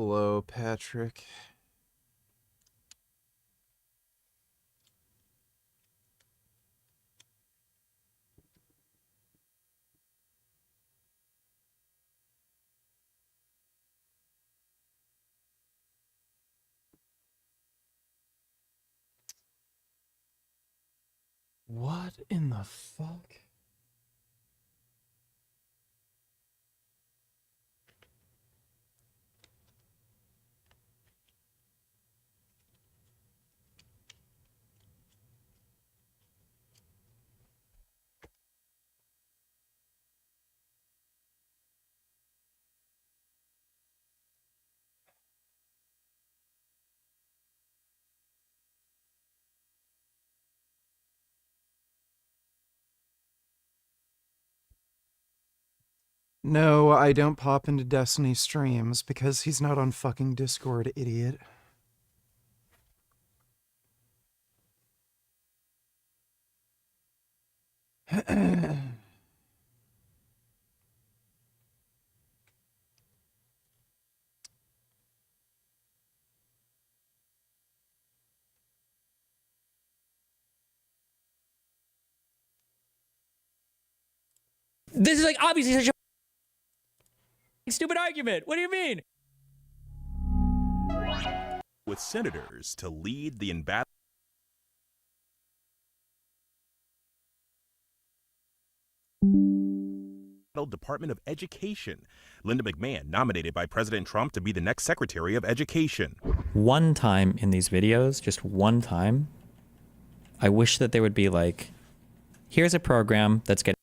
Hello, Patrick. What in the fuck? No, I don't pop into Destiny streams because he's not on fucking Discord, idiot. This is like obviously such a stupid argument. What do you mean? With senators to lead the embattled Department of Education. Linda McMahon, nominated by President Trump to be the next Secretary of Education. One time in these videos, just one time, I wish that they would be like, here's a program that's getting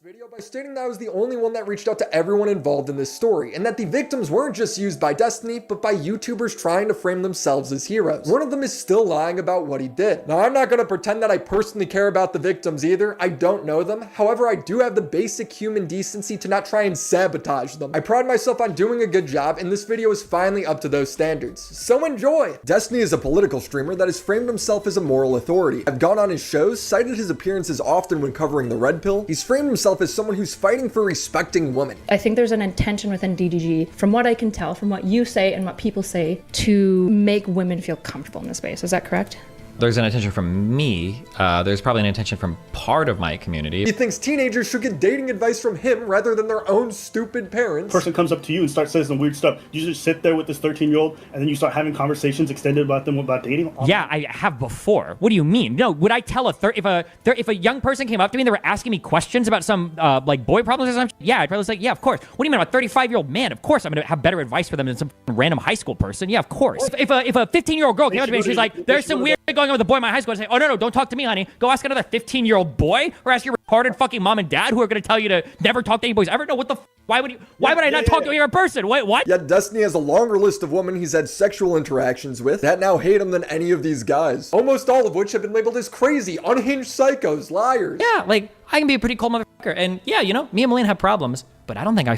Video by stating that I was the only one that reached out to everyone involved in this story, and that the victims weren't just used by Destiny, but by YouTubers trying to frame themselves as heroes. One of them is still lying about what he did. Now, I'm not going to pretend that I personally care about the victims either. I don't know them. However, I do have the basic human decency to not try and sabotage them. I pride myself on doing a good job, and this video is finally up to those standards. So enjoy! Destiny is a political streamer that has framed himself as a moral authority. I've gone on his shows, cited his appearances often when covering the Red Pill. He's framed himself as someone who's fighting for respecting women. I think there's an intention within DDG, from what I can tell, from what you say and what people say, to make women feel comfortable in this space. Is that correct? There's an intention from me. There's probably an intention from part of my community. He thinks teenagers should get dating advice from him rather than their own stupid parents. Person comes up to you and starts saying some weird stuff. You just sit there with this 13-year-old and then you start having conversations extended about them about dating. Yeah, I have before. What do you mean? No, would I tell if a young person came up to me and they were asking me questions about some like boy problems or something? Yeah, I'd probably say, yeah, of course. What do you mean, a 35-year-old man? Of course I'm gonna have better advice for them than some random high school person. Yeah, of course. If a 15-year-old girl came up to me and she's like, there's some weird shit going on with a boy in my high school, I'd say, oh no, don't talk to me, honey. Go ask another 15-year-old boy, or ask your retarded fucking mom and dad who are gonna tell you to never talk to any boys ever. No, what the why would I not talk to a person? Wait, what? Yet Destiny has a longer list of women he's had sexual interactions with that now hate him than any of these guys. Almost all of which have been labeled as crazy, unhinged psychos, liars. Yeah, like, I can be a pretty cold motherfucker. And yeah, you know, me and Malene have problems, but I don't think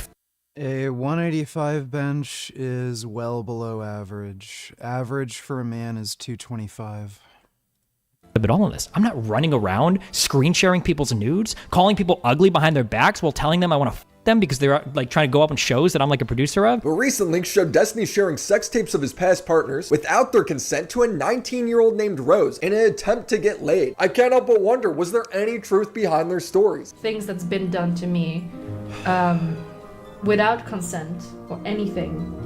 A 185 bench is well below average. Average for a man is 225. But all of this, I'm not running around screen sharing people's nudes, calling people ugly behind their backs while telling them I want to them because they're like trying to go up on shows that I'm like a producer of. But recent leaks showed Destiny sharing sex tapes of his past partners without their consent to a 19-year-old named Rose in an attempt to get laid. I can't help but wonder, was there any truth behind their stories? Things that's been done to me without consent or anything.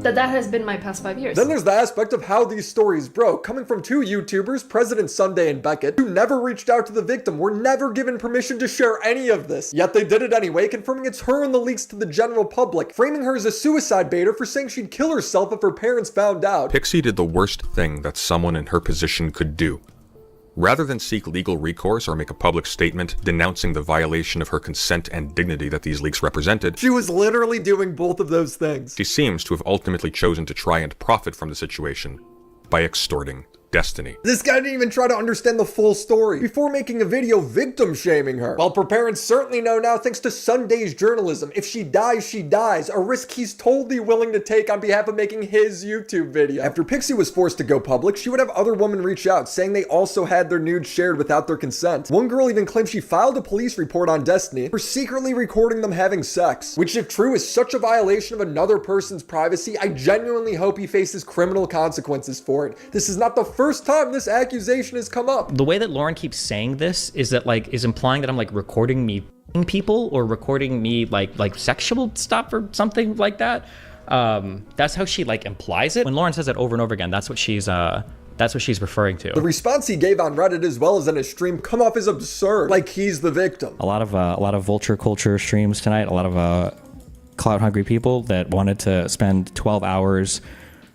that has been my past 5 years. Then there's the aspect of how these stories broke, coming from two YouTubers, President Sunday and Beckett, who never reached out to the victim, were never given permission to share any of this. Yet they did it anyway, confirming it's her in the leaks to the general public, framing her as a suicide baiter for saying she'd kill herself if her parents found out. Pixie did the worst thing that someone in her position could do. Rather than seek legal recourse or make a public statement denouncing the violation of her consent and dignity that these leaks represented, she was literally doing both of those things. She seems to have ultimately chosen to try and profit from the situation by extorting. Destiny. This guy didn't even try to understand the full story before making a video victim shaming her. Well, her parents certainly know now thanks to Sunday's journalism. If she dies, she dies. A risk he's totally willing to take on behalf of making his YouTube video. After Pixie was forced to go public, she would have other women reach out saying they also had their nudes shared without their consent. One girl even claimed she filed a police report on Destiny for secretly recording them having sex, which if true is such a violation of another person's privacy. I genuinely hope he faces criminal consequences for it. This is not the first time this accusation has come up. The way that Lauren keeps saying this is that is implying that I'm recording me people or recording me like sexual stuff or something like that. That's how she implies it. When Lauren says it over and over again, that's what she's referring to. The response he gave on Reddit as well as in his stream come off as absurd, like he's the victim. A lot of vulture culture streams tonight. A lot of clout hungry people that wanted to spend 12 hours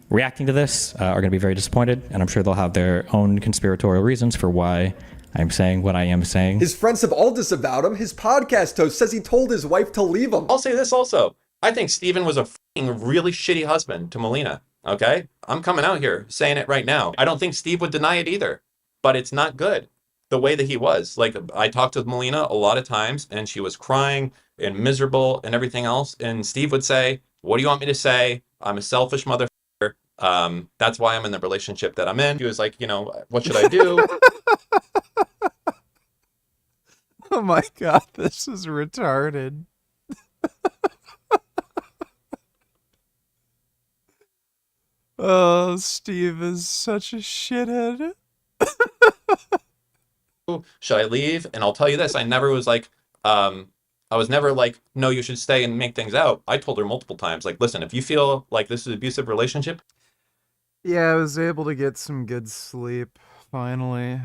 reacting to this are going to be very disappointed, and I'm sure they'll have their own conspiratorial reasons for why I'm saying what I am saying. His friends have all disavowed him. His podcast host says he told his wife to leave him. I'll say this also. I think Steven was a really shitty husband to Melina, okay? I'm coming out here saying it right now. I don't think Steve would deny it either, but it's not good the way that he was. I talked to Melina a lot of times, and she was crying and miserable and everything else, and Steve would say, what do you want me to say? I'm a selfish motherfucker. That's why I'm in the relationship that I'm in. He was like, what should I do? Oh my god, this is retarded. Oh, Steve is such a shithead. Should I leave? And I'll tell you this, I never was I was never no, you should stay and make things out. I told her multiple times, listen, if you feel like this is an abusive relationship. Yeah, I was able to get some good sleep, finally.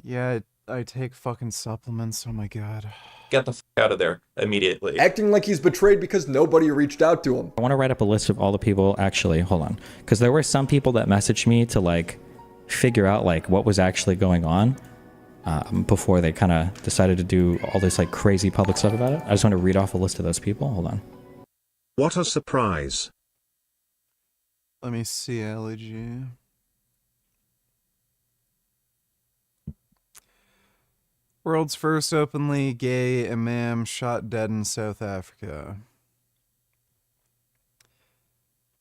Yeah, I take fucking supplements, oh my god. Get the f*** out of there immediately. Acting like he's betrayed because nobody reached out to him. I want to write up a list of all the people, actually, hold on. Because there were some people that messaged me to figure out what was actually going on before they kind of decided to do all this crazy public stuff about it. I just want to read off a list of those people, hold on. What a surprise. Let me see, LG. World's first openly gay imam shot dead in South Africa.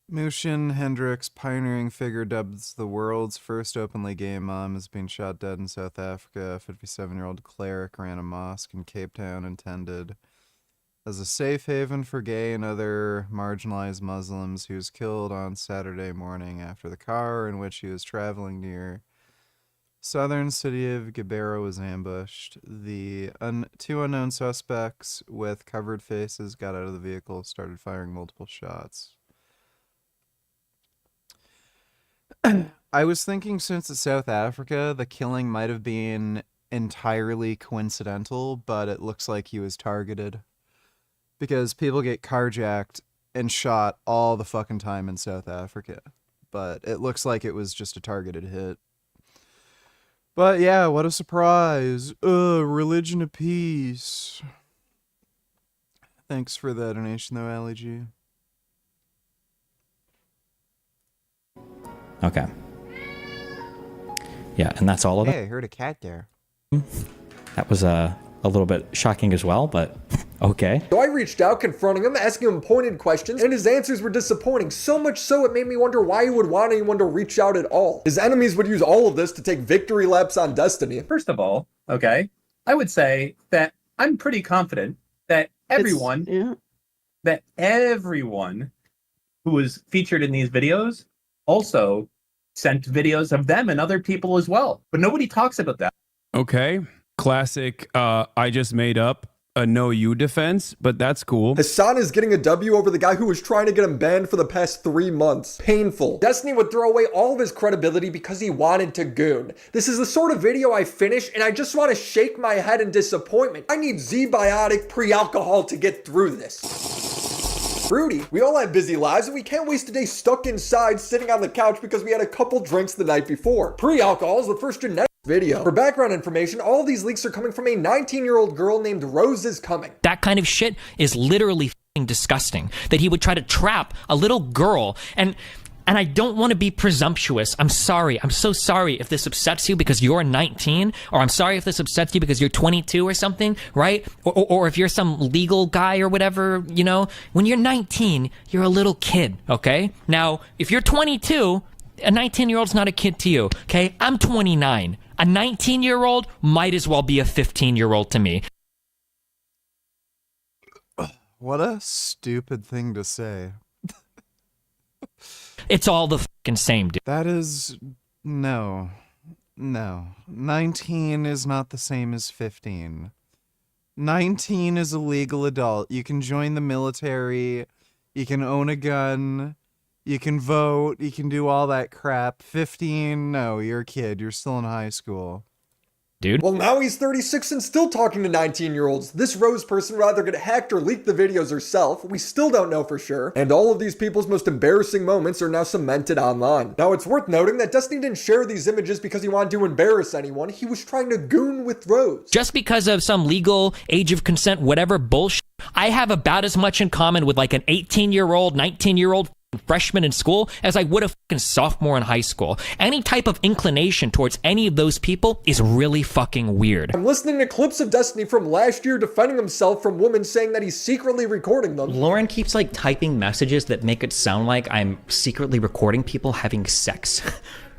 Mushin Hendricks, pioneering figure dubbed the world's first openly gay imam, has been shot dead in South Africa. A 57-year-old cleric ran a mosque in Cape Town intended as a safe haven for gay and other marginalized Muslims. He was killed on Saturday morning after the car in which he was traveling near southern city of Gibera was ambushed. The two unknown suspects with covered faces got out of the vehicle, started firing multiple shots. I was thinking, since it's South Africa, the killing might have been entirely coincidental, but it looks like he was targeted. Because people get carjacked and shot all the fucking time in South Africa. But it looks like it was just a targeted hit. But yeah, what a surprise. Religion of peace. Thanks for the donation though, Ali G. Okay. Yeah, and that's all of Hey, it. I heard a cat there. That was a little bit shocking as well, but okay. So I reached out confronting him, asking him pointed questions, and his answers were disappointing. So much so it made me wonder why he would want anyone to reach out at all. His enemies would use all of this to take victory laps on Destiny. First of all, okay, I would say that I'm pretty confident that everyone who was featured in these videos also sent videos of them and other people as well. But nobody talks about that. Okay. Classic, I just made up a no you defense, but that's cool. Hassan is getting a W over the guy who was trying to get him banned for the past 3 months. Painful. Destiny would throw away all of his credibility because he wanted to goon. This is the sort of video I finish and I just want to shake my head in disappointment. I need Z-Biotic pre-alcohol to get through this. Fruity, we all have busy lives and we can't waste a day stuck inside sitting on the couch because we had a couple drinks the night before. Pre-alcohol is the first genetic video. For background information, all of these leaks are coming from a 19-year-old girl named Rose is Coming. That kind of shit is literally f***ing disgusting. That he would try to trap a little girl, and And I don't want to be presumptuous. I'm sorry. I'm so sorry if this upsets you because you're 19, or I'm sorry if this upsets you because you're 22 or something, right? Or if you're some legal guy or whatever, you know. When you're 19, you're a little kid, okay? Now, if you're 22, a 19-year-old's not a kid to you, okay? I'm 29. A 19-year-old might as well be a 15-year-old to me. What a stupid thing to say. It's all the fucking same, dude. That is... No. 19 is not the same as 15. 19 is a legal adult. You can join the military. You can own a gun. You can vote. You can do all that crap. 15, no, you're a kid. You're still in high school. Dude. Well, now he's 36 and still talking to 19-year-olds. This Rose person would either get hacked or leak the videos herself. We still don't know for sure. And all of these people's most embarrassing moments are now cemented online. Now, it's worth noting that Destiny didn't share these images because he wanted to embarrass anyone. He was trying to goon with Rose. Just because of some legal age of consent, whatever bullshit, I have about as much in common with like an 18-year-old, 19-year-old freshman in school as I would a fucking sophomore in high school. Any type of inclination towards any of those people is really fucking weird. I'm listening to clips of Destiny from last year defending himself from women saying that he's secretly recording them. Lauren keeps like typing messages that make it sound like I'm secretly recording people having sex.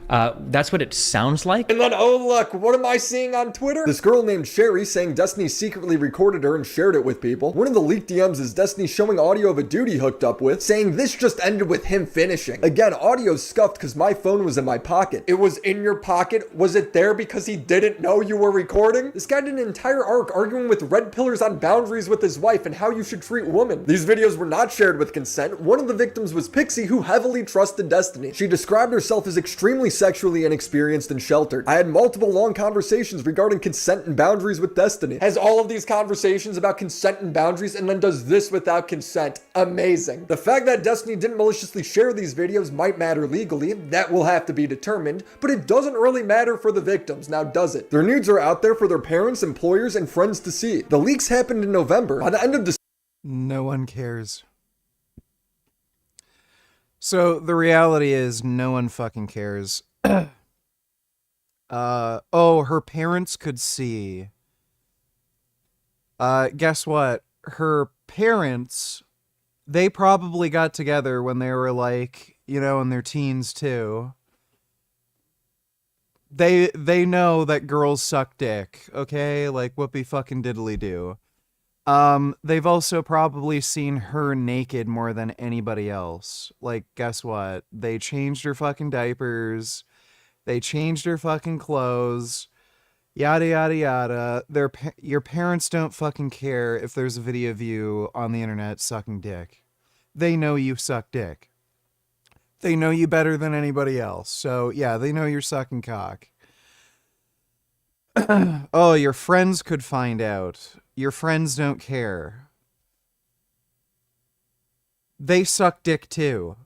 That's what it sounds like. And then, oh look, what am I seeing on Twitter? This girl named Sherry saying Destiny secretly recorded her and shared it with people. One of the leaked DMs is Destiny showing audio of a dude he hooked up with, saying this just ended with him finishing. Again, audio's scuffed because my phone was in my pocket. It was in your pocket? Was it there because he didn't know you were recording? This guy did an entire arc arguing with red pillars on boundaries with his wife and how you should treat women. These videos were not shared with consent. One of the victims was Pixie, who heavily trusted Destiny. She described herself as extremely sexually inexperienced and sheltered. I had multiple long conversations regarding consent and boundaries with Destiny. Has all of these conversations about consent and boundaries and then does this without consent. Amazing. The fact that Destiny didn't maliciously share these videos might matter legally. That will have to be determined, but it doesn't really matter for the victims, now does it? Their nudes are out there for their parents, employers, and friends to see. The leaks happened in November. By the end of December, no one cares. So the reality is no one fucking cares. Her parents could see. Guess what? Her parents, they probably got together when they were like, you know, in their teens too. They know that girls suck dick, okay? Like whoopee fucking diddly do. They've also probably seen her naked more than anybody else. Like, guess what? They changed her fucking diapers. They changed her fucking clothes. Yada, yada, yada. Your parents don't fucking care if there's a video of you on the internet sucking dick. They know you suck dick. They know you better than anybody else. So, yeah, they know you're sucking cock. Oh, your friends could find out. Your friends don't care. They suck dick too.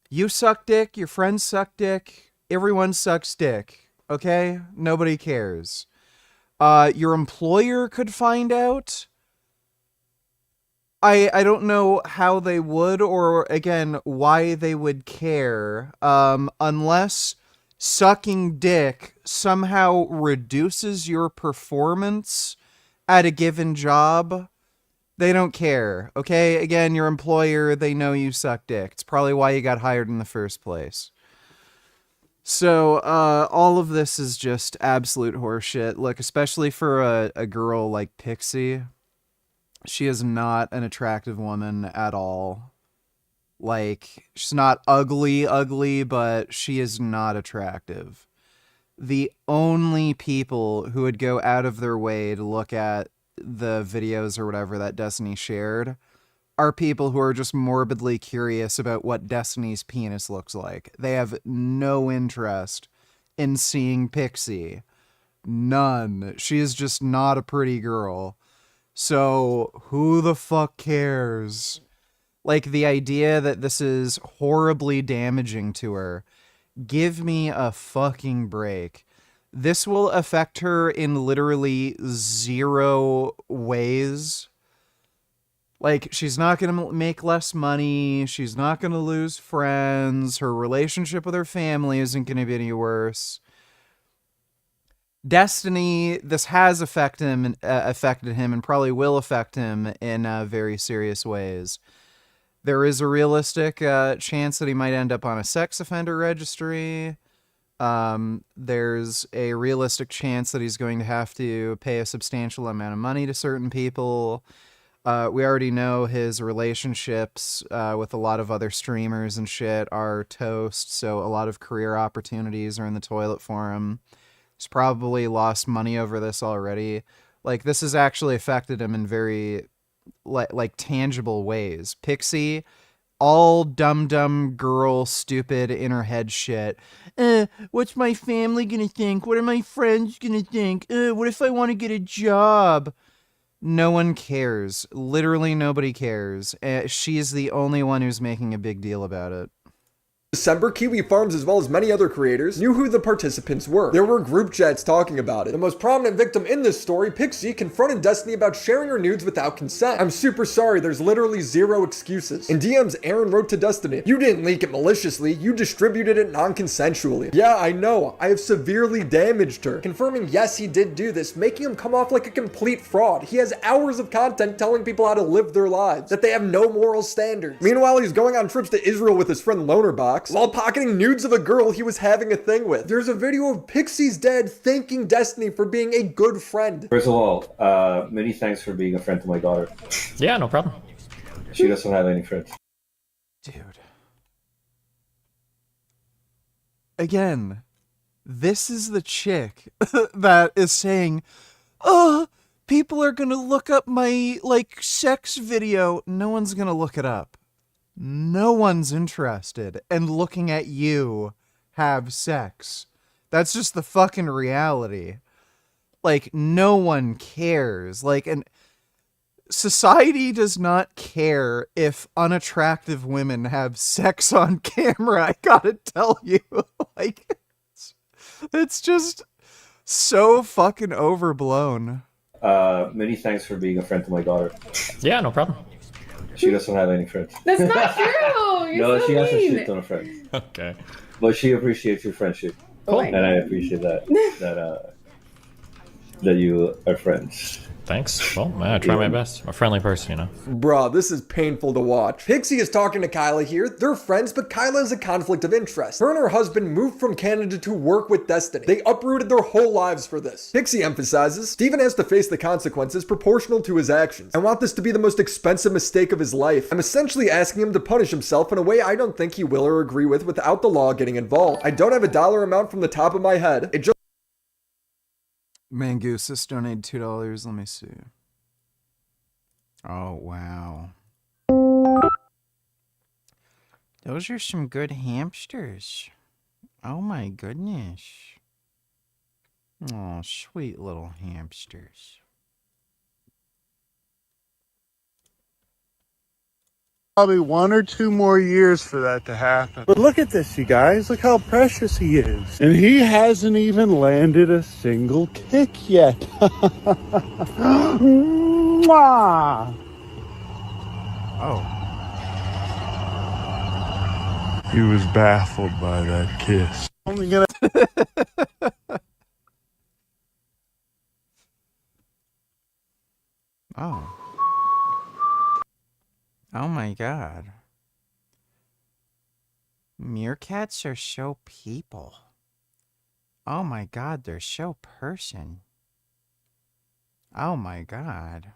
You suck dick, your friends suck dick, everyone sucks dick, okay? Nobody cares. Your employer could find out. I don't know how they would, or again, why they would care, unless sucking dick somehow reduces your performance at a given job. They don't care, okay? Again, your employer, they know you suck dick. It's probably why you got hired in the first place. So, all of this is just absolute horseshit. Look, especially for a girl like Pixie, she is not an attractive woman at all. Like, she's not ugly, but she is not attractive. The only people who would go out of their way to look at the videos or whatever that Destiny shared are people who are just morbidly curious about what Destiny's penis looks like. They have no interest in seeing Pixie. None. She is just not a pretty girl. So, who the fuck cares? Like, the idea that this is horribly damaging to her, give me a fucking break. This will affect her in literally 0 ways. Like, she's not going to make less money. She's not going to lose friends. Her relationship with her family isn't going to be any worse. Destiny, this has affected him and probably will affect him in very serious ways. There is a realistic chance that he might end up on a sex offender registry. There's a realistic chance that he's going to have to pay a substantial amount of money to certain people. We already know his relationships with a lot of other streamers and shit are toast, so a lot of career opportunities are in the toilet for him. He's probably lost money over this already. Like, this has actually affected him in very, like tangible ways. Pixie, all dumb girl, stupid, in her head shit. What's my family gonna think? What are my friends gonna think? What if I want to get a job? No one cares. Literally nobody cares. She's the only one who's making a big deal about it. December, Kiwi Farms, as well as many other creators, knew who the participants were. There were group chats talking about it. The most prominent victim in this story, Pixie, confronted Destiny about sharing her nudes without consent. I'm super sorry, there's literally zero excuses. In DMs, Aaron wrote to Destiny, "You didn't leak it maliciously, you distributed it non-consensually." Yeah, I know, I have severely damaged her. Confirming yes, he did do this, making him come off like a complete fraud. He has hours of content telling people how to live their lives, that they have no moral standards. Meanwhile, he's going on trips to Israel with his friend Lonerbox, while pocketing nudes of a girl he was having a thing with. There's a video of Pixie's dad thanking Destiny for being a good friend. First of all, many thanks for being a friend to my daughter. Yeah, no problem. She doesn't have any friends. Dude. Again, this is the chick that is saying, "Oh, people are gonna look up my, like, sex video." No one's gonna look it up. No one's interested in looking at you have sex. That's just the fucking reality. Like, no one cares. Like, and society does not care if unattractive women have sex on camera. I gotta tell you. Like, it's just so fucking overblown. Many thanks for being a friend to my daughter. Yeah, no problem. She doesn't have any friends. That's not true. You're No, so she has a mean. shit ton of friends. Okay. But she appreciates your friendship. Cool. And I appreciate that. That you are friends. Thanks. Well, I try my best. I'm a friendly person, you know. Bruh, this is painful to watch. Pixie is talking to Kyla here. They're friends, but Kyla has a conflict of interest. Her and her husband moved from Canada to work with Destiny. They uprooted their whole lives for this. Pixie emphasizes Steven has to face the consequences proportional to his actions. I want this to be the most expensive mistake of his life. I'm essentially asking him to punish himself in a way I don't think he will or agree with without the law getting involved. I don't have a dollar amount from the top of my head. It just Mangoosis donated $2. Let me see. Oh, wow. Those are some good hamsters. Oh my goodness. Oh, sweet little hamsters. Probably 1 or 2 more years for that to happen. But look at this, you guys. Look how precious he is. And he hasn't even landed a single kick yet. Mwah! Oh. He was baffled by that kiss. Only gonna... Oh. Oh my god. Meerkats are so people. Oh my god, they're so person. Oh my god.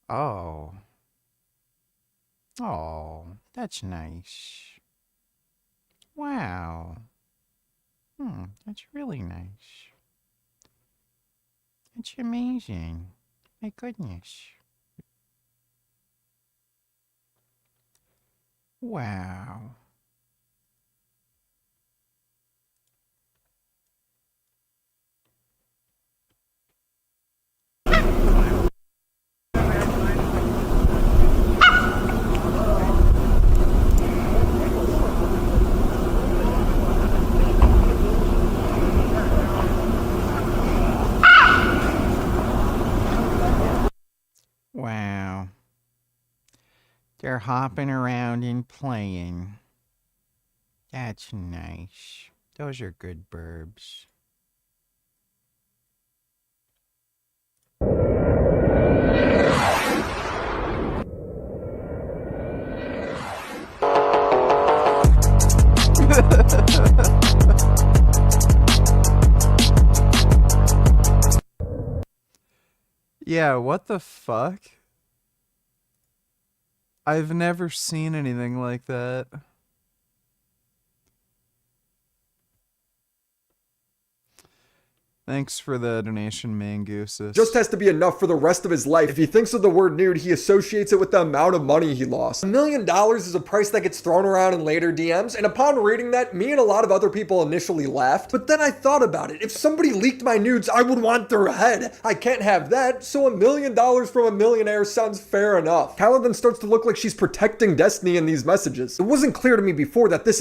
Oh. Oh, that's nice. Wow. That's really nice. It's amazing. My goodness. Wow. Wow. They're hopping around and playing. That's nice. Those are good burbs. Yeah, what the fuck? I've never seen anything like that. Thanks for the donation, Mangooses. Just has to be enough for the rest of his life. If he thinks of the word nude, he associates it with the amount of money he lost. $1 million is a price that gets thrown around in later DMs, and upon reading that, me and a lot of other people initially laughed, but then I thought about it. If somebody leaked my nudes, I would want their head. I can't have that, so $1 million from a millionaire sounds fair enough. Kala then starts to look like she's protecting Destiny in these messages. It wasn't clear to me before that this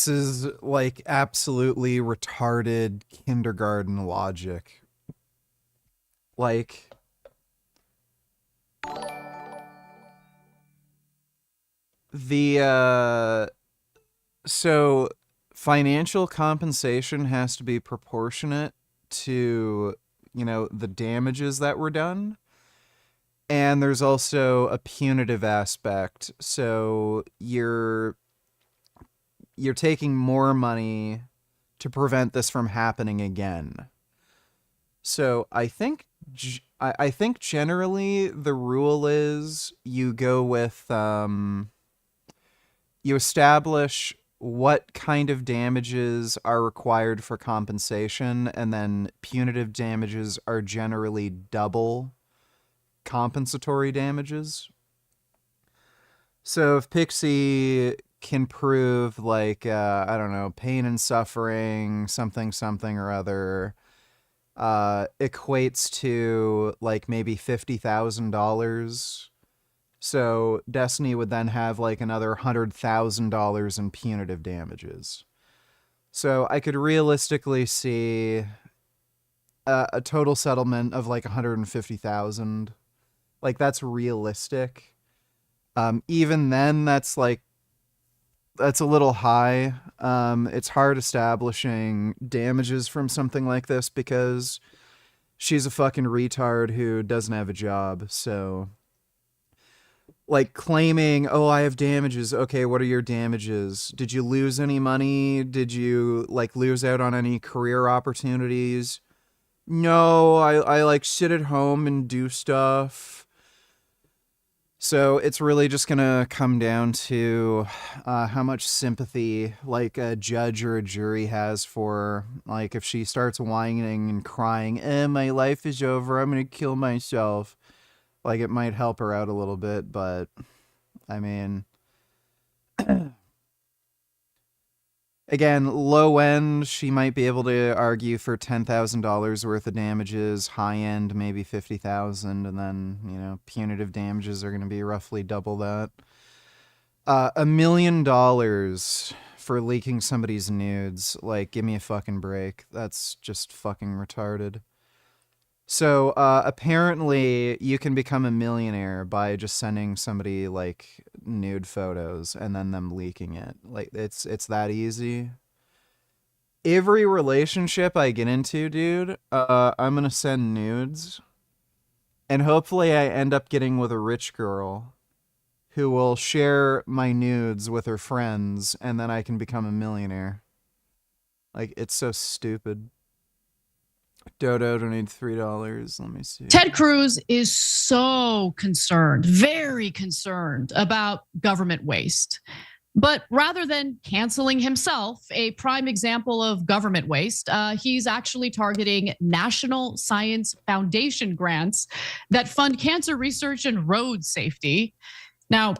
is like absolutely retarded kindergarten logic. Like, so financial compensation has to be proportionate to, the damages that were done. And there's also a punitive aspect. So you're taking more money to prevent this from happening again. So I think generally the rule is you go with you establish what kind of damages are required for compensation, and then punitive damages are generally double compensatory damages. So if Pixie can prove I don't know, pain and suffering, something or other, equates to maybe $50,000. So Destiny would then have another $100,000 in punitive damages. So I could realistically see a total settlement of $150,000. That's realistic. Even then, that's a little high. It's hard establishing damages from something like this because she's a fucking retard who doesn't have a job. So, claiming, oh, I have damages. Okay, what are your damages? Did you lose any money? Did you, lose out on any career opportunities? No, I sit at home and do stuff. So it's really just going to come down to how much sympathy a judge or a jury has for her. If she starts whining and crying, my life is over, I'm going to kill myself. It might help her out a little bit, but I mean, again, low end, she might be able to argue for $10,000 worth of damages. High end, maybe $50,000, and then punitive damages are going to be roughly double that. $1 million for leaking somebody's nudes, give me a fucking break. That's just fucking retarded. So apparently, you can become a millionaire by just sending somebody nude photos and then them leaking it. It's that easy. Every relationship I get into, dude, I'm gonna send nudes, and hopefully I end up getting with a rich girl who will share my nudes with her friends, and then I can become a millionaire. It's so stupid. Dodo donated $3. Let me see. Ted Cruz is so concerned, very concerned about government waste. But rather than canceling himself, a prime example of government waste, he's actually targeting National Science Foundation grants that fund cancer research and road safety. Now,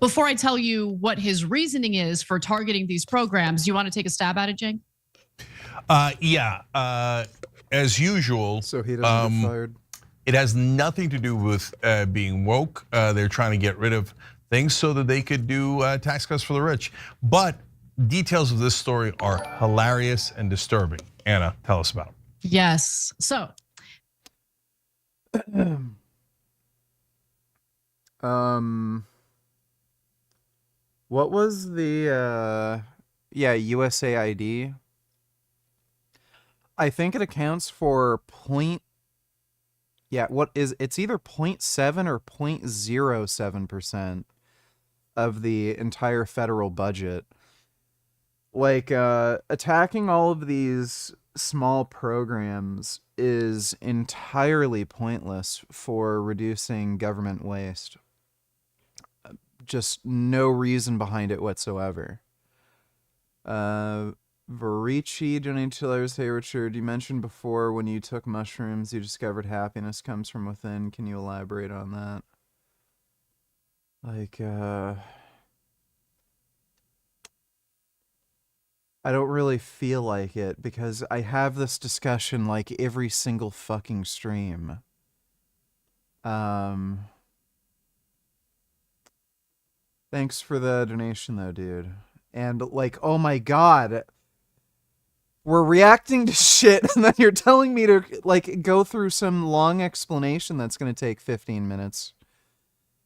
before I tell you what his reasoning is for targeting these programs, you want to take a stab at it, Jane? Yeah. As usual, so he doesn't get fired. It has nothing to do with being woke. They're trying to get rid of things so that they could do tax cuts for the rich. But details of this story are hilarious and disturbing. Anna, tell us about it. Yes. So What was the USAID? I think it accounts for it's either 0.7 or 0.07% of the entire federal budget. Like, attacking all of these small programs is entirely pointless for reducing government waste. Just no reason behind it whatsoever. Varici donated $2. Hey Richard, you mentioned before when you took mushrooms you discovered happiness comes from within. Can you elaborate on that? Like, I don't really feel like it because I have this discussion like every single fucking stream. Thanks for the donation though, dude. And like, oh my god, we're reacting to shit and then you're telling me to like go through some long explanation that's gonna take 15 minutes.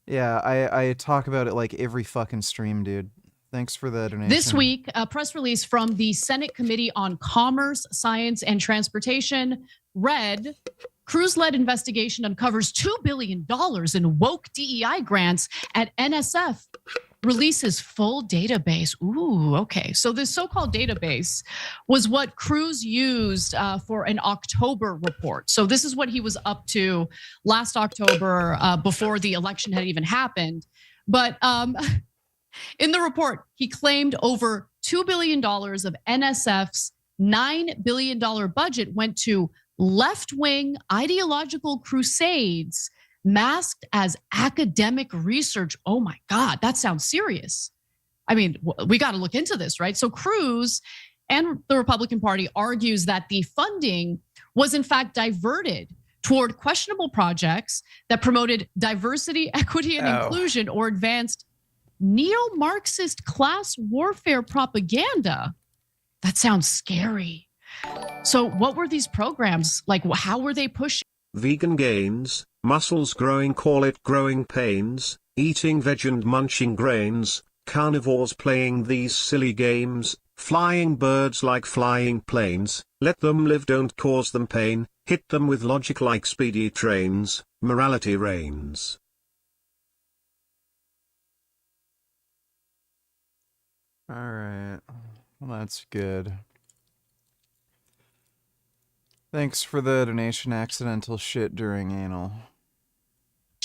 Yeah, I talk about it like every fucking stream, dude. Thanks for the donation. This week, a press release from the Senate Committee on Commerce, Science, and Transportation read, Cruz-led investigation uncovers $2 billion in woke DEI grants at NSF. Releases full database. Ooh, okay. So this so-called database was what Cruz used for an October report. So this is what he was up to last October before the election had even happened. But in the report, he claimed over $2 billion of NSF's $9 billion budget went to left-wing ideological crusades masked as academic research. Oh my God, that sounds serious. I mean, we got to look into this, right? So Cruz and the Republican Party argues that the funding was in fact diverted toward questionable projects that promoted diversity, equity, and inclusion or advanced neo-Marxist class warfare propaganda. That sounds scary. So what were these programs? Like, how were they pushing? Vegan gains, muscles growing, call it growing pains, eating veg and munching grains, carnivores playing these silly games, flying birds like flying planes, let them live, don't cause them pain, hit them with logic like speedy trains, morality reigns. Alright, well that's good. Thanks for the donation, accidental shit during anal.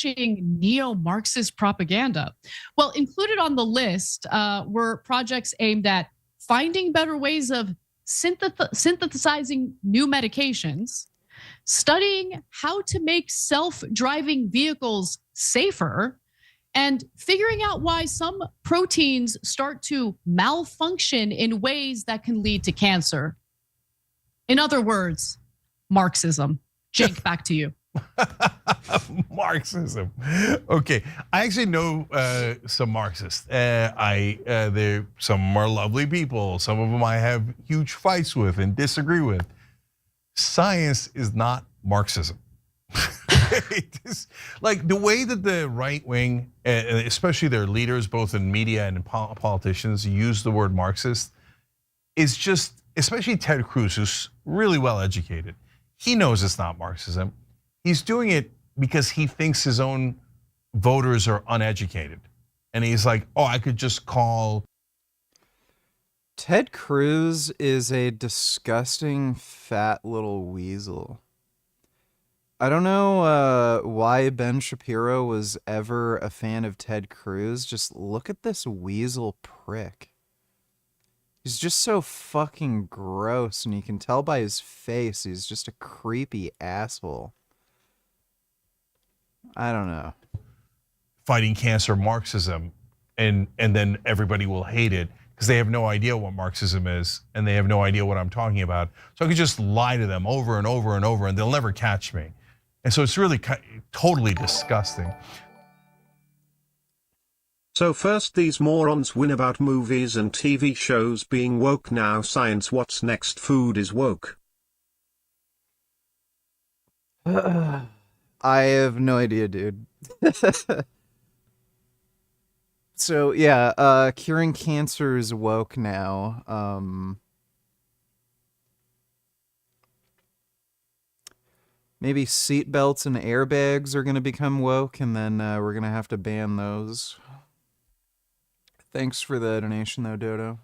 Neo-Marxist propaganda. Well, included on the list were projects aimed at finding better ways of synthesizing new medications, studying how to make self-driving vehicles safer, and figuring out why some proteins start to malfunction in ways that can lead to cancer. In other words, Marxism. Jake, back to you. Marxism. Okay, I actually know some Marxists. They're some are lovely people. Some of them I have huge fights with and disagree with. Science is not Marxism. Like the way that the right wing, especially their leaders, both in media and in politicians, use the word Marxist, is just, especially Ted Cruz, who's really well educated. He knows it's not Marxism. He's doing it because he thinks his own voters are uneducated. And he's like, oh, I could just call. Ted Cruz is a disgusting fat little weasel. I don't know why Ben Shapiro was ever a fan of Ted Cruz. Just look at this weasel prick. He's just so fucking gross, and you can tell by his face he's just a creepy asshole. I don't know. Fighting cancer Marxism, and then everybody will hate it because they have no idea what Marxism is, and they have no idea what I'm talking about. So I could just lie to them over and over and over, and they'll never catch me. And so it's really totally disgusting. So first these morons win about movies and TV shows being woke, now science, what's next? Food is woke. I have no idea, dude. So yeah, curing cancer is woke now. Maybe seatbelts and airbags are going to become woke, and then we're going to have to ban those. Thanks for the donation, though, Dodo.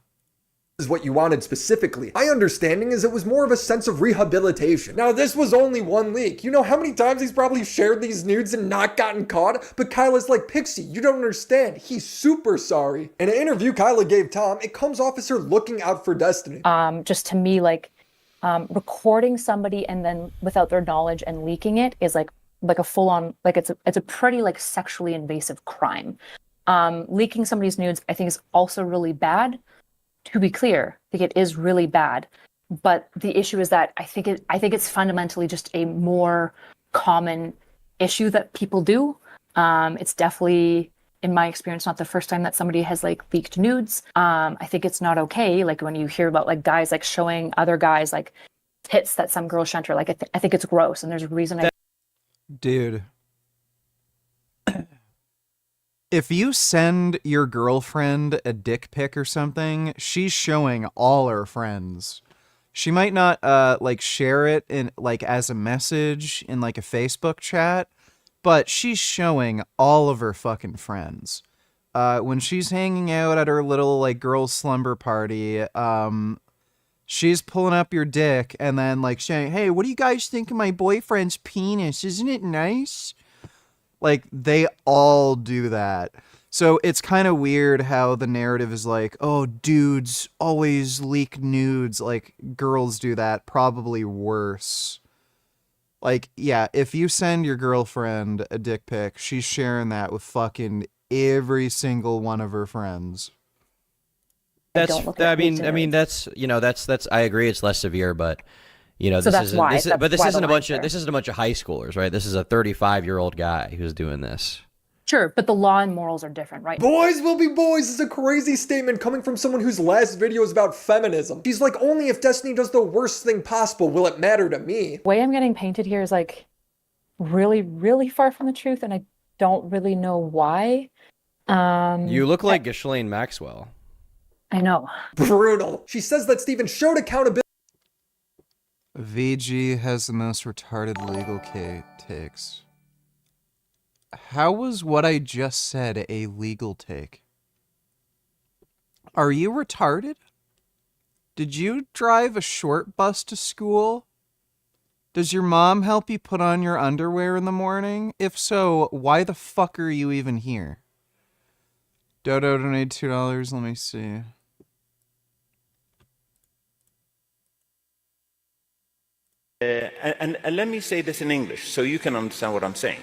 Is what you wanted specifically. My understanding is it was more of a sense of rehabilitation. Now, this was only one leak. You know how many times he's probably shared these nudes and not gotten caught? But Kyla's like, Pixie, you don't understand. He's super sorry. In an interview Kyla gave Tom, it comes off as her looking out for Destiny. Just to me, like, recording somebody and then without their knowledge and leaking it is like a full-on, like it's a pretty like sexually invasive crime. Leaking somebody's nudes, I think, is also really bad. To be clear, I think it is really bad. But the issue is that I think it's fundamentally just a more common issue that people do. It's definitely, in my experience, not the first time that somebody has like leaked nudes. I think it's not okay. Like when you hear about like guys like showing other guys like tits that some girls shunt her, like I think it's gross, and there's a reason. Dude, if you send your girlfriend a dick pic or something, she's showing all her friends. She might not like share it in like as a message in like a Facebook chat, but she's showing all of her fucking friends. When she's hanging out at her little like girls' slumber party, she's pulling up your dick and then like saying, "Hey, what do you guys think of my boyfriend's penis? Isn't it nice?" Like, they all do that. So it's kind of weird how the narrative is like, oh, dudes always leak nudes. Like, girls do that. Probably worse. Like, yeah, if you send your girlfriend a dick pic, she's sharing that with fucking every single one of her friends. I mean, that's, you know, that's, I agree it's less severe, but, you know, So this that's this why isn't the a bunch line's of, this isn't a bunch of high schoolers, right? This is a 35-year-old guy who's doing this. Sure, but the law and morals are different, right? Boys will be boys is a crazy statement coming from someone whose last video is about feminism. She's like, only if Destiny does the worst thing possible will it matter to me. The way I'm getting painted here is like really, really far from the truth, and I don't really know why. You look like Ghislaine Maxwell. I know. Brutal. She says that Steven showed accountability. VG has the most retarded legal takes. How was what I just said a legal take? Are you retarded? Did you drive a short bus to school? Does your mom help you put on your underwear in the morning? If so, why the fuck are you even here? Dodo donated $2. Let me see. And let me say this in English so you can understand what I'm saying.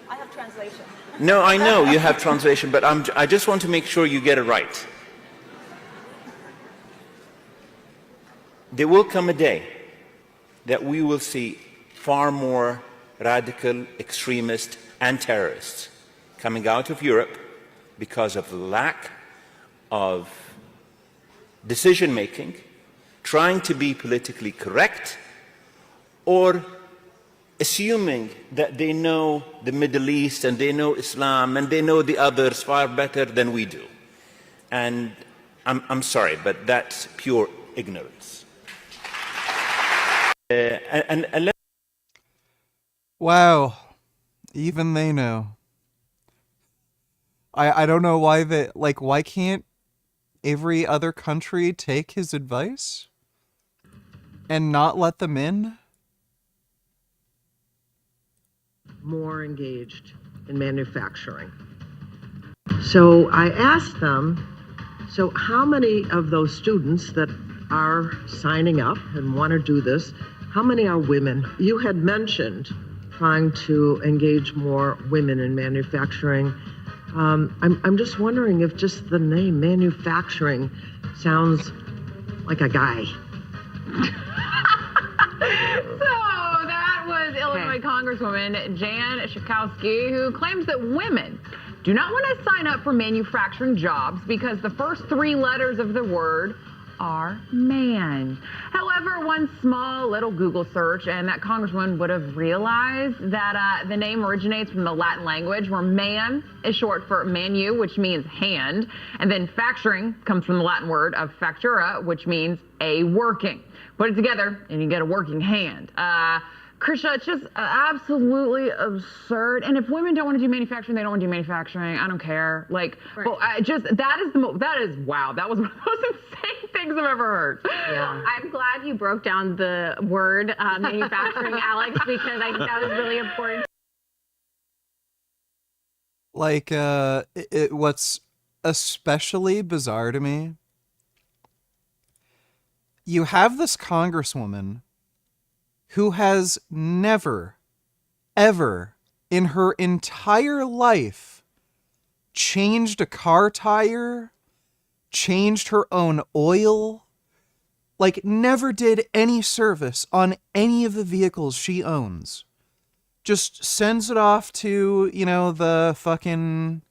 I have translation. No, I know you have translation, but I just want to make sure you get it right. There will come a day that we will see far more radical extremists and terrorists coming out of Europe because of the lack of decision-making, trying to be politically correct, or assuming that they know the Middle East and they know Islam and they know the others far better than we do. And I'm sorry, but that's pure ignorance. Wow. Even they know. I don't know why why can't every other country take his advice and not let them in? More engaged in manufacturing. So I asked them, so how many of those students that are signing up and want to do this, how many are women? You had mentioned trying to engage more women in manufacturing. I'm just wondering if just the name manufacturing sounds like a guy. So that was Illinois Congresswoman Jan Schakowsky, who claims that women do not want to sign up for manufacturing jobs because the first three letters of the word are man. However, one small little Google search and that congresswoman would have realized that the name originates from the Latin language, where man is short for manu, which means hand, and then facturing comes from the Latin word of factura, which means a working. Put it together and you get a working hand. Krisha, it's just absolutely absurd. And if women don't want to do manufacturing, they don't want to do manufacturing. I don't care. Like, well, that is wow. That was one of the most insane things I've ever heard. Yeah. I'm glad you broke down the word manufacturing, Alex, because I think that was really important. Like, what's especially bizarre to me, you have this congresswoman who has never, ever in her entire life changed a car tire, changed her own oil, like never did any service on any of the vehicles she owns. Just sends it off to, the fucking,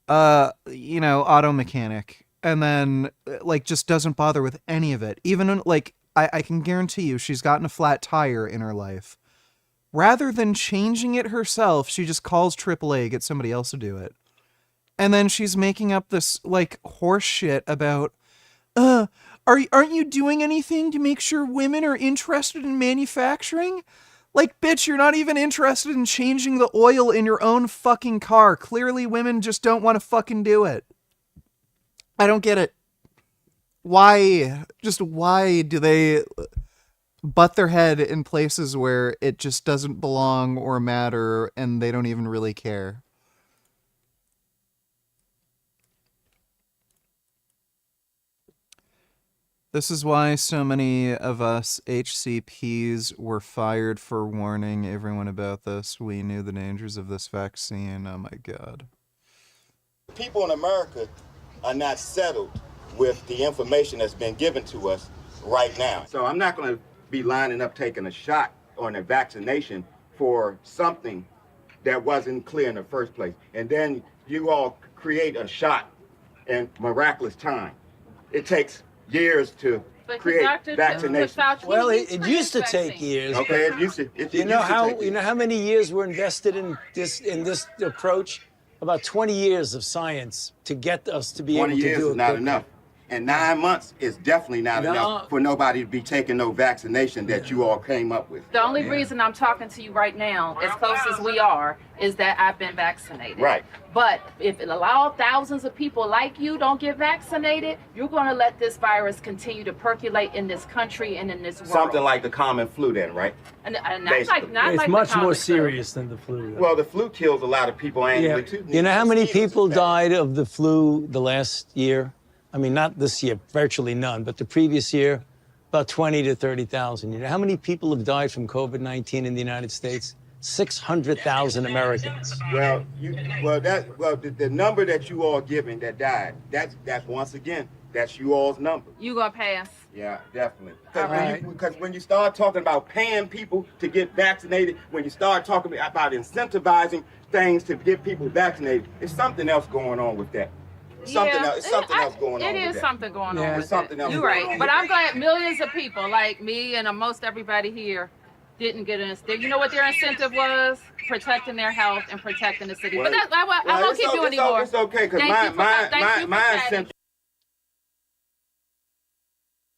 auto mechanic. And then, just doesn't bother with any of it. Even, I can guarantee you she's gotten a flat tire in her life. Rather than changing it herself, she just calls AAA, gets somebody else to do it. And then she's making up this, horse shit about, aren't you doing anything to make sure women are interested in manufacturing? Like, bitch, you're not even interested in changing the oil in your own fucking car. Clearly women just don't want to fucking do it. I don't get it. Why do they butt their head in places where it just doesn't belong or matter and they don't even really care? This is why so many of us HCPs were fired for warning everyone about this. We knew the dangers of this vaccine. Oh my God. People in America are not settled with the information that's been given to us right now. So I'm not going to be lining up taking a shot or a vaccination for something that wasn't clear in the first place. And then you all create a shot in miraculous time. It takes years to create vaccination. Well, it used to take years. Okay, it used to. You know how many years were invested in this approach? About 20 years of science to get us to be able to do it. 20 years is not enough. And 9 months is definitely not enough for nobody to be taking no vaccination that you all came up with. The only reason I'm talking to you right now, as close as we are, is that I've been vaccinated. Right. But if it allows thousands of people like you don't get vaccinated, you're going to let this virus continue to percolate in this country and in this world. Something like the common flu then, right? And it's much more serious than the flu. Well, the flu kills a lot of people annually too. You know how many people died of the flu the last year? I mean, not this year, virtually none, but the previous year, about 20 to 30,000. You know how many people have died from COVID-19 in the United States? 600,000 Americans. Well, the number that you all giving that died, that's once again, that's you all's number. You gonna pass? Yeah, definitely. Because when you start talking about paying people to get vaccinated, when you start talking about incentivizing things to get people vaccinated, there's something else going on with that. Something else going on. It is something going on. There's something else. You're right, but I'm glad millions of people like me and most everybody here didn't get an incentive. You know what their incentive was? Protecting their health and protecting the city. But I won't keep you anymore. It's okay, because my incentive.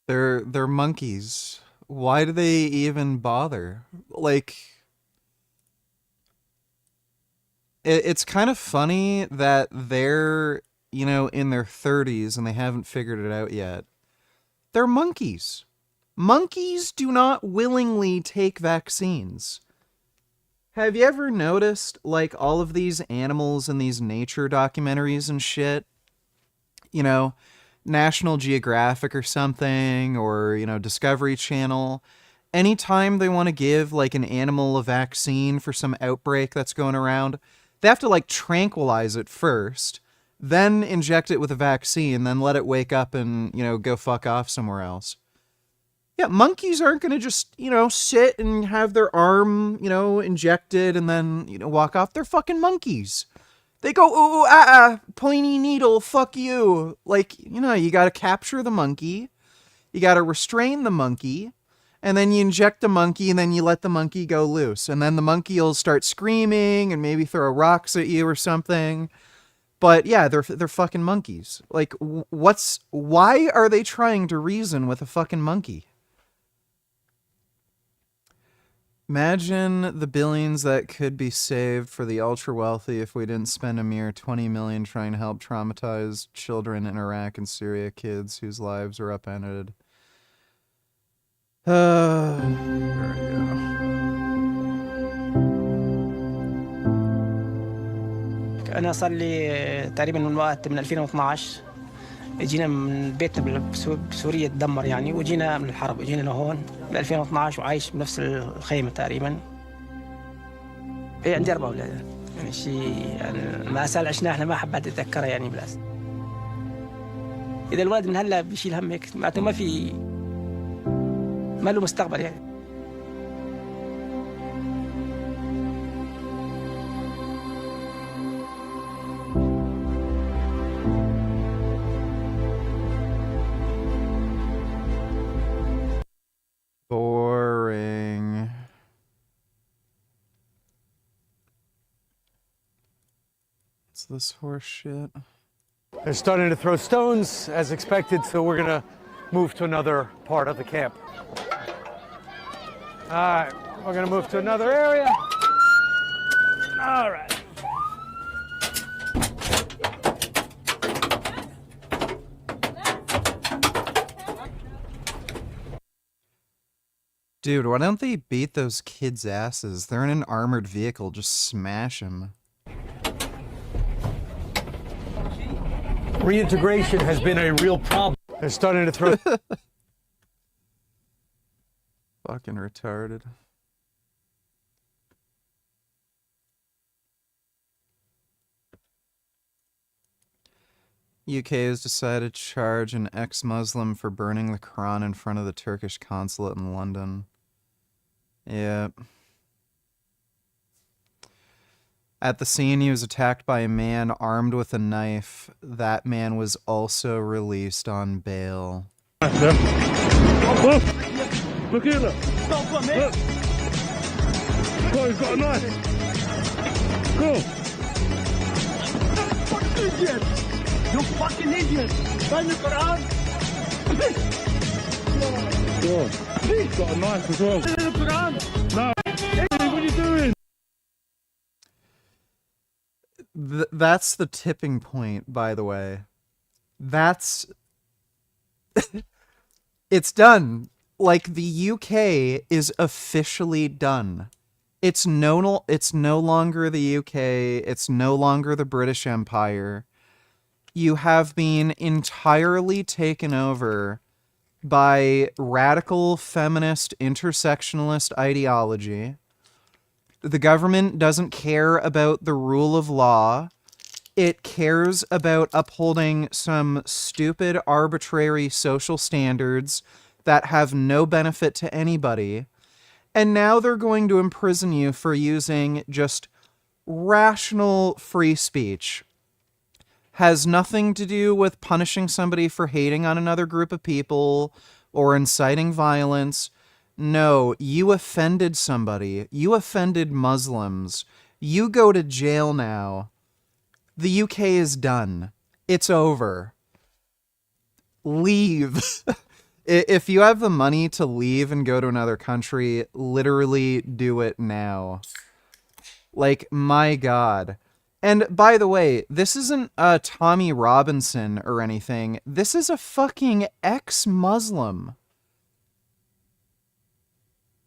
They're monkeys. Why do they even bother? Like, it's kind of funny that they're, in their 30s and they haven't figured it out yet. They're monkeys. Monkeys do not willingly take vaccines. Have you ever noticed, all of these animals in these nature documentaries and shit? National Geographic or something, or, Discovery Channel. Anytime they want to give, an animal a vaccine for some outbreak that's going around, they have to, tranquilize it first, then inject it with a vaccine, then let it wake up and, go fuck off somewhere else. Yeah, monkeys aren't going to just, sit and have their arm, injected and then, walk off. They're fucking monkeys. They go, ooh, pointy needle, fuck you. You got to capture the monkey, You got to restrain the monkey, and then you inject the monkey, and then you let the monkey go loose. And then the monkey will start screaming and maybe throw rocks at you or something. But yeah, they're fucking monkeys. Like, why are they trying to reason with a fucking monkey? Imagine the billions that could be saved for the ultra wealthy if we didn't spend a mere 20 million trying to help traumatized children in Iraq and Syria, kids whose lives were upended. There we go. أنا صار لي تقريبا من وقت من 2012 جينا من بيتنا بسوريا تدمر يعني وجينا من الحرب جينا لهون من 2012 وعايش بنفس الخيمة تقريبا. إيه عندي 4 أولاد يعني شيء يعني مأساة عشناها احنا ما حبيت أتذكرها يعني بلاس. إذا الولد من هلا بيشيل هم هيك معناته ما له مستقبل يعني. Boring. What's this horse shit? They're starting to throw stones as expected, so we're gonna move to another part of the camp. All right, we're gonna move to another area. All right. Dude, why don't they beat those kids' asses? They're in an armored vehicle, just smash them. Reintegration has been a real problem. They're starting to throw... Fucking retarded. UK has decided to charge an ex-Muslim for burning the Quran in front of the Turkish consulate in London. Yep. At the scene, he was attacked by a man armed with a knife. That man was also released on bail. Look here, look. Look. Oh, he's got a knife. Go. Idiot. You fucking idiot. Find the Quran. Go. He's got a knife as well. The Quran. No. Hey, what are you doing? That's the tipping point, by the way. That's... It's done. Like, the UK is officially done. It's no longer the UK. It's no longer the British Empire. You have been entirely taken over by radical feminist intersectionalist ideology. The government doesn't care about the rule of law. It cares about upholding some stupid, arbitrary social standards that have no benefit to anybody. And now they're going to imprison you for using just rational free speech. Has nothing to do with punishing somebody for hating on another group of people or inciting violence. No, you offended somebody. You offended Muslims. You go to jail now. The UK is done. It's over. Leave. If you have the money to leave and go to another country, literally do it now. Like, my God. And by the way, this isn't Tommy Robinson or anything. This is a fucking ex-Muslim.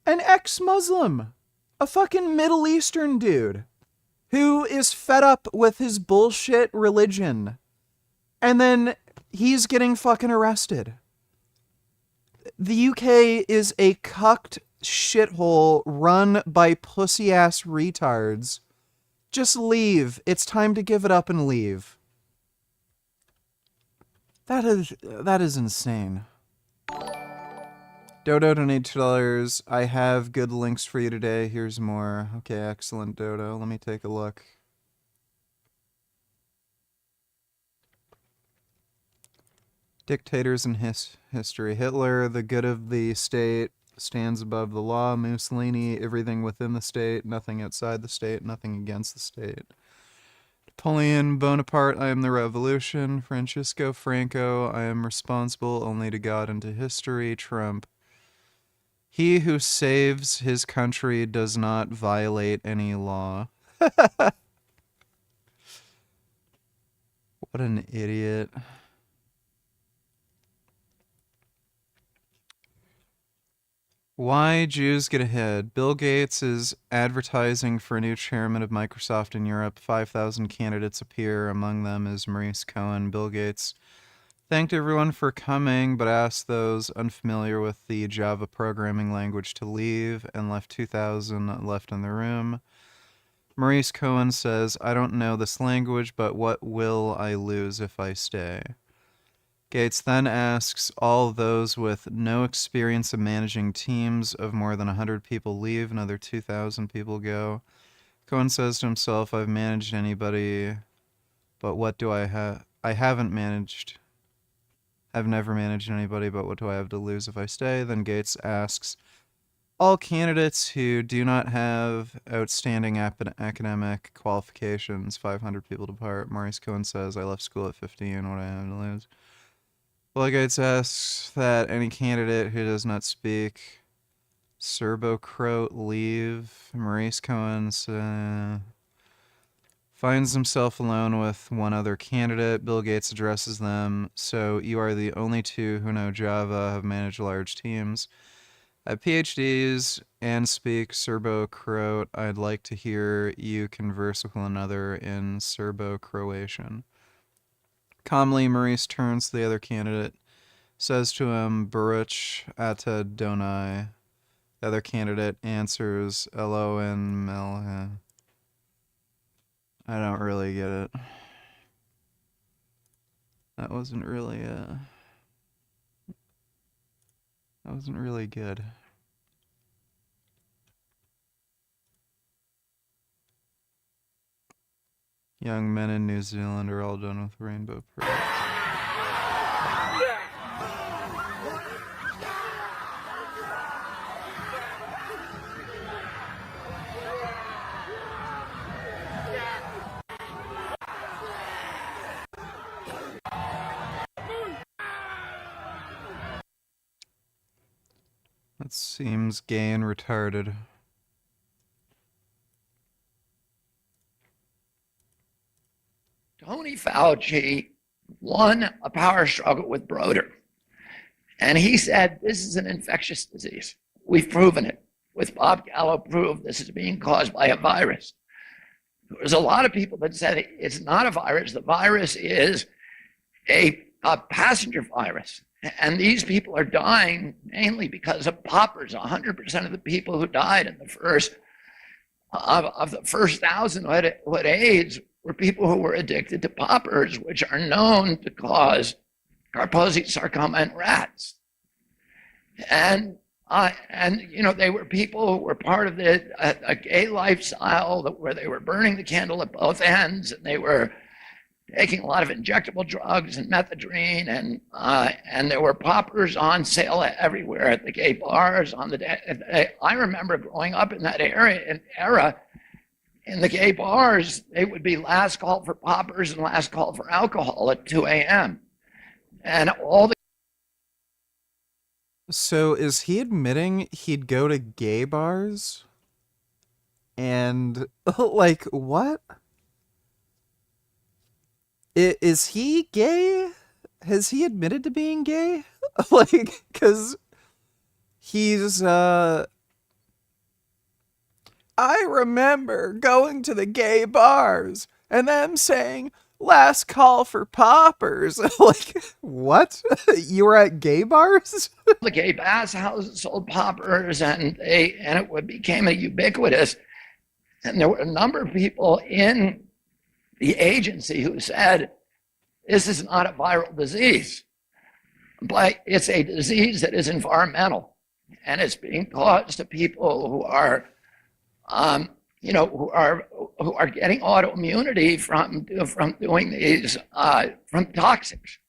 An ex-Muslim. A fucking Middle Eastern dude who is fed up with his bullshit religion. And then he's getting fucking arrested. The UK is a cucked shithole run by pussy-ass retards. Just leave. It's time to give it up and leave. That is insane. Dodo donated $2. I have good links for you today. Here's more. Okay, excellent, Dodo. Let me take a look. Dictators in history. Hitler, the good of the state stands above the law. Mussolini, everything within the state, nothing outside the state, nothing against the state. Napoleon Bonaparte, I am the revolution. Francisco Franco, I am responsible only to God and to history. Trump, he who saves his country does not violate any law. What an idiot. Why Jews get ahead. Bill Gates is advertising for a new chairman of Microsoft in Europe. 5,000 candidates appear. Among them is Maurice Cohen. Bill Gates thanked everyone for coming, but asked those unfamiliar with the Java programming language to leave and left 2,000 left in the room. Maurice Cohen says, I don't know this language, but what will I lose if I stay? Gates then asks all those with no experience of managing teams of more than 100 people leave, another 2,000 people go. Cohen says to himself, I've managed anybody, but what do I have? I've never managed anybody, but what do I have to lose if I stay? Then Gates asks all candidates who do not have outstanding academic qualifications, 500 people depart. Maurice Cohen says, I left school at 15, what do I have to lose? Bill Gates asks that any candidate who does not speak Serbo-Croat leave. Maurice Cohen finds himself alone with one other candidate. Bill Gates addresses them. So you are the only two who know Java, have managed large teams, have PhDs, and speak Serbo-Croat. I'd like to hear you converse with one another in Serbo-Croatian. Calmly, Maurice turns to the other candidate, says to him, Baruch Ata Donai. The other candidate answers, Elohim Melech. I don't really get it. That wasn't really good. Young men in New Zealand are all done with rainbow parade. That seems gay and retarded. Tony Fauci won a power struggle with Broder. And he said, this is an infectious disease. We've proven it. With Bob Gallo proved this is being caused by a virus. There's a lot of people that said it's not a virus. The virus is a passenger virus. And these people are dying mainly because of poppers. 100% of the people who died in the first, of the first 1,000 who had AIDS were people who were addicted to poppers, which are known to cause Kaposi sarcoma in rats. And you know, they were people who were part of a gay lifestyle where they were burning the candle at both ends, and they were taking a lot of injectable drugs and methadone, and there were poppers on sale everywhere at the gay bars. I remember growing up in that era. In the gay bars, they would be last call for poppers and last call for alcohol at 2 a.m. And all the... So is he admitting he'd go to gay bars? And, like, what? Is he gay? Has he admitted to being gay? Like, because he's, I remember going to the gay bars and them saying, last call for poppers. Like, what? You were at gay bars? The gay bath houses sold poppers, and it became a ubiquitous. And there were a number of people in the agency who said, this is not a viral disease, but it's a disease that is environmental, and it's being caused to people who are you know, who are getting autoimmunity from doing these from toxics.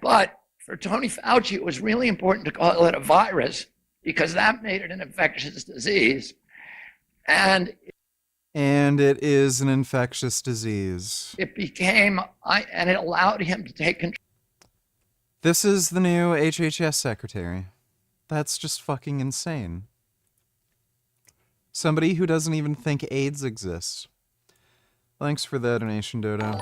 But for Tony Fauci, it was really important to call it a virus because that made it an infectious disease. And it is an infectious disease. it became, and it allowed him to take control. This is the new HHS secretary. That's just fucking insane. Somebody who doesn't even think AIDS exists. Thanks for the donation, Dodo.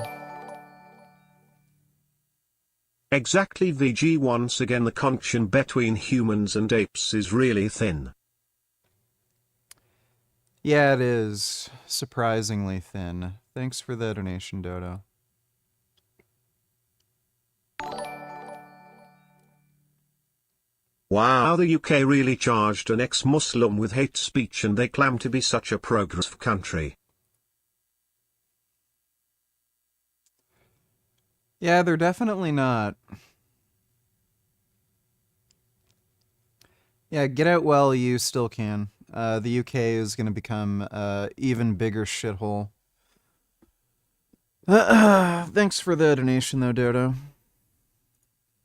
Exactly, VG. Once again, the connection between humans and apes is really thin. Yeah, it is. Surprisingly thin. Thanks for the donation, Dodo. Wow, the UK really charged an ex-Muslim with hate speech and they claim to be such a progressive country. Yeah, they're definitely not. Yeah, get out while you still can. The UK is going to become an even bigger shithole. Thanks for the donation, though, Dodo.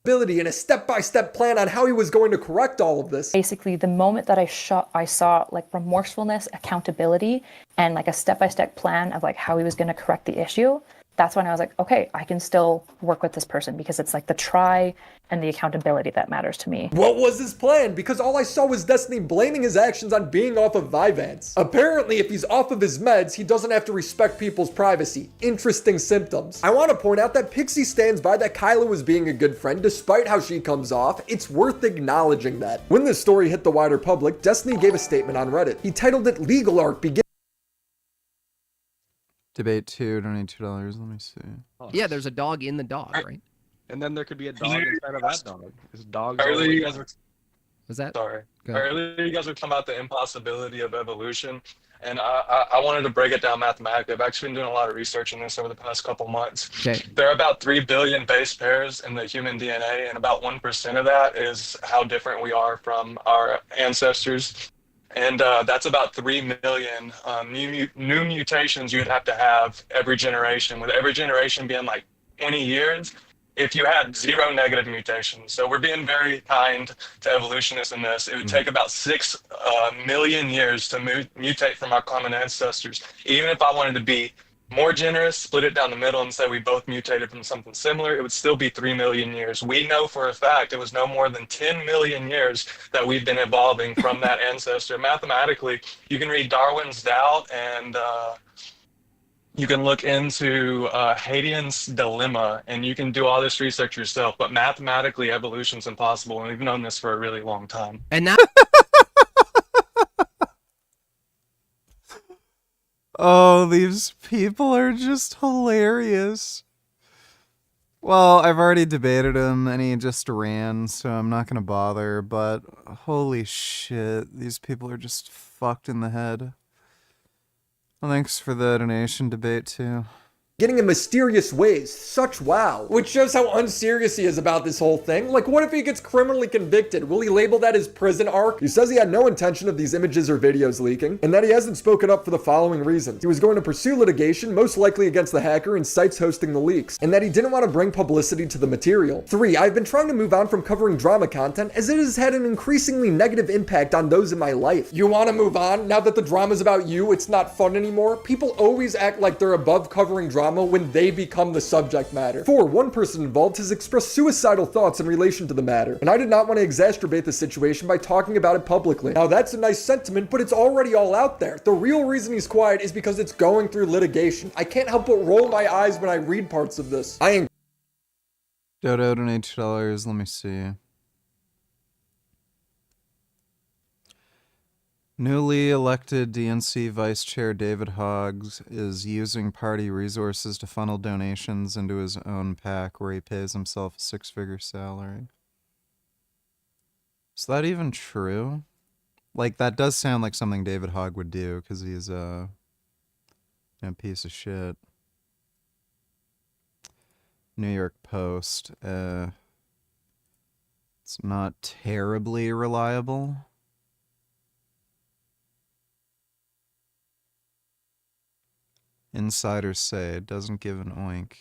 And a step-by-step plan on how he was going to correct all of this. Basically, the moment that I saw like remorsefulness, accountability, and like a step-by-step plan of like how he was going to correct the issue, that's when I was like, okay, I can still work with this person because it's like the try and the accountability that matters to me. What was his plan? Because all I saw was Destiny blaming his actions on being off of Vyvanse. Apparently, if he's off of his meds, he doesn't have to respect people's privacy. Interesting symptoms. I want to point out that Pixie stands by that Kyla was being a good friend despite how she comes off. It's worth acknowledging that. When this story hit the wider public, Destiny gave a statement on Reddit. He titled it Legal Arc Begins. Debate 2, donate $2. Let me see. Yeah, there's a dog in the dog, right? And then there could be a dog inside of that dog. This dog. Earlier you you guys were. Was that? Sorry. Go ahead. Earlier you guys were talking about the impossibility of evolution, and I wanted to break it down mathematically. I've actually been doing a lot of research on this over the past couple months. Okay. There are about 3 billion base pairs in the human DNA, and about 1% of that is how different we are from our ancestors. And that's about 3 million new mutations you'd have to have every generation, with every generation being like 20 years if you had 0 negative mutations. So we're being very kind to evolutionists in this. It would take about 6 million years to mutate from our common ancestors. Even if I wanted to be more generous, split it down the middle and say we both mutated from something similar, it would still be 3 million years. We know for a fact it was no more than 10 million years that we've been evolving from that ancestor. Mathematically, you can read Darwin's Doubt and you can look into Hadian's Dilemma, and you can do all this research yourself, but mathematically evolution's impossible, and we've known this for a really long time. And now Oh, these people are just hilarious. Well, I've already debated him, and he just ran, so I'm not going to bother, but holy shit, these people are just fucked in the head. Well, thanks for the donation, debate, too. Getting in mysterious ways, such wow. Which shows how unserious he is about this whole thing. Like, what if he gets criminally convicted? Will he label that his prison arc? He says he had no intention of these images or videos leaking, and that he hasn't spoken up for the following reasons. He was going to pursue litigation, most likely against the hacker and sites hosting the leaks, and that he didn't want to bring publicity to the material. 3, I've been trying to move on from covering drama content as it has had an increasingly negative impact on those in my life. You want to move on? Now that the drama's about you, it's not fun anymore? People always act like they're above covering drama when they become the subject matter. 4, one person involved has expressed suicidal thoughts in relation to the matter, and I did not want to exacerbate the situation by talking about it publicly. Now that's a nice sentiment, but it's already all out there. The real reason he's quiet is because it's going through litigation. I can't help but roll my eyes when I read parts of this. Dodo, donate $2. Let me see. Newly elected DNC Vice Chair David Hoggs is using party resources to funnel donations into his own PAC where he pays himself a 6-figure salary. Is that even true? Like, that does sound like something David Hogg would do because he's a piece of shit. New York Post. It's not terribly reliable. Insiders say it doesn't give an oink.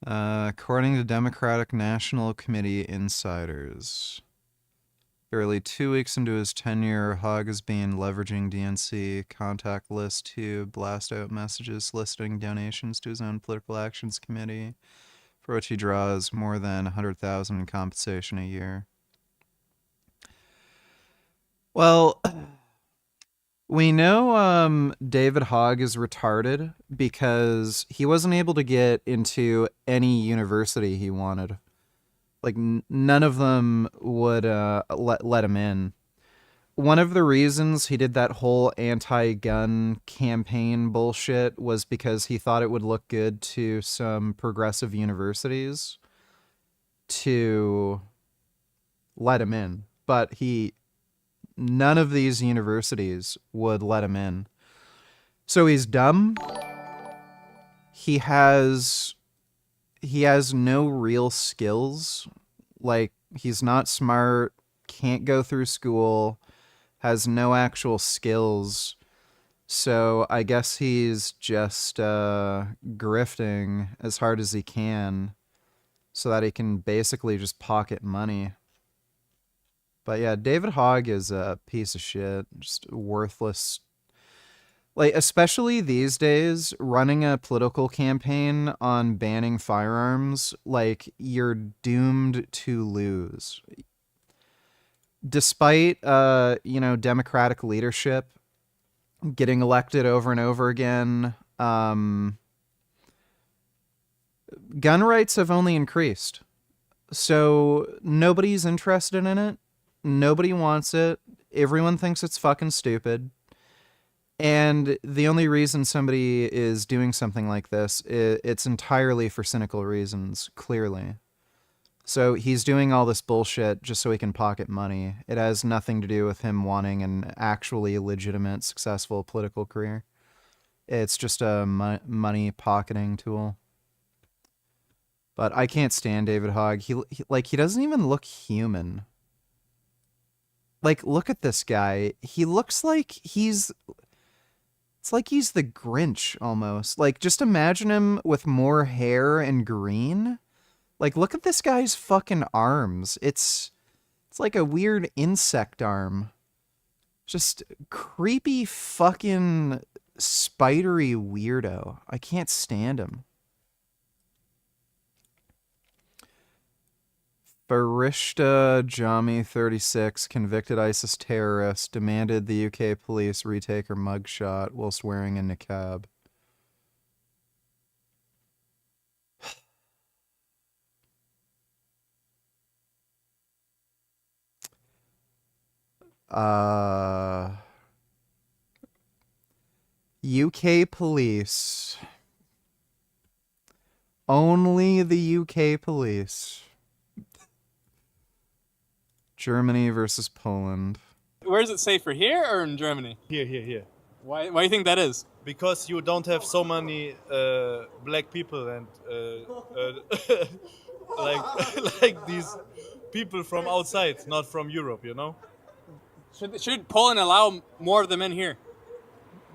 According to Democratic National Committee insiders, barely 2 weeks into his tenure, Hogg has been leveraging DNC contact list to blast out messages soliciting donations to his own political actions committee, for which he draws more than $100,000 in compensation a year. Well, we know David Hogg is retarded because he wasn't able to get into any university he wanted. Like, none of them would let him in. One of the reasons he did that whole anti-gun campaign bullshit was because he thought it would look good to some progressive universities to let him in. But none of these universities would let him in. So he's dumb. He has no real skills. Like, he's not smart, can't go through school, has no actual skills. So I guess he's just grifting as hard as he can so that he can basically just pocket money. But yeah, David Hogg is a piece of shit, just worthless. Like, especially these days, running a political campaign on banning firearms, like, you're doomed to lose. Despite, Democratic leadership getting elected over and over again, gun rights have only increased. So nobody's interested in it. Nobody wants it. Everyone thinks it's fucking stupid. And the only reason somebody is doing something like this, it's entirely for cynical reasons, clearly. So he's doing all this bullshit just so he can pocket money. It has nothing to do with him wanting an actually legitimate, successful political career. It's just a money pocketing tool. But I can't stand David Hogg. He doesn't even look human. Like, look at this guy. He looks like it's like he's the Grinch, almost. Like, just imagine him with more hair and green. Like, look at this guy's fucking arms. It's like a weird insect arm. Just creepy fucking spidery weirdo. I can't stand him. Farishta Jami, 36, convicted ISIS terrorist, demanded the UK police retake her mugshot whilst wearing a niqab. UK police. Only the UK police. Germany versus Poland. Where is it safer, here or in Germany? Here. Why do you think that is? Because you don't have so many black people and like these people from outside, not from Europe, you know? Should Poland allow more of them in here?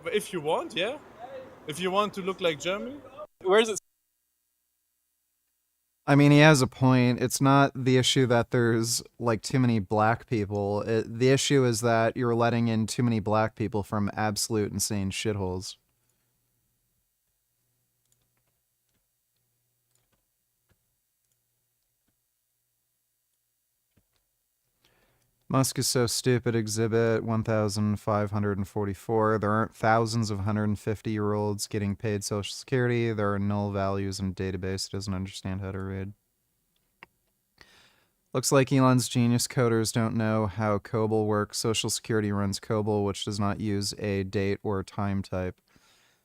If you want, yeah. If you want to look like Germany. Where is it? I mean, he has a point. It's not the issue that there's, like, too many black people. The issue is that you're letting in too many black people from absolute insane shitholes. Musk is so stupid, exhibit 1544. There aren't thousands of 150-year-olds getting paid Social Security. There are null values in database. It doesn't understand how to read. Looks like Elon's genius coders don't know how COBOL works. Social Security runs COBOL, which does not use a date or time type.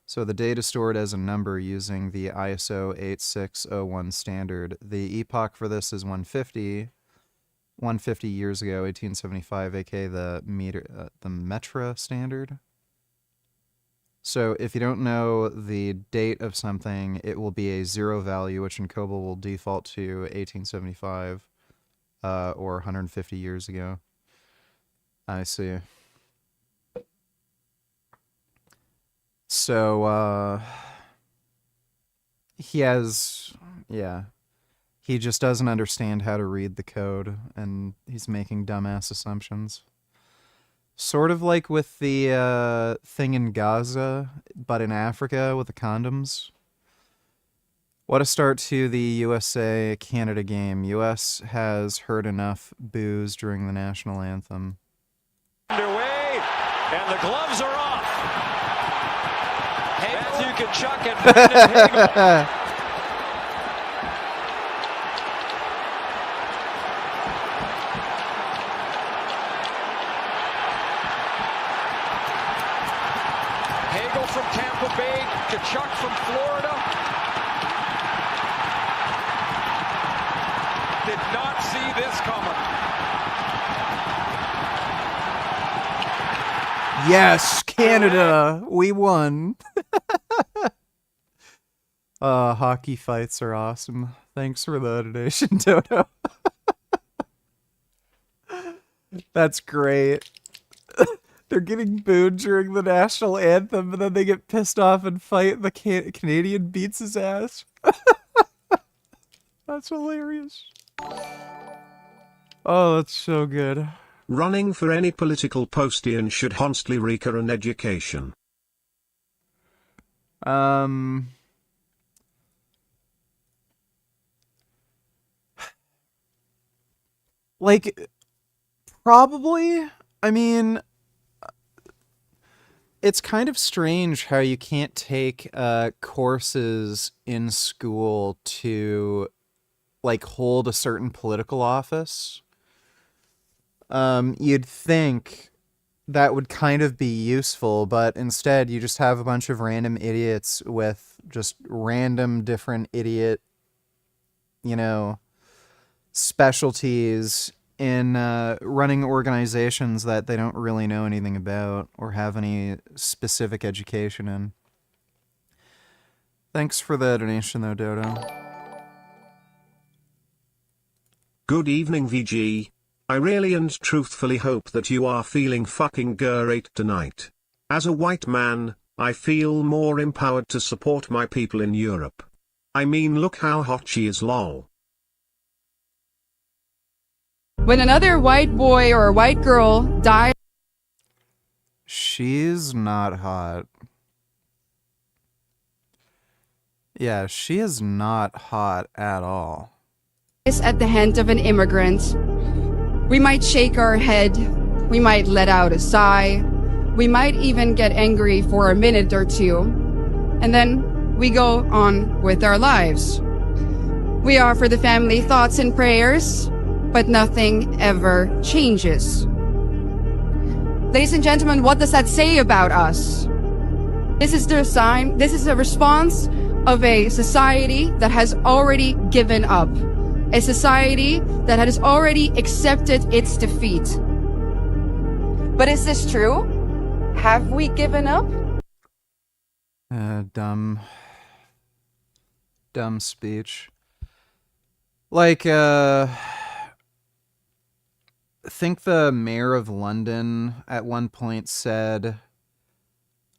So the date is stored as a number using the ISO 8601 standard. The epoch for this is 150 years ago, 1875, aka the Metra standard. So if you don't know the date of something, it will be a zero value, which in COBOL will default to 1875 or 150 years ago. I see. So he has Yeah. He just doesn't understand how to read the code, and he's making dumbass assumptions. Sort of like with the thing in Gaza, but in Africa with the condoms. What a start to the USA-Canada game. US has heard enough boos during the national anthem. Underway, and the gloves are off. Matthew Tkachuk and Brandon Hagel. Hagel from Tampa Bay, Tkachuk from Florida. Did not see this coming. Yes, Canada, we won. Hockey fights are awesome. Thanks for the donation, Dodo. That's great. They're getting booed during the national anthem, and then they get pissed off and fight, and the Canadian beats his ass. That's hilarious. Oh, that's so good. Running for any political postian should honestly require an education. Like, probably, I mean, it's kind of strange how you can't take courses in school to, like, hold a certain political office. You'd think that would kind of be useful, but instead you just have a bunch of random idiots with just random different idiot, specialties in running organizations that they don't really know anything about or have any specific education in. Thanks for the donation though, Dodo. Good evening, VG. I really and truthfully hope that you are feeling fucking great tonight. As a white man, I feel more empowered to support my people in Europe. I mean, look how hot she is, lol. When another white boy or a white girl dies, She's not hot. Yeah, she is not hot at all. at the hand of an immigrant, we might shake our head, we might let out a sigh, we might even get angry for a minute or two, and then we go on with our lives. We offer the family thoughts and prayers, but nothing ever changes. Ladies and gentlemen, what does that say about us? This is the sign, this is a response of a society that has already given up. A society that has already accepted its defeat. But is this true? Have we given up? Dumb speech. Like, I think the mayor of London at one point said,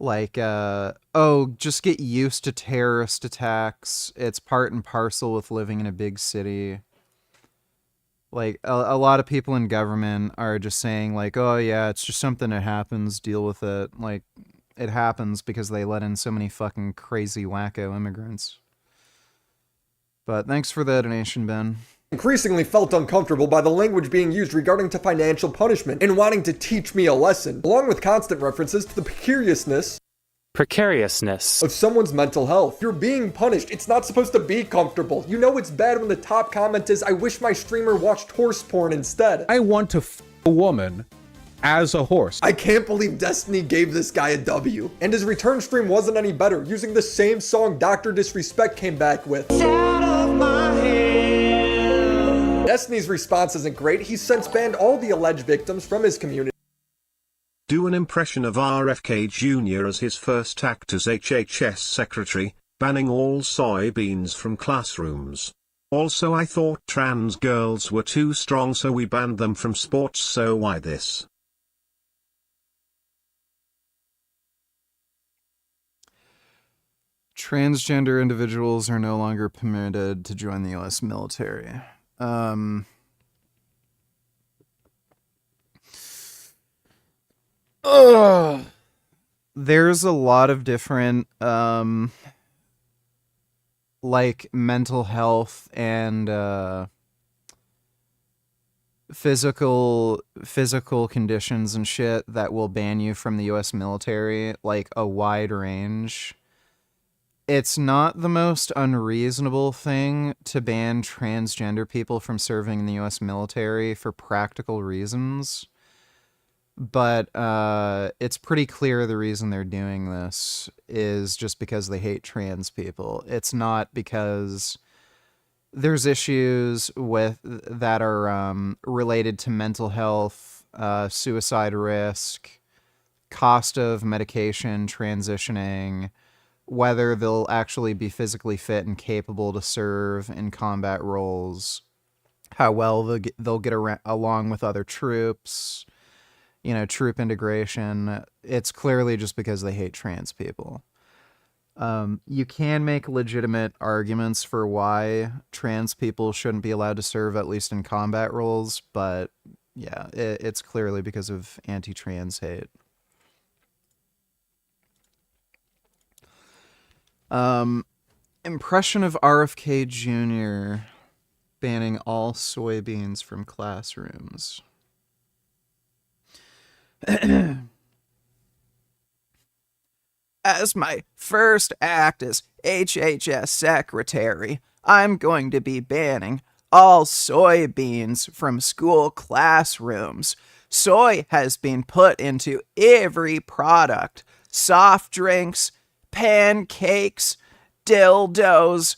like, oh, just get used to terrorist attacks. It's part and parcel with living in a big city. Like, a lot of people in government are just saying, like, oh, yeah, it's just something that happens, deal with it. Like, it happens because they let in so many fucking crazy wacko immigrants. But thanks for the donation, Ben. Increasingly felt uncomfortable by the language being used regarding to financial punishment and wanting to teach me a lesson, along with constant references to the precariousness of someone's mental health. You're being punished. It's not supposed to be comfortable. You know it's bad when the top comment is, I wish my streamer watched horse porn instead. I want to f a woman as a horse. I can't believe Destiny gave this guy a W. And his return stream wasn't any better, using the same song Dr. Disrespect came back with. Destiny's response isn't great. He's since banned all the alleged victims from his community. Do an impression of RFK Jr. as his first act as HHS secretary, banning all soybeans from classrooms. Also, I thought trans girls were too strong, so we banned them from sports, so why this? Transgender individuals are no longer permitted to join the U.S. military. There's a lot of different, like, mental health and, physical conditions and shit that will ban you from the U.S. military, like, a wide range. It's not the most unreasonable thing to ban transgender people from serving in the U.S. military for practical reasons, but it's pretty clear the reason they're doing this is just because they hate trans people. It's not because there's issues with that are related to mental health, suicide risk, cost of medication, transitioning, whether they'll actually be physically fit and capable to serve in combat roles, how well they'll get along with other troops, you know, troop integration. It's clearly just because they hate trans people. You can make legitimate arguments for why trans people shouldn't be allowed to serve, at least in combat roles, but yeah, it's clearly because of anti-trans hate. Impression of RFK Jr. banning all soybeans from classrooms. As my first act as HHS secretary, I'm going to be banning all soybeans from school classrooms. Soy has been put into every product: soft drinks, pancakes, dildos,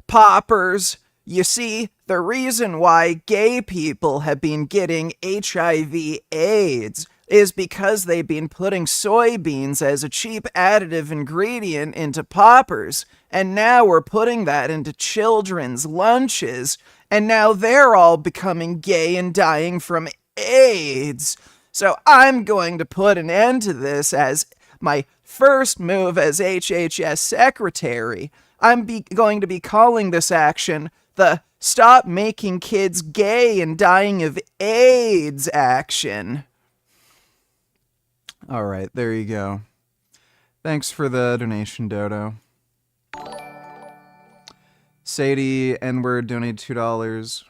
poppers. You see, the reason why gay people have been getting HIV/AIDS is because they've been putting soybeans as a cheap additive ingredient into poppers, and now we're putting that into children's lunches, and now they're all becoming gay and dying from AIDS. So I'm going to put an end to this as my first move as HHS secretary. I'm going to be calling this action the Stop Making Kids Gay and Dying of AIDS action. All right, there you go. Thanks for the donation, Dodo. Sadie N-word donated $2.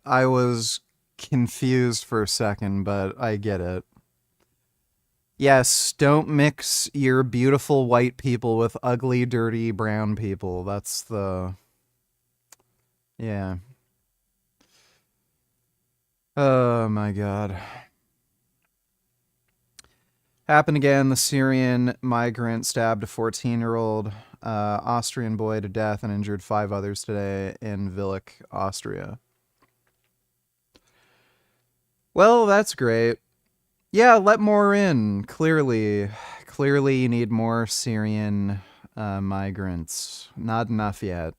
I was confused for a second, but I get it. Yes, don't mix your beautiful white people with ugly, dirty brown people. That's the... Yeah. Oh my god. Happened again. The Syrian migrant stabbed a 14-year-old Austrian boy to death and injured 5 others today in Villach, Austria. Well, that's great. Yeah, let more in. Clearly you need more Syrian migrants. Not enough yet.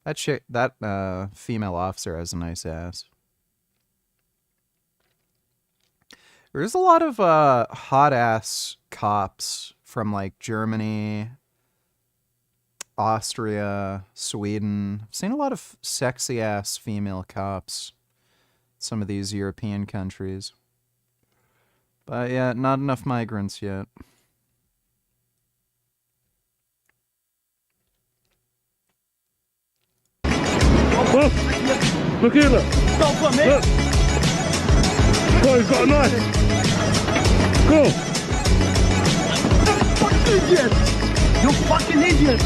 That female officer has a nice ass. There's a lot of hot-ass cops from, like, Germany, Austria, Sweden. I've seen a lot of sexy-ass female cops in some of these European countries. But, yeah, not enough migrants yet. Look! Look here, look! Look! Oh, he's got a knife! Go! Idiot! You fucking idiot!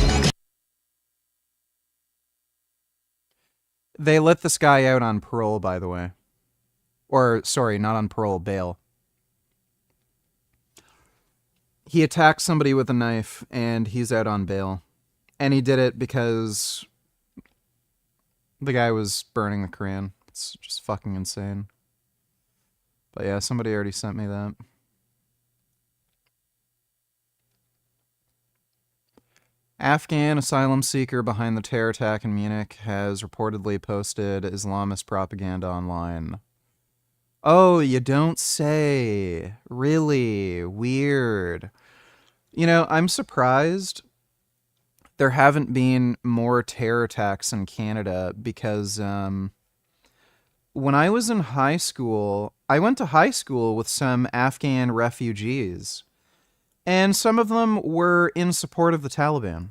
They let this guy out on parole, by the way. Or, sorry, not on parole, bail. He attacked somebody with a knife, and he's out on bail. And he did it because the guy was burning the Koran. It's just fucking insane. But yeah, somebody already sent me that. Afghan asylum seeker behind the terror attack in Munich has reportedly posted Islamist propaganda online. Oh, you don't say. Really? Weird. You know, I'm surprised there haven't been more terror attacks in Canada because when I was in high school, I went to high school with some Afghan refugees, and some of them were in support of the Taliban.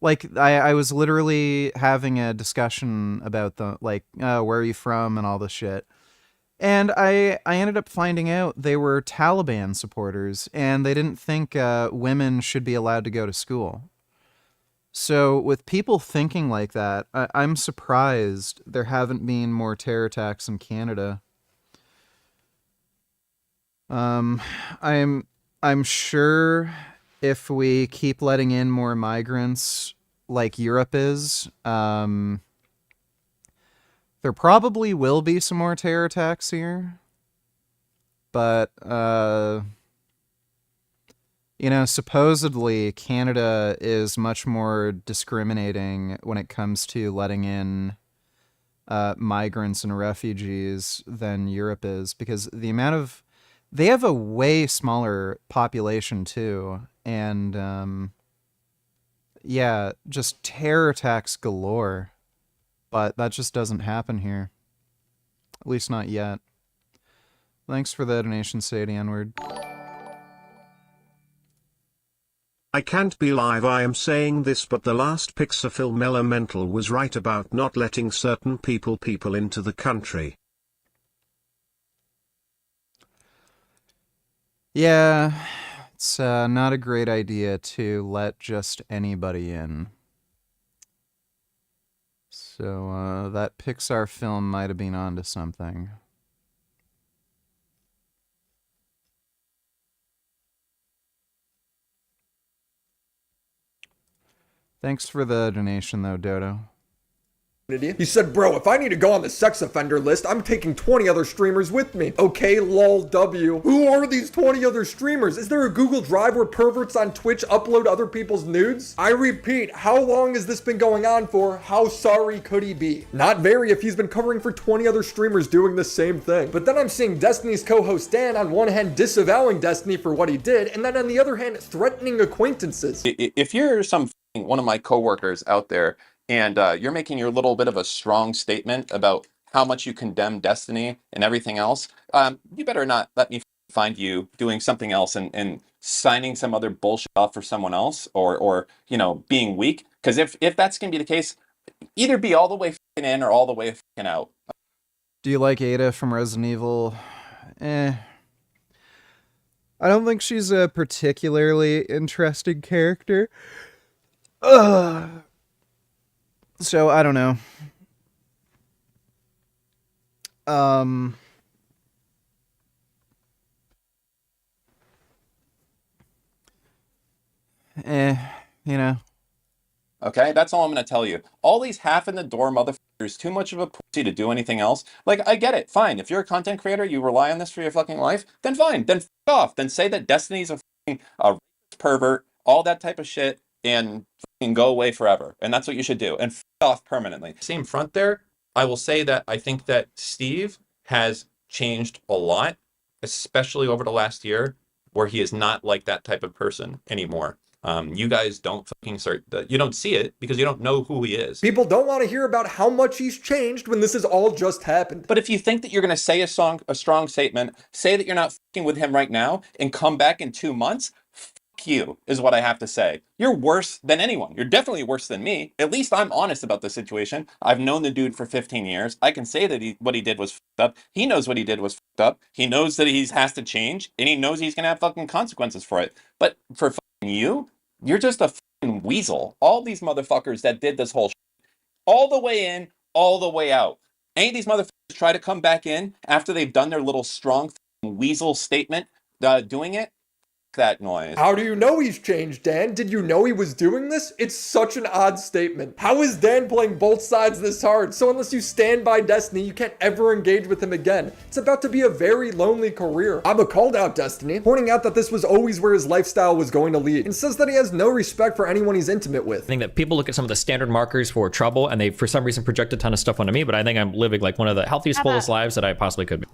Like, I was literally having a discussion about the, like, where are you from and all this shit. And I ended up finding out they were Taliban supporters, and they didn't think women should be allowed to go to school. So with people thinking like that, I'm surprised there haven't been more terror attacks in Canada. I'm sure if we keep letting in more migrants like Europe is, there probably will be some more terror attacks here. But, you know, supposedly Canada is much more discriminating when it comes to letting in migrants and refugees than Europe is, because the amount of... They have a way smaller population, too, and, yeah, just terror attacks galore. But that just doesn't happen here. At least not yet. Thanks for the donation, Sadie N-word. I can't believe I am saying this, but the last Pixar film Elemental was right about not letting certain people into the country. Yeah, it's not a great idea to let just anybody in. So that Pixar film might have been onto something. Thanks for the donation, though, Dodo. He said, bro, if I need to go on the sex offender list, I'm taking 20 other streamers with me. Okay, lol W. Who are these 20 other streamers? Is there a Google Drive where perverts on Twitch upload other people's nudes? I repeat, how long has this been going on for? How sorry could he be? Not very if he's been covering for 20 other streamers doing the same thing. But then I'm seeing Destiny's co-host Dan on one hand disavowing Destiny for what he did, and then on the other hand threatening acquaintances. If you're one of my coworkers out there, and you're making your little bit of a strong statement about how much you condemn Destiny and everything else, you better not let me find you doing something else and signing some other bullshit off for someone else, or you know, being weak. Because if that's going to be the case, either be all the way in or all the way out. Do you like Ada from Resident Evil? I don't think she's a particularly interesting character. So, I don't know. You know. Okay, that's all I'm going to tell you. All these half-in-the-door motherfuckers, too much of a pussy to do anything else. Like, I get it, fine. If you're a content creator, you rely on this for your fucking life, then fine. Then f*** off. Then say that Destiny's a fucking pervert, all that type of shit, and fucking go away forever. And that's what you should do. And f*** off permanently. Same front there, I will say that I think that Steve has changed a lot, especially over the last year, where he is not like that type of person anymore. You guys don't fucking you don't see it because you don't know who he is. People don't want to hear about how much he's changed when this has all just happened. But if you think that you're going to say a strong statement, say that you're not fucking with him right now, and come back in 2 months, fuck you, is what I have to say. You're worse than anyone. You're definitely worse than me. At least I'm honest about the situation. I've known the dude for 15 years. I can say that what he did was fucked up. He knows what he did was fucked up. He knows that he has to change, and he knows he's going to have fucking consequences for it. But for fucking you, you're just a fucking weasel. All these motherfuckers that did this whole shit, all the way in, all the way out. Any of these motherfuckers try to come back in after they've done their little strong weasel statement doing it, that noise. How do you know he's changed, Dan? Did you know he was doing this? It's such an odd statement. How is Dan playing both sides this hard? So unless you stand by Destiny, you can't ever engage with him again. It's about to be a very lonely career. Abba called out Destiny, pointing out that this was always where his lifestyle was going to lead, and says that he has no respect for anyone he's intimate with. I think that people look at some of the standard markers for trouble and they, for some reason, project a ton of stuff onto me, but I think I'm living like one of the healthiest, fullest lives that I possibly could be.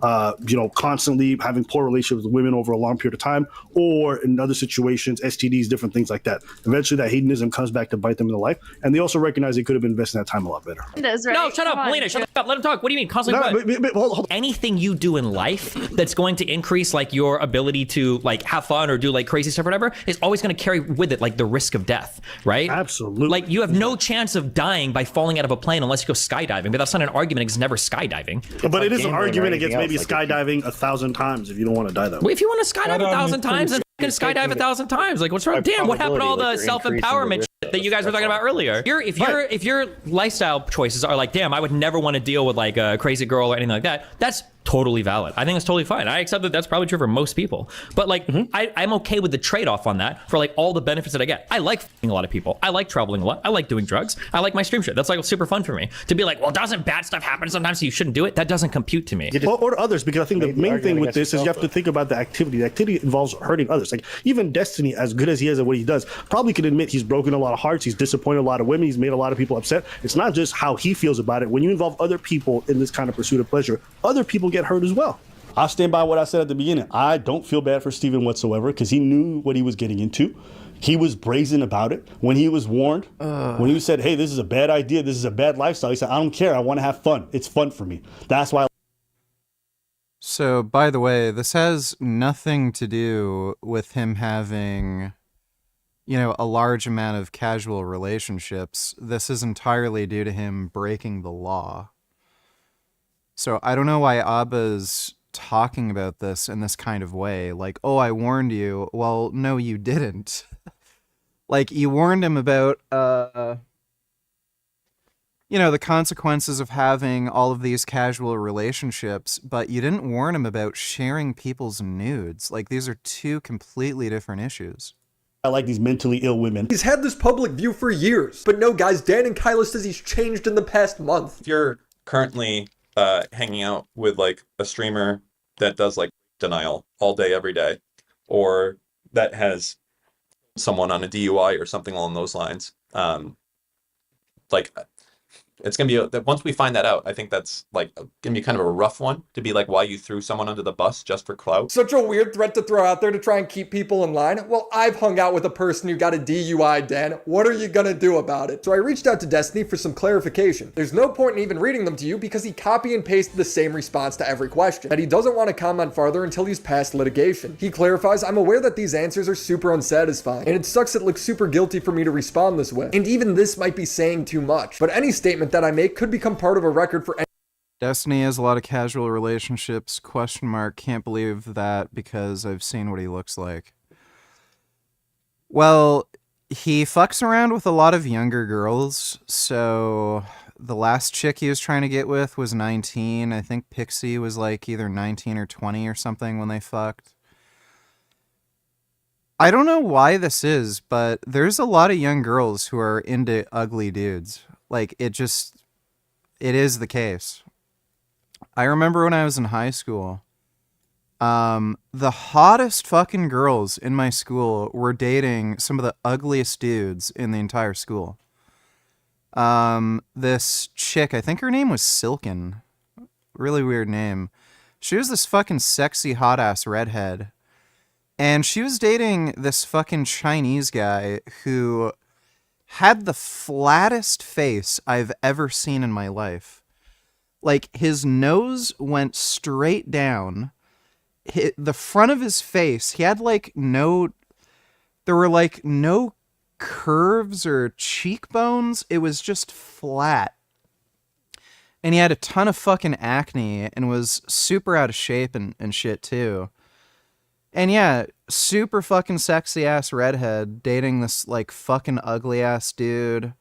Constantly having poor relationships with women over a long period of time, or in other situations, STDs, different things like that. Eventually that hedonism comes back to bite them in the life, and they also recognize they could have been investing that time a lot better. No, shut up, Melina, shut up, let him talk. What do you mean, constantly hold. Anything you do in life that's going to increase like your ability to like have fun or do like crazy stuff or whatever is always going to carry with it like the risk of death, right? Absolutely. Like you have no chance of dying by falling out of a plane unless you go skydiving, but that's not an argument, it's never skydiving. But it is an argument against maybe skydiving 1,000 times if you don't want to die that way. Well, if you want to skydive 1,000 times, then skydive 1,000 times. Like, what's wrong? Dan, what happened to all the self-empowerment shit that you guys were talking about earlier? If your lifestyle choices are like, damn, I would never want to deal with like a crazy girl or anything like that, that's totally valid. I think it's totally fine. I accept that that's probably true for most people. But like, I'm okay with the trade-off on that for like all the benefits that I get. I like f***ing a lot of people. I like traveling a lot. I like doing drugs. I like my stream shit. That's like super fun for me. To be like, well, doesn't bad stuff happen sometimes so you shouldn't do it? That doesn't compute to me. Or others, because I think the main thing with this is you have to think about the activity. The activity involves hurting others. Like even Destiny, as good as he is at what he does, probably can admit he's broken a lot of hearts. He's disappointed a lot of women. He's made a lot of people upset. It's not just how he feels about it. When you involve other people in this kind of pursuit of pleasure, other people get hurt as well. I'll stand by what I said at the beginning. I don't feel bad for Steven whatsoever because he knew what he was getting into. He was brazen about it. When he was warned, when he said, hey, this is a bad idea, this is a bad lifestyle, he said, I don't care, I want to have fun. It's fun for me. That's why. So, by the way, this has nothing to do with him having, a large amount of casual relationships. This is entirely due to him breaking the law. So I don't know why Abba's talking about this in this kind of way. Like, oh, I warned you. Well, no, you didn't. Like, you warned him about, the consequences of having all of these casual relationships, but you didn't warn him about sharing people's nudes. Like, these are two completely different issues. I like these mentally ill women. He's had this public view for years. But no, guys, Dan and Kyla says he's changed in the past month. If you're currently hanging out with like a streamer that does like denial all day, every day, or that has someone on a DUI or something along those lines, it's going to be, once we find that out, I think that's like going to be kind of a rough one to be like why you threw someone under the bus just for clout. Such a weird threat to throw out there to try and keep people in line. Well, I've hung out with a person who got a DUI, Dan. What are you going to do about it? So I reached out to Destiny for some clarification. There's no point in even reading them to you because he copy and pasted the same response to every question, that he doesn't want to comment farther until he's past litigation. He clarifies, I'm aware that these answers are super unsatisfying, and it sucks it looks super guilty for me to respond this way. And even this might be saying too much, but any statement that I make could become part of a record for any. Destiny has a lot of casual relationships, ? Can't believe that because I've seen what he looks like. Well, he fucks around with a lot of younger girls, so the last chick he was trying to get with was 19. I think Pixie was like either 19 or 20 or something when they fucked. I don't know why this is, but there's a lot of young girls who are into ugly dudes. Like, it is the case. I remember when I was in high school, the hottest fucking girls in my school were dating some of the ugliest dudes in the entire school. This chick, I think her name was Silken. Really weird name. She was this fucking sexy hot ass redhead. And she was dating this fucking Chinese guy who had the flattest face I've ever seen in my life. Like, his nose went straight down. The front of his face, he had there were like no curves or cheekbones. It was just flat. And he had a ton of fucking acne and was super out of shape and shit too. And yeah, super fucking sexy ass redhead dating this like fucking ugly ass dude.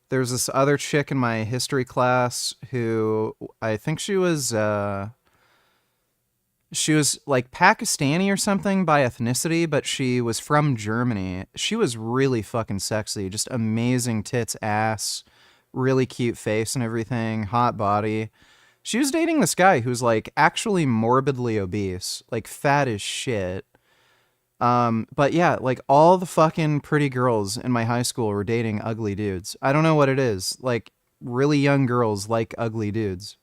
There's this other chick in my history class who I think she was She was like Pakistani or something by ethnicity, but she was from Germany. She was really fucking sexy. Just amazing tits, ass, really cute face and everything, hot body. She was dating this guy who's like actually morbidly obese, like fat as shit. But yeah, like all the fucking pretty girls in my high school were dating ugly dudes. I don't know what it is. Like really young girls like ugly dudes.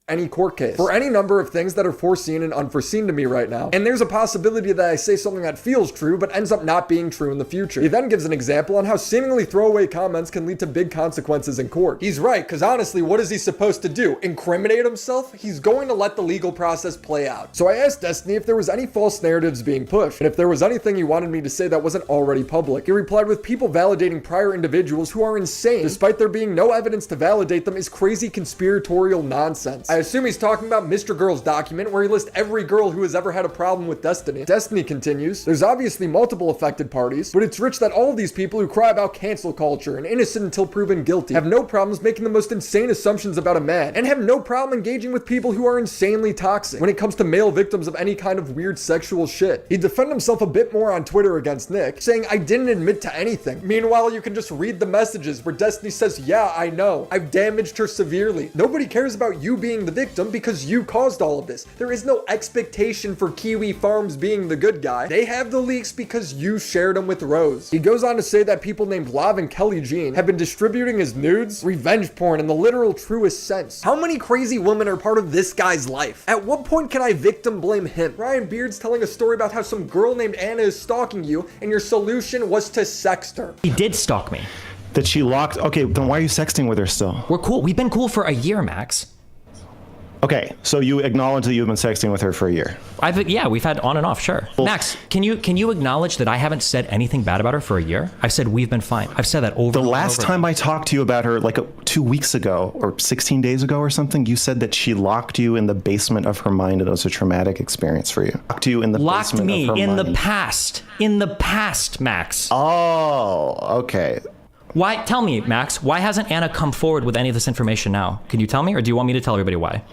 Any court case for any number of things that are foreseen and unforeseen to me right now. And there's a possibility that I say something that feels true but ends up not being true in the future. He then gives an example on how seemingly throwaway comments can lead to big consequences in court. He's right, because honestly, what is he supposed to do? Incriminate himself? He's going to let the legal process play out. So I asked Destiny if there was any false narratives being pushed, and if there was anything he wanted me to say that wasn't already public. He replied with people validating prior individuals who are insane, despite there being no evidence to validate them, is crazy conspiratorial nonsense. I assume he's talking about Mr. Girl's document where he lists every girl who has ever had a problem with Destiny. Destiny continues, there's obviously multiple affected parties, but it's rich that all of these people who cry about cancel culture and innocent until proven guilty have no problems making the most insane assumptions about a man and have no problem engaging with people who are insanely toxic when it comes to male victims of any kind of weird sexual shit. He defended himself a bit more on Twitter against Nick, saying, I didn't admit to anything. Meanwhile, you can just read the messages where Destiny says, yeah, I know. I've damaged her severely. Nobody cares about you being the victim because you caused all of this. There is no expectation for Kiwi Farms being the good guy. They have the leaks because you shared them with Rose. He goes on to say that people named Lav and Kelly Jean have been distributing his nudes, revenge porn in the literal truest sense. How many crazy women are part of this guy's life? At what point can I victim blame him? Ryan Beard's telling a story about how some girl named Anna is stalking you and your solution was to sext her. He did stalk me. That she locked. Okay, then why are you sexting with her still? We're cool. We've been cool for a year, Max. Okay, so you acknowledge that you've been sexting with her for a year. Yeah, we've had on and off, sure. Max, can you acknowledge that I haven't said anything bad about her for a year? I've said we've been fine. I've said that over and over. The last time I talked to you about her, like 2 weeks ago or 16 days ago or something, you said that she locked you in the basement of her mind and it was a traumatic experience for you. Locked you in the basement of her mind. Locked me in the past. In the past, Max. Oh, okay. Why? Tell me, Max, why hasn't Anna come forward with any of this information now? Can you tell me, or do you want me to tell everybody why?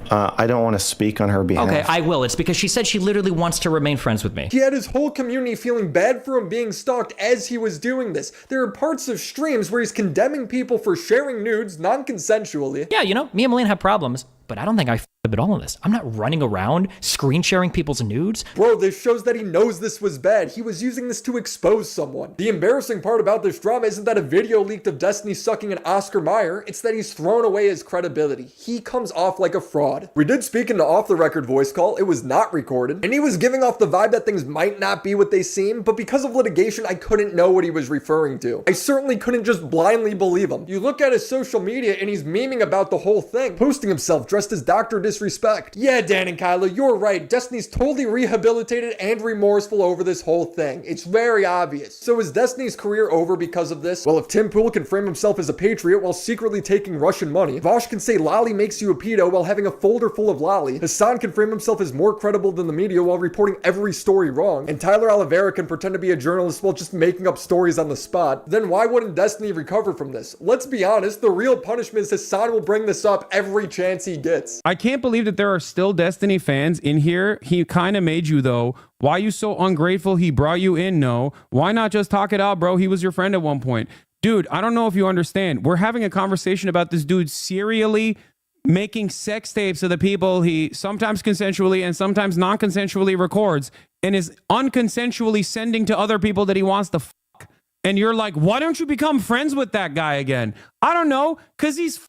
I don't want to speak on her behalf. Okay, I will. It's because she said she literally wants to remain friends with me. He had his whole community feeling bad for him being stalked as he was doing this. There are parts of streams where he's condemning people for sharing nudes non-consensually. Yeah, you know, me and Malene have problems, but I don't think I f***ed up at all in this. I'm not running around screen sharing people's nudes. Bro, this shows that he knows this was bad. He was using this to expose someone. The embarrassing part about this drama isn't that a video leaked of Destiny sucking an Oscar Mayer, it's that he's thrown away his credibility. He comes off like a fraud. We did speak in the off-the-record voice call. It was not recorded, and he was giving off the vibe that things might not be what they seem, but because of litigation, I couldn't know what he was referring to. I certainly couldn't just blindly believe him. You look at his social media and he's memeing about the whole thing, posting himself dressed as Dr. Disrespect. Yeah, Dan and Kyla, you're right. Destiny's totally rehabilitated and remorseful over this whole thing. It's very obvious. So is Destiny's career over because of this? Well, if Tim Pool can frame himself as a patriot while secretly taking Russian money, Vosh can say Lolly makes you a pedo while having a folder full of Lolly, Hassan can frame himself as more credible than the media while reporting every story wrong, and Tyler Oliveira can pretend to be a journalist while just making up stories on the spot, then why wouldn't Destiny recover from this? Let's be honest, the real punishment is Hassan will bring this up every chance he gets. I can't believe that there are still Destiny fans in here. He kind of made you, though. Why you so ungrateful he brought you in? No. Why not just talk it out, bro? He was your friend at one point. Dude, I don't know if you understand. We're having a conversation about this dude serially making sex tapes of the people he sometimes consensually and sometimes non-consensually records and is unconsensually sending to other people that he wants to fuck. And you're like, why don't you become friends with that guy again? I don't know, because he's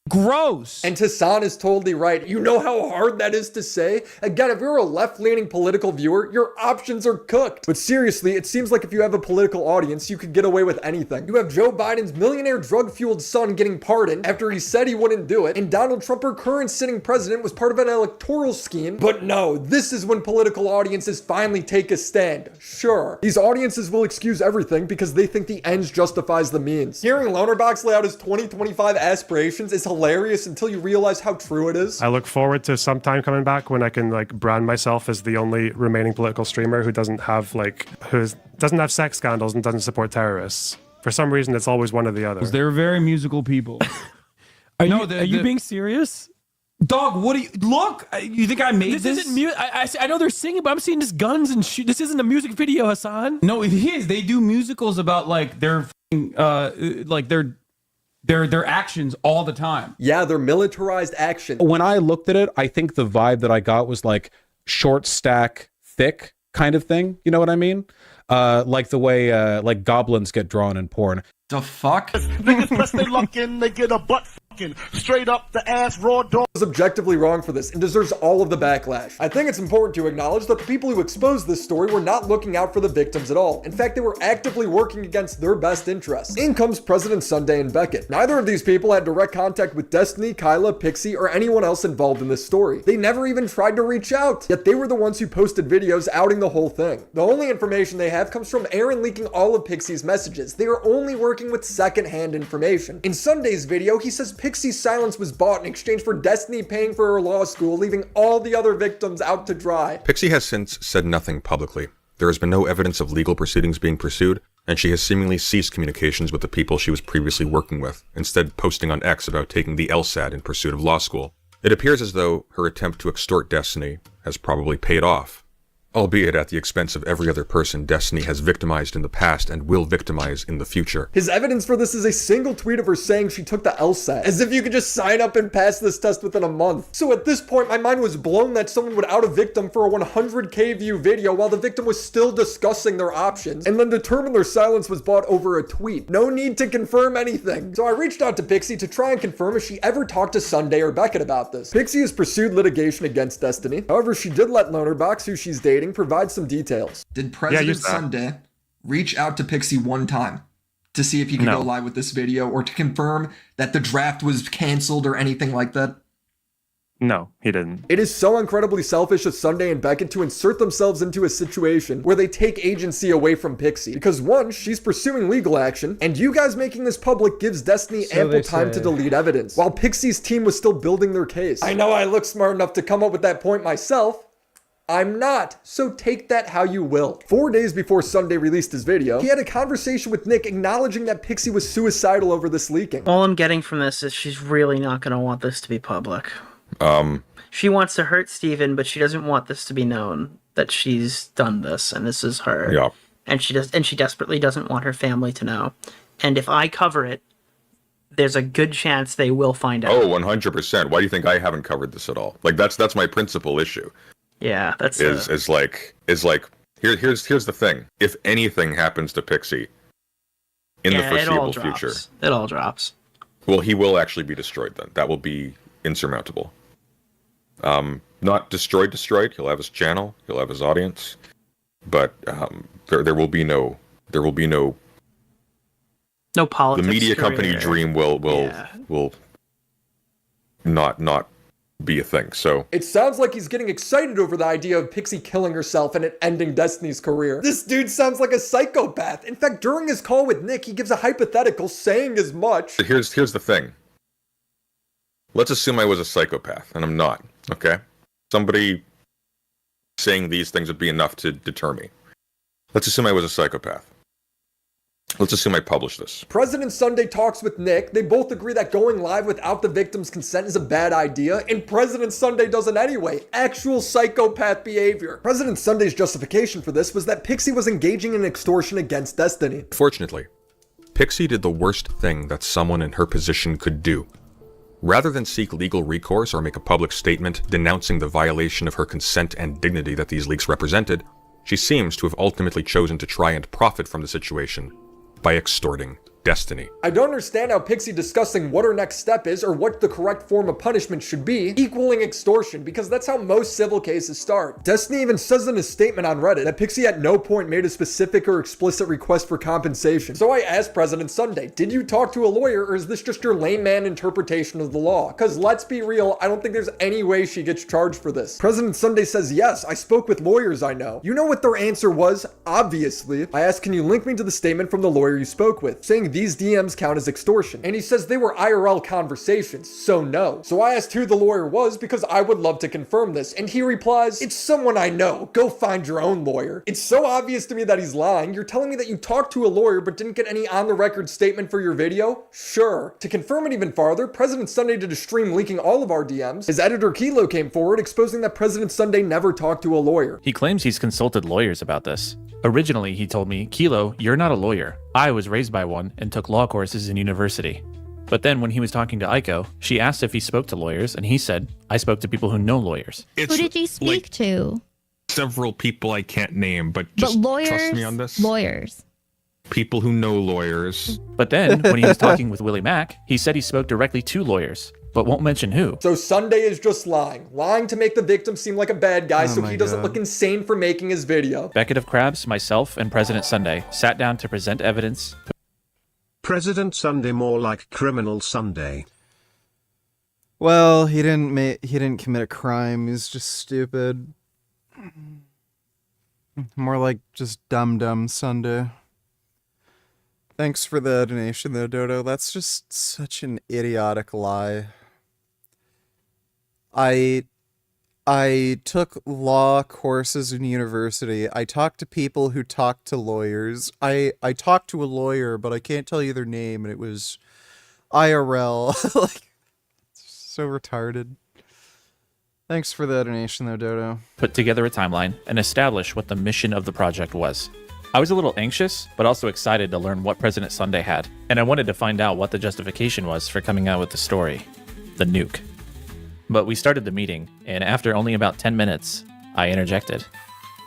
gross. And Hassan is totally right. You know how hard that is to say? Again, if you're a left-leaning political viewer, your options are cooked. But seriously, it seems like if you have a political audience, you could get away with anything. You have Joe Biden's millionaire drug-fueled son getting pardoned after he said he wouldn't do it, and Donald Trump, our current sitting president, was part of an electoral scheme. But no, this is when political audiences finally take a stand. Sure, these audiences will excuse everything because they think the ends justifies the means. Hearing Lonerbox lay out his 2025 aspirations is hilarious until you realize how true it is. I look forward to some time coming back when I can brand myself as the only remaining political streamer who doesn't have doesn't have sex scandals and doesn't support terrorists. For some reason, it's always one or the other. They're very musical people. Are you being serious? Dog, what do you look? You think I made this? Isn't music. I know they're singing, but I'm seeing just guns and shit. This isn't a music video, Hassan. No, it is. They do musicals about like their actions all the time. Yeah, they're militarized action. When I looked at it, I think the vibe that I got was like short stack, thick kind of thing. You know what I mean? Like the way like goblins get drawn in porn. The fuck? Niggas press their luck in, they get a butt fucking straight up the ass raw dog. Was objectively wrong for this and deserves all of the backlash. I think it's important to acknowledge that the people who exposed this story were not looking out for the victims at all. In fact, they were actively working against their best interests. In comes President Sunday and Beckett. Neither of these people had direct contact with Destiny, Kyla, Pixie, or anyone else involved in this story. They never even tried to reach out, yet they were the ones who posted videos outing the whole thing. The only information they have comes from Aaron leaking all of Pixie's messages. They are only working with second-hand information. In Sunday's video, he says Pixie's silence was bought in exchange for Destiny paying for her law school, leaving all the other victims out to dry. Pixie has since said nothing publicly. There has been no evidence of legal proceedings being pursued, and she has seemingly ceased communications with the people she was previously working with, instead posting on X about taking the LSAT in pursuit of law school. It appears as though her attempt to extort Destiny has probably paid off, albeit at the expense of every other person Destiny has victimized in the past and will victimize in the future. His evidence for this is a single tweet of her saying she took the LSAT, as if you could just sign up and pass this test within a month. So at this point, my mind was blown that someone would out a victim for a 100k view video while the victim was still discussing their options, and then determine their silence was bought over a tweet. No need to confirm anything. So I reached out to Pixie to try and confirm if she ever talked to Sunday or Beckett about this. Pixie has pursued litigation against Destiny. However, she did let Lonerbox, who she's dating, provide some details. Did President Sunday reach out to Pixie one time to see if he could go live with this video or to confirm that the draft was canceled or anything like that? No, he didn't. It is so incredibly selfish of Sunday and Beckett to insert themselves into a situation where they take agency away from Pixie. Because one, she's pursuing legal action, and you guys making this public gives Destiny ample time to delete evidence, while Pixie's team was still building their case. I know I look smart enough to come up with that point myself. I'm not, so take that how you will. 4 days before Sunday released his video, he had a conversation with Nick acknowledging that Pixie was suicidal over this leaking. All I'm getting from this is she's really not going to want this to be public. She wants to hurt Steven, but she doesn't want this to be known that she's done this and this is her. Yeah. And she desperately doesn't want her family to know. And if I cover it, there's a good chance they will find out. Oh, 100%. Why do you think I haven't covered this at all? Like that's my principal issue. Yeah, that's here's the thing. If anything happens to Pixie in the foreseeable future, it all drops. Well, he will actually be destroyed then. That will be insurmountable. Not destroyed. He'll have his channel, he'll have his audience, but there will be no politics. The media company dream will not be a thing. So it sounds like he's getting excited over the idea of Pixie killing herself and it ending Destiny's career. This dude sounds like a psychopath. In fact, during his call with Nick, he gives a hypothetical saying as much. Here's the thing. Let's assume I was a psychopath, and I'm not, okay? Somebody saying these things would be enough to deter me. Let's assume I was a psychopath. Let's assume I published this. President Sunday talks with Nick. They both agree that going live without the victim's consent is a bad idea, and President Sunday does it anyway. Actual psychopath behavior. President Sunday's justification for this was that Pixie was engaging in extortion against Destiny. Fortunately, Pixie did the worst thing that someone in her position could do. Rather than seek legal recourse or make a public statement denouncing the violation of her consent and dignity that these leaks represented, she seems to have ultimately chosen to try and profit from the situation by extorting Destiny. I don't understand how Pixie discussing what her next step is or what the correct form of punishment should be equaling extortion, because that's how most civil cases start. Destiny even says in a statement on Reddit that Pixie at no point made a specific or explicit request for compensation. So I asked President Sunday, did you talk to a lawyer or is this just your layman interpretation of the law? Because let's be real, I don't think there's any way she gets charged for this. President Sunday says, yes, I spoke with lawyers I know. You know what their answer was? Obviously. I asked, can you link me to the statement from the lawyer you spoke with, saying these DMs count as extortion? And he says they were IRL conversations, so no. So I asked who the lawyer was because I would love to confirm this, and he replies, it's someone I know. Go find your own lawyer. It's so obvious to me that he's lying. You're telling me that you talked to a lawyer but didn't get any on-the-record statement for your video? Sure. To confirm it even farther, President Sunday did a stream leaking all of our DMs. His editor Kilo came forward exposing that President Sunday never talked to a lawyer. He claims he's consulted lawyers about this. Originally, he told me, Kilo, you're not a lawyer. I was raised by one and took law courses in university. But then when he was talking to Aiko, she asked if he spoke to lawyers, and he said, I spoke to people who know lawyers. Who did you speak to? Several people I can't name, but just lawyers, trust me on this. Lawyers. People who know lawyers. But then, when he was talking with WillyMac, he said he spoke directly to lawyers, but won't mention who. So Sunday is just lying. Lying to make the victim seem like a bad guy so he doesn't look insane for making his video. Beckett of Krabs, myself, and President Sunday sat down to present evidence. President Sunday more like Criminal Sunday. Well, he didn't commit a crime. He's just stupid. More like just dumb Sunday. Thanks for the donation though, Dodo. That's just such an idiotic lie. I took law courses in university. I talked to people who talked to lawyers. I talked to a lawyer, but I can't tell you their name, and it was IRL. Like, so retarded. Thanks for the donation though, Dodo. Put together a timeline and establish what the mission of the project was. I was a little anxious, but also excited to learn what President Sunday had, and I wanted to find out what the justification was for coming out with the story. The nuke. But we started the meeting, and after only about 10 minutes, I interjected.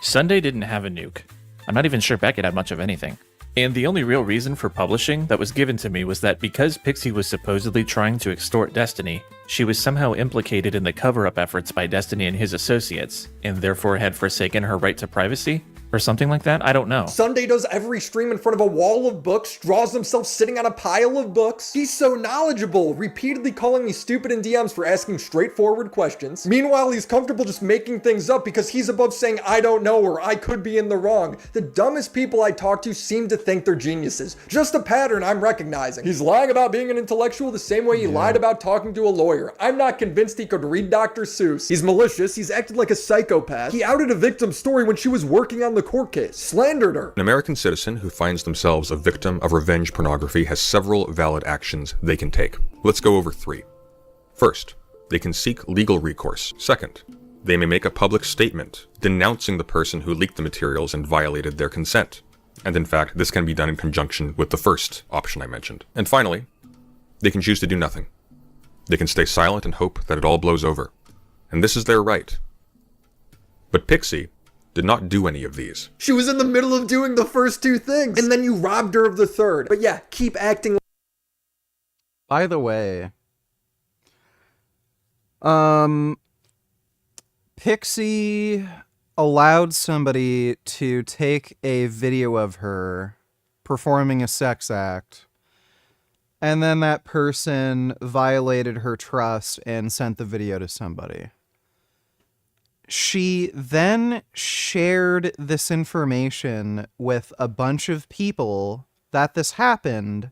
Sunday didn't have a nuke. I'm not even sure Beckett had much of anything. And the only real reason for publishing that was given to me was that because Pixie was supposedly trying to extort Destiny, she was somehow implicated in the cover-up efforts by Destiny and his associates, and therefore had forsaken her right to privacy? Or something like that? I don't know. Sunday does every stream in front of a wall of books, draws himself sitting on a pile of books. He's so knowledgeable, repeatedly calling me stupid in DMs for asking straightforward questions. Meanwhile, he's comfortable just making things up because he's above saying, I don't know, or I could be in the wrong. The dumbest people I talk to seem to think they're geniuses. Just a pattern I'm recognizing. He's lying about being an intellectual the same way he lied about talking to a lawyer. I'm not convinced he could read Dr. Seuss. He's malicious, he's acted like a psychopath. He outed a victim's story when she was working on the court case, slandered her. An American citizen who finds themselves a victim of revenge pornography has several valid actions they can take. Let's go over 3. First, they can seek legal recourse. Second, they may make a public statement denouncing the person who leaked the materials and violated their consent. And in fact, this can be done in conjunction with the first option I mentioned. And finally, they can choose to do nothing. They can stay silent and hope that it all blows over. And this is their right. But Pixie did not do any of these. She was in the middle of doing the first 2 things, and then you robbed her of the third. But yeah, keep acting. By the way, Pixie allowed somebody to take a video of her performing a sex act, and then that person violated her trust and sent the video to somebody. She then shared this information with a bunch of people that this happened,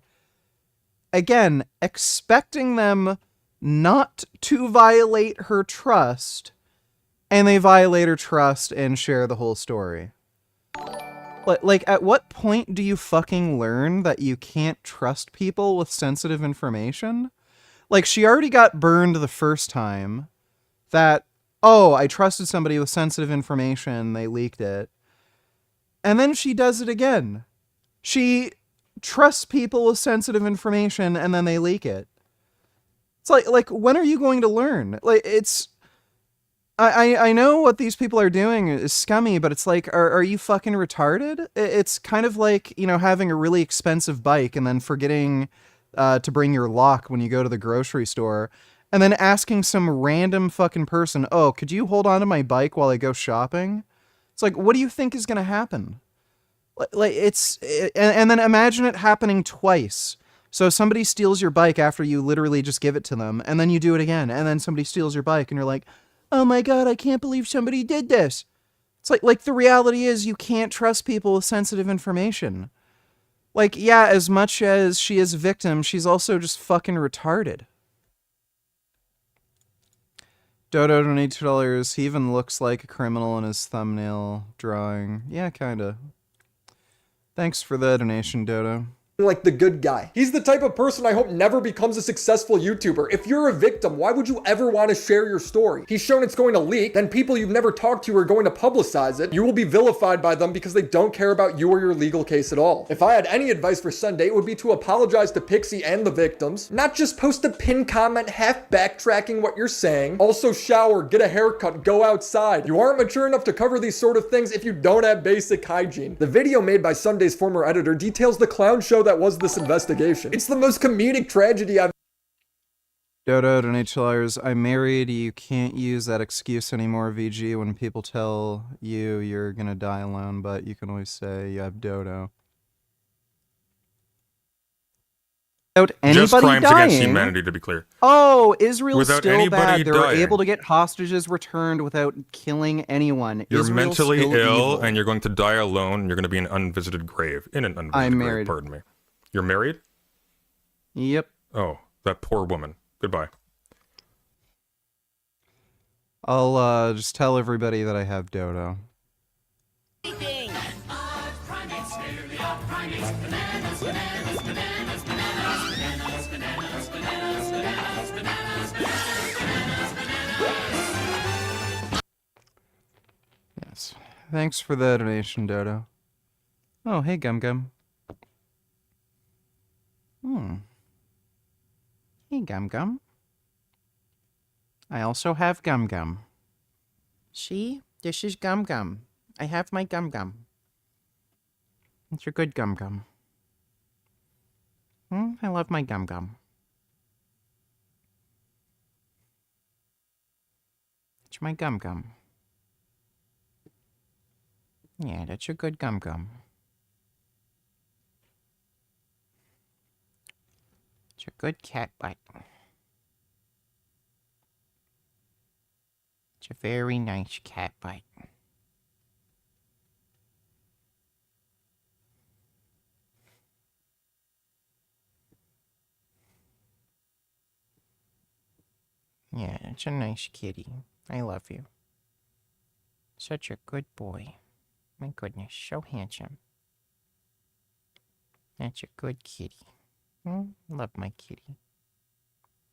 again, expecting them not to violate her trust, and they violate her trust and share the whole story. Like, at what point do you fucking learn that you can't trust people with sensitive information? Like, she already got burned the first time that, oh, I trusted somebody with sensitive information, they leaked it. And then she does it again. She trusts people with sensitive information and then they leak it. It's like when are you going to learn? Like, it's... I know what these people are doing is scummy, but it's like, are you fucking retarded? It's kind of like, you know, having a really expensive bike and then forgetting to bring your lock when you go to the grocery store. And then asking some random fucking person, oh, could you hold on to my bike while I go shopping? It's like, what do you think is going to happen? Like, and then imagine it happening twice. So somebody steals your bike after you literally just give it to them, and then you do it again, and then somebody steals your bike, and you're like, oh my god, I can't believe somebody did this. It's like the reality is you can't trust people with sensitive information. Like, yeah, as much as she is a victim, she's also just fucking retarded. Dodo donated $2. He even looks like a criminal in his thumbnail drawing. Yeah, kinda. Thanks for the donation, Dodo. Like the good guy. He's the type of person I hope never becomes a successful YouTuber. If you're a victim, why would you ever want to share your story? He's shown it's going to leak, then people you've never talked to are going to publicize it. You will be vilified by them because they don't care about you or your legal case at all. If I had any advice for Sunday, it would be to apologize to Pixie and the victims, not just post a pinned comment half backtracking what you're saying. Also shower, get a haircut, go outside. You aren't mature enough to cover these sort of things if you don't have basic hygiene. The video made by Sunday's former editor details the clown show that was this investigation. It's the most comedic tragedy I've... Dodo donate $2. I'm married. You can't use that excuse anymore, VG, when people tell you you're gonna die alone, but you can always say you have Dodo. Without anybody Just crimes dying, against humanity, to be clear. Oh, Israel's Without still anybody bad. They were dying. able to get hostages returned without killing anyone. You're Israel's mentally still ill, evil. and you're going to die alone, and you're going to be in an unvisited grave. In an unvisited I'm grave, married. pardon me. You're married? Yep. Oh, that poor woman. Goodbye. I'll just tell everybody that I have Dodo. Yes. Thanks for the donation, Dodo. Oh, hey, Gum Gum. Hey, Gum Gum. I also have Gum Gum. See? This is Gum Gum. I have my Gum Gum. It's a good Gum Gum. I love my Gum Gum. It's my Gum Gum. Yeah, that's a good Gum Gum. It's a good cat butt. It's a very nice cat butt. Yeah, it's a nice kitty. I love you. Such a good boy. My goodness, so handsome. That's a good kitty. Love my kitty.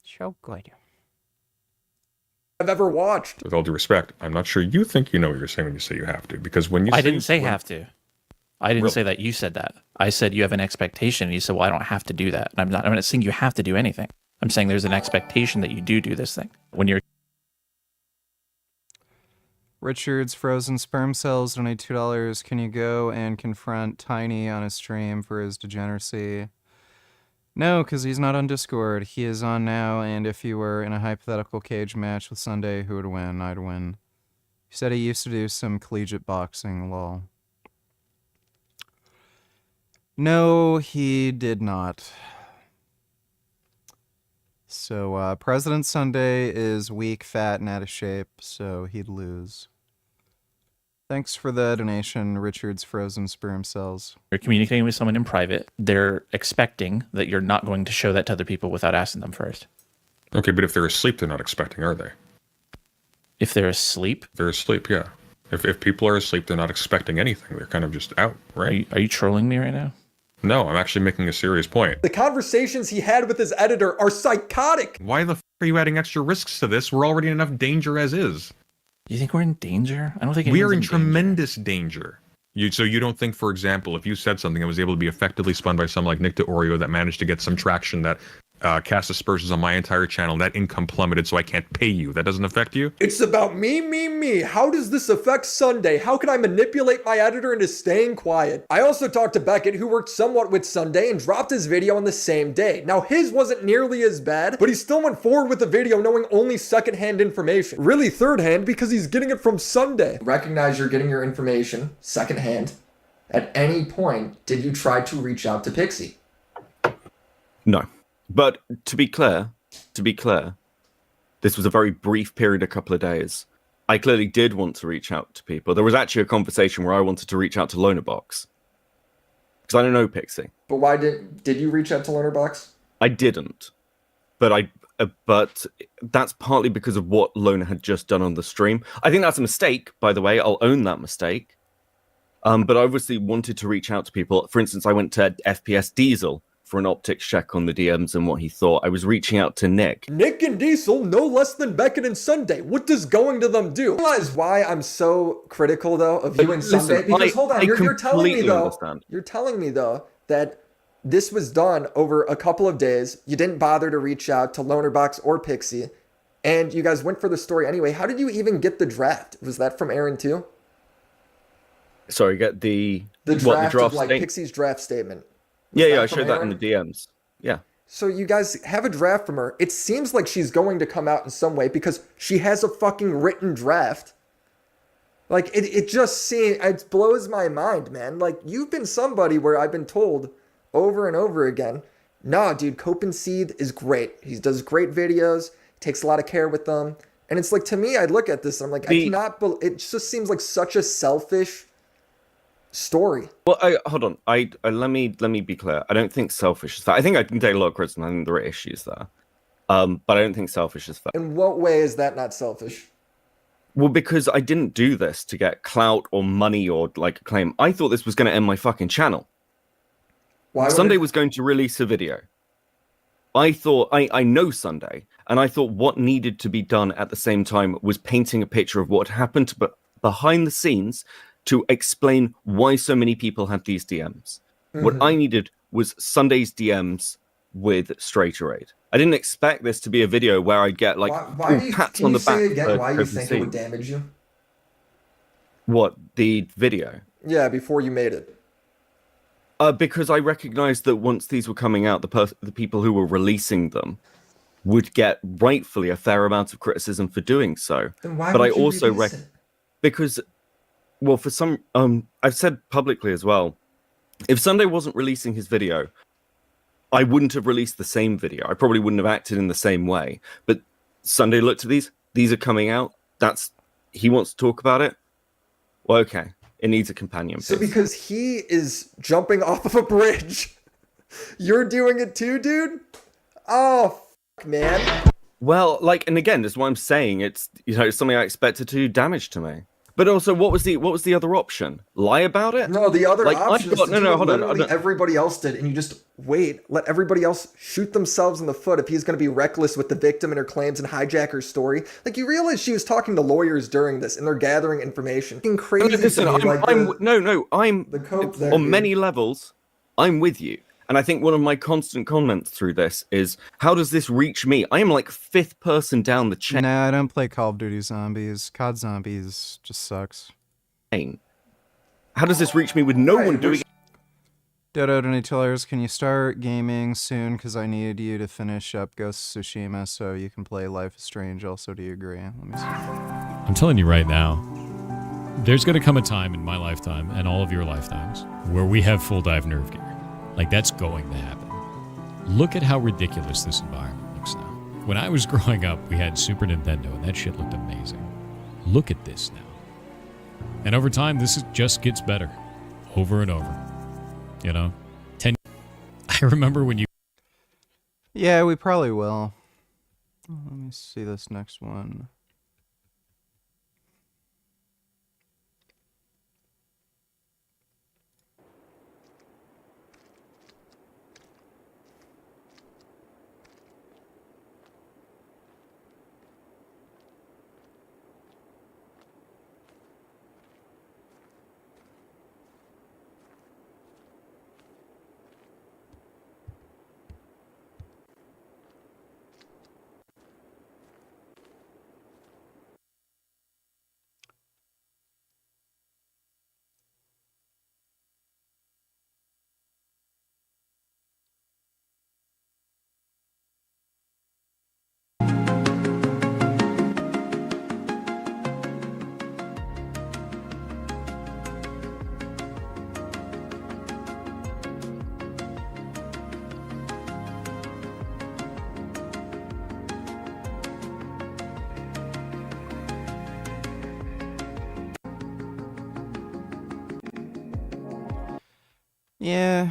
So good. I've ever watched. With all due respect, I'm not sure you think you know what you're saying when you say you have to, because when you I didn't say have to. I didn't say that. You said that. I said you have an expectation. And you said, well, I don't have to do that. And I'm not saying you have to do anything. I'm saying there's an expectation that you do this thing. When you're Richard's frozen sperm cells donate $2. Can you go and confront Tiny on his stream for his degeneracy? No, because he's not on Discord. He is on now, and if you were in a hypothetical cage match with Sunday, who would win? I'd win. He said he used to do some collegiate boxing, lol. No, he did not. So, President Sunday is weak, fat, and out of shape, so he'd lose. Thanks for the donation, Richard's frozen sperm cells. you're communicating with someone in private, they're expecting that you're not going to show that to other people without asking them first. Okay, but if they're asleep, they're not expecting, are they? If they're asleep? They're asleep, yeah. If people are asleep, they're not expecting anything. They're kind of just out, right? Are you trolling me right now? No, I'm actually making a serious point. The conversations he had with his editor are psychotic. Why the f are you adding extra risks to this? We're already in enough danger as is. Do you think we're in danger? I don't think we are in anyone's tremendous danger. So you don't think, for example, if you said something that was able to be effectively spun by someone like Nick DeOrio that managed to get some traction that cast aspersions on my entire channel, that income plummeted so I can't pay you, that doesn't affect you? It's about me, me, me. How does this affect Sunday? How can I manipulate my editor into staying quiet? I also talked to Beckett, who worked somewhat with Sunday and dropped his video on the same day. Now, his wasn't nearly as bad, but he still went forward with the video knowing only secondhand information. Really third-hand because he's getting it from Sunday. Recognize you're getting your information secondhand. At any point, did you try to reach out to Pixie? No. But to be clear, this was a very brief period, a couple of days. I clearly did want to reach out to people. There was actually a conversation where I wanted to reach out to Lonerbox. because I don't know Pixie. But why did you reach out to Learnerbox? I didn't, but but that's partly because of what Loner had just done on the stream. I think that's a mistake, by the way. I'll own that mistake. But I obviously wanted to reach out to people. For instance, I went to FPS Diesel for an optics check on the DMs and what he thought. I was reaching out to Nick. Nick and Diesel, no less than Beckett and Sunday. What does going to them do? Realize why I'm so critical though of you and Sunday? Because hold on, you're telling me though. You're telling me though that this was done over a couple of days. You didn't bother to reach out to Lonerbox or Pixie, and you guys went for the story anyway. How did you even get the draft? Was that from Aaron too? Sorry, get the draft of like Pixie's draft statement. Yeah, I showed that in the DMs. Yeah. So you guys have a draft from her. It seems like she's going to come out in some way because she has a fucking written draft. Like it just seems, it blows my mind, man. Like you've been somebody where I've been told over and over again, nah, dude, Copenseed is great. He does great videos, takes a lot of care with them. And it's like, to me, I look at this and I'm like, I cannot believe, it just seems like such a selfish story. Well, hold on. Let me be clear. I don't think selfish is that. I think I can take a lot of criticism. I think there are issues there. But I don't think selfish is that. In what way is that not selfish? Well, because I didn't do this to get clout or money or like acclaim. I thought this was going to end my fucking channel. Sunday was going to release a video. I thought, I know Sunday, and I thought what needed to be done at the same time was painting a picture of what had happened behind the scenes to explain why so many people had these DMs. Mm-hmm. What I needed was Sunday's DMs with Straighter Aid. I didn't expect this to be a video where I'd get like pats on the back. Again, why you think it would damage you? What, the video? Yeah, before you made it. Because I recognized that once these were coming out, the people who were releasing them would get rightfully a fair amount of criticism for doing so. Then why but would I you also release it? Because, well, for some, I've said publicly as well, if Sunday wasn't releasing his video, I wouldn't have released the same video. I probably wouldn't have acted in the same way. But Sunday looked at these are coming out. He wants to talk about it. Well, okay. It needs a companion piece. So because he is jumping off of a bridge, you're doing it too, dude? Oh, man. Well, like, and again, that's why I'm saying it's, something I expected to do damage to me. But also, what was the other option? Lie about it? No, the other option is to do hold literally on. everybody else did, and you just let everybody else shoot themselves in the foot if he's going to be reckless with the victim and her claims and hijack her story. Like, you realize she was talking to lawyers during this, and they're gathering information. Fucking crazy. Listen, on many levels, I'm with you. And I think one of my constant comments through this is, how does this reach me? I am like 5th person down the chain. Nah, I don't play Call of Duty Zombies. COD Zombies just sucks. How does this reach me with no one doing it? Dodo Donatillers, can you start gaming soon? Because I need you to finish up Ghost of Tsushima so you can play Life is Strange. Also, do you agree? Let me see. I'm telling you right now, there's going to come a time in my lifetime and all of your lifetimes where we have full dive nerve gear. Like, that's going to happen. Look at how ridiculous this environment looks now. When I was growing up, we had Super Nintendo, and that shit looked amazing. Look at this now. And over time, just gets better. Over and over. 10. I remember when you... Yeah, we probably will. Let me see this next one. Yeah.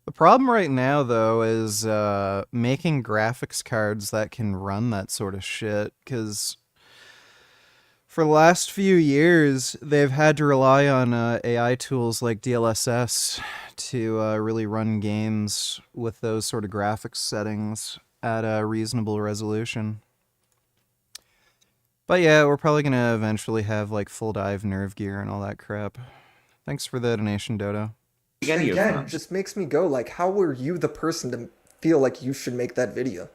The problem right now, though, is making graphics cards that can run that sort of shit, because for the last few years, they've had to rely on AI tools like DLSS to really run games with those sort of graphics settings at a reasonable resolution. But yeah, we're probably going to eventually have like full dive nerve gear and all that crap. Thanks for the donation, Dodo. Again, it just makes me go, like, how were you the person to feel like you should make that video?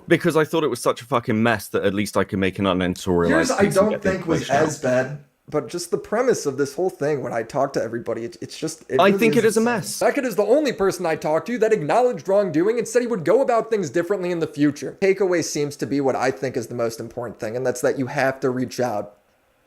Because I thought it was such a fucking mess that at least I could make an uneditorialized. Yours I don't think was as bad, but just the premise of this whole thing, when I talk to everybody, it's just... I think it is a mess. Beckett is the only person I talked to that acknowledged wrongdoing and said he would go about things differently in the future. Takeaway seems to be what I think is the most important thing, and that's that you have to reach out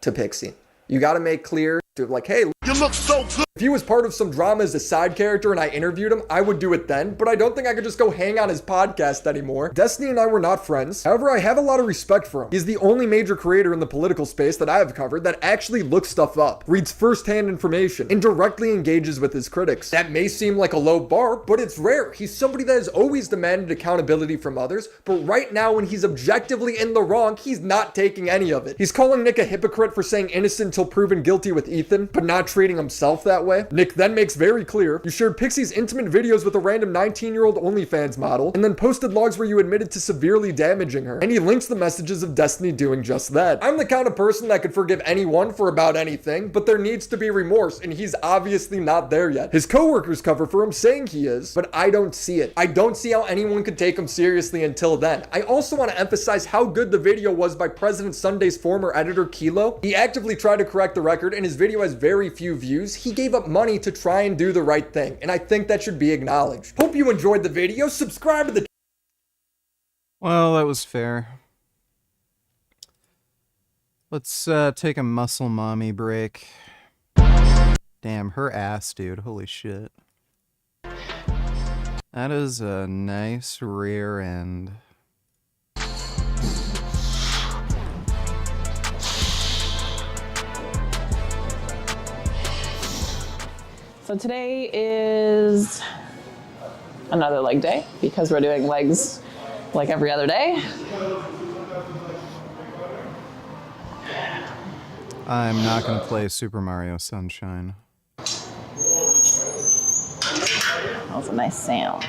to Pixie. You gotta make clear, like, hey, you look so good. If he was part of some drama as a side character and I interviewed him, I would do it then, but I don't think I could just go hang on his podcast anymore. Destiny and I were not friends. However, I have a lot of respect for him. He's the only major creator in the political space that I have covered that actually looks stuff up, reads first-hand information, and directly engages with his critics. That may seem like a low bar, but it's rare. He's somebody that has always demanded accountability from others, but right now when he's objectively in the wrong, he's not taking any of it. He's calling Nick a hypocrite for saying innocent until proven guilty with Ethan, but not treating himself that way. Nick then makes very clear you shared Pixie's intimate videos with a random 19-year-old OnlyFans model, and then posted logs where you admitted to severely damaging her. And he links the messages of Destiny doing just that. I'm the kind of person that could forgive anyone for about anything, but there needs to be remorse, and he's obviously not there yet. His coworkers cover for him saying he is, but I don't see it. I don't see how anyone could take him seriously until then. I also want to emphasize how good the video was by President Sunday's former editor, Kilo. He actively tried to correct the record, and his video has very few views. He gave up money to try and do the right thing, and I think that should be acknowledged. Hope you enjoyed the video. Subscribe to the... Well, that was fair. Let's take a muscle mommy break. Damn, her ass, dude. Holy shit. That is a nice rear end. So today is another leg day because we're doing legs like every other day. I'm not going to play Super Mario Sunshine. That was a nice sound.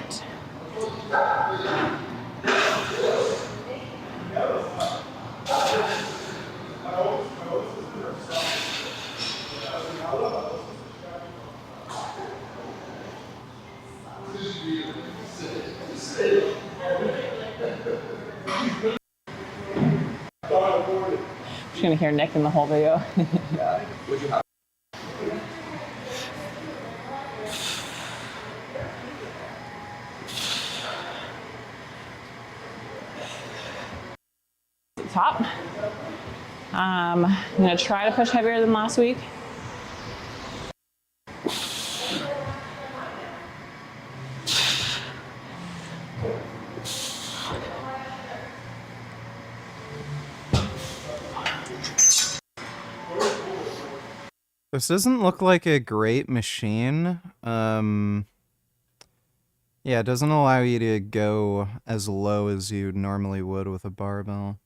Just gonna hear Nick in the whole video. Top. I'm gonna try to push heavier than last week. This doesn't look like a great machine. Yeah, it doesn't allow you to go as low as you normally would with a barbell.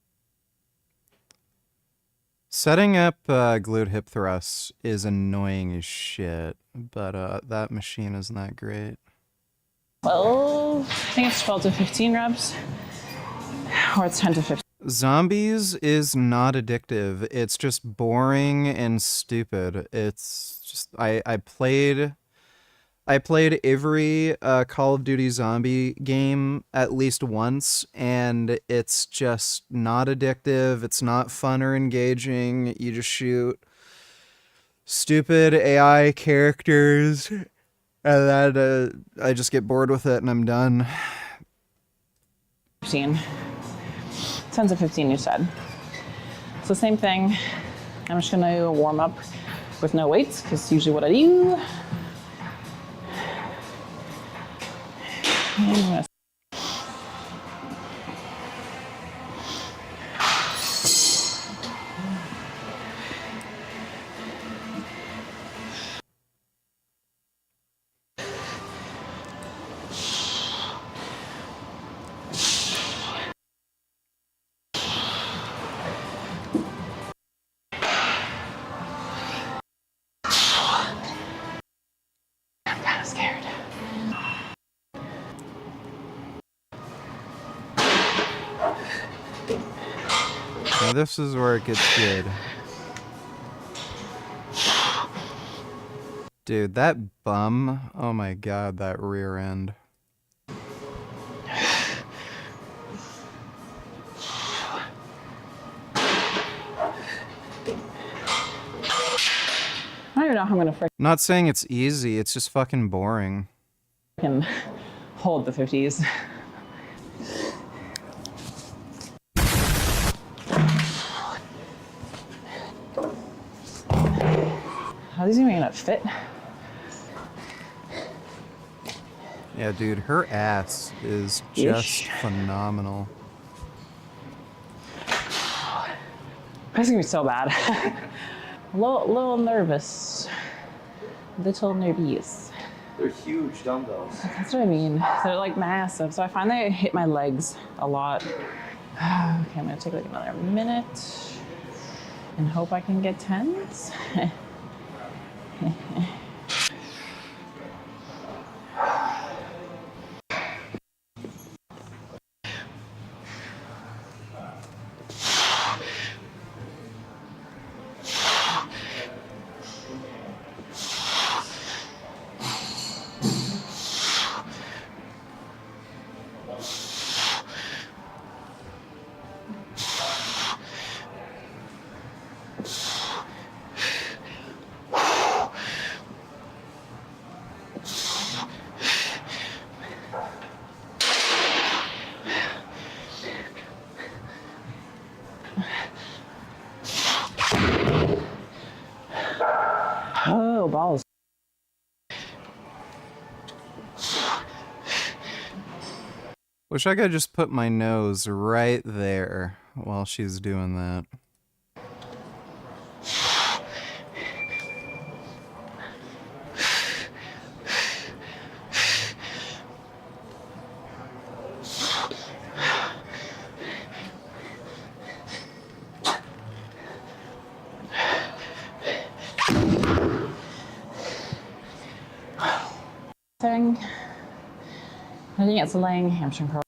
Setting up glute hip thrusts is annoying as shit, but that machine isn't that great. Well, I think it's 12 to 15 reps, or it's 10 to 15. Zombies is not addictive. It's just boring and stupid. It's just I played every Call of Duty zombie game at least once, and it's just not addictive. It's not fun or engaging. You just shoot stupid AI characters, and then I just get bored with it and I'm done. 15. 10 to 15, you said. So same thing. I'm just gonna warm up with no weights, because usually what I do. And I'm gonna Now this is where it gets good. Dude, that bum. Oh my god, that rear end. I don't even know how I'm gonna Not saying it's easy, it's just fucking boring. freaking hold the 50s. How's these even gonna fit? Yeah, dude, her ass is just phenomenal. This is gonna be so bad. a little nervous. Little nervous. They're huge dumbbells. That's what I mean. They're like massive. So I find they hit my legs a lot. Okay, I'm gonna take like another minute and hope I can get tens. Oh, balls. Wish I could just put my nose right there while she's doing that. Thing. I think it's a laying hamstring curl.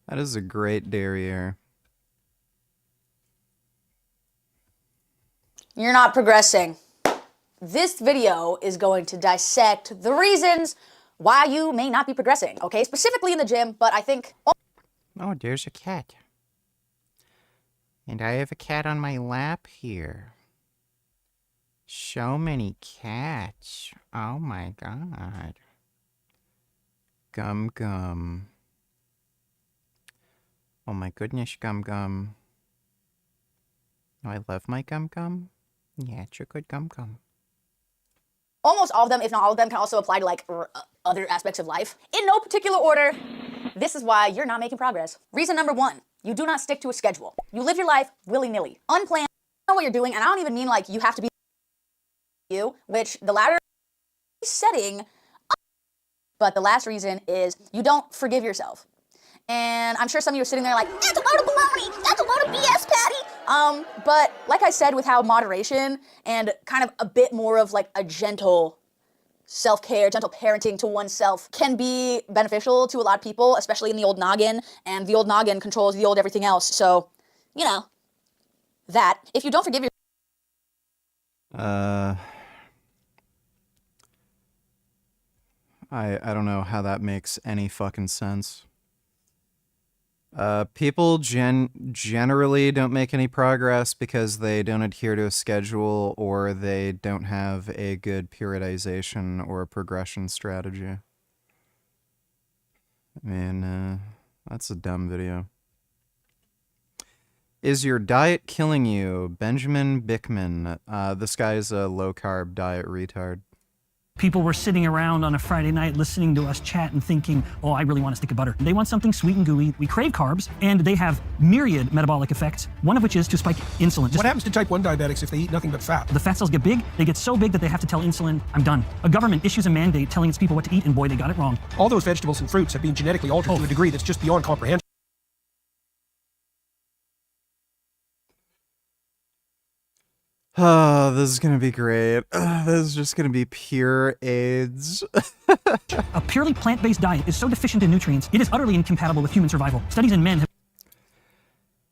That is a great derriere. You're not progressing. This video is going to dissect the reasons why you may not be progressing, okay? Specifically in the gym, but I think... Oh, there's a cat. And I have a cat on my lap here. So many cats. Oh my god. Gum Gum. Oh my goodness, Gum Gum. Oh, I love my Gum Gum. Yeah, it's a good Gum Gum. Almost all of them, if not all of them, can also apply to like other aspects of life. In no particular order, this is why you're not making progress. Reason number one, you do not stick to a schedule. You live your life willy-nilly, unplanned. You know what you're doing, and I don't even mean like you have to be you, which the latter setting, but the last reason is you don't forgive yourself. And I'm sure some of you are sitting there like, that's a load of baloney, that's a load of BS, Patty. But like I said, with how moderation and kind of a bit more of like a gentle self-care, gentle parenting to oneself can be beneficial to a lot of people, especially in the old noggin, and the old noggin controls the old everything else. So, you know, that, if you don't forgive yourself, I don't know how that makes any fucking sense. People generally don't make any progress because they don't adhere to a schedule or they don't have a good periodization or progression strategy. I mean, that's a dumb video. Is your diet killing you? Benjamin Bickman. This guy's a low-carb diet retard. People were sitting around on a Friday night listening to us chat and thinking, oh, I really want a stick of butter. They want something sweet and gooey. We crave carbs, and they have myriad metabolic effects, one of which is to spike insulin. What happens to type 1 diabetics if they eat nothing but fat? The fat cells get big. They get so big that they have to tell insulin, I'm done. A government issues a mandate telling its people what to eat, and boy, they got it wrong. All those vegetables and fruits have been genetically altered to a degree that's just beyond comprehension. Oh, this is gonna be great. This is just gonna be pure AIDS. A purely plant-based diet is so deficient in nutrients, it is utterly incompatible with human survival. Studies in men have...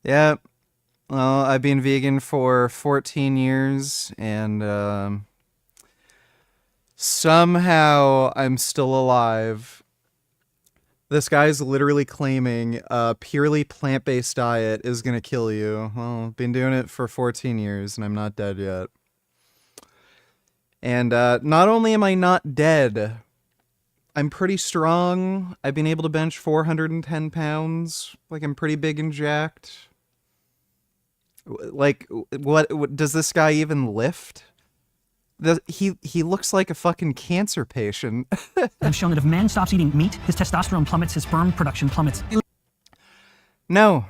Yeah. Well, I've been vegan for 14 years, and somehow I'm still alive. This guy's literally claiming a purely plant-based diet is going to kill you. Well, I've been doing it for 14 years, and I'm not dead yet. And not only am I not dead, I'm pretty strong. I've been able to bench 410 pounds. Like, I'm pretty big and jacked. Like, what does this guy even lift? He looks like a fucking cancer patient. have shown that if man stops eating meat, his testosterone plummets, his sperm production plummets. No.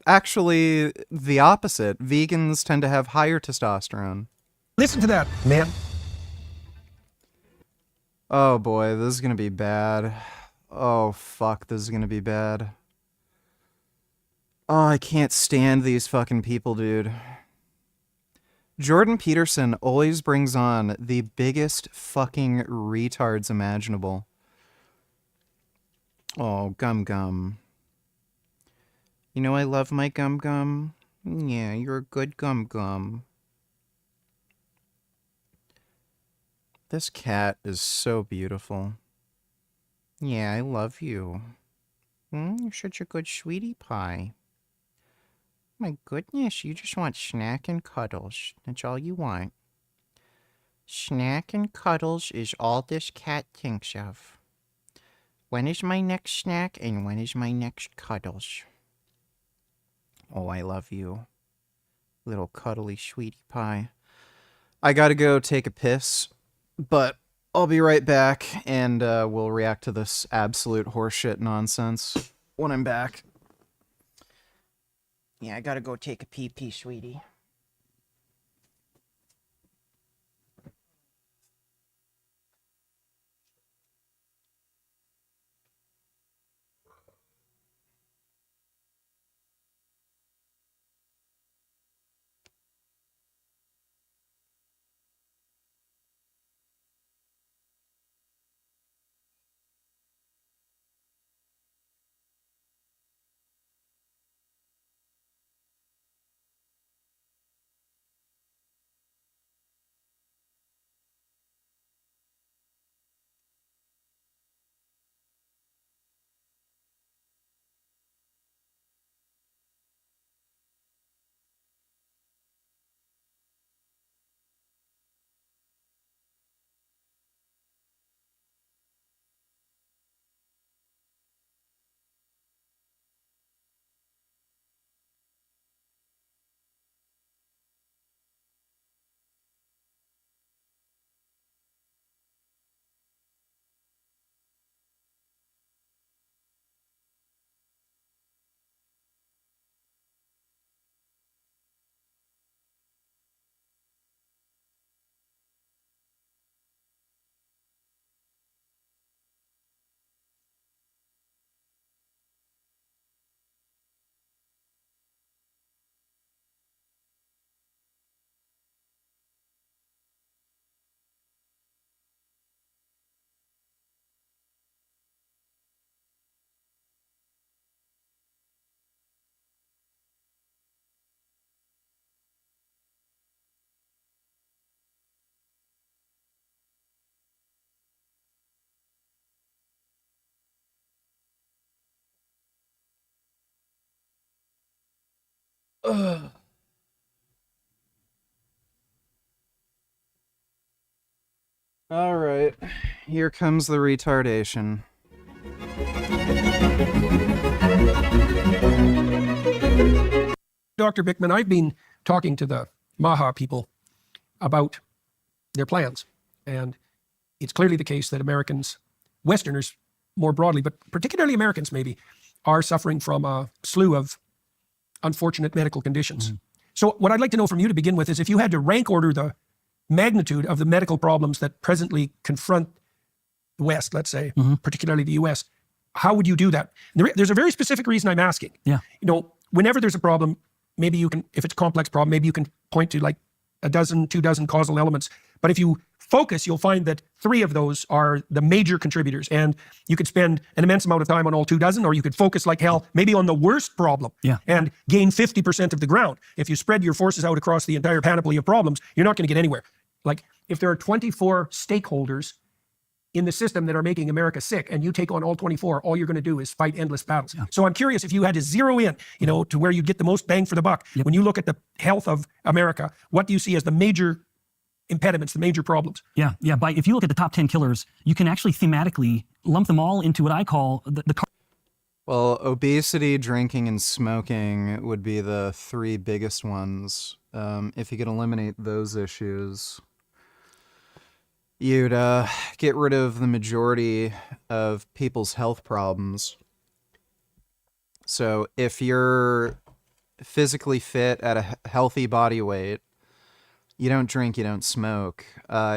Actually, the opposite. Vegans tend to have higher testosterone. Listen to that, man. Oh boy, this is gonna be bad. Oh fuck, this is gonna be bad. Oh, I can't stand these fucking people, dude. Jordan Peterson always brings on the biggest fucking retards imaginable. Oh, Gum Gum. You know I love my Gum Gum. Yeah, you're a good Gum Gum. This cat is so beautiful. Yeah, I love you. You're such a good sweetie pie. My goodness, you just want snack and cuddles. That's all you want. Snack and cuddles is all this cat thinks of. When is my next snack and when is my next cuddles? Oh, I love you. Little cuddly sweetie pie. I gotta go take a piss, but I'll be right back and we'll react to this absolute horseshit nonsense when I'm back. Yeah, I gotta go take a pee-pee, sweetie. Ugh. All right, here comes the retardation. Dr. Bickman, I've been talking to the Maha people about their plans, and it's clearly the case that Americans, Westerners more broadly, but particularly Americans maybe, are suffering from a slew of unfortunate medical conditions. So what I'd like to know from you to begin with is if you had to rank order the magnitude of the medical problems that presently confront the West, let's say, particularly the US, how would you do that? There's a very specific reason I'm asking. Yeah. You know, whenever there's a problem, maybe you can, if it's a complex problem, maybe you can point to like two dozen causal elements. But if you focus, you'll find that 3 of those are the major contributors. And you could spend an immense amount of time on all 2 dozen, or you could focus like hell, maybe on the worst problem and gain 50% of the ground. If you spread your forces out across the entire panoply of problems, you're not going to get anywhere. Like if there are 24 stakeholders in the system that are making America sick, and you take on all 24, all you're going to do is fight endless battles. So I'm curious if you had to zero in, to where you'd get the most bang for the buck. When you look at the health of America, what do you see as the major impediments, the major problems? If you look at the top 10 killers, you can actually thematically lump them all into what I call the Well, obesity, drinking, and smoking would be the 3 biggest ones. If you could eliminate those issues, you'd get rid of the majority of people's health problems. So if you're physically fit at a healthy body weight, you don't drink, you don't smoke,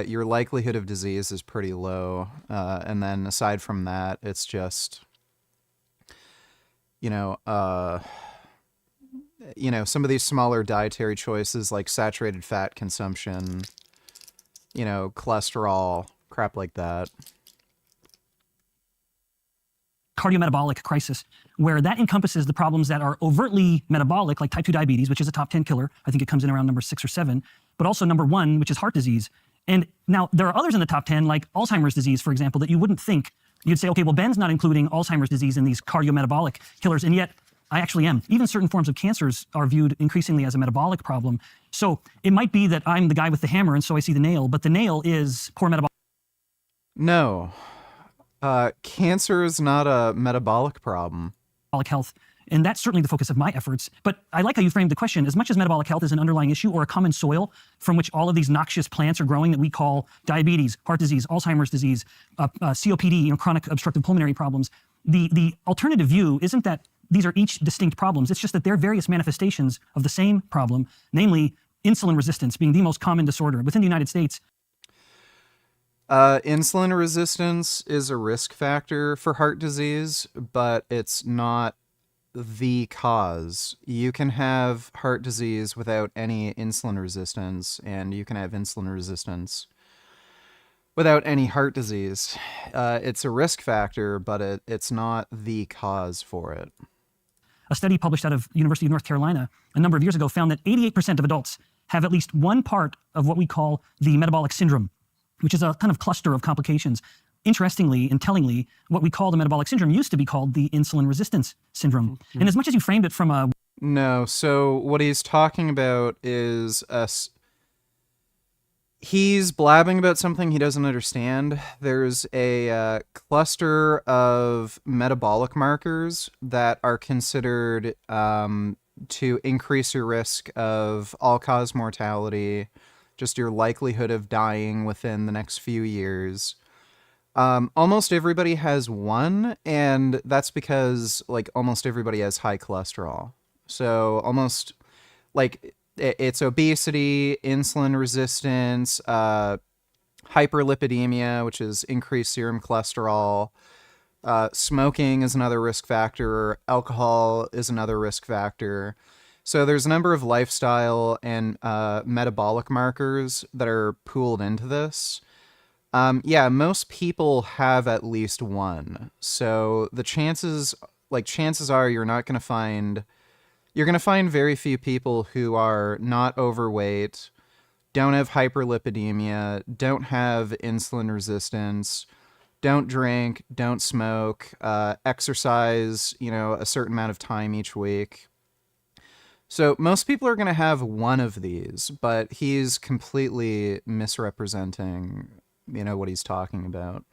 your likelihood of disease is pretty low. And then aside from that, it's just, some of these smaller dietary choices like saturated fat consumption, cholesterol, crap like that. cardiometabolic crisis, where that encompasses the problems that are overtly metabolic, like type 2 diabetes, which is a top 10 killer. I think it comes in around number 6 or 7, but also number 1, which is heart disease. And now there are others in the top 10, like Alzheimer's disease, for example, that you wouldn't think. You'd say, okay, well, Ben's not including Alzheimer's disease in these cardiometabolic killers, and yet I actually am. Even certain forms of cancers are viewed increasingly as a metabolic problem. So it might be that I'm the guy with the hammer, and so I see the nail, but the nail is poor metabolic. No. Cancer is not a metabolic problem. Health. And that's certainly the focus of my efforts. But I like how you framed the question. As much as metabolic health is an underlying issue or a common soil from which all of these noxious plants are growing that we call diabetes, heart disease, Alzheimer's disease, COPD, chronic obstructive pulmonary problems, the alternative view isn't that these are each distinct problems. It's just that they're various manifestations of the same problem, namely insulin resistance being the most common disorder within the United States. Insulin resistance is a risk factor for heart disease, but it's not the cause. You can have heart disease without any insulin resistance, and you can have insulin resistance without any heart disease. It's a risk factor, but it's not the cause for it. A study published out of University of North Carolina a number of years ago found that 88% of adults have at least one part of what we call the metabolic syndrome, which is a kind of cluster of complications. Interestingly and tellingly, what we call the metabolic syndrome used to be called the insulin resistance syndrome. Mm-hmm. And as much as you framed it from a... No, so what he's talking about is he's blabbing about something he doesn't understand. There's a cluster of metabolic markers that are considered to increase your risk of all-cause mortality, just your likelihood of dying within the next few years. Almost everybody has one, and that's because almost everybody has high cholesterol. So almost it's obesity, insulin resistance, hyperlipidemia, which is increased serum cholesterol. Smoking is another risk factor. Alcohol is another risk factor. So there's a number of lifestyle and metabolic markers that are pooled into this. Most people have at least one. So the chances are you're going to find very few people who are not overweight, don't have hyperlipidemia, don't have insulin resistance, don't drink, don't smoke, exercise, a certain amount of time each week. So most people are going to have one of these, but he's completely misrepresenting, what he's talking about.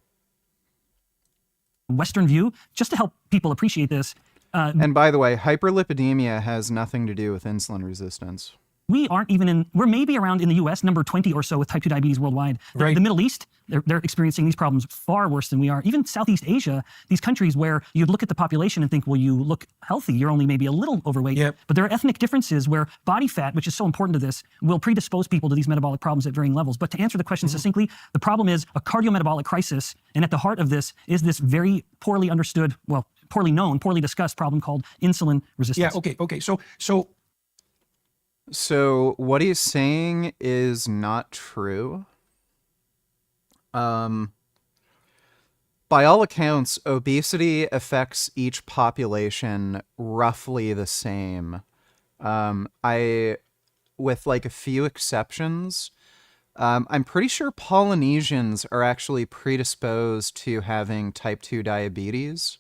Western view, just to help people appreciate this. And by the way, hyperlipidemia has nothing to do with insulin resistance. We aren't even we're maybe around in the US, number 20 or so with type 2 diabetes worldwide. Right. The Middle East, they're experiencing these problems far worse than we are. Even Southeast Asia, these countries where you'd look at the population and think, well, you look healthy, you're only maybe a little overweight. Yep. But there are ethnic differences where body fat, which is so important to this, will predispose people to these metabolic problems at varying levels. But to answer the question succinctly, the problem is a cardiometabolic crisis. And at the heart of this is this very poorly understood, poorly known, poorly discussed problem called insulin resistance. Yeah, okay. So So what he's saying is not true. By all accounts, obesity affects each population roughly the same. With like a few exceptions, I'm pretty sure Polynesians are actually predisposed to having type 2 diabetes.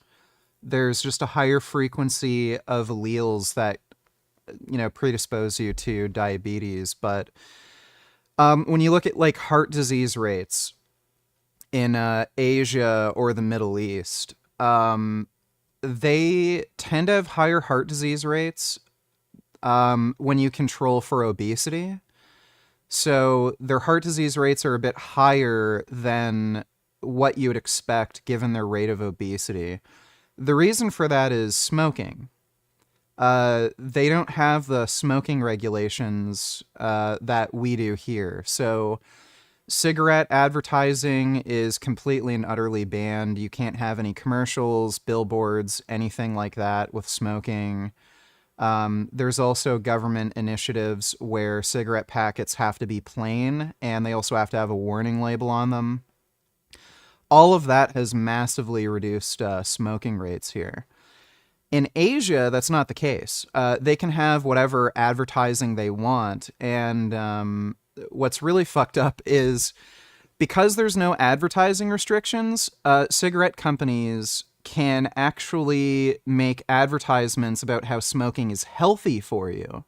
There's just a higher frequency of alleles that, predispose you to diabetes. But when you look at like heart disease rates in Asia or the Middle East, they tend to have higher heart disease rates when you control for obesity. So their heart disease rates are a bit higher than what you would expect given their rate of obesity. The reason for that is smoking. They don't have the smoking regulations that we do here. So cigarette advertising is completely and utterly banned. You can't have any commercials, billboards, anything like that with smoking. There's also government initiatives where cigarette packets have to be plain, and they also have to have a warning label on them. All of that has massively reduced smoking rates here. In Asia, that's not the case. They can have whatever advertising they want, and what's really fucked up is because there's no advertising restrictions, cigarette companies can actually make advertisements about how smoking is healthy for you.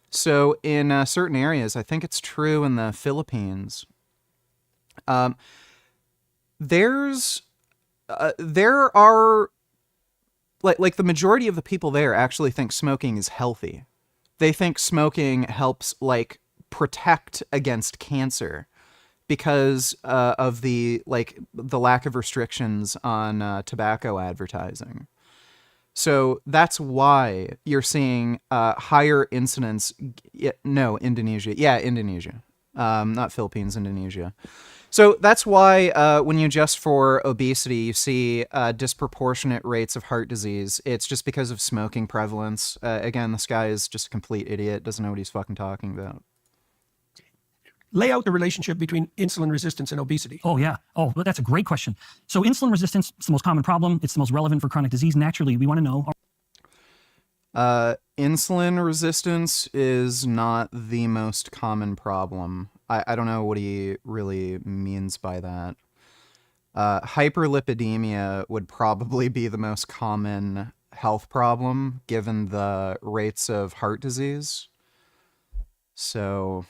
So in certain areas, I think it's true in the Philippines, there are like the majority of the people there actually think smoking is healthy. They think smoking helps like protect against cancer because of the lack of restrictions on tobacco advertising. So that's why you're seeing higher incidence. Indonesia. Yeah, Indonesia. Not Philippines, Indonesia. So that's why when you adjust for obesity, you see disproportionate rates of heart disease. It's just because of smoking prevalence. Again, this guy is just a complete idiot, doesn't know what he's fucking talking about. Lay out the relationship between insulin resistance and obesity. Oh, yeah. Oh, but that's a great question. So insulin resistance is the most common problem. It's the most relevant for chronic disease. Naturally, we want to know. Insulin resistance is not the most common problem. I don't know what he really means by that. Hyperlipidemia would probably be the most common health problem given the rates of heart disease. So,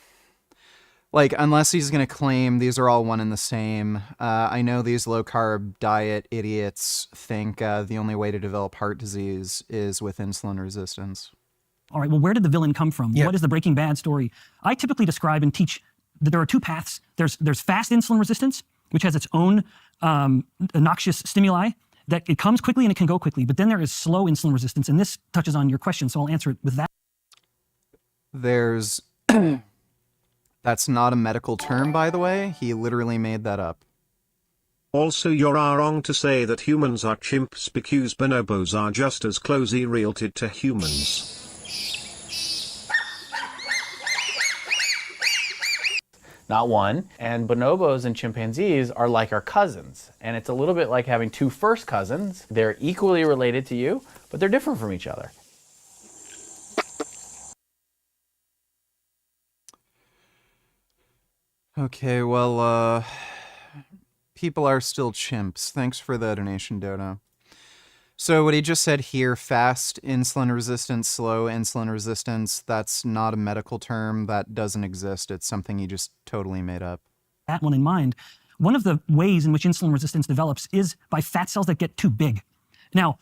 unless he's going to claim these are all one and the same, I know these low-carb diet idiots think the only way to develop heart disease is with insulin resistance. All right, well, where did the villain come from? Yeah. What is the Breaking Bad story? I typically describe and teach that there are two paths. There's fast insulin resistance, which has its own noxious stimuli, that it comes quickly and it can go quickly. But then there is slow insulin resistance, and this touches on your question, so I'll answer it with that. There's... That's not a medical term, by the way. He literally made that up. Also, you're wrong to say that humans are chimps because bonobos are just as closely related to humans. Not one. And bonobos and chimpanzees are like our cousins. And it's a little bit like having two first cousins. They're equally related to you, but they're different from each other. Okay, well, people are still chimps. Thanks for the donation, Dodo. So what he just said here, fast insulin resistance, slow insulin resistance, that's not a medical term. That doesn't exist. It's something he just totally made up. That one in mind. One of the ways in which insulin resistance develops is by fat cells that get too big. Now,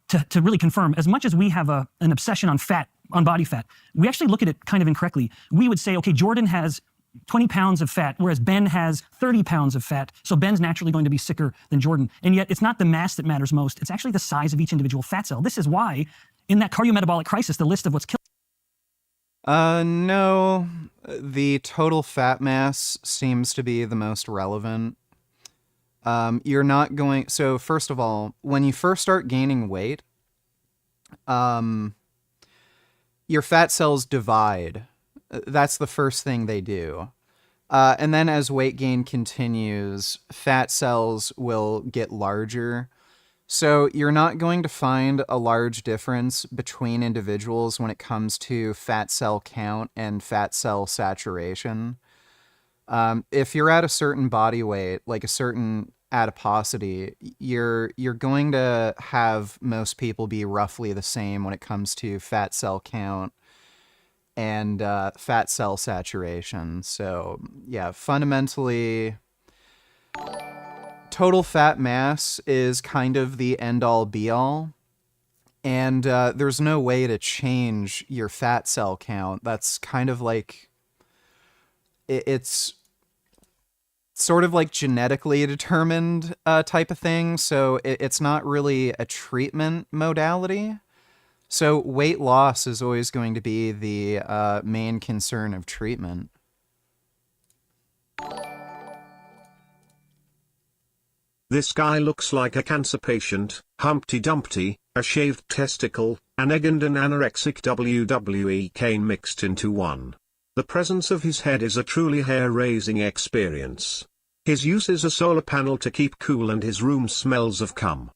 to really confirm, as much as we have an obsession on fat, on body fat, we actually look at it kind of incorrectly. We would say, okay, Jordan has 20 pounds of fat, whereas Ben has 30 pounds of fat. So Ben's naturally going to be sicker than Jordan. And yet it's not the mass that matters most. It's actually the size of each individual fat cell. This is why in that cardiometabolic crisis, the list of what's killing. No, the total fat mass seems to be the most relevant. You're not going, so first of all, when you first start gaining weight, your fat cells divide. That's the first thing they do. And then as weight gain continues, fat cells will get larger. So you're not going to find a large difference between individuals when it comes to fat cell count and fat cell saturation. If you're at a certain body weight, like a certain adiposity, you're going to have most people be roughly the same when it comes to fat cell count and fat cell saturation. So yeah, fundamentally, total fat mass is kind of the end-all be-all, and there's no way to change your fat cell count. That's kind of like, it's sort of like genetically determined type of thing, so it's not really a treatment modality. So weight loss is always going to be the main concern of treatment. This guy looks like a cancer patient, Humpty Dumpty, a shaved testicle, an egg and an anorexic WWE cane mixed into one. The presence of his head is a truly hair-raising experience. His use is a solar panel to keep cool and his room smells of cum.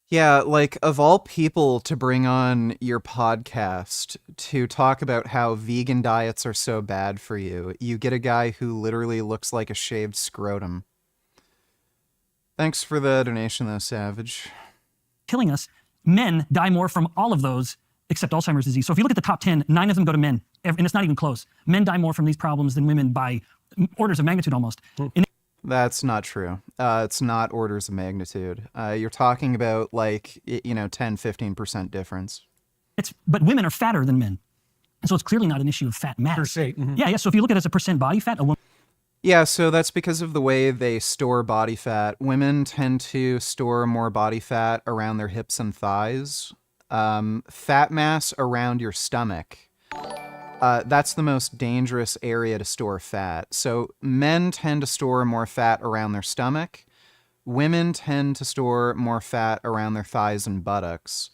Yeah, like, of all people to bring on your podcast to talk about how vegan diets are so bad for you, you get a guy who literally looks like a shaved scrotum. Thanks for the donation, though, Savage. Killing us. Men die more from all of those except Alzheimer's disease. So if you look at the top 10, 9 of them go to men, and it's not even close. Men die more from these problems than women by orders of magnitude almost. That's not true. It's not orders of magnitude. You're talking about, like, 10, 15% difference. But women are fatter than men. And so it's clearly not an issue of fat mass. Per se. Mm-hmm. Yeah. So if you look at it as a percent body fat, a woman... Yeah, so that's because of the way they store body fat. Women tend to store more body fat around their hips and thighs. Fat mass around your stomach. That's the most dangerous area to store fat. So men tend to store more fat around their stomach. Women tend to store more fat around their thighs and buttocks,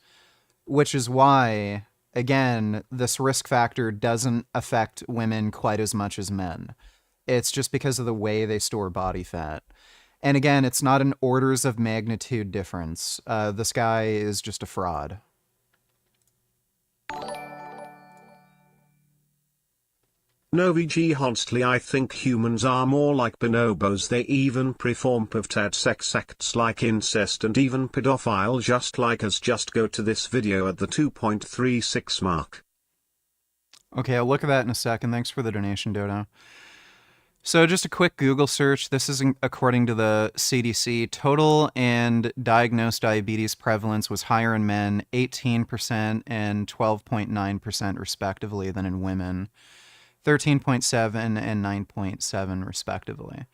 which is why, again, this risk factor doesn't affect women quite as much as men. It's just because of the way they store body fat. And again, it's not an orders of magnitude difference. This guy is just a fraud. No VG honestly, I think humans are more like bonobos. They even perform perverted sex acts like incest and even pedophile just like us. Just go to this video at the 2.36 mark. Okay, I'll look at that in a second. Thanks for the donation, Dodo. So just a quick Google search. This is according to the CDC. Total and diagnosed diabetes prevalence was higher in men, 18% and 12.9% respectively, than in women, 13.7 and 9.7 respectively.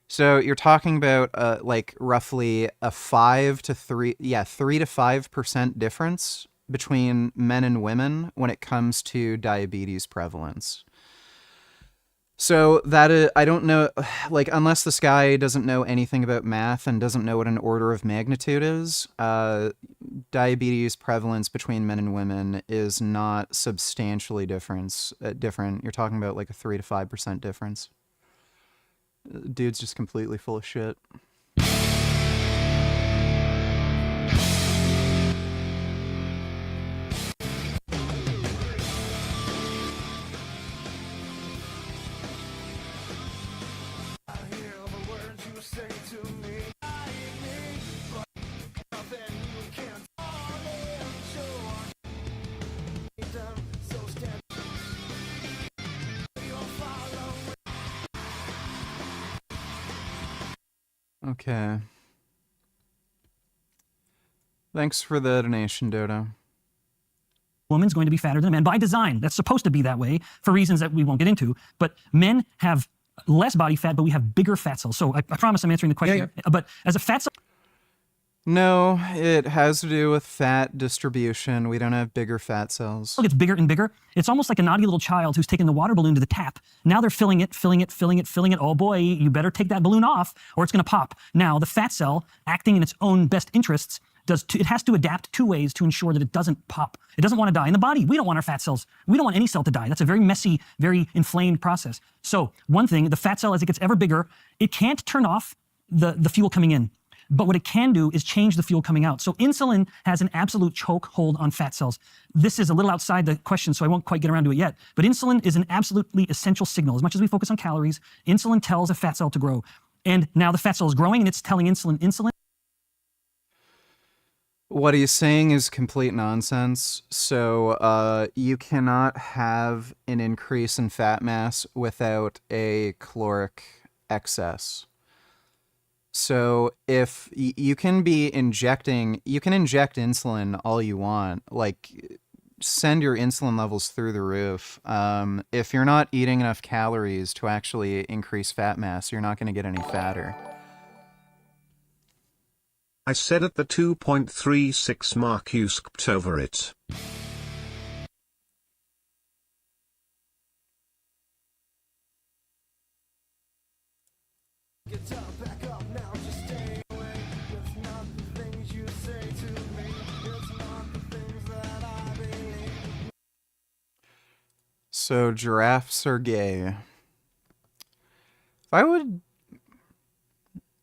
So you're talking about like roughly a 3 to 5% difference between men and women when it comes to diabetes prevalence. So that I don't know, like, unless this guy doesn't know anything about math and doesn't know what an order of magnitude is, diabetes prevalence between men and women is not substantially different. You're talking about like a 3 to 5% difference. Dude's just completely full of shit. Okay. Thanks for the donation, Dodo. Woman's going to be fatter than a man by design. That's supposed to be that way for reasons that we won't get into. But men have less body fat, but we have bigger fat cells. So I promise I'm answering the question. Yeah. But as a fat cell... No, it has to do with fat distribution. We don't have bigger fat cells. It gets bigger and bigger. It's almost like a naughty little child who's taking the water balloon to the tap. Now they're filling it. Oh boy, you better take that balloon off or it's going to pop. Now the fat cell, acting in its own best interests, it has to adapt two ways to ensure that it doesn't pop. It doesn't want to die. In the body, we don't want our fat cells. We don't want any cell to die. That's a very messy, very inflamed process. So one thing, the fat cell, as it gets ever bigger, it can't turn off the fuel coming in. But what it can do is change the fuel coming out. So insulin has an absolute chokehold on fat cells. This is a little outside the question, so I won't quite get around to it yet. But insulin is an absolutely essential signal. As much as we focus on calories, insulin tells a fat cell to grow. And now the fat cell is growing and it's telling insulin. What he's saying is complete nonsense. So you cannot have an increase in fat mass without a caloric excess. So if you can inject insulin all you want, like send your insulin levels through the roof. If you're not eating enough calories to actually increase fat mass, you're not going to get any fatter. I said at the 2.36 mark you skipped over it. So giraffes are gay. If I would,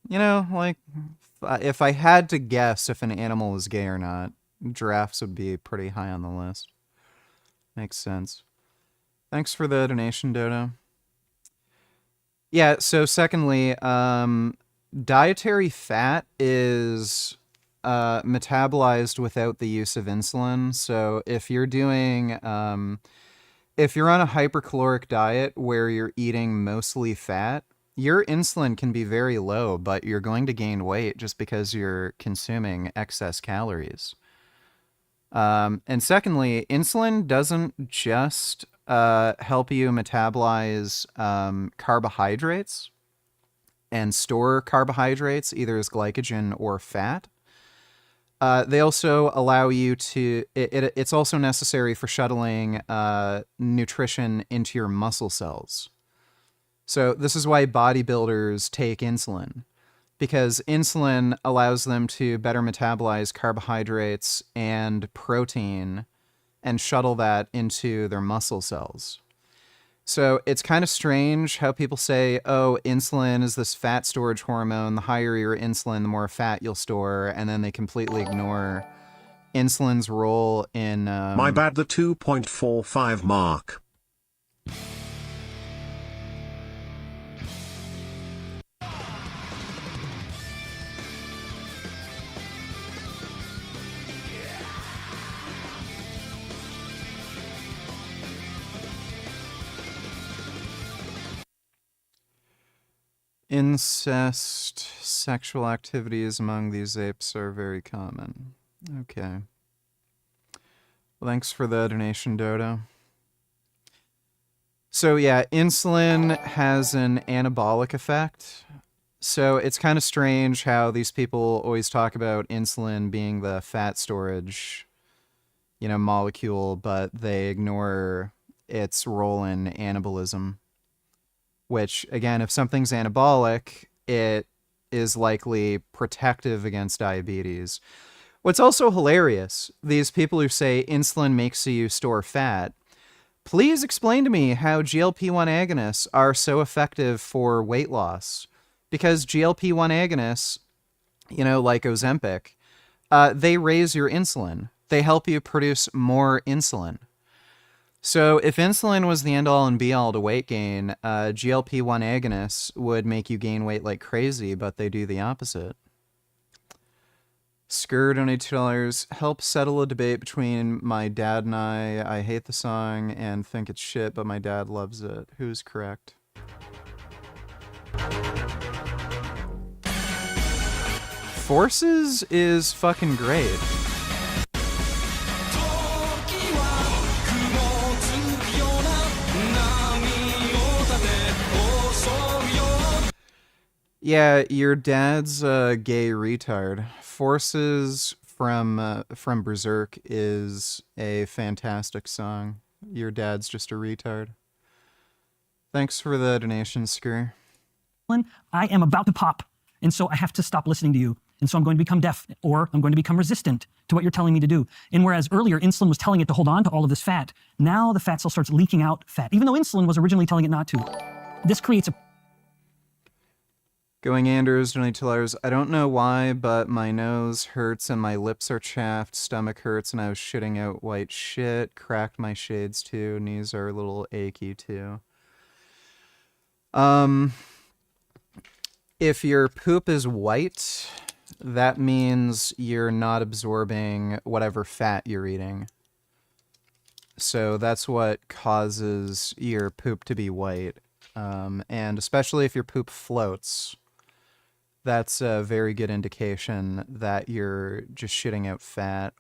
if I had to guess if an animal was gay or not, giraffes would be pretty high on the list. Makes sense. Thanks for the donation, Dodo. Yeah, so secondly, dietary fat is metabolized without the use of insulin. So if you're doing, if you're on a hypercaloric diet where you're eating mostly fat, your insulin can be very low, but you're going to gain weight just because you're consuming excess calories. And secondly, insulin doesn't just help you metabolize carbohydrates and store carbohydrates either as glycogen or fat. They also allow you to, it's also necessary for shuttling nutrition into your muscle cells. So this is why bodybuilders take insulin, because insulin allows them to better metabolize carbohydrates and protein and shuttle that into their muscle cells. So it's kind of strange how people say, oh, insulin is this fat storage hormone. The higher your insulin, the more fat you'll store. And then they completely ignore insulin's role in... My bad, the 2.45 mark. Incest, sexual activities among these apes are very common. Okay. Well, thanks for the donation, Dodo. So yeah, insulin has an anabolic effect. So it's kind of strange how these people always talk about insulin being the fat storage, molecule, but they ignore its role in anabolism. Which, again, if something's anabolic, it is likely protective against diabetes. What's also hilarious, these people who say insulin makes you store fat, please explain to me how GLP-1 agonists are so effective for weight loss. Because GLP-1 agonists, like Ozempic, they raise your insulin. They help you produce more insulin. So if insulin was the end-all and be-all to weight gain, GLP-1 agonists would make you gain weight like crazy, but they do the opposite. Skur donated $2. Help settle a debate between my dad and I. I hate the song and think it's shit, but my dad loves it. Who's correct? Forces is fucking great. Yeah, your dad's a gay retard. Forces from Berserk is a fantastic song. Your dad's just a retard. Thanks for the donation, Skur. I am about to pop, and so I have to stop listening to you. And so I'm going to become deaf, or I'm going to become resistant to what you're telling me to do. And whereas earlier insulin was telling it to hold on to all of this fat, now the fat cell starts leaking out fat, even though insulin was originally telling it not to. This creates a Going Anders, $22. I don't know why, but my nose hurts and my lips are chapped, stomach hurts, and I was shitting out white shit, cracked my shades too, knees are a little achy too. If your poop is white, that means you're not absorbing whatever fat you're eating. So that's what causes your poop to be white. And especially if your poop floats, that's a very good indication that you're just shitting out fat.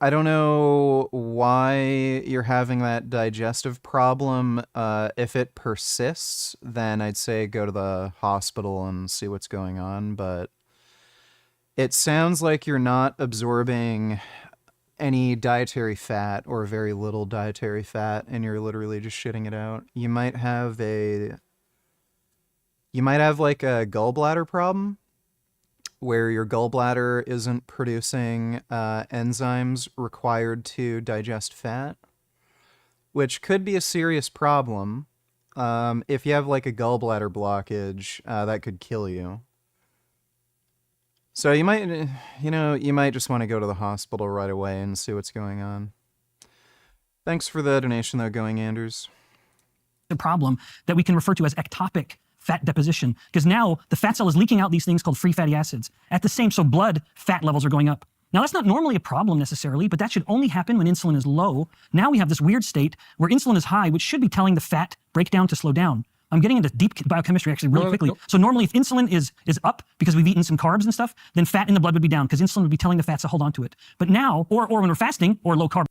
I don't know why you're having that digestive problem. If it persists, then I'd say go to the hospital and see what's going on. But it sounds like you're not absorbing any dietary fat or very little dietary fat, and you're literally just shitting it out. You might have like a gallbladder problem where your gallbladder isn't producing enzymes required to digest fat, which could be a serious problem. If you have like a gallbladder blockage, that could kill you. So you might just want to go to the hospital right away and see what's going on. Thanks for the donation though, Going Anders. The problem that we can refer to as ectopic fat deposition, because now the fat cell is leaking out these things called free fatty acids. So blood fat levels are going up. Now that's not normally a problem necessarily, but that should only happen when insulin is low. Now we have this weird state where insulin is high, which should be telling the fat breakdown to slow down. I'm getting into deep biochemistry actually really quickly. So normally if insulin is up because we've eaten some carbs and stuff, then fat in the blood would be down because insulin would be telling the fats to hold on to it. But now, or when we're fasting or low carb.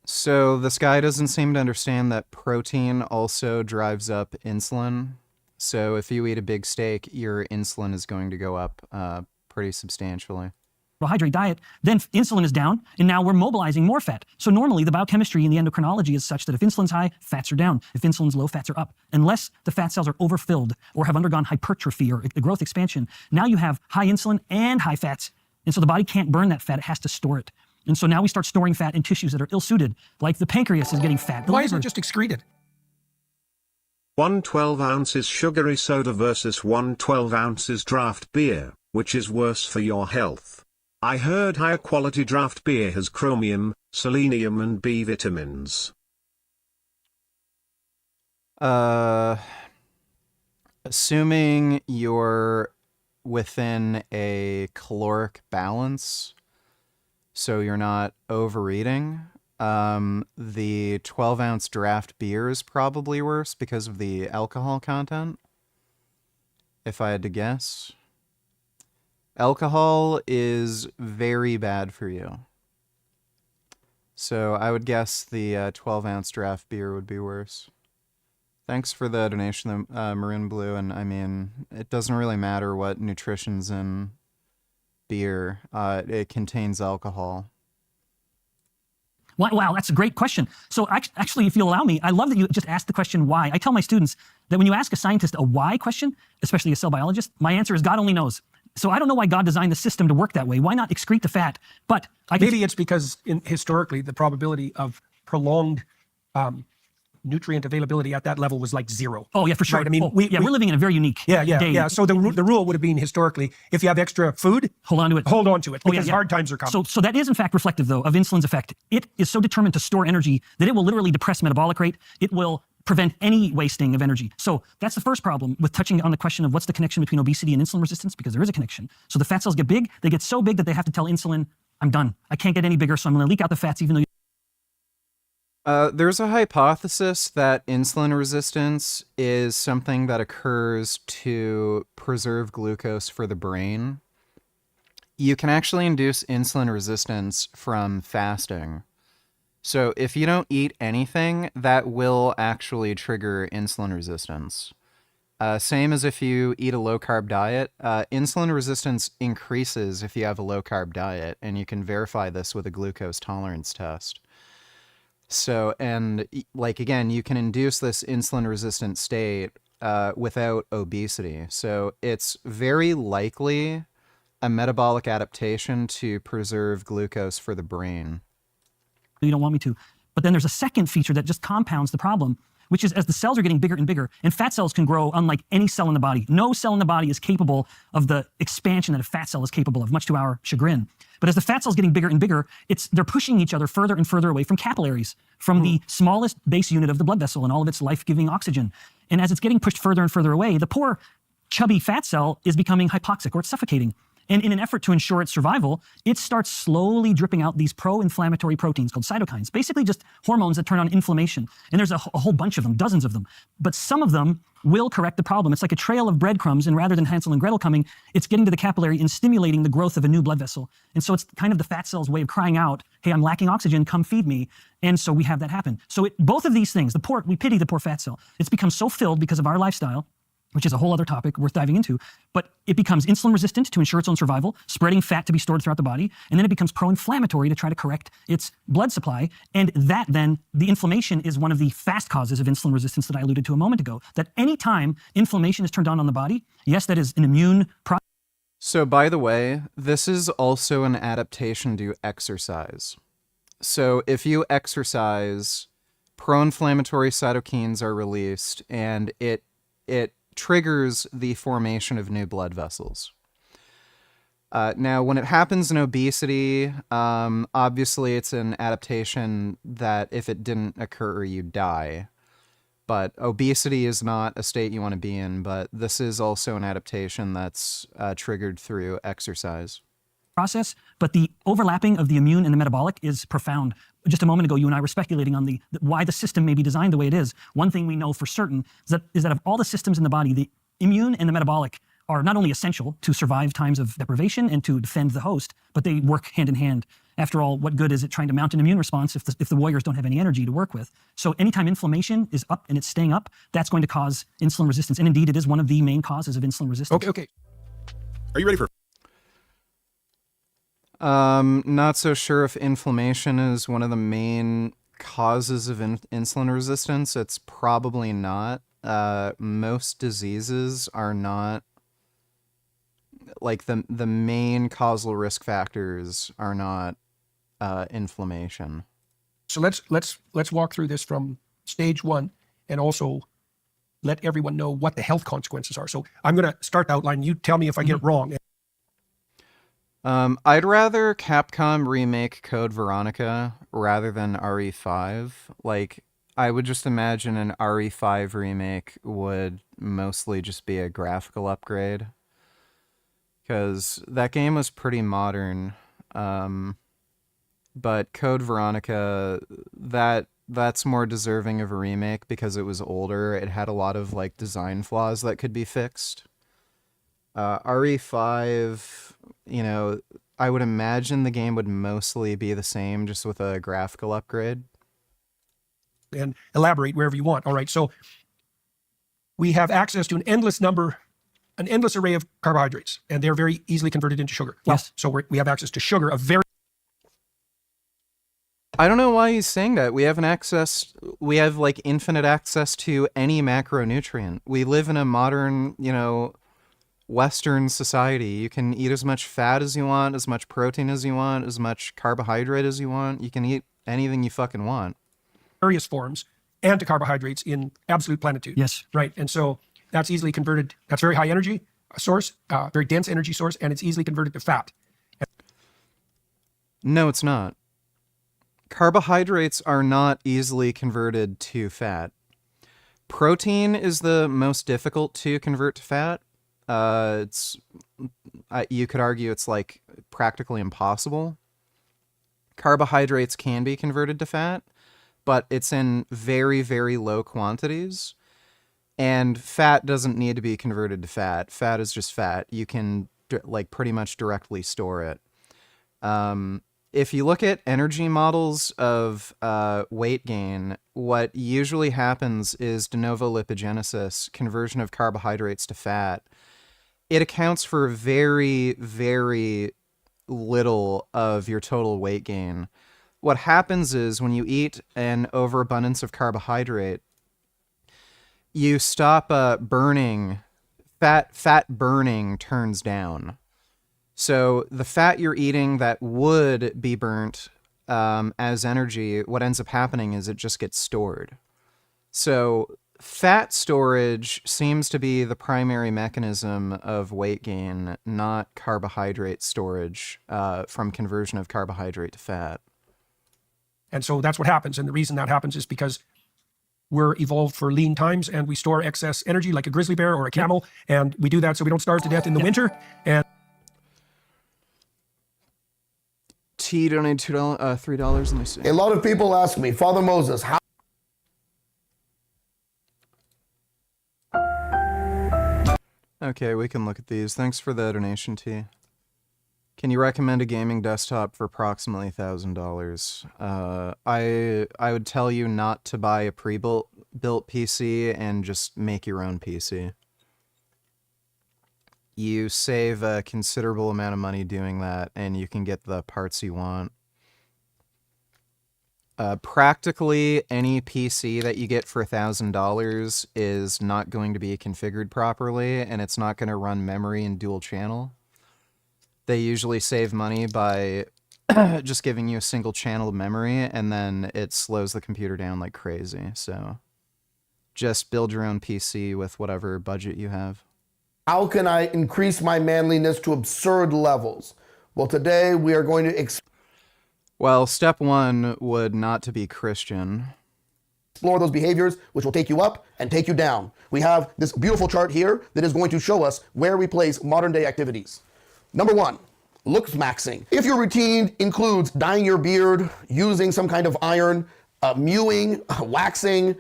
So this guy doesn't seem to understand that protein also drives up insulin. So if you eat a big steak, your insulin is going to go up pretty substantially. Carbohydrate diet, then insulin is down, and now we're mobilizing more fat. So normally the biochemistry and the endocrinology is such that if insulin's high, fats are down. If insulin's low, fats are up. Unless the fat cells are overfilled or have undergone hypertrophy or a growth expansion, now you have high insulin and high fats. And so the body can't burn that fat, it has to store it. And so now we start storing fat in tissues that are ill-suited, like the pancreas is getting fat. Why isn't it just excreted? 1 12 ounces sugary soda versus 1 12 ounces draft beer, which is worse for your health? I heard higher quality draft beer has chromium, selenium and B vitamins. Assuming you're within a caloric balance, so you're not overeating, the 12-ounce draft beer is probably worse because of the alcohol content, if I had to guess. Alcohol is very bad for you. So I would guess the 12-ounce draft beer would be worse. Thanks for the donation, Maroon Blue, and I mean, it doesn't really matter what nutrition's in beer. It contains alcohol. Wow, that's a great question. So actually, if you'll allow me, I love that you just asked the question why. I tell my students that when you ask a scientist a why question, especially a cell biologist, my answer is God only knows. So I don't know why God designed the system to work that way. Why not excrete the fat? But maybe it's because historically the probability of prolonged nutrient availability at that level was like 0. Oh yeah, for sure. Right? I mean, we're living in a very unique day. So the rule would have been historically, if you have extra food, hold on to it because hard times are coming. So that is in fact reflective though of insulin's effect. It is so determined to store energy that it will literally depress metabolic rate. It will prevent any wasting of energy. So that's the first problem with touching on the question of what's the connection between obesity and insulin resistance, because there is a connection. So the fat cells get big, they get so big that they have to tell insulin, I'm done. I can't get any bigger, so I'm going to leak out the fats even though there's a hypothesis that insulin resistance is something that occurs to preserve glucose for the brain. You can actually induce insulin resistance from fasting. So if you don't eat anything, that will actually trigger insulin resistance. Same as if you eat a low-carb diet. Insulin resistance increases if you have a low-carb diet, and you can verify this with a glucose tolerance test. So, and like again, you can induce this insulin resistant state without obesity. So it's very likely a metabolic adaptation to preserve glucose for the brain. You don't want me to. But then there's a second feature that just compounds the problem, which is as the cells are getting bigger and bigger, and fat cells can grow unlike any cell in the body. No cell in the body is capable of the expansion that a fat cell is capable of, much to our chagrin. But as the fat cell's getting bigger and bigger, they're pushing each other further and further away from capillaries, from the smallest base unit of the blood vessel and all of its life-giving oxygen. And as it's getting pushed further and further away, the poor chubby fat cell is becoming hypoxic, or it's suffocating. And in an effort to ensure its survival, it starts slowly dripping out these pro-inflammatory proteins called cytokines, basically just hormones that turn on inflammation. And there's a whole bunch of them, dozens of them. But some of them will correct the problem. It's like a trail of breadcrumbs, and rather than Hansel and Gretel coming, it's getting to the capillary and stimulating the growth of a new blood vessel. And so it's kind of the fat cell's way of crying out, hey, I'm lacking oxygen, come feed me. And so we have that happen. So both of these things, we pity the poor fat cell. It's become so filled because of our lifestyle, which is a whole other topic worth diving into, but it becomes insulin resistant to ensure its own survival, spreading fat to be stored throughout the body, and then it becomes pro-inflammatory to try to correct its blood supply. And that then, the inflammation is one of the fast causes of insulin resistance that I alluded to a moment ago, that any time inflammation is turned on the body, yes, that is an immune process. So by the way, this is also an adaptation to exercise. So if you exercise, pro-inflammatory cytokines are released, and it triggers the formation of new blood vessels. Now, when it happens in obesity, obviously it's an adaptation that if it didn't occur, you die. But obesity is not a state you want to be in, but this is also an adaptation that's triggered through exercise. Process, but the overlapping of the immune and the metabolic is profound. Just a moment ago, you and I were speculating on why the system may be designed the way it is. One thing we know for certain is that of all the systems in the body, the immune and the metabolic are not only essential to survive times of deprivation and to defend the host, but they work hand in hand. After all, what good is it trying to mount an immune response if the warriors don't have any energy to work with? So anytime inflammation is up and it's staying up, that's going to cause insulin resistance. And indeed, it is one of the main causes of insulin resistance. Okay. Are you ready for? Not so sure if inflammation is one of the main causes of insulin resistance. It's probably not. Most diseases are not, like the main causal risk factors are not inflammation. So let's walk through this from stage one, and also let everyone know what the health consequences are. So I'm going to start the outline. You tell me if I get it wrong. I'd rather Capcom remake Code Veronica rather than RE5. Like, I would just imagine an RE5 remake would mostly just be a graphical upgrade, because that game was pretty modern. But Code Veronica, that's more deserving of a remake because it was older. It had a lot of like design flaws that could be fixed. RE5, I would imagine the game would mostly be the same, just with a graphical upgrade. And elaborate wherever you want. All right, so we have access to an endless array of carbohydrates, and they're very easily converted into sugar. Yes. So we have access to sugar, I don't know why he's saying that. We have like infinite access to any macronutrient. We live in a modern, Western society. You can eat as much fat as you want, as much protein as you want, as much carbohydrate as you want. You can eat anything you fucking want. various forms and to carbohydrates in absolute plenitude. Yes. Right. And so that's easily converted. That's very high energy source, very dense energy source, and it's easily converted to fat. No, it's not. Carbohydrates are not easily converted to fat. Protein is the most difficult to convert to fat. You could argue it's like practically impossible. Carbohydrates can be converted to fat, but it's in very, very low quantities. And fat doesn't need to be converted to fat. Fat is just fat. You can like pretty much directly store it. If you look at energy models of weight gain, what usually happens is de novo lipogenesis, conversion of carbohydrates to fat. It accounts for very, very little of your total weight gain. What happens is when you eat an overabundance of carbohydrate, you stop burning. Fat burning turns down. So the fat you're eating that would be burnt as energy, what ends up happening is it just gets stored. So fat storage seems to be the primary mechanism of weight gain, not carbohydrate storage from conversion of carbohydrate to fat. And so that's what happens. And the reason that happens is because we're evolved for lean times and we store excess energy like a grizzly bear or a camel. And we do that so we don't starve to death in the winter. And T donated $3. Let me see. A lot of people ask me, Father Moses, how? Okay, we can look at these. Thanks for the donation, T. Can you recommend a gaming desktop for approximately $1,000? I would tell you not to buy a pre-built PC and just make your own PC. You save a considerable amount of money doing that, and you can get the parts you want. Practically any PC that you get for $1,000 is not going to be configured properly, and it's not going to run memory and dual channel. They usually save money by just giving you a single channel of memory, and then it slows the computer down like crazy. So just build your own PC with whatever budget you have. How can I increase my manliness to absurd levels? Well, today we are going to Well, step one would not to be Christian. Explore those behaviors which will take you up and take you down. We have this beautiful chart here that is going to show us where we place modern day activities. Number one, looks maxing. If your routine includes dyeing your beard, using some kind of iron, mewing, waxing,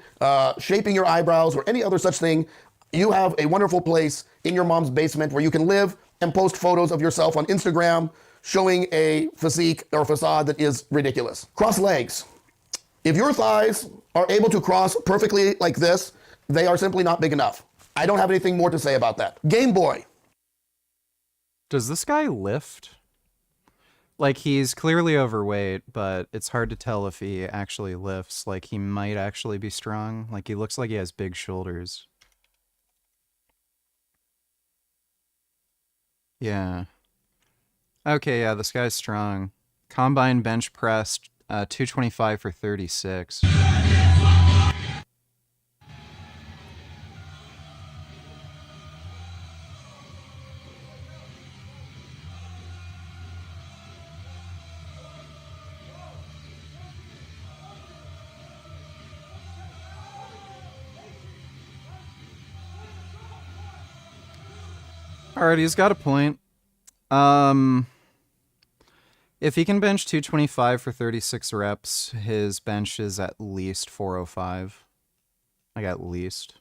shaping your eyebrows, or any other such thing, you have a wonderful place in your mom's basement where you can live and post photos of yourself on Instagram showing a physique or facade that is ridiculous. Cross legs. If your thighs are able to cross perfectly like this, they are simply not big enough. I don't have anything more to say about that. Game Boy. Does this guy lift? Like, he's clearly overweight, but it's hard to tell if he actually lifts. Like, he might actually be strong. Like, he looks like he has big shoulders. Yeah. Okay, yeah, this guy's strong. Combine bench press, 225 for 36. Alright, he's got a point. If he can bench 225 for 36 reps, his bench is at least 405. Like, at least.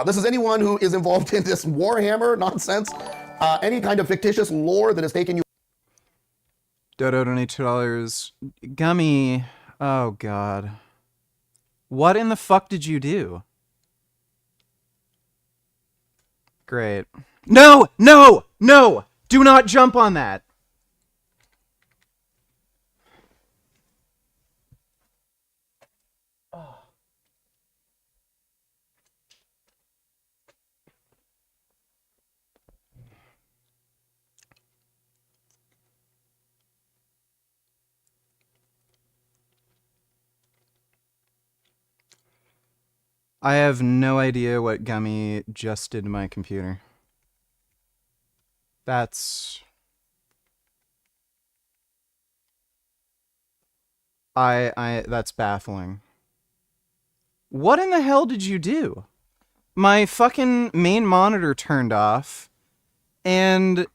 This is anyone who is involved in this Warhammer nonsense, any kind of fictitious lore that has taken you. Dodo, donate $2. Gummy. Oh, God. What in the fuck did you do? Great. No! No! No! Do not jump on that! I have no idea what Gummy just did to my computer. That's... that's baffling. What in the hell did you do? My fucking main monitor turned off, and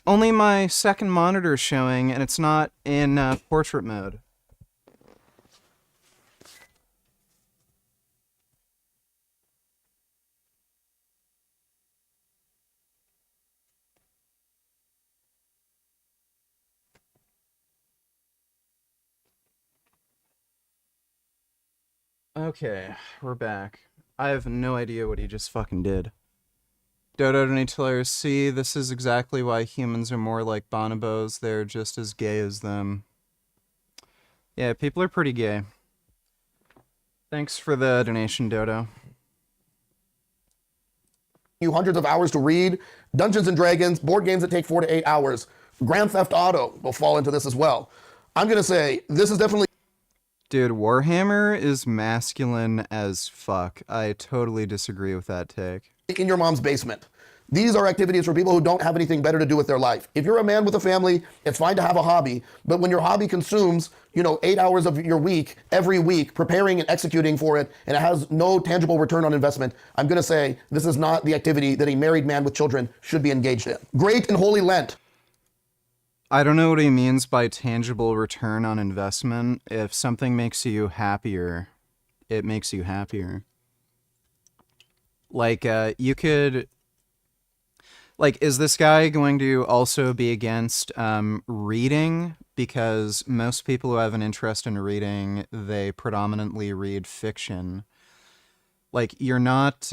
only my second monitor is showing, and it's not in portrait mode. Okay, we're back. I have no idea what he just fucking did. Dodo Donatillers, see, this is exactly why humans are more like bonobos. They're just as gay as them. Yeah, people are pretty gay. Thanks for the donation, Dodo. You hundreds of hours to read. Dungeons and Dragons, board games that take 4 to 8 hours. Grand Theft Auto will fall into this as well. I'm going to say this is definitely... Dude, Warhammer is masculine as fuck. I totally disagree with that take. In your mom's basement. These are activities for people who don't have anything better to do with their life. If you're a man with a family, it's fine to have a hobby, but when your hobby consumes, 8 hours of your week, every week, preparing and executing for it, and it has no tangible return on investment, I'm going to say this is not the activity that a married man with children should be engaged in. Great and Holy Lent. I don't know what he means by tangible return on investment. If something makes you happier, it makes you happier. Like, you could... Like, is this guy going to also be against reading? Because most people who have an interest in reading, they predominantly read fiction. Like, you're not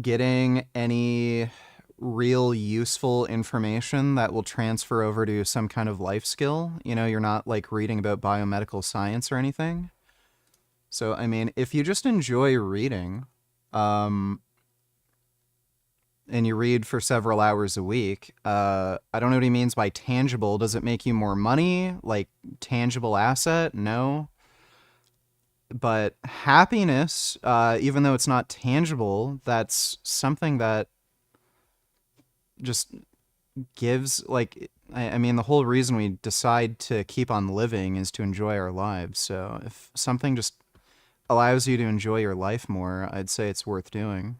getting any real useful information that will transfer over to some kind of life skill. You're not, like, reading about biomedical science or anything. So, I mean, if you just enjoy reading... and you read for several hours a week, I don't know what he means by tangible. Does it make you more money? Like, tangible asset? No. But happiness, even though it's not tangible, that's something that just gives, like, I mean, the whole reason we decide to keep on living is to enjoy our lives. So if something just allows you to enjoy your life more, I'd say it's worth doing.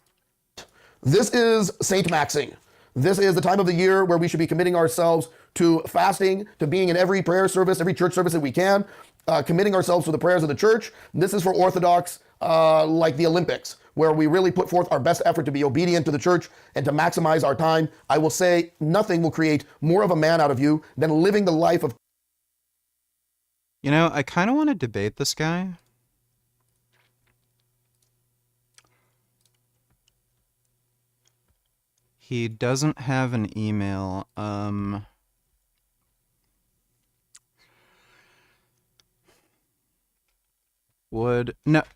This is Saint Maxing. This is the time of the year where we should be committing ourselves to fasting, to being in every prayer service, every church service that we can, committing ourselves to the prayers of the church. This is for Orthodox, like the Olympics, where we really put forth our best effort to be obedient to the church and to maximize our time. I will say nothing will create more of a man out of you than living the life of... I kind of want to debate this guy. He doesn't have an email. No,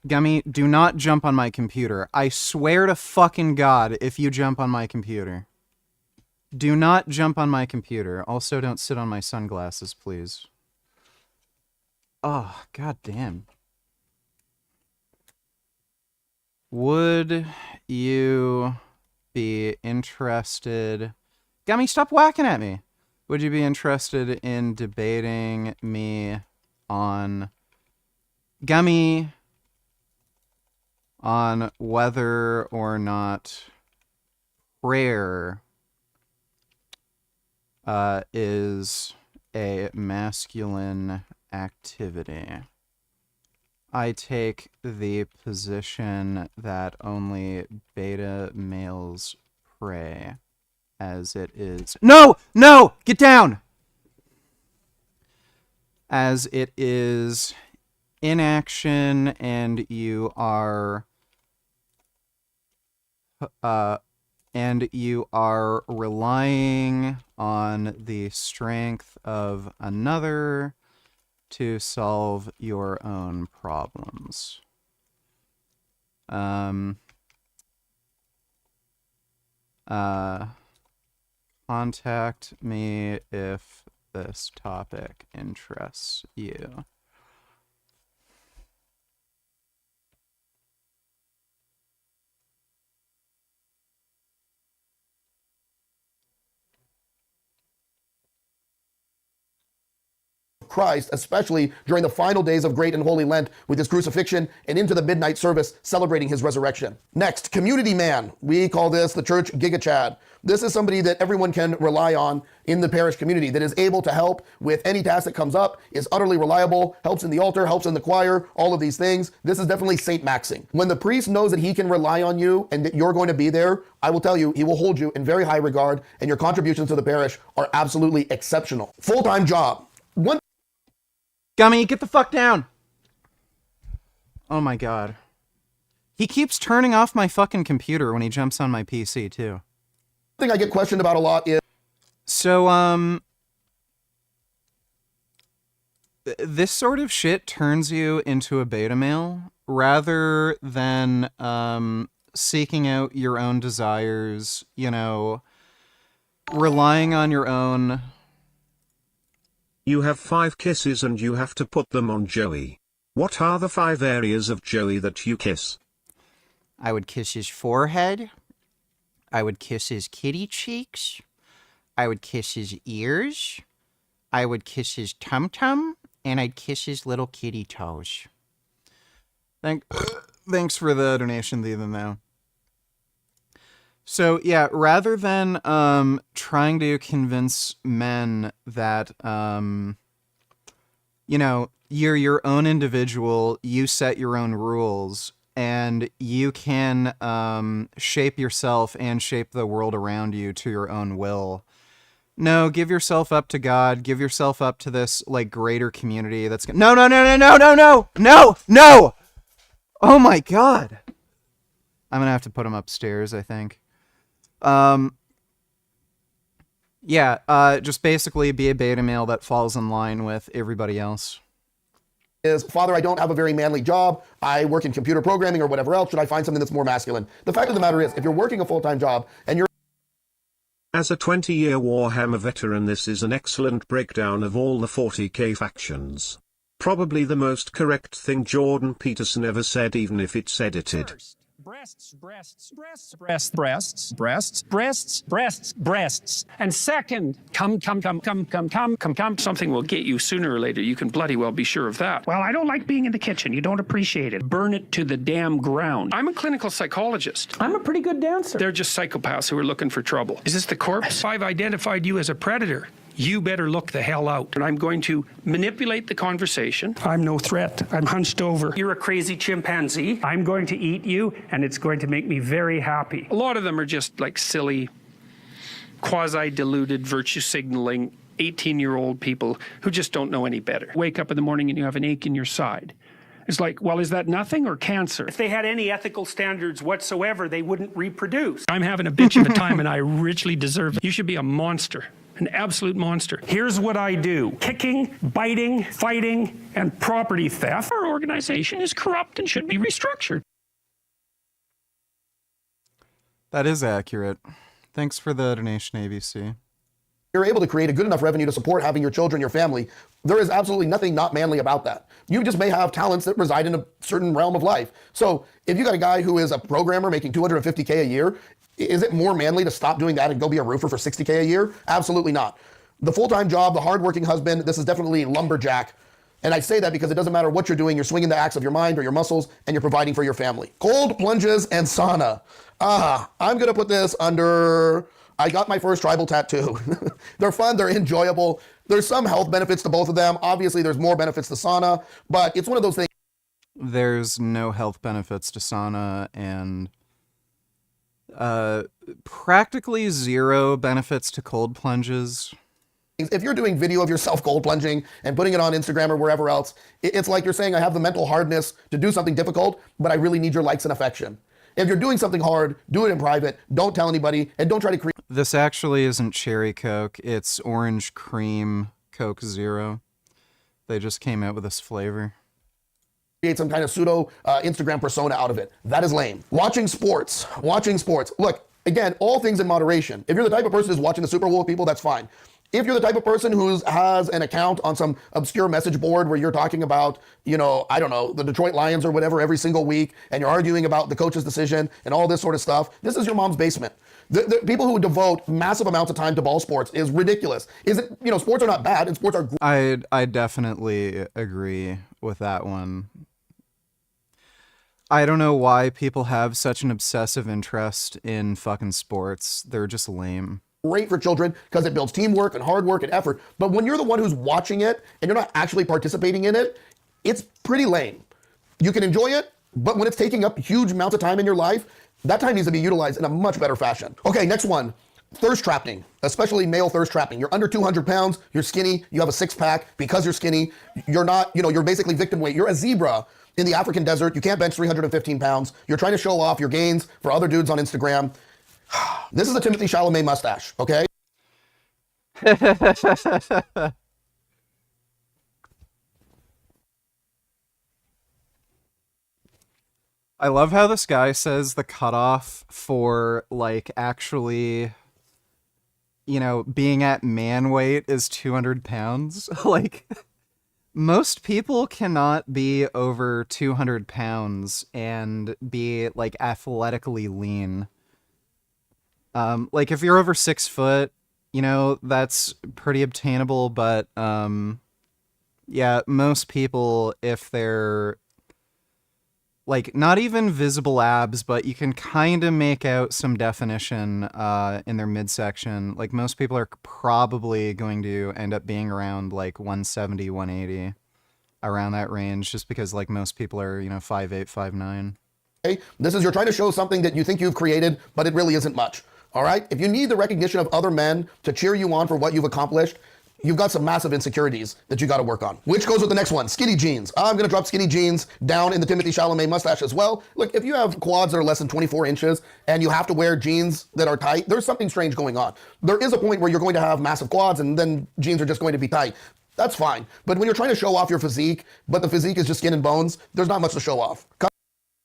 Gummy, do not jump on my computer. I swear to fucking God if you jump on my computer. Do not jump on my computer. Also, don't sit on my sunglasses, please. Oh, god damn. Would you be interested... Gummy, stop whacking at me! Would you be interested in debating me on... Gummy, on whether or not prayer is a masculine activity? I take the position that only beta males pray, as it is... No! No! Get down! As it is inaction, and you are... and you are relying on the strength of another to solve your own problems. Contact me if this topic interests you. Christ, especially during the final days of Great and Holy Lent with his crucifixion and into the midnight service celebrating his resurrection. Next, community man. We call this the church Giga Chad. This is somebody that everyone can rely on in the parish community, that is able to help with any task that comes up, is utterly reliable, helps in the altar, helps in the choir, all of these things. This is definitely Saint Maxing. When the priest knows that he can rely on you and that you're going to be there, I will tell you, he will hold you in very high regard, and your contributions to the parish are absolutely exceptional. Full-time job. Gummy, get the fuck down! Oh my god. He keeps turning off my fucking computer when he jumps on my PC, too. Thing I get questioned about a lot is... So, this sort of shit turns you into a beta male rather than seeking out your own desires, you know, relying on your own. You have 5 kisses and you have to put them on Joey. What are the 5 areas of Joey that you kiss? I would kiss his forehead. I would kiss his kitty cheeks. I would kiss his ears. I would kiss his tum-tum. And I'd kiss his little kitty toes. Thanks for the donation, the even now. So yeah, rather than trying to convince men that you know, you're your own individual, you set your own rules, and you can shape yourself and shape the world around you to your own will. No, give yourself up to God. Give yourself up to this like greater community. That's no. Oh my God. I'm gonna have to put him upstairs, I think. Yeah. Just basically be a beta male that falls in line with everybody else. Is, Father, I don't have a very manly job. I work in computer programming or whatever else. Should I find something that's more masculine? The fact of the matter is, if you're working a full-time job and you're As a 20-year Warhammer veteran, this is an excellent breakdown of all the 40k factions. Probably the most correct thing Jordan Peterson ever said, even if it's edited. Breasts. And second, come. Something will get you sooner or later. You can bloody well be sure of that. Well, I don't like being in the kitchen. You don't appreciate it. Burn it to the damn ground. I'm a clinical psychologist. I'm a pretty good dancer. They're just psychopaths who are looking for trouble. Is this the corpse? I've identified you as a predator. You better look the hell out. And I'm going to manipulate the conversation. I'm no threat. I'm hunched over. You're a crazy chimpanzee. I'm going to eat you, and it's going to make me very happy. A lot of them are just like silly, quasi-diluted, virtue signaling, 18-year-old people who just don't know any better. Wake up in the morning and you have an ache in your side. It's like, well, is that nothing or cancer? If they had any ethical standards whatsoever, they wouldn't reproduce. I'm having a bitch of a time, and I richly deserve it. You should be a monster. An absolute monster. Here's what I do. Kicking, biting, fighting, and property theft. Our organization is corrupt and should be restructured. That is accurate. Thanks for the donation, ABC. You're able to create a good enough revenue to support having your children, your family. There is absolutely nothing not manly about that. You just may have talents that reside in a certain realm of life. So if you got a guy who is a programmer making $250K a year, is it more manly to stop doing that and go be a roofer for $60K a year? Absolutely not. The full-time job, the hardworking husband, this is definitely lumberjack. And I say that because it doesn't matter what you're doing, you're swinging the axe of your mind or your muscles, and you're providing for your family. Cold plunges and sauna. I'm gonna put this under, I got my first tribal tattoo. They're fun, they're enjoyable. There's some health benefits to both of them. Obviously, there's more benefits to sauna, but it's one of those things. There's no health benefits to sauna, and practically zero benefits to cold plunges. If you're doing video of yourself cold plunging and putting it on Instagram or wherever else, it's like you're saying, I have the mental hardness to do something difficult, but I really need your likes and affection. If you're doing something hard, do it in private, don't tell anybody, and don't try to create. This actually isn't cherry Coke, it's orange cream Coke Zero. They just came out with this flavor. Create some kind of pseudo Instagram persona out of it. That is lame. Watching sports. Look, again, all things in moderation. If you're the type of person who's watching the Super Bowl with people, that's fine. If you're the type of person who has an account on some obscure message board where you're talking about, you know, I don't know, the Detroit Lions or whatever every single week, and you're arguing about the coach's decision and all this sort of stuff, this is your mom's basement. The people who devote massive amounts of time to ball sports is ridiculous. Is it, you know, sports are not bad and sports are great. I definitely agree with that one. I don't know why people have such an obsessive interest in fucking sports. They're just lame. Great for children because it builds teamwork and hard work and effort. But when you're the one who's watching it and you're not actually participating in it, it's pretty lame. You can enjoy it, but when it's taking up huge amounts of time in your life, that time needs to be utilized in a much better fashion. Okay, next one. Thirst trapping, especially male thirst trapping. You're under 200 pounds, you're skinny, you have a six-pack. Because you're skinny, you're not, you know, you're basically victim weight. You're a zebra in the African desert. You can't bench 315 pounds. You're trying to show off your gains for other dudes on Instagram. This is a Timothy Chalamet mustache, okay? I love how this guy says the cutoff for, like, actually, you know, being at man weight is 200 pounds. Like, most people cannot be over 200 pounds and be, like, athletically lean. Like, if you're over 6 foot, you know, that's pretty obtainable, but, yeah, most people, if they're, like, not even visible abs, but you can kind of make out some definition in their midsection. Like, most people are probably going to end up being around, like, 170, 180, around that range, just because, like, most people are, you know, 5'8", 5'9". Okay? This is, you're trying to show something that you think you've created, but it really isn't much. All right? If you need the recognition of other men to cheer you on for what you've accomplished, you've got some massive insecurities that you got to work on. Which goes with the next one, skinny jeans. I'm going to drop skinny jeans down in the Timothy Chalamet mustache as well. Look, if you have quads that are less than 24 inches and you have to wear jeans that are tight, there's something strange going on. There is a point where you're going to have massive quads and then jeans are just going to be tight. That's fine. But when you're trying to show off your physique, but the physique is just skin and bones, there's not much to show off.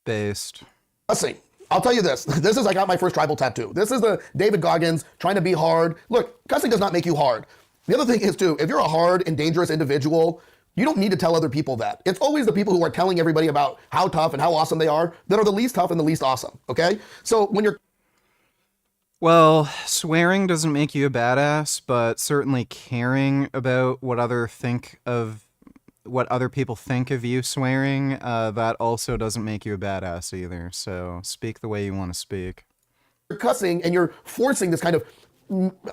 Based. Let's see. I'll tell you this. This is, I got my first tribal tattoo. This is the David Goggins trying to be hard. Look, cussing does not make you hard. The other thing is too, if you're a hard and dangerous individual, you don't need to tell other people that. It's always the people who are telling everybody about how tough and how awesome they are that are the least tough and the least awesome, okay? So when you're... Well, swearing doesn't make you a badass, but certainly caring about what other people think of you swearing, that also doesn't make you a badass either. So speak the way you want to speak. You're cussing and you're forcing this kind of,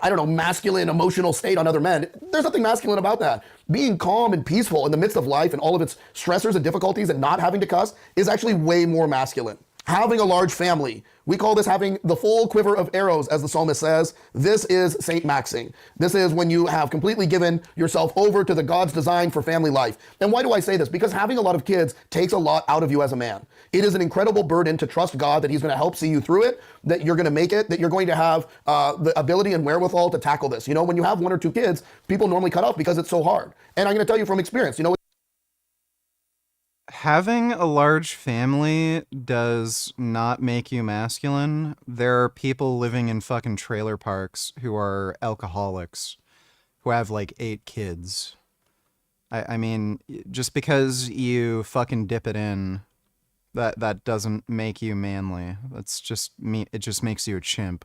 I don't know, masculine, emotional state on other men. There's nothing masculine about that. Being calm and peaceful in the midst of life and all of its stressors and difficulties and not having to cuss is actually way more masculine. Having a large family, we call this having the full quiver of arrows, as the psalmist says. This is Saint Maxing. This is when you have completely given yourself over to the God's design for family life. And why do I say this? Because having a lot of kids takes a lot out of you as a man. It is an incredible burden to trust God that he's going to help see you through it, that you're going to make it, that you're going to have the ability and wherewithal to tackle this. You know, when you have 1 or 2 kids, people normally cut off because it's so hard. And I'm going to tell you from experience, you know, having a large family does not make you masculine. There are people living in fucking trailer parks who are alcoholics, who have like 8 kids. I mean, just because you fucking dip it in, that doesn't make you manly. That's just me. It just makes you a chimp.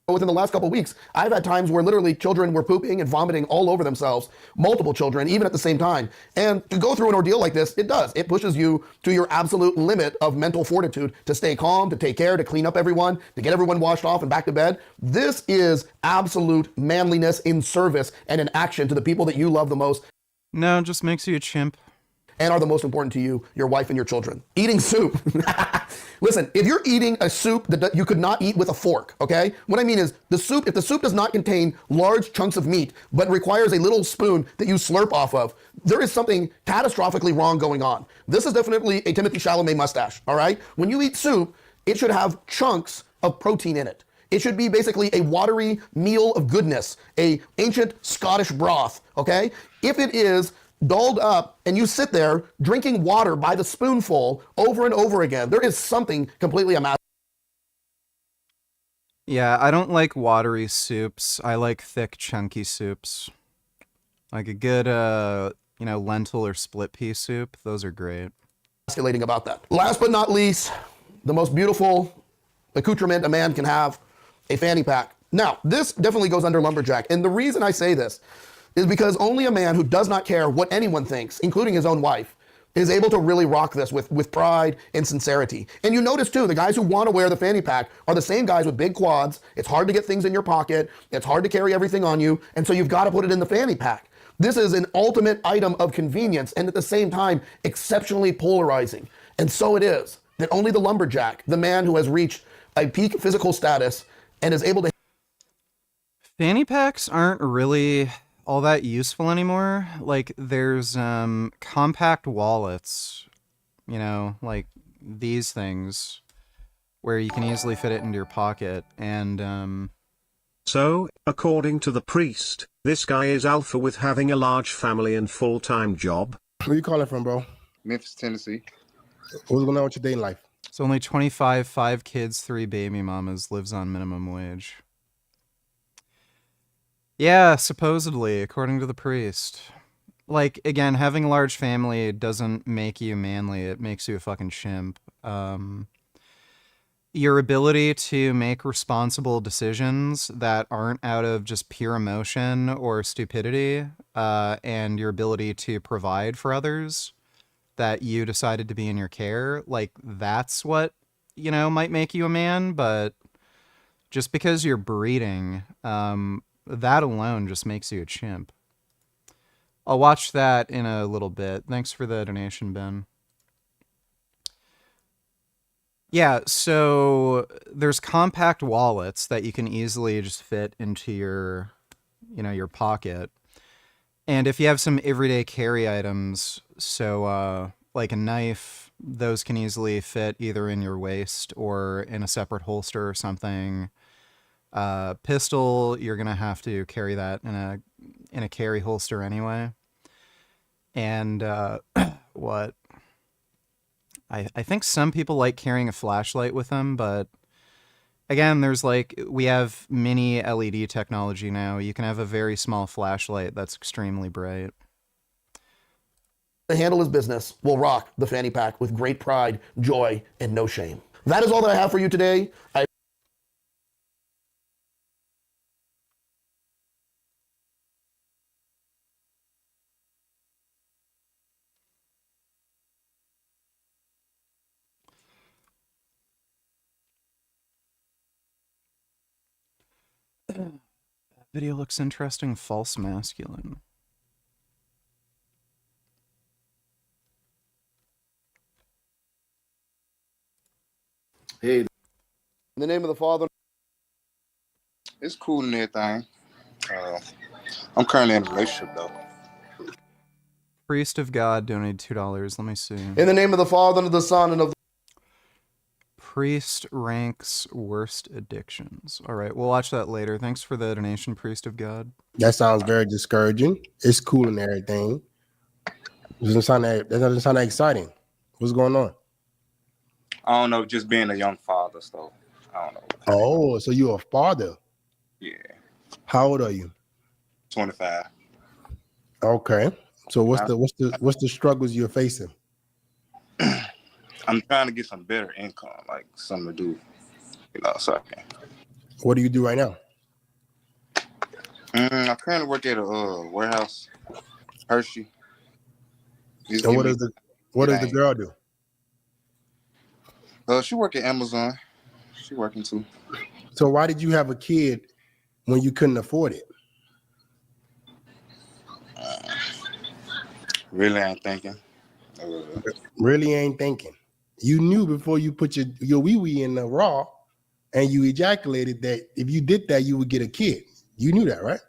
Within the last couple of weeks, I've had times where literally children were pooping and vomiting all over themselves, multiple children, even at the same time. And to go through an ordeal like this, it does. It pushes you to your absolute limit of mental fortitude to stay calm, to take care, to clean up everyone, to get everyone washed off and back to bed. This is absolute manliness in service and in action to the people that you love the most. No, it just makes you a chimp. And are the most important to you, your wife and your children. Eating soup. Listen, if you're eating a soup that you could not eat with a fork, okay? What I mean is the soup, if the soup does not contain large chunks of meat, but requires a little spoon that you slurp off of, there is something catastrophically wrong going on. This is definitely a Timothy Chalamet mustache, all right? When you eat soup, it should have chunks of protein in it. It should be basically a watery meal of goodness, a ancient Scottish broth, okay? If it is dolled up and you sit there drinking water by the spoonful over and over again, there is something completely amiss. Yeah, I don't like watery soups. I like thick, chunky soups. Like a good, lentil or split pea soup. Those are great. Escalating about that. Last but not least, the most beautiful accoutrement a man can have, a fanny pack. Now, this definitely goes under lumberjack. And the reason I say this is because only a man who does not care what anyone thinks, including his own wife, is able to really rock this with pride and sincerity. And you notice too, the guys who want to wear the fanny pack are the same guys with big quads. It's hard to get things in your pocket. It's hard to carry everything on you. And so you've got to put it in the fanny pack. This is an ultimate item of convenience and at the same time, exceptionally polarizing. And so it is that only the lumberjack, the man who has reached a peak physical status and is able to... Fanny packs aren't really all that useful anymore. Like, there's compact wallets, you know, like these things, where you can easily fit it into your pocket, and So, according to the priest, this guy is alpha with having a large family and full-time job. Where you calling from, bro? Memphis, Tennessee. What's going on with your dating life? It's only 25, 5 kids, 3 baby mamas, lives on minimum wage. Yeah, supposedly, according to the priest. Like, again, having a large family doesn't make you manly. It makes you a fucking chimp. Your ability to make responsible decisions that aren't out of just pure emotion or stupidity, and your ability to provide for others that you decided to be in your care, like, that's what, might make you a man. But just because you're breeding, that alone just makes you a chimp. I'll watch that in a little bit. Thanks for the donation, Ben. Yeah, so there's compact wallets that you can easily just fit into your, your pocket. And if you have some everyday carry items, so like a knife, those can easily fit either in your waist or in a separate holster or something. Pistol, you're gonna have to carry that in a carry holster anyway. And what? I think some people like carrying a flashlight with them, but again, we have mini LED technology now. You can have a very small flashlight that's extremely bright. To handle his business will rock the fanny pack with great pride, joy, and no shame. That is all that I have for you today. That video looks interesting. False masculine. Hey, In the name of the Father. it's cool and everything. I'm currently in a relationship though. Priest of God donated $2. Let me see. In the name of the Father, and of the Son, and of the... Priest ranks worst addictions. All right, we'll watch that later. Thanks for the donation, Priest of God. That sounds very discouraging. It's cool and everything. That doesn't sound that exciting. What's going on? I don't know, just being a young father, so I don't know. Oh, so you're a father. Yeah. How old are you? 25. Okay. So what's the struggles you're facing? I'm trying to get some better income, like something to do, so I can. What do you do right now? I currently work at a warehouse, Hershey. And what does the girl do? She work at Amazon. She working too. So why did you have a kid when you couldn't afford it? Really ain't thinking. Really ain't thinking. You knew before you put your wee-wee in the raw and you ejaculated that if you did that, you would get a kid. You knew that, right?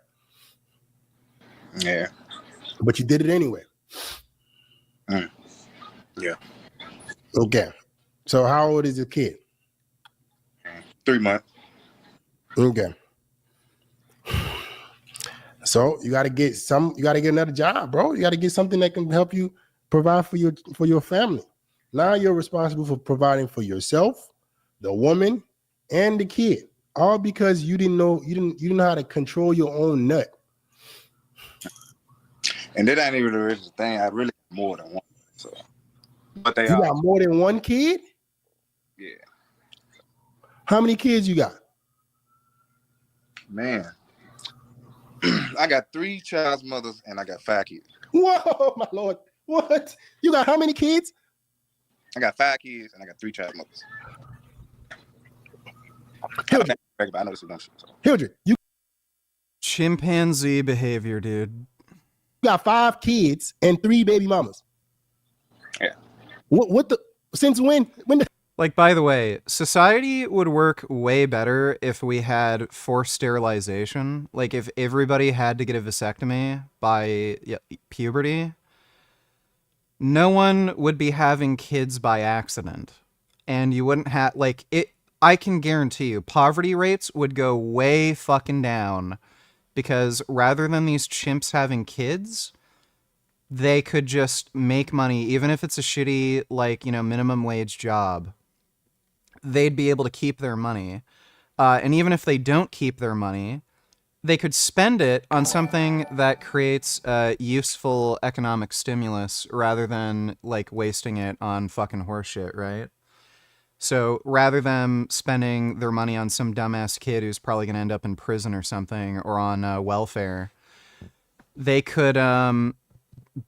Yeah. But you did it anyway. Yeah. Okay. So how old is your kid? 3 months. Okay. So you got to get another job, bro. You got to get something that can help you provide for your family. Now you're responsible for providing for yourself, the woman, and the kid. All because you didn't know how to control your own nut. And that ain't even the original thing. I really got more than one. So, but they You got more than one kid? Yeah. How many kids you got? Man, I got 3 child's mothers and I got 5 kids. Whoa, my Lord. What? You got how many kids? I got 5 kids and I got 3 child mothers. I know this is no shit. Hildred, you chimpanzee behavior, dude. You got 5 kids and 3 baby mamas. Yeah. Since when? Like, by the way, society would work way better if we had forced sterilization. Like, if everybody had to get a vasectomy by puberty, no one would be having kids by accident. And you wouldn't have, I can guarantee you, poverty rates would go way fucking down because rather than these chimps having kids, they could just make money, even if it's a shitty, minimum wage job. they'd be able to keep their money. And even if they don't keep their money, they could spend it on something that creates useful economic stimulus rather than like wasting it on fucking horseshit, right? So rather than spending their money on some dumbass kid who's probably going to end up in prison or something or on welfare, they could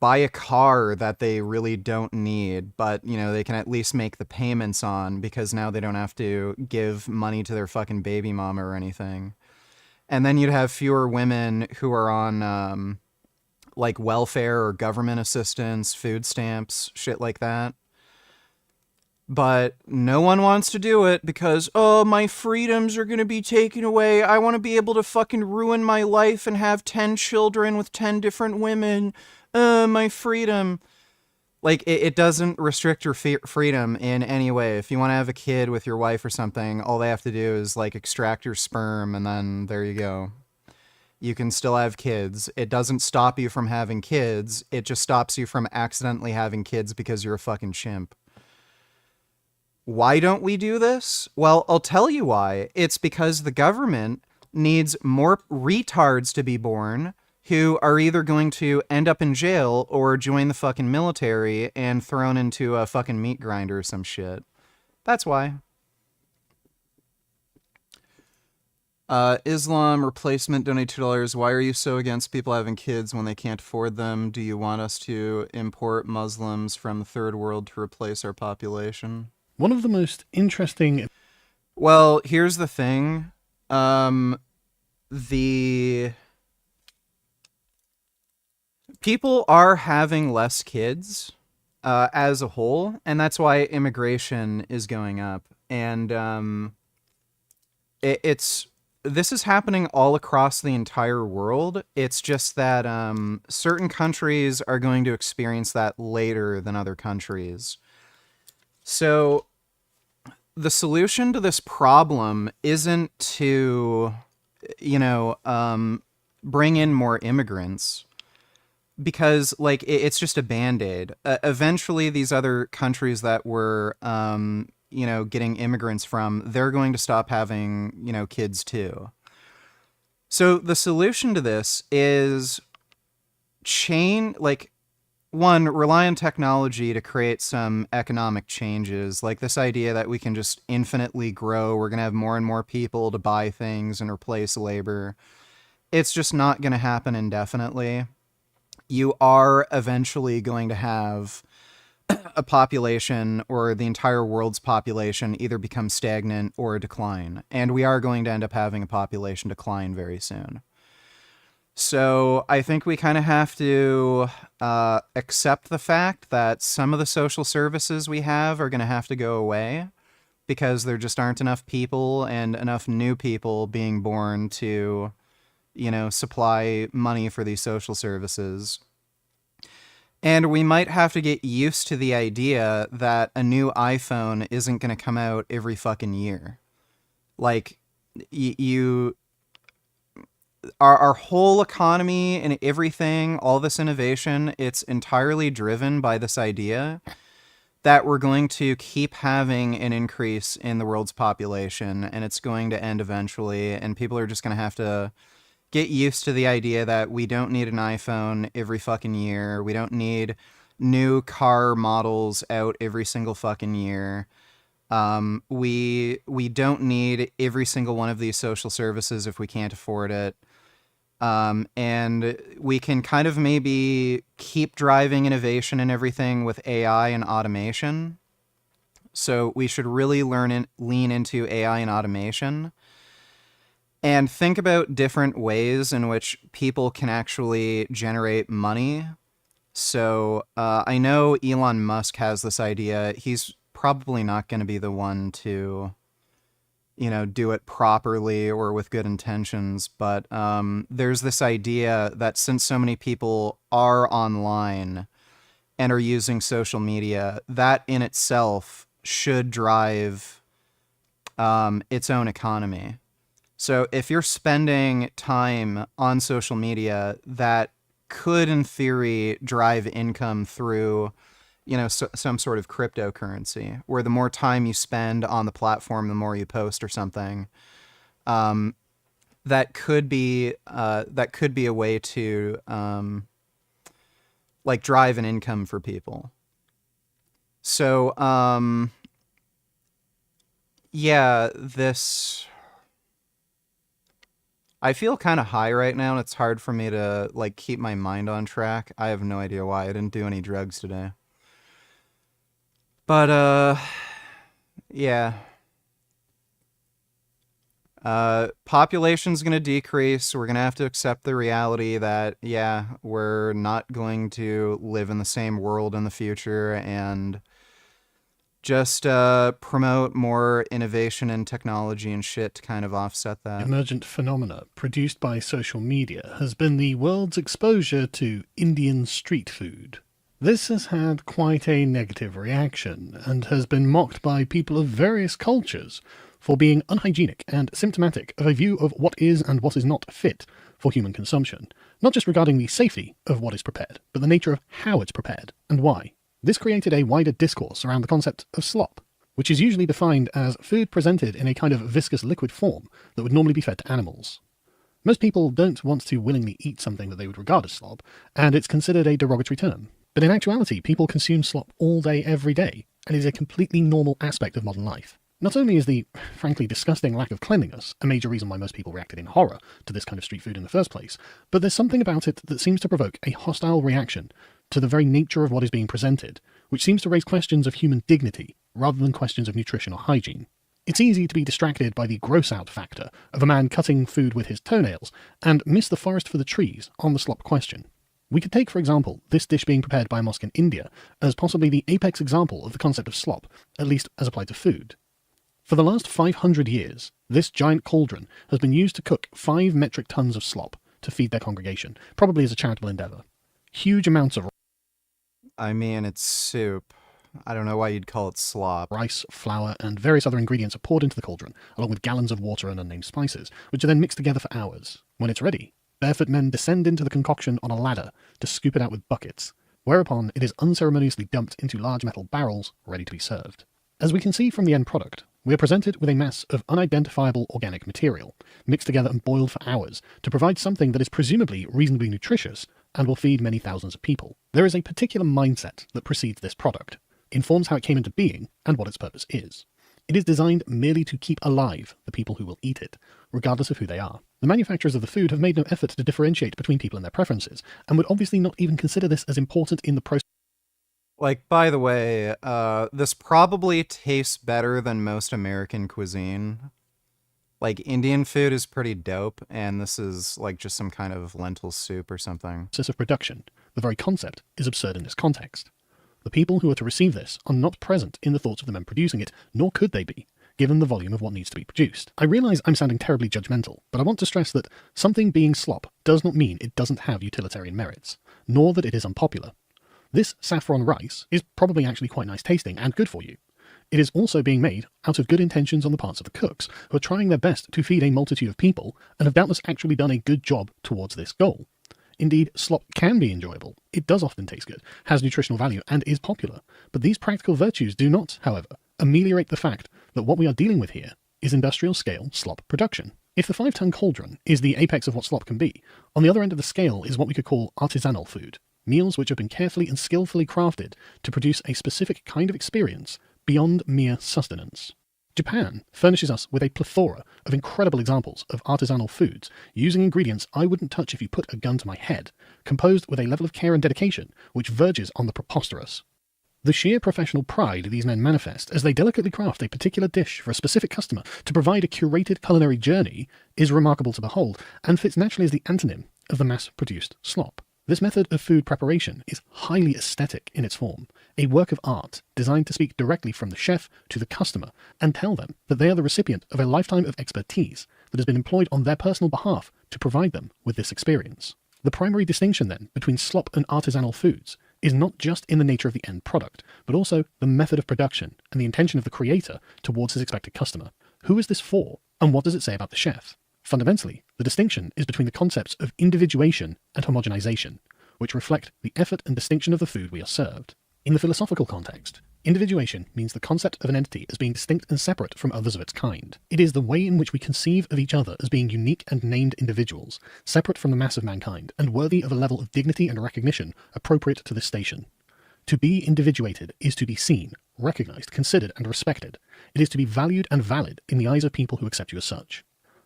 buy a car that they really don't need, but, you know, they can at least make the payments on because now they don't have to give money to their fucking baby mama or anything. And then you'd have fewer women who are on like welfare or government assistance, food stamps, shit like that. But no one wants to do it because, oh, my freedoms are going to be taken away. I want to be able to fucking ruin my life and have 10 children with 10 different women. My freedom. Like, it doesn't restrict your freedom in any way. If you want to have a kid with your wife or something, all they have to do is, like, extract your sperm, and then there you go. You can still have kids. It doesn't stop you from having kids. It just stops you from accidentally having kids because you're a fucking chimp. Why don't we do this? Well, I'll tell you why. It's because the government needs more retards to be born who are either going to end up in jail or join the fucking military and thrown into a fucking meat grinder or some shit. That's why. Islam replacement, donate $2. Why are you so against people having kids when they can't afford them? Do you want us to import Muslims from the third world to replace our population? One of the most interesting... Well, here's the thing. People are having less kids as a whole, and that's why immigration is going up. And this is happening all across the entire world. It's just that certain countries are going to experience that later than other countries. So the solution to this problem isn't to, bring in more immigrants, because like it's just a band-aid. Eventually these other countries that we're getting immigrants from, they're going to stop having kids too. So the solution to this is rely on technology to create some economic changes, like this idea that we can just infinitely grow. We're going to have more and more people to buy things and replace labor. It's just not going to happen indefinitely. You are eventually going to have a population, or the entire world's population, either become stagnant or decline. And we are going to end up having a population decline very soon. So I think we kind of have to accept the fact that some of the social services we have are going to have to go away because there just aren't enough people and enough new people being born to, supply money for these social services. And we might have to get used to the idea that a new iPhone isn't going to come out every fucking year. Like, our whole economy and everything, all this innovation, it's entirely driven by this idea that we're going to keep having an increase in the world's population, and it's going to end eventually, and people are just going to have to get used to the idea that we don't need an iPhone every fucking year. We don't need new car models out every single fucking year. We don't need every single one of these social services if we can't afford it. And we can kind of maybe keep driving innovation and everything with AI and automation. So we should really lean into AI and automation and think about different ways in which people can actually generate money. So I know Elon Musk has this idea. He's probably not going to be the one to do it properly or with good intentions. But there's this idea that since so many people are online and are using social media, that in itself should drive its own economy. So if you're spending time on social media, that could, in theory, drive income through some sort of cryptocurrency where the more time you spend on the platform, the more you post or something. That could be a way to like drive an income for people. So yeah, I feel kind of high right now, and it's hard for me to like keep my mind on track. I have no idea why. I didn't do any drugs today. But yeah. Population's gonna decrease. We're gonna have to accept the reality that, yeah, we're not going to live in the same world in the future, and just promote more innovation and technology and shit to kind of offset that. Emergent phenomena produced by social media has been the world's exposure to Indian street food. This has had quite a negative reaction, and has been mocked by people of various cultures for being unhygienic and symptomatic of a view of what is and what is not fit for human consumption, not just regarding the safety of what is prepared, but the nature of how it's prepared and why. This created a wider discourse around the concept of slop, which is usually defined as food presented in a kind of viscous liquid form that would normally be fed to animals. Most people don't want to willingly eat something that they would regard as slop, and it's considered a derogatory term. But in actuality, people consume slop all day, every day, and it is a completely normal aspect of modern life. Not only is the, frankly, disgusting lack of cleanliness a major reason why most people reacted in horror to this kind of street food in the first place, but there's something about it that seems to provoke a hostile reaction to the very nature of what is being presented, which seems to raise questions of human dignity rather than questions of nutrition or hygiene. It's easy to be distracted by the gross-out factor of a man cutting food with his toenails and miss the forest for the trees on the slop question. We could take, for example, this dish being prepared by a mosque in India as possibly the apex example of the concept of slop, at least as applied to food. For the last 500 years, this giant cauldron has been used to cook 5 metric tons of slop to feed their congregation, probably as a charitable endeavor. Huge amounts of I mean, it's soup. I don't know why you'd call it slop. Rice, flour, and various other ingredients are poured into the cauldron, along with gallons of water and unnamed spices, which are then mixed together for hours. When it's ready, barefoot men descend into the concoction on a ladder to scoop it out with buckets, whereupon it is unceremoniously dumped into large metal barrels, ready to be served. As we can see from the end product, we are presented with a mass of unidentifiable organic material, mixed together and boiled for hours, to provide something that is presumably reasonably nutritious and will feed many thousands of people. There is a particular mindset that precedes this product, informs how it came into being, and what its purpose is. It is designed merely to keep alive the people who will eat it, regardless of who they are. The manufacturers of the food have made no effort to differentiate between people and their preferences, and would obviously not even consider this as important in the process. Like, by the way, this probably tastes better than most American cuisine. Like, Indian food is pretty dope, and this is like just some kind of lentil soup or something. Of production, the very concept is absurd in this context. The people who are to receive this are not present in the thoughts of the men producing it, nor could they be, given the volume of what needs to be produced. I realise I'm sounding terribly judgmental, but I want to stress that something being slop does not mean it doesn't have utilitarian merits, nor that it is unpopular. This saffron rice is probably actually quite nice tasting and good for you. It is also being made out of good intentions on the parts of the cooks, who are trying their best to feed a multitude of people, and have doubtless actually done a good job towards this goal. Indeed, slop can be enjoyable, it does often taste good, has nutritional value, and is popular, but these practical virtues do not, however, ameliorate the fact that what we are dealing with here is industrial-scale slop production. If the 5-ton cauldron is the apex of what slop can be, on the other end of the scale is what we could call artisanal food, meals which have been carefully and skillfully crafted to produce a specific kind of experience beyond mere sustenance. Japan furnishes us with a plethora of incredible examples of artisanal foods using ingredients I wouldn't touch if you put a gun to my head, composed with a level of care and dedication which verges on the preposterous. The sheer professional pride these men manifest as they delicately craft a particular dish for a specific customer to provide a curated culinary journey is remarkable to behold, and fits naturally as the antonym of the mass-produced slop. This method of food preparation is highly aesthetic in its form, a work of art designed to speak directly from the chef to the customer and tell them that they are the recipient of a lifetime of expertise that has been employed on their personal behalf to provide them with this experience. The primary distinction, then, between slop and artisanal foods is not just in the nature of the end product, but also the method of production and the intention of the creator towards his expected customer. Who is this for, and what does it say about the chef? Fundamentally, the distinction is between the concepts of individuation and homogenization, which reflect the effort and distinction of the food we are served. In the philosophical context, individuation means the concept of an entity as being distinct and separate from others of its kind. It is the way in which we conceive of each other as being unique and named individuals, separate from the mass of mankind, and worthy of a level of dignity and recognition appropriate to this station. To be individuated is to be seen, recognized, considered, and respected. It is to be valued and valid in the eyes of people who accept you as such.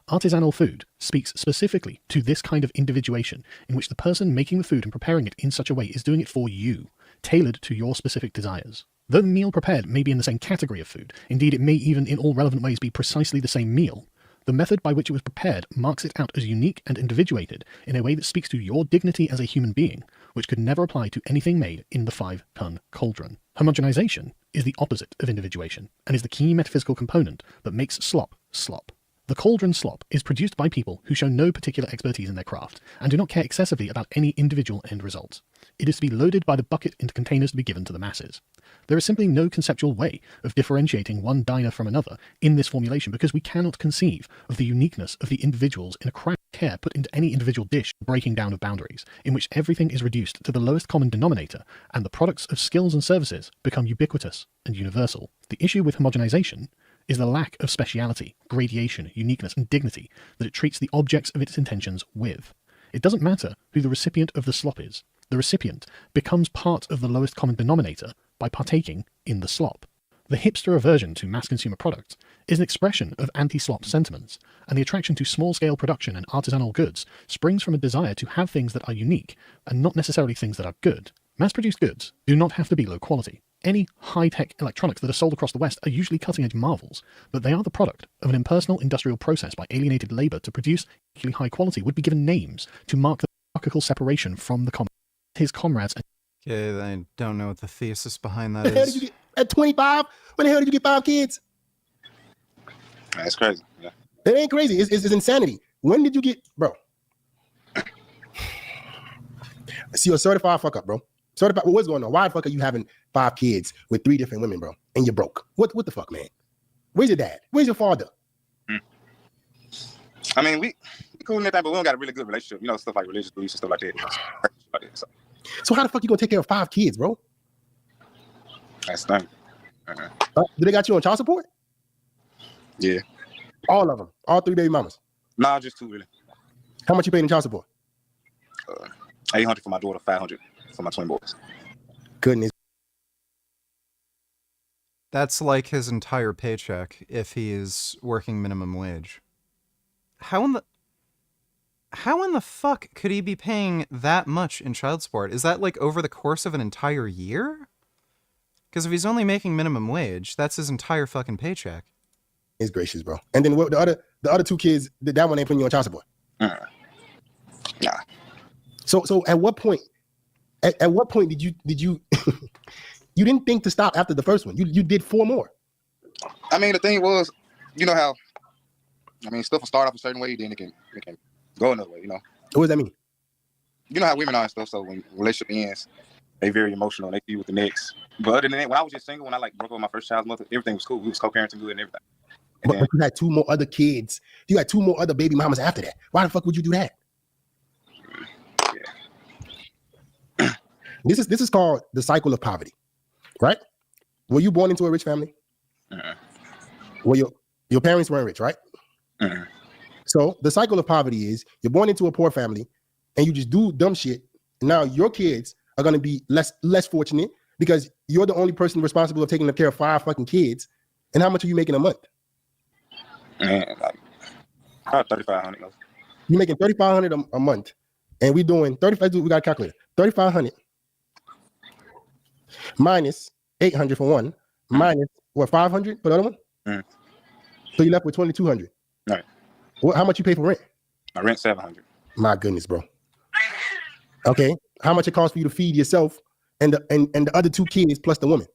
Artisanal food speaks specifically to this kind of individuation in which the person making the food and preparing it in such a way is doing it for you, tailored to your specific desires. Though the meal prepared may be in the same category of food, indeed it may even in all relevant ways be precisely the same meal, the method by which it was prepared marks it out as unique and individuated in a way that speaks to your dignity as a human being, which could never apply to anything made in the 5-ton cauldron. Homogenization is the opposite of individuation, and is the key metaphysical component that makes slop slop. The cauldron slop is produced by people who show no particular expertise in their craft, and do not care excessively about any individual end result. It is to be loaded by the bucket into containers to be given to the masses. There is simply no conceptual way of differentiating one diner from another in this formulation, because we cannot conceive of the uniqueness of the individuals in a craft care put into any individual dish, breaking down of boundaries, in which everything is reduced to the lowest common denominator, and the products of skills and services become ubiquitous and universal. The issue with homogenization is the lack of speciality, gradation, uniqueness, and dignity that it treats the objects of its intentions with. It doesn't matter who the recipient of the slop is. The recipient becomes part of the lowest common denominator by partaking in the slop. The hipster aversion to mass consumer products is an expression of anti-slop sentiments, and the attraction to small-scale production and artisanal goods springs from a desire to have things that are unique, and not necessarily things that are good. Mass-produced goods do not have to be low quality. Any high-tech electronics that are sold across the West are usually cutting-edge marvels, but they are the product of an impersonal industrial process by alienated labour. To produce equally high quality would be given names to mark the hierarchical separation from his comrades. Okay, I don't know what the thesis behind that What the hell did is. you get at 25? When the hell did you get 5 kids? That's crazy. Yeah. It ain't crazy. It's insanity. When did you get, bro? See, you're a certified fuck up, bro. Certified. What's going on? Why the fuck are you having 5 kids with 3 different women, bro? And you're broke. What the fuck, man? Where's your dad? Where's your father? I mean, we cool and everything, but we don't got a really good relationship. You know, stuff like religious beliefs and stuff like that. So how the fuck you gonna take care of 5 kids, bro? That's the thing. Do they got you on child support? Yeah. All of them. All 3 baby mamas. Nah, just 2 really. How much you paying in child support? 800 for my daughter, 500 for my twin boys. Goodness. That's like his entire paycheck if he is working minimum wage. How in the fuck could he be paying that much in child support? Is that like over the course of an entire year? Because if he's only making minimum wage, that's his entire fucking paycheck. It's gracious, bro. And then what, the other 2 kids, that one ain't putting you on child support. Nah. So at what point? At what point did you you didn't think to stop after the first one? You did 4 more. I mean, the thing was, you know how, I mean, stuff will start off a certain way, then it can go another way, you know? What does that mean? You know how women are and stuff, so when relationship ends, they very emotional, they see you with the next. But other than that, when I was just single, when I broke up with my first child's mother, everything was cool. We was co-parenting good and everything. But you had 2 more other kids. You had 2 more other baby mamas after that. Why the fuck would you do that? Yeah. This is called the cycle of poverty, right? Were you born into a rich family? Well, your parents weren't rich, right? So the cycle of poverty is you're born into a poor family and you just do dumb shit. And now your kids are going to be less fortunate because you're the only person responsible of taking care of 5 fucking kids. And how much are you making a month? Man, like about 3,500. You're making 3,500 a month, and we doing 35. We got a calculator. 3,500 minus 800 for one, minus what 500 for the other one. So you left with 2,200. Right. How much you pay for rent? I rent 700. My goodness, bro. Okay. How much it costs for you to feed yourself and the other 2 kids plus the woman?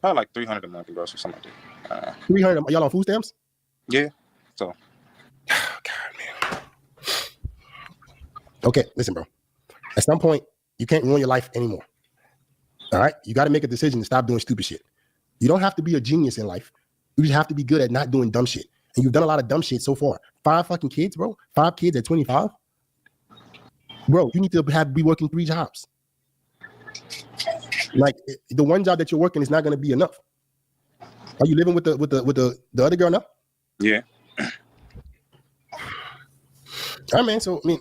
Probably like 300 a month, bro, or something like that. 300. Y'all on food stamps? Yeah. So. God, man. Okay, listen, bro. At some point, you can't ruin your life anymore. All right? You got to make a decision to stop doing stupid shit. You don't have to be a genius in life. You just have to be good at not doing dumb shit. And you've done a lot of dumb shit so far. 5 fucking kids, bro. 5 kids at 25. Bro, you need to be working 3 jobs. Like the one job that you're working is not going to be enough. Are you living with the other girl now? Yeah. All right, man. So I mean,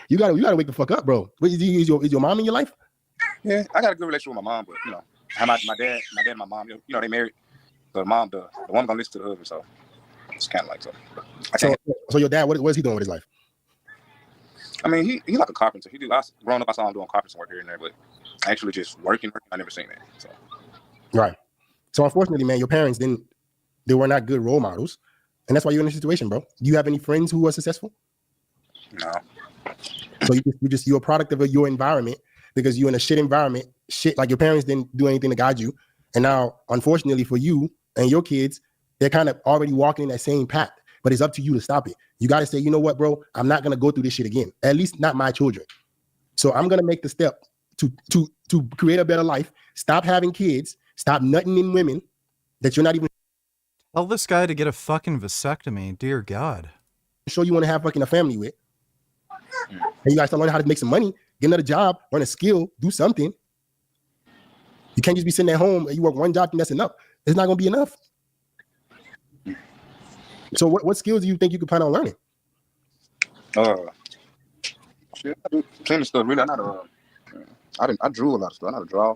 you gotta wake the fuck up, bro. Is your mom in your life? Yeah, I got a good relationship with my mom, but how about my dad and my mom? They married. So the one gonna listen to the husband. So it's kind of like so. So your dad, what is he doing with his life? I mean, he like a carpenter. Growing up, I saw him doing carpenter work here and there, but actually just working, I never seen that. So. Right. So unfortunately, man, your parents they were not good role models, and that's why you're in this situation, bro. Do you have any friends who are successful? No. So you're a product of your environment because you're in a shit environment. Shit, like your parents didn't do anything to guide you, and now, unfortunately for you and your kids, they're kind of already walking in that same path. But it's up to you to stop it. You got to say, you know what, bro? I'm not gonna go through this shit again. At least not my children. So I'm gonna make the step to create a better life. Stop having kids. Stop nutting in women that you're not even. Tell this guy to get a fucking vasectomy. Dear God. Sure you want to have fucking a family with. And you guys start learning how to make some money, get another job, learn a skill, do something. You can't just be sitting at home and you work one job and that's enough. It's not gonna be enough. So what skills do you think you could plan on learning? Shit, I do plenty of stuff. Really, I drew a lot of stuff. I know how to draw.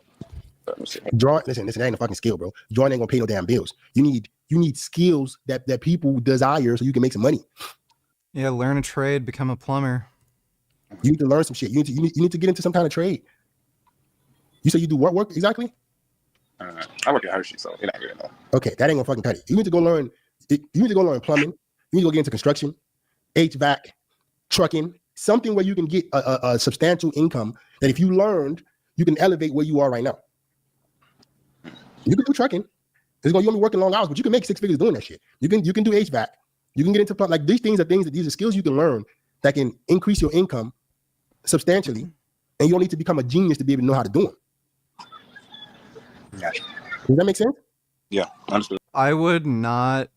Drawing, listen, that ain't a fucking skill, bro. Drawing ain't gonna pay no damn bills. You need skills that people desire so you can make some money. Yeah, learn a trade, become a plumber. You need to learn some shit. You need to get into some kind of trade. You say you do what work exactly? I work at Hershey, so it ain't good enough. Okay, that ain't gonna fucking cut it. You need to go learn. You need to go learn plumbing. You need to go get into construction, HVAC, trucking, something where you can get a substantial income that if you learned, you can elevate where you are right now. You can do trucking. You're gonna be working long hours, but you can make 6 figures doing that shit. You can do HVAC. You can get into like these things are skills you can learn that can increase your income substantially, and you don't need to become a genius to be able to know how to do them. Gotcha. Does that make sense? Yeah, understood. I would not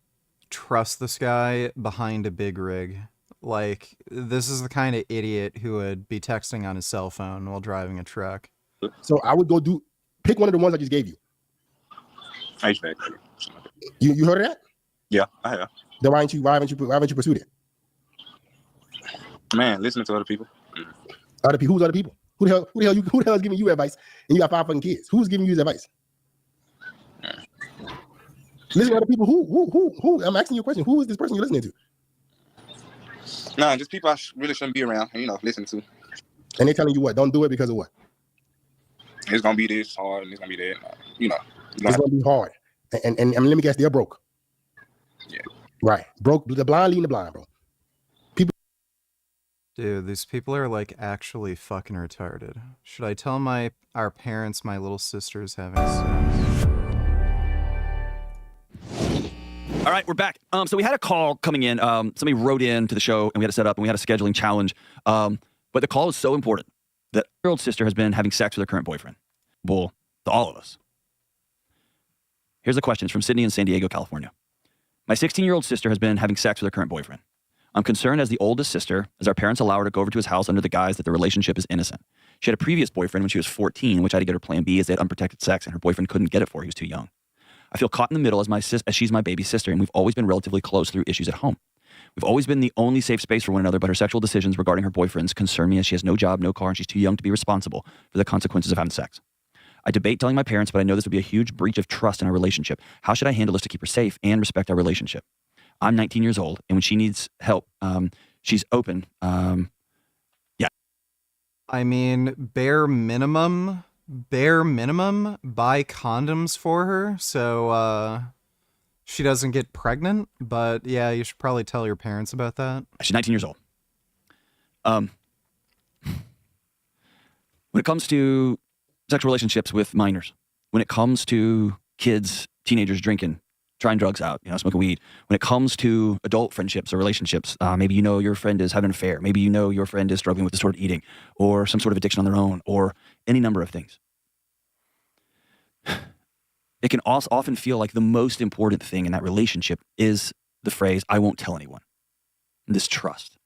trust this guy behind a big rig. Like, this is the kind of idiot who would be texting on his cell phone while driving a truck. So I would go pick one of the ones I just gave you. HVAC. You heard of that? Yeah, I have. Then why haven't you pursued it? Man, listening to other people. Other people? Who's other people? Who the hell is giving you advice? And you got 5 fucking kids. Who's giving you his advice? Listen to other people. Who? I'm asking you a question. Who is this person you're listening to? Nah, just people I really shouldn't be around. Listen to. And they're telling you what? Don't do it because of what? It's gonna be this hard, and it's gonna be that. It's gonna be hard. And let me guess, they're broke. Yeah. Right. Broke. The blind leading the blind, bro. Dude, these people are like actually fucking retarded. Should I tell our parents my little sister's having sex? All right, we're back. So we had a call coming in. Somebody wrote in to the show, and we had to set up, and we had a scheduling challenge. But the call is so important that my 6-year-old sister has been having sex with her current boyfriend. Bull to all of us. Here's the question. It's from Sydney in San Diego, California. My 16-year-old sister has been having sex with her current boyfriend. I'm concerned as the oldest sister, as our parents allow her to go over to his house under the guise that the relationship is innocent. She had a previous boyfriend when she was 14, which I had to get her plan B as they had unprotected sex, and her boyfriend couldn't get it for her. He was too young. I feel caught in the middle as she's my baby sister, and we've always been relatively close through issues at home. We've always been the only safe space for one another, but her sexual decisions regarding her boyfriends concern me as she has no job, no car, and she's too young to be responsible for the consequences of having sex. I debate telling my parents, but I know this would be a huge breach of trust in our relationship. How should I handle this to keep her safe and respect our relationship? I'm 19 years old, and when she needs help, she's open. Yeah. I mean, bare minimum, buy condoms for her so she doesn't get pregnant. But yeah, you should probably tell your parents about that. She's 19 years old. When it comes to sexual relationships with minors, when it comes to kids, teenagers drinking, trying drugs out, smoking weed. When it comes to adult friendships or relationships, maybe your friend is having an affair. Maybe your friend is struggling with disordered eating or some sort of addiction on their own or any number of things. It can also often feel like the most important thing in that relationship is the phrase, I won't tell anyone. This trust.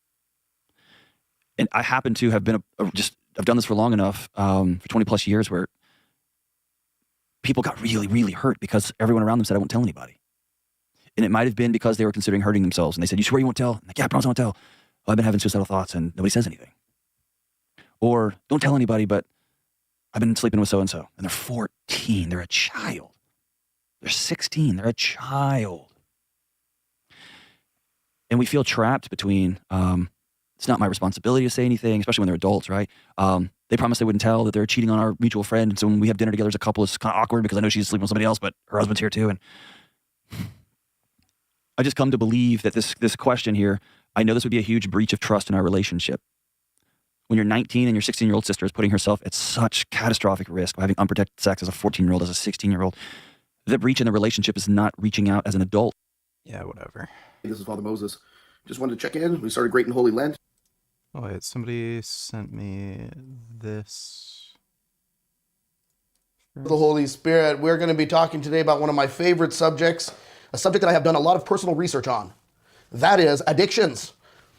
And I happen to have been I've done this for long enough, for 20 plus years, where people got really, really hurt because everyone around them said, I won't tell anybody. And it might have been because they were considering hurting themselves. And they said, you swear you won't tell? I'm like, yeah, I promise I won't tell. Well, I've been having suicidal thoughts and nobody says anything. Or don't tell anybody, but I've been sleeping with so-and-so. And they're 14. They're a child. They're 16. They're a child. And we feel trapped between, it's not my responsibility to say anything, especially when they're adults, right? They promised they wouldn't tell that they're cheating on our mutual friend. And so when we have dinner together as a couple, it's kind of awkward because I know she's sleeping with somebody else, but her husband's here too. And I just come to believe that this question here, I know this would be a huge breach of trust in our relationship. When you're 19 and your 16-year-old sister is putting herself at such catastrophic risk of having unprotected sex as a 14-year-old, as a 16-year-old, the breach in the relationship is not reaching out as an adult. Yeah, whatever. This is Father Moses. Just wanted to check in. We started great in Holy Lent. Oh, wait, somebody sent me this. The Holy Spirit. We're going to be talking today about one of my favorite subjects, a subject that I have done a lot of personal research on. That is addictions.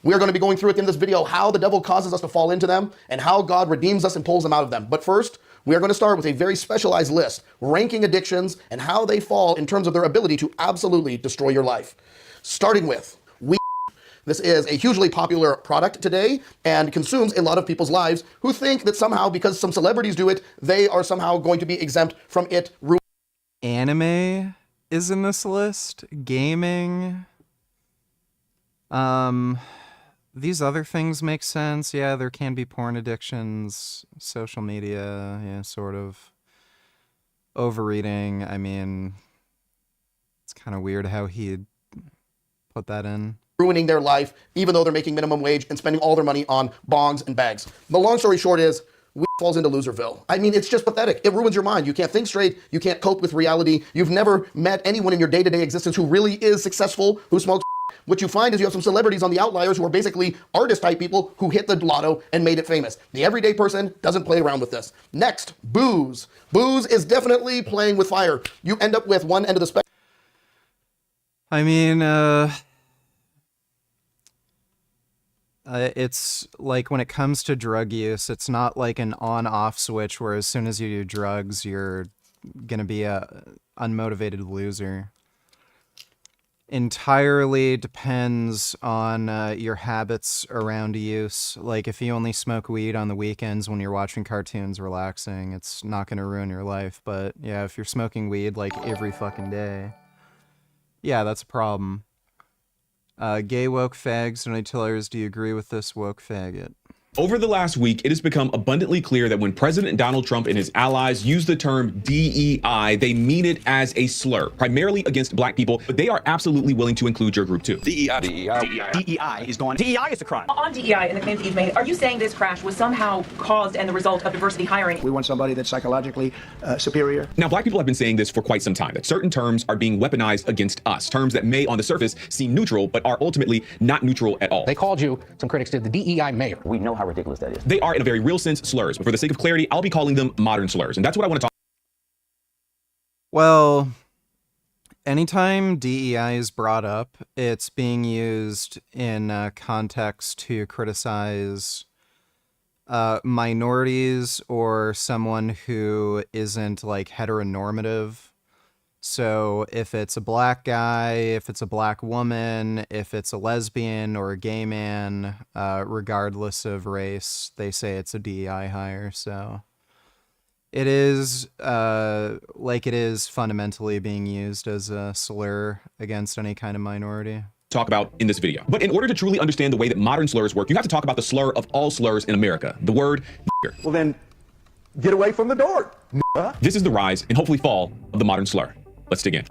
We're going to be going through it in this video, how the devil causes us to fall into them and how God redeems us and pulls them out of them. But first, we are going to start with a very specialized list, ranking addictions and how they fall in terms of their ability to absolutely destroy your life. Starting with weed. This is a hugely popular product today and consumes a lot of people's lives who think that somehow because some celebrities do it, they are somehow going to be exempt from it. Anime is in this list. Gaming. These other things make sense. Yeah, there can be porn addictions, social media, yeah, sort of. Overeating, I mean, it's kind of weird how he'd put that in. Ruining their life, even though they're making minimum wage and spending all their money on bongs and bags. The long story short is, weed falls into loserville. I mean, it's just pathetic. It ruins your mind. You can't think straight. You can't cope with reality. You've never met anyone in your day-to-day existence who really is successful, who smokes. What you find is you have some celebrities on the outliers who are basically artist-type people who hit the lotto and made it famous. The everyday person doesn't play around with this. Next, booze. Booze is definitely playing with fire. You end up with one end of the spectrum. I mean, it's like when it comes to drug use, it's not like an on-off switch where as soon as you do drugs, you're going to be a unmotivated loser. Entirely depends on your habits around use. Like if you only smoke weed on the weekends when you're watching cartoons relaxing, it's not going to ruin your life. But yeah, if you're smoking weed like every fucking day, yeah, that's a problem. Gay woke fags, donate tellers, do you agree with this woke faggot? Over the last week, it has become abundantly clear that when President Donald Trump and his allies use the term DEI, they mean it as a slur, primarily against black people, but they are absolutely willing to include your group too. DEI is gone. DEI is a crime. On DEI and the claims that you've made, are you saying this crash was somehow caused and the result of diversity hiring? We want somebody that's psychologically superior. Now, black people have been saying this for quite some time, that certain terms are being weaponized against us, terms that may on the surface seem neutral, but are ultimately not neutral at all. They called you, some critics did, the DEI mayor. We know how ridiculous that is. They are, in a very real sense, slurs, but for the sake of clarity, I'll be calling them modern slurs, and that's what I want to talk. Well, anytime DEI is brought up, it's being used in context to criticize minorities or someone who isn't like heteronormative. So if it's a black guy, if it's a black woman, if it's a lesbian or a gay man, regardless of race, they say it's a DEI hire. So it is like it is fundamentally being used as a slur against any kind of minority. Talk about in this video. But in order to truly understand the way that modern slurs work, you have to talk about the slur of all slurs in America, the word nigger. Well then, get away from the door. This is the rise and hopefully fall of the modern slur. Let's dig in.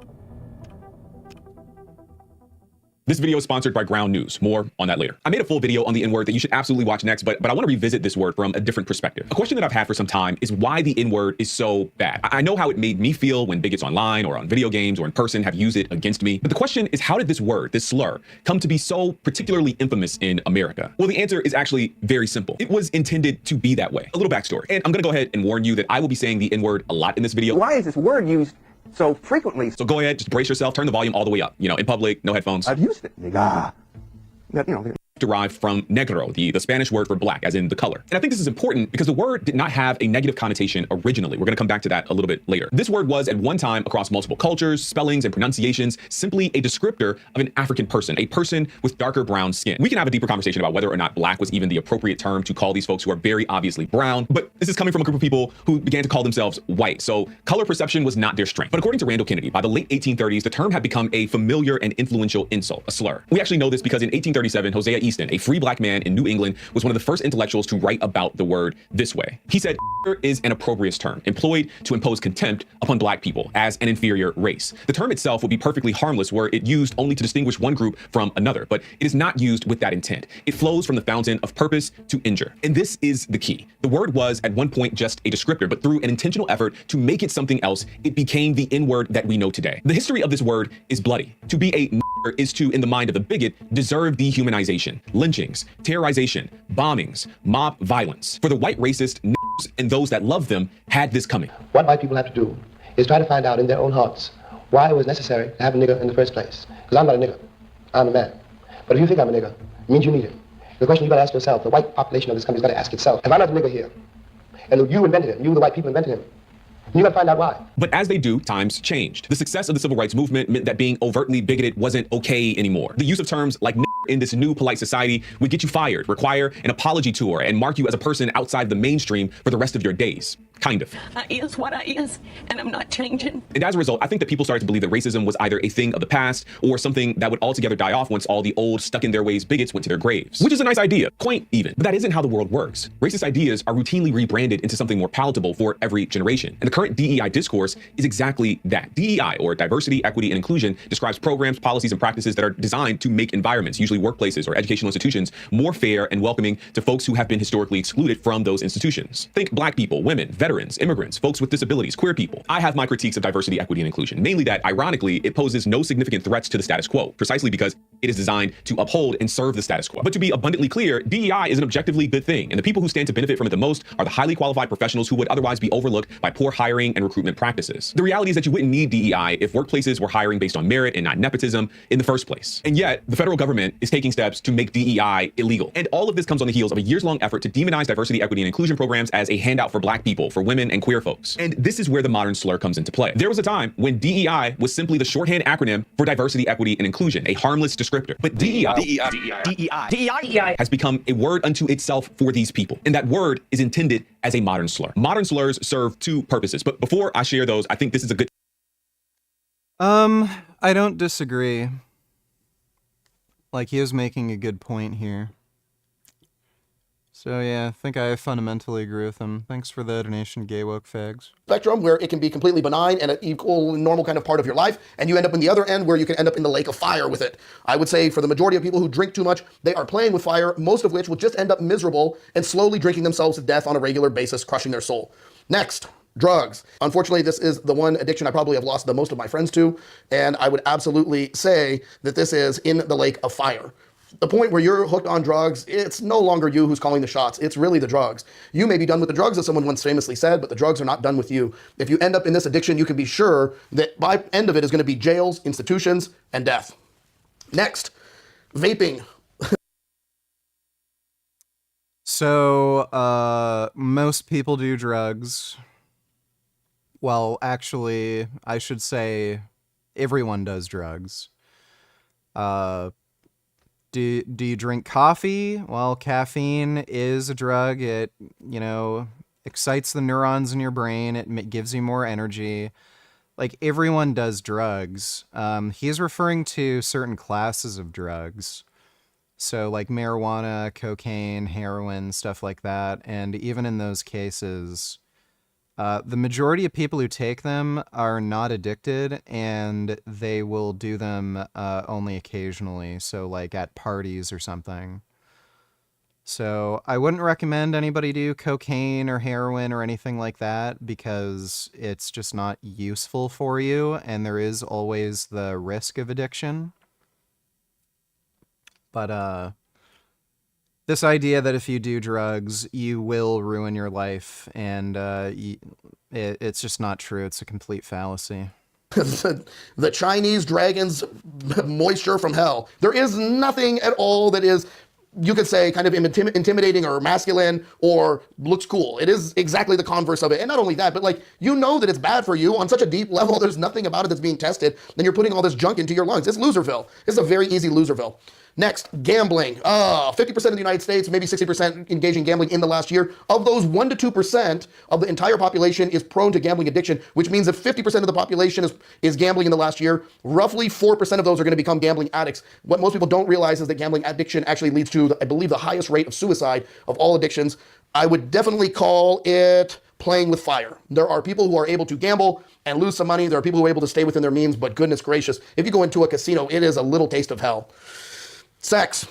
This video is sponsored by Ground News. More on that later. I made a full video on the N-word that you should absolutely watch next, but I want to revisit this word from a different perspective. A question that I've had for some time is why the N-word is so bad. I know how it made me feel when bigots online or on video games or in person have used it against me, but the question is, how did this word, this slur, come to be so particularly infamous in America? Well, the answer is actually very simple. It was intended to be that way. A little backstory, and I'm gonna go ahead and warn you that I will be saying the N-word a lot in this video. Why is this word used so frequently? So go ahead, just brace yourself, turn the volume all the way up. You know, in public, no headphones. I've used it. Nigga. You know, derived from negro, the Spanish word for black, as in the color. And I think this is important because the word did not have a negative connotation originally. We're going to come back to that a little bit later. This word was at one time across multiple cultures, spellings, and pronunciations, simply a descriptor of an African person, a person with darker brown skin. We can have a deeper conversation about whether or not black was even the appropriate term to call these folks who are very obviously brown, but this is coming from a group of people who began to call themselves white. So color perception was not their strength. But according to Randall Kennedy, by the late 1830s, the term had become a familiar and influential insult, a slur. We actually know this because in 1837, Hosea Easton, a free black man in New England, was one of the first intellectuals to write about the word this way. He said, is an opprobrious term employed to impose contempt upon black people as an inferior race. The term itself would be perfectly harmless were it used only to distinguish one group from another, but it is not used with that intent. It flows from the fountain of purpose to injure. And this is the key. The word was at one point just a descriptor, but through an intentional effort to make it something else, it became the N-word that we know today. The history of this word is bloody. To be a is to, in the mind of the bigot, deserve dehumanization, lynchings, terrorization, bombings, mob violence. For the white racist and those that love them had this coming. What white people have to do is try to find out in their own hearts why it was necessary to have a nigger in the first place. Because I'm not a nigger, I'm a man. But if you think I'm a nigger, it means you need it. The question you got to ask yourself, the white population of this country has got to ask itself, if I'm not a nigger here, and you invented him, you the white people invented him, you gotta find out why. But as they do, times changed. The success of the civil rights movement meant that being overtly bigoted wasn't okay anymore. The use of terms like in this new polite society would get you fired, require an apology tour, and mark you as a person outside the mainstream for the rest of your days. Kind of. I is what I is, and I'm not changing. And as a result, I think that people started to believe that racism was either a thing of the past or something that would altogether die off once all the old, stuck-in-their-ways bigots went to their graves. Which is a nice idea, quaint even. But that isn't how the world works. Racist ideas are routinely rebranded into something more palatable for every generation. And the current DEI discourse is exactly that. DEI, or diversity, equity, and inclusion, describes programs, policies, and practices that are designed to make environments, usually workplaces or educational institutions, more fair and welcoming to folks who have been historically excluded from those institutions. Think black people, women, veterans, immigrants, folks with disabilities, queer people. I have my critiques of diversity, equity, and inclusion, mainly that, ironically, it poses no significant threats to the status quo, precisely because it is designed to uphold and serve the status quo. But to be abundantly clear, DEI is an objectively good thing, and the people who stand to benefit from it the most are the highly qualified professionals who would otherwise be overlooked by poor hiring and recruitment practices. The reality is that you wouldn't need DEI if workplaces were hiring based on merit and not nepotism in the first place. And yet, the federal government is taking steps to make DEI illegal. And all of this comes on the heels of a years-long effort to demonize diversity, equity, and inclusion programs as a handout for black people, for women, and queer folks. And this is where the modern slur comes into play. There was a time when DEI was simply the shorthand acronym for diversity, equity, and inclusion, a harmless descriptor. But DEI has become a word unto itself for these people. And that word is intended as a modern slur. Modern slurs serve two purposes. But before I share those, I think this is a good... I don't disagree. Like, he is making a good point here. So yeah, I think I fundamentally agree with him. Thanks for the donation, gay woke fags. Spectrum where it can be completely benign and an equal, normal kind of part of your life, and you end up in the other end where you can end up in the lake of fire with it. I would say for the majority of people who drink too much, they are playing with fire, most of which will just end up miserable and slowly drinking themselves to death on a regular basis, crushing their soul. Next, drugs. Unfortunately, this is the one addiction I probably have lost the most of my friends to, and I would absolutely say that this is in the lake of fire. The point where you're hooked on drugs, it's no longer you who's calling the shots. It's really the drugs. You may be done with the drugs, as someone once famously said, but the drugs are not done with you. If you end up in this addiction, you can be sure that by the end of it is going to be jails, institutions, and death. Next, vaping. So, most people do drugs. Well, actually, I should say everyone does drugs. Do you drink coffee? Well, caffeine is a drug. It, excites the neurons in your brain. It gives you more energy. Like, everyone does drugs. He's referring to certain classes of drugs. So, like marijuana, cocaine, heroin, stuff like that. And even in those cases, the majority of people who take them are not addicted, and they will do them only occasionally, so like at parties or something. So I wouldn't recommend anybody do cocaine or heroin or anything like that, because it's just not useful for you, and there is always the risk of addiction. But this idea that if you do drugs, you will ruin your life, and it's just not true. It's a complete fallacy. The Chinese dragon's moisture from hell. There is nothing at all that is you could say kind of intimidating or masculine or looks cool. It is exactly the converse of it. And not only that, but like, you know that it's bad for you on such a deep level. There's nothing about it that's being tested. Then you're putting all this junk into your lungs. It's Loserville. It's a very easy Loserville. Next, gambling. 50% of the United States, maybe 60% engaging in gambling in the last year. Of those, 1% to 2% of the entire population is prone to gambling addiction, which means if 50% of the population is gambling in the last year, roughly 4% of those are going to become gambling addicts. What most people don't realize is that gambling addiction actually leads to, I believe, the highest rate of suicide of all addictions. I would definitely call it playing with fire. There are people who are able to gamble and lose some money. There are people who are able to stay within their means, but goodness gracious, if you go into a casino, it is a little taste of hell. Sex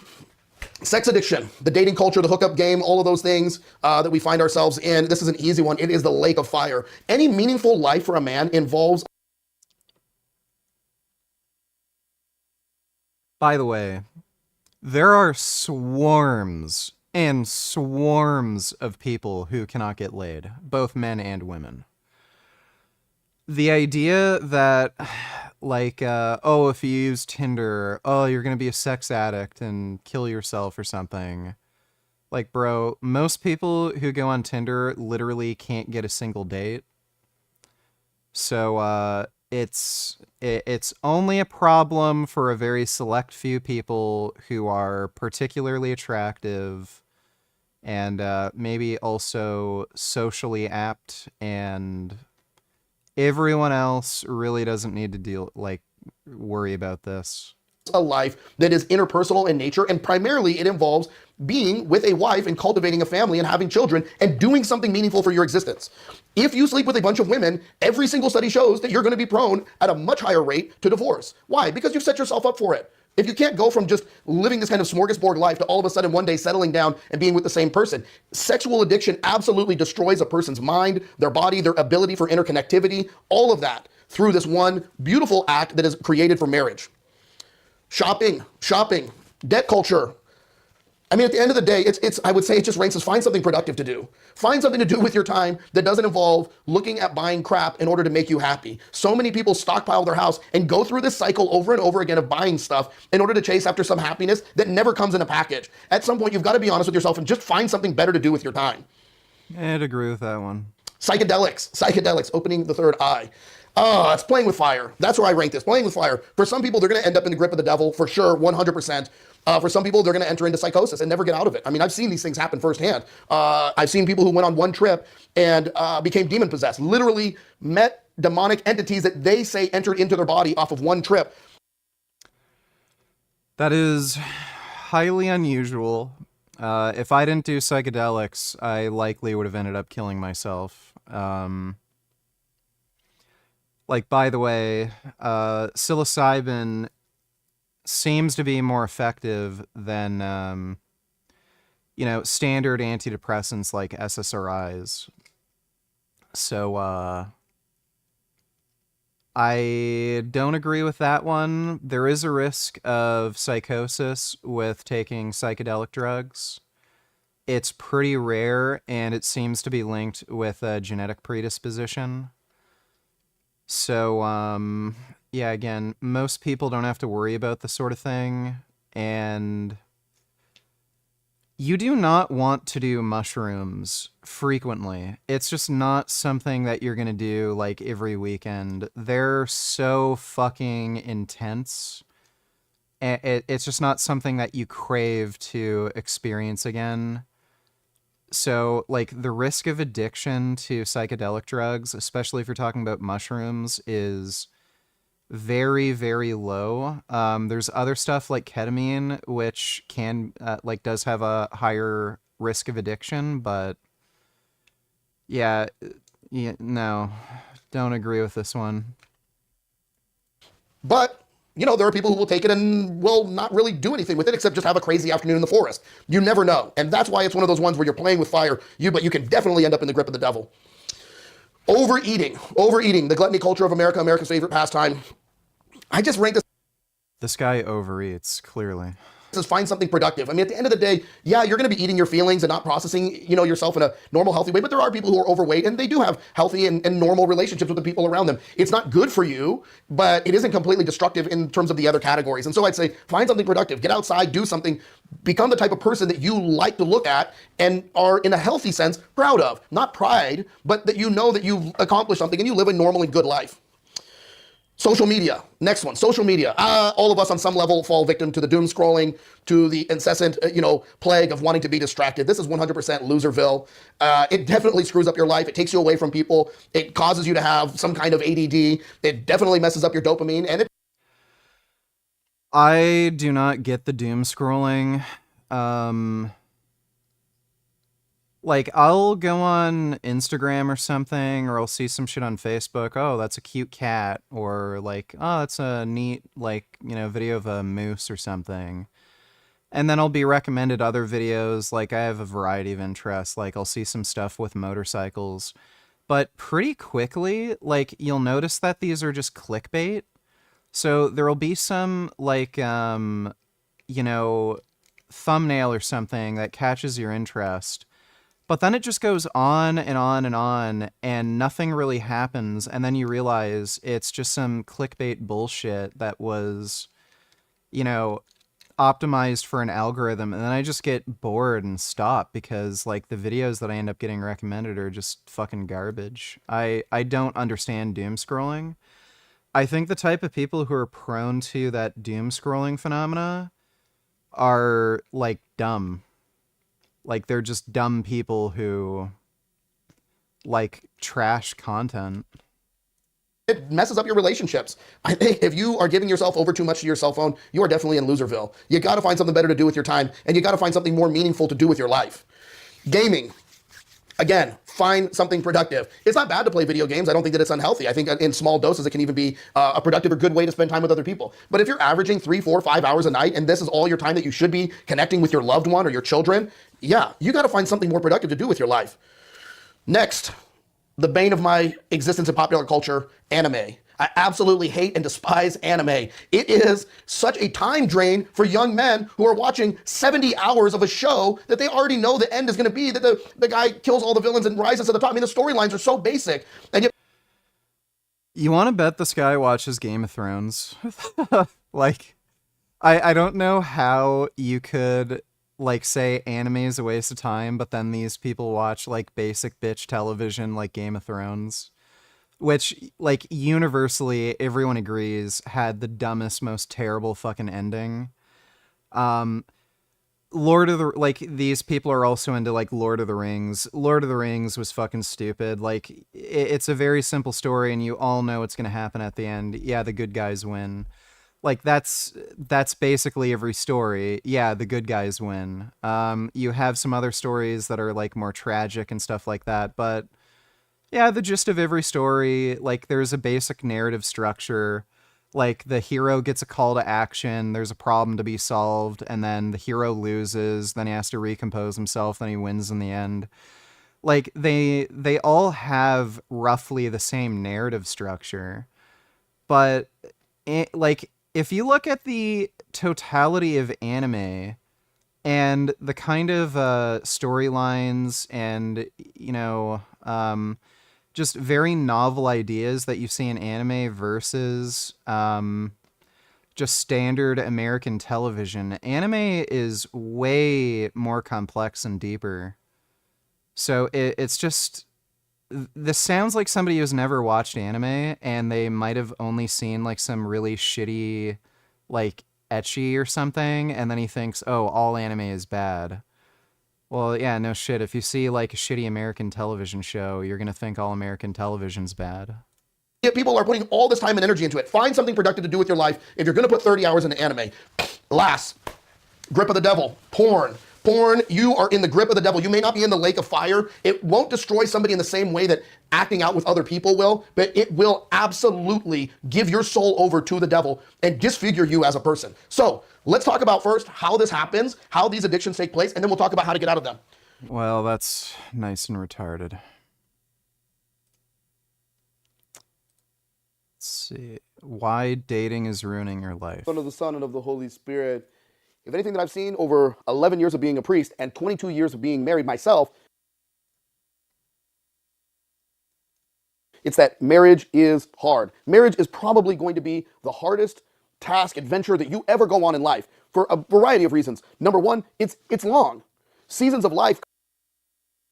addiction, the dating culture, the hookup game, all of those things that we find ourselves in. This is an easy one. It is the lake of fire. Any meaningful life for a man involves... By the way, there are swarms and swarms of people who cannot get laid, both men and women. The idea that, like, if you use Tinder, you're going to be a sex addict and kill yourself or something. Like, bro, most people who go on Tinder literally can't get a single date. So, it's only a problem for a very select few people who are particularly attractive and maybe also socially apt, and everyone else really doesn't need to worry about this. A life that is interpersonal in nature, and primarily it involves being with a wife and cultivating a family and having children and doing something meaningful for your existence. If you sleep with a bunch of women, every single study shows that you're going to be prone at a much higher rate to divorce. Why? Because you've set yourself up for it. If you can't go from just living this kind of smorgasbord life to all of a sudden one day settling down and being with the same person, sexual addiction absolutely destroys a person's mind, their body, their ability for interconnectivity, all of that through this one beautiful act that is created for marriage. Shopping, debt culture. I mean, at the end of the day, I would say it just ranks as find something productive to do. Find something to do with your time that doesn't involve looking at buying crap in order to make you happy. So many people stockpile their house and go through this cycle over and over again of buying stuff in order to chase after some happiness that never comes in a package. At some point, you've got to be honest with yourself and just find something better to do with your time. I'd agree with that one. Psychedelics, opening the third eye. It's playing with fire. That's where I rank this, playing with fire. For some people, they're going to end up in the grip of the devil, for sure, 100%. For some people, they're going to enter into psychosis and never get out of it. I mean, I've seen these things happen firsthand. I've seen people who went on one trip and became demon-possessed, literally met demonic entities that they say entered into their body off of one trip. That is highly unusual. If I didn't do psychedelics, I likely would have ended up killing myself. By the way, psilocybin seems to be more effective than, standard antidepressants like SSRIs. So, I don't agree with that one. There is a risk of psychosis with taking psychedelic drugs. It's pretty rare, and it seems to be linked with a genetic predisposition. So, again, most people don't have to worry about this sort of thing, and you do not want to do mushrooms frequently. It's just not something that you're going to do, every weekend. They're so fucking intense. It's just not something that you crave to experience again. So, the risk of addiction to psychedelic drugs, especially if you're talking about mushrooms, is very, very low. There's other stuff like ketamine, which can, does have a higher risk of addiction, but no, don't agree with this one. But there are people who will take it and will not really do anything with it except just have a crazy afternoon in the forest. You never know. And that's why it's one of those ones where you're playing with fire, but you can definitely end up in the grip of the devil. Overeating, the gluttony culture of America, America's favorite pastime. I just rank this. This guy overeats, clearly. is find something productive. I mean, at the end of the day, yeah, you're going to be eating your feelings and not processing, yourself in a normal, healthy way. But there are people who are overweight and they do have healthy and normal relationships with the people around them. It's not good for you, but it isn't completely destructive in terms of the other categories. And so I'd say find something productive, get outside, do something, become the type of person that you like to look at and are in a healthy sense proud of. Not pride, but that you know that you've accomplished something and you live a normal and good life. Social media. Next one, social media. All of us on some level fall victim to the doom scrolling, to the incessant, plague of wanting to be distracted. This is 100% loserville. It definitely screws up your life. It takes you away from people. It causes you to have some kind of ADD. It definitely messes up your dopamine. And I do not get the doom scrolling. Like, I'll go on Instagram or something, or I'll see some shit on Facebook. Oh, that's a cute cat. Or, like, oh, that's a neat, video of a moose or something. And then I'll be recommended other videos. Like, I have a variety of interests. Like, I'll see some stuff with motorcycles. But pretty quickly, you'll notice that these are just clickbait. So there'll be some, thumbnail or something that catches your interest. But then it just goes on and on and on, and nothing really happens, and then you realize it's just some clickbait bullshit that was, optimized for an algorithm, and then I just get bored and stop because, the videos that I end up getting recommended are just fucking garbage. I don't understand doom scrolling. I think the type of people who are prone to that doom scrolling phenomena are, dumb. They're just dumb people who trash content. it messes up your relationships. I think if you are giving yourself over too much to your cell phone, you are definitely in loserville. You got to find something better to do with your time, and you got to find something more meaningful to do with your life. Gaming. Again, find something productive. It's not bad to play video games. I don't think that it's unhealthy. I think in small doses, it can even be a productive or good way to spend time with other people. But if you're averaging 3, 4, 5 hours a night, and this is all your time that you should be connecting with your loved one or your children, yeah, you got to find something more productive to do with your life. Next, the bane of my existence in popular culture, anime. I absolutely hate and despise anime. It is such a time drain for young men who are watching 70 hours of a show that they already know the end is going to be that the guy kills all the villains and rises to the top. I mean, the storylines are so basic. And you want to bet this guy watches Game of Thrones? I don't know how you could say anime is a waste of time, but then these people watch basic bitch television like Game of Thrones. Which, universally, everyone agrees, had the dumbest, most terrible fucking ending. These people are also into, Lord of the Rings. Lord of the Rings was fucking stupid. It's a very simple story, and you all know what's gonna happen at the end. Yeah, the good guys win. That's basically every story. Yeah, the good guys win. You have some other stories that are, more tragic and stuff like that, but... yeah, the gist of every story, there's a basic narrative structure. The hero gets a call to action, there's a problem to be solved, and then the hero loses, then he has to recompose himself, then he wins in the end. They all have roughly the same narrative structure. But, if you look at the totality of anime, and the kind of storylines and, just very novel ideas that you see in anime versus just standard American television. Anime is way more complex and deeper. So it's just... this sounds like somebody who's never watched anime, and they might have only seen some really shitty, ecchi or something, and then he thinks, oh, all anime is bad. Well, yeah, no shit. If you see a shitty American television show, you're gonna think all American television's bad. People are putting all this time and energy into it. Find something productive to do with your life if you're gonna put 30 hours into anime. Last, grip of the devil, porn. Porn, you are in the grip of the devil. You may not be in the lake of fire. It won't destroy somebody in the same way that acting out with other people will, but it will absolutely give your soul over to the devil and disfigure you as a person. So let's talk about first how this happens, how these addictions take place, and then we'll talk about how to get out of them. Well, that's nice and retarded. Let's see. Why dating is ruining your life. Son of the Son and of the Holy Spirit. if anything that I've seen over 11 years of being a priest and 22 years of being married myself, it's that marriage is hard. Marriage is probably going to be the hardest task, adventure that you ever go on in life for a variety of reasons. Number one, it's long. Seasons of life.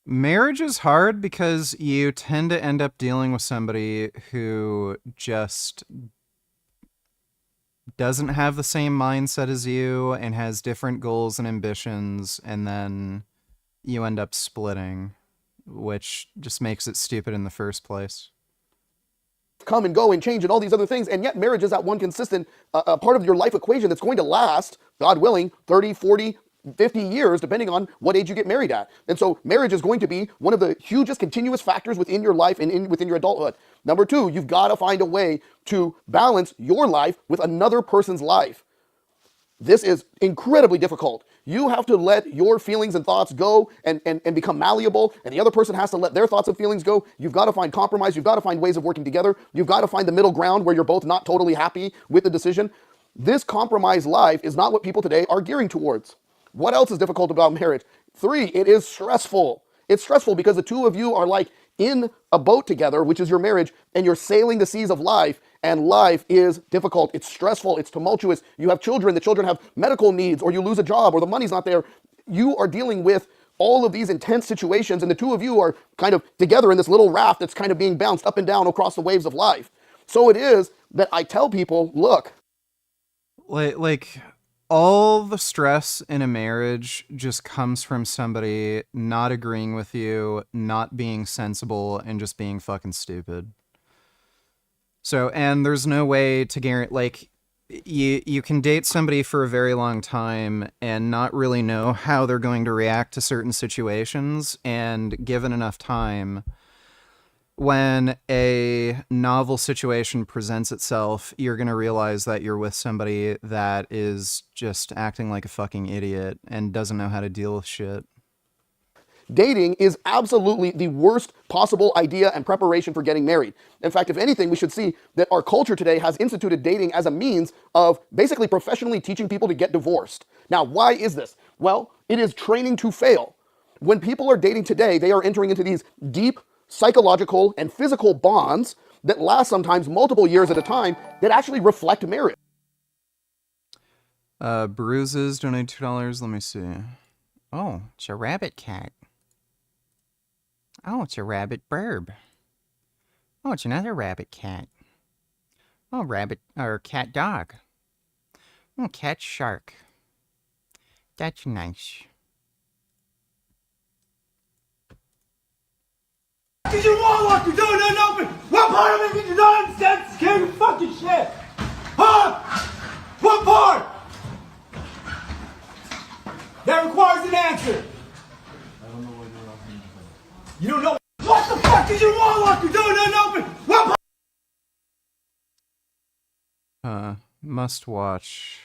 Marriage is hard because you tend to end up dealing with somebody who just doesn't have the same mindset as you and has different goals and ambitions, and then you end up splitting, which just makes it stupid in the first place. Come and go and change and all these other things, and yet marriage is that one consistent part of your life equation that's going to last, God willing, 30, 40, 50 years, depending on what age you get married at. And so marriage is going to be one of the hugest continuous factors within your life and within your adulthood. Number two, you've got to find a way to balance your life with another person's life. This is incredibly difficult. You have to let your feelings and thoughts go and become malleable, and the other person has to let their thoughts and feelings go. You've got to find compromise. You've got to find ways of working together. You've got to find the middle ground where you're both not totally happy with the decision. This compromised life is not what people today are gearing towards. What else is difficult about marriage? 3, it is stressful. It's stressful because the two of you are like in a boat together, which is your marriage, and you're sailing the seas of life, and life is difficult. It's stressful. It's tumultuous. You have children. The children have medical needs, or you lose a job, or the money's not there. You are dealing with all of these intense situations, and the two of you are kind of together in this little raft that's kind of being bounced up and down across the waves of life. So it is that I tell people, look. Like all the stress in a marriage just comes from somebody not agreeing with you, not being sensible, and just being fucking stupid. So, and there's no way to guarantee, like, you can date somebody for a very long time and not really know how they're going to react to certain situations, and given enough time, when a novel situation presents itself, you're going to realize that you're with somebody that is just acting like a fucking idiot and doesn't know how to deal with shit. Dating is absolutely the worst possible idea and preparation for getting married. In fact, if anything, we should see that our culture today has instituted dating as a means of basically professionally teaching people to get divorced. Now, why is this? Well, it is training to fail. When people are dating today, they are entering into these deep psychological and physical bonds that last sometimes multiple years at a time that actually reflect marriage. Bruises, donate $2. Let me see. Oh, it's a rabbit cat. Oh, it's a rabbit burb. Oh, it's another rabbit cat. Oh, rabbit or cat dog. Oh, cat shark. That's nice. Did you want what you doing in open? What part of it did you not understand? Scared of fucking shit. Huh? What part? That requires an answer. I don't know what you're talking about. You don't know what the fuck did you want what you doing in open? What part? Must watch.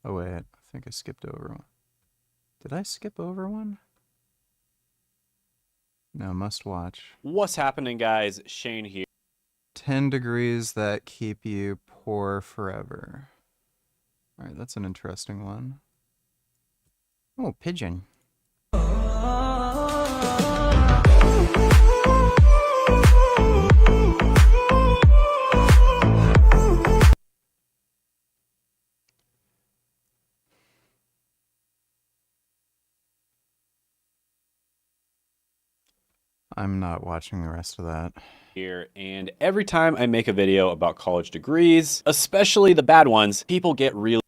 Oh wait, I think I skipped over one. Did I skip over one? No, must watch. What's happening, guys? Shane here. 10 degrees that keep you poor forever. All right, that's an interesting one. Oh, pigeon. I'm not watching the rest of that. Here, and every time I make a video about college degrees, especially the bad ones, people get really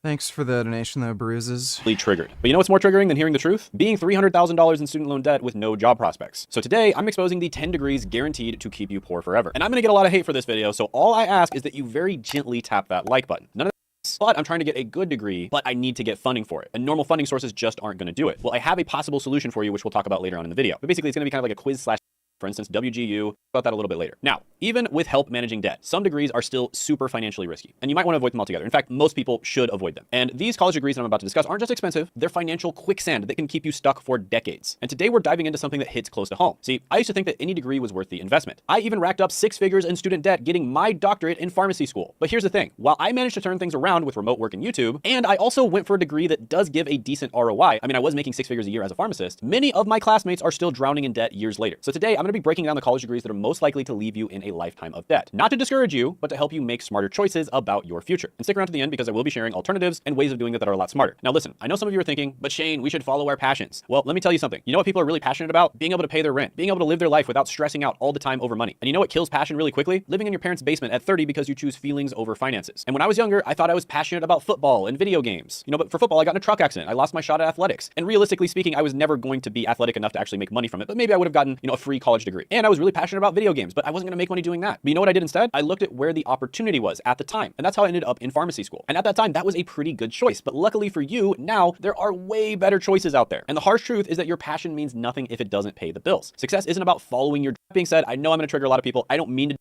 Thanks for the donation, though, Bruises. triggered. But you know what's more triggering than hearing the truth? Being $300,000 in student loan debt with no job prospects. So today, I'm exposing the 10 degrees guaranteed to keep you poor forever. And I'm gonna get a lot of hate for this video, so all I ask is that you very gently tap that like button. None of but I'm trying to get a good degree, but I need to get funding for it. And normal funding sources just aren't going to do it. Well, I have a possible solution for you, which we'll talk about later on in the video. But basically, it's going to be kind of like a quiz slash For instance, WGU, about that a little bit later. Now, even with help managing debt, some degrees are still super financially risky, and you might want to avoid them altogether. In fact, most people should avoid them. And these college degrees that I'm about to discuss aren't just expensive, they're financial quicksand that can keep you stuck for decades. And today we're diving into something that hits close to home. See, I used to think that any degree was worth the investment. I even racked up 6 figures in student debt getting my doctorate in pharmacy school. But here's the thing, while I managed to turn things around with remote work and YouTube, and I also went for a degree that does give a decent ROI, I mean, I was making 6 figures a year as a pharmacist, many of my classmates are still drowning in debt years later. So today I'm gonna be breaking down the college degrees that are most likely to leave you in a lifetime of debt. Not to discourage you, but to help you make smarter choices about your future. And stick around to the end because I will be sharing alternatives and ways of doing that are a lot smarter. Now listen, I know some of you are thinking, but Shane, we should follow our passions. Well, let me tell you something. You know what people are really passionate about? Being able to pay their rent, being able to live their life without stressing out all the time over money. And you know what kills passion really quickly? Living in your parents' basement at 30 because you choose feelings over finances. And when I was younger, I thought I was passionate about football and video games. You know, but for football, I got in a truck accident. I lost my shot at athletics. And realistically speaking, I was never going to be athletic enough to actually make money from it, but maybe I would have gotten, a free college degree. And I was really passionate about video games, but I wasn't gonna make money doing that. But you know what I did instead? I looked at where the opportunity was at the time. And that's how I ended up in pharmacy school. And at that time, that was a pretty good choice. But luckily for you, now there are way better choices out there. And the harsh truth is that your passion means nothing if it doesn't pay the bills. Success isn't about following your. That being said, I know I'm gonna trigger a lot of people. I don't mean to.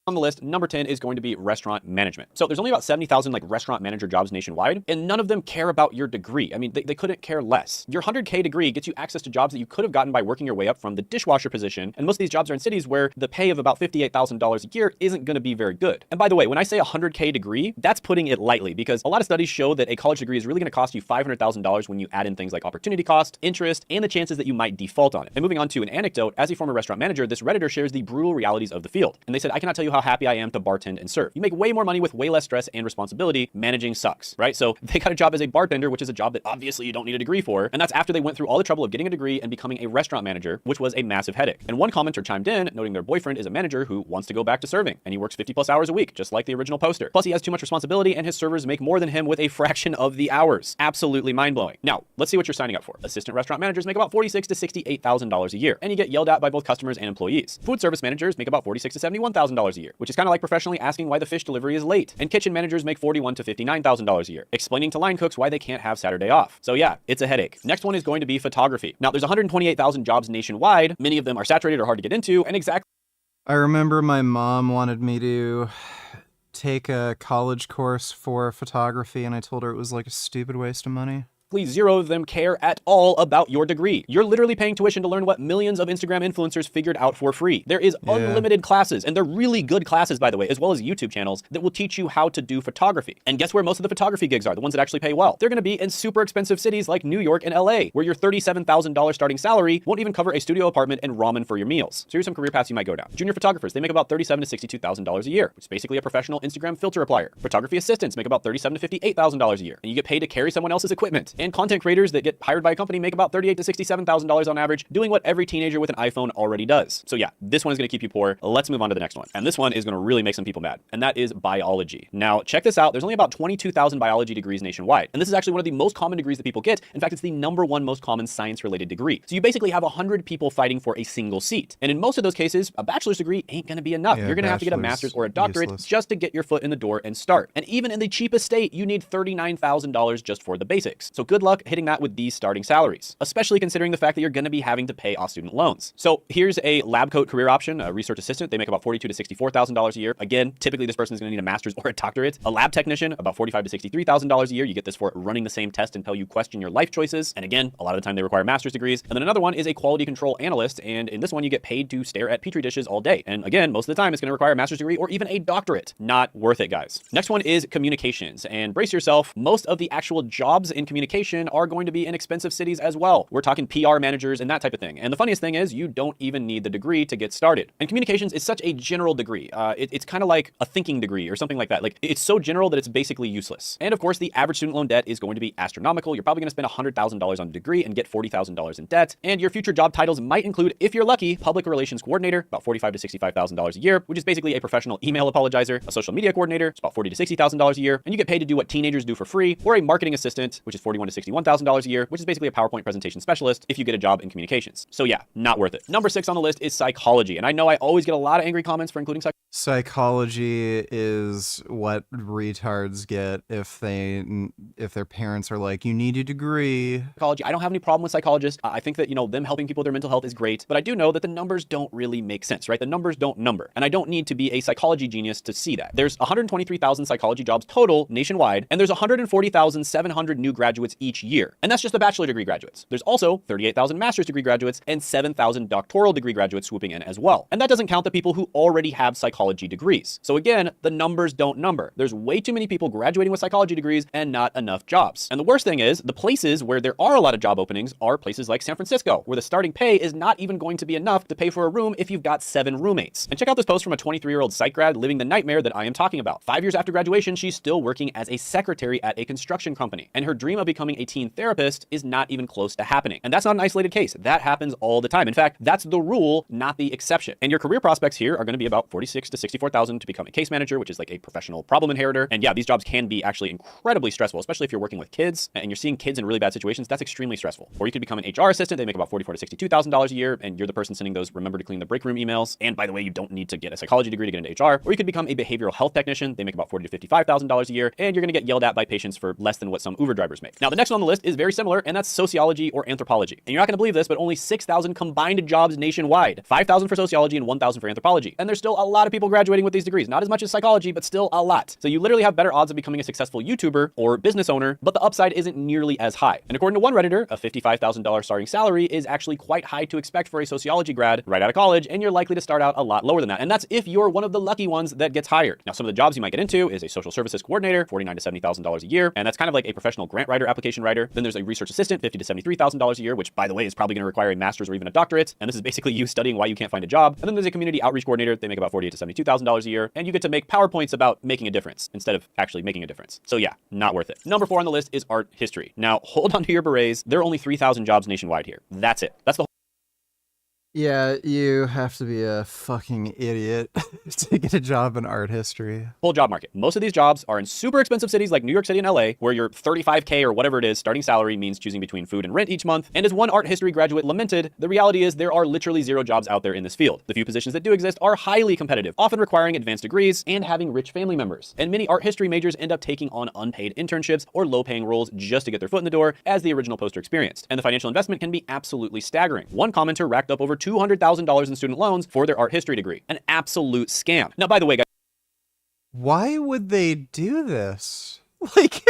On the list, number 10 is going to be restaurant management. So there's only about 70,000 restaurant manager jobs nationwide, and none of them care about your degree. I mean, they couldn't care less. Your 100K degree gets you access to jobs that you could have gotten by working your way up from the dishwasher position, and most of these jobs are in cities where the pay of about $58,000 a year isn't going to be very good. And by the way, when I say 100K degree, that's putting it lightly, because a lot of studies show that a college degree is really going to cost you $500,000 when you add in things like opportunity cost, interest, and the chances that you might default on it. And moving on to an anecdote, as a former restaurant manager, this Redditor shares the brutal realities of the field. And they said, I cannot tell you how happy I am to bartend and serve. You make way more money with way less stress and responsibility. Managing sucks, right? So they got a job as a bartender, which is a job that obviously you don't need a degree for. And that's after they went through all the trouble of getting a degree and becoming a restaurant manager, which was a massive headache. And one commenter chimed in, noting their boyfriend is a manager who wants to go back to serving, and he works 50+ hours a week, just like the original poster. Plus he has too much responsibility and his servers make more than him with a fraction of the hours. Absolutely mind-blowing. Now, let's see what you're signing up for. Assistant restaurant managers make about $46,000 to $68,000 a year, and you get yelled at by both customers and employees. Food service managers make about $46,000 to $71,000 a year, which is kind of like professionally asking why the fish delivery is late. And kitchen managers make $41,000 to $59,000 a year, explaining to line cooks why they can't have Saturday off. So yeah, it's a headache. Next one is going to be photography. Now there's 128,000 jobs nationwide. Many of them are saturated or hard to get into, and exactly. I remember my mom wanted me to take a college course for photography, and I told her it was like a stupid waste of money. Zero of them care at all about your degree. You're literally paying tuition to learn what millions of Instagram influencers figured out for free. There is unlimited classes, and they're really good classes, by the way, as well as YouTube channels that will teach you how to do photography. And guess where most of the photography gigs are, the ones that actually pay well? They're gonna be in super expensive cities like New York and LA, where your $37,000 starting salary won't even cover a studio apartment and ramen for your meals. So here's some career paths you might go down. Junior photographers, they make about $37,000 to $62,000 a year, which is basically a professional Instagram filter applier. Photography assistants make about $37,000 to $58,000 a year, and you get paid to carry someone else's equipment. And content creators that get hired by a company make about $38,000 to $67,000 on average, doing what every teenager with an iPhone already does. So yeah, this one is going to keep you poor. Let's move on to the next one. And this one is going to really make some people mad, and that is biology. Now, check this out. There's only about 22,000 biology degrees nationwide, and this is actually one of the most common degrees that people get. In fact, it's the #1 most common science-related degree. So you basically have 100 people fighting for a single seat. And in most of those cases, a bachelor's degree ain't going to be enough. You're going to have to get a master's or a doctorate just to get your foot in the door and start. And even in the cheapest state, you need $39,000 just for the basics. So good luck hitting that with these starting salaries, especially considering the fact that you're going to be having to pay off student loans. So here's a lab coat career option, a research assistant. They make about $42,000 to $64,000 a year. Again, typically this person is going to need a master's or a doctorate. A lab technician, about $45,000 to $63,000 a year. You get this for running the same test until you question your life choices. And again, a lot of the time they require master's degrees. And then another one is a quality control analyst. And in this one, you get paid to stare at petri dishes all day. And again, most of the time it's going to require a master's degree or even a doctorate. Not worth it, guys. Next one is communications. And brace yourself, most of the actual jobs in communication are going to be in expensive cities as well. We're talking PR managers and that type of thing. And the funniest thing is you don't even need the degree to get started. And communications is such a general degree. It's kind of like a thinking degree or something like that. Like it's so general that it's basically useless. And of course, the average student loan debt is going to be astronomical. You're probably going to spend $100,000 on a degree and get $40,000 in debt. And your future job titles might include, if you're lucky, public relations coordinator, about $45,000 to $65,000 a year, which is basically a professional email apologizer. A social media coordinator, it's about $40,000 to $60,000 a year. And you get paid to do what teenagers do for free, or a marketing assistant, which is $41,000 to $61,000 a year, which is basically a PowerPoint presentation specialist if you get a job in communications. So yeah, not worth it. Number 6 on the list is psychology. And I know I always get a lot of angry comments for including Psychology is what retards get if their parents are like, you need a degree. Psychology. I don't have any problem with psychologists. I think that, them helping people with their mental health is great, but I do know that the numbers don't really make sense, right? The numbers don't number. And I don't need to be a psychology genius to see that. There's 123,000 psychology jobs total nationwide, and there's 140,700 new graduates each year. And that's just the bachelor degree graduates. There's also 38,000 master's degree graduates and 7,000 doctoral degree graduates swooping in as well. And that doesn't count the people who already have psychology degrees. So again, the numbers don't number. There's way too many people graduating with psychology degrees and not enough jobs. And the worst thing is, the places where there are a lot of job openings are places like San Francisco, where the starting pay is not even going to be enough to pay for a room if you've got 7 roommates. And check out this post from a 23-year-old psych grad living the nightmare that I am talking about. 5 years after graduation, she's still working as a secretary at a construction company. And her dream of becoming a teen therapist is not even close to happening. And that's not an isolated case. That happens all the time. In fact, that's the rule, not the exception. And your career prospects here are going to be about 46 to 64,000 to become a case manager, which is like a professional problem inheritor. And yeah, these jobs can be actually incredibly stressful, especially if you're working with kids and you're seeing kids in really bad situations. That's extremely stressful. Or you could become an HR assistant. They make about $44,000 to $62,000 a year, and you're the person sending those remember to clean the break room emails. And by the way, you don't need to get a psychology degree to get into HR. Or you could become a behavioral health technician. They make about $40,000 to $55,000 a year, and you're going to get yelled at by patients for less than what some Uber drivers make. Now, the next one on the list is very similar, and that's sociology or anthropology. And you're not going to believe this, but only 6,000 combined jobs nationwide. 5,000 for sociology and 1,000 for anthropology. And there's still a lot of people graduating with these degrees. Not as much as psychology, but still a lot. So you literally have better odds of becoming a successful YouTuber or business owner, but the upside isn't nearly as high. And according to one Redditor, a $55,000 starting salary is actually quite high to expect for a sociology grad right out of college, and you're likely to start out a lot lower than that. And that's if you're one of the lucky ones that gets hired. Now, some of the jobs you might get into is a social services coordinator, $49,000 to $70,000 a year, and that's kind of like a professional grant writer, application writer. Then there's a research assistant, $50,000 to $73,000 a year, which by the way is probably going to require a master's or even a doctorate. And this is basically you studying why you can't find a job. And then there's a community outreach coordinator. They make about $48,000 to $72,000 a year, and you get to make PowerPoints about making a difference instead of actually making a difference. So yeah, not worth it. Number 4 on the list is art history. Now, hold on to your berets. There are only 3,000 jobs nationwide here. That's it. That's the Yeah, you have to be a fucking idiot to get a job in art history. whole job market. Most of these jobs are in super expensive cities like New York City and LA, where your $35K or whatever it is starting salary means choosing between food and rent each month. And as one art history graduate lamented, the reality is there are literally 0 jobs out there in this field. The few positions that do exist are highly competitive, often requiring advanced degrees and having rich family members. And many art history majors end up taking on unpaid internships or low-paying roles just to get their foot in the door, as the original poster experienced. And the financial investment can be absolutely staggering. One commenter racked up over $200,000 in student loans for their art history degree. An absolute scam. Now, by the way, guys, why would they do this? Like,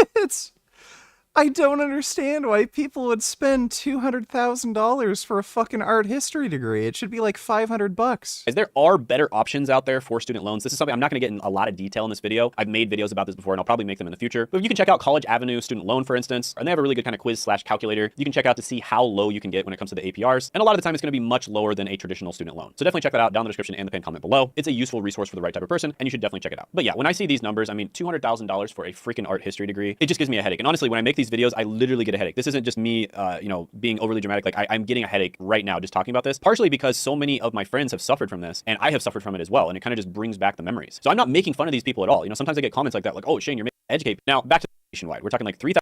I don't understand why people would spend $200,000 for a fucking art history degree. It should be like $500. There are better options out there for student loans. This is something I'm not going to get in a lot of detail in this video. I've made videos about this before, and I'll probably make them in the future. But you can check out College Avenue Student Loan, for instance, and they have a really good kind of quiz/calculator you can check out to see how low you can get when it comes to the APRs. And a lot of the time, it's going to be much lower than a traditional student loan. So definitely check that out down in the description and the pinned comment below. It's a useful resource for the right type of person, and you should definitely check it out. But yeah, when I see these numbers, I mean, $200,000 for a freaking art history degree, it just gives me a headache. And honestly, when I make these videos, I literally get a headache. This isn't just me, being overly dramatic. Like I'm getting a headache right now just talking about this, partially because so many of my friends have suffered from this, and I have suffered from it as well. And it kind of just brings back the memories. So I'm not making fun of these people at all. Sometimes I get comments like that, like, "Oh, Shane, you're making educate." Now back to nationwide, we're talking like 3,000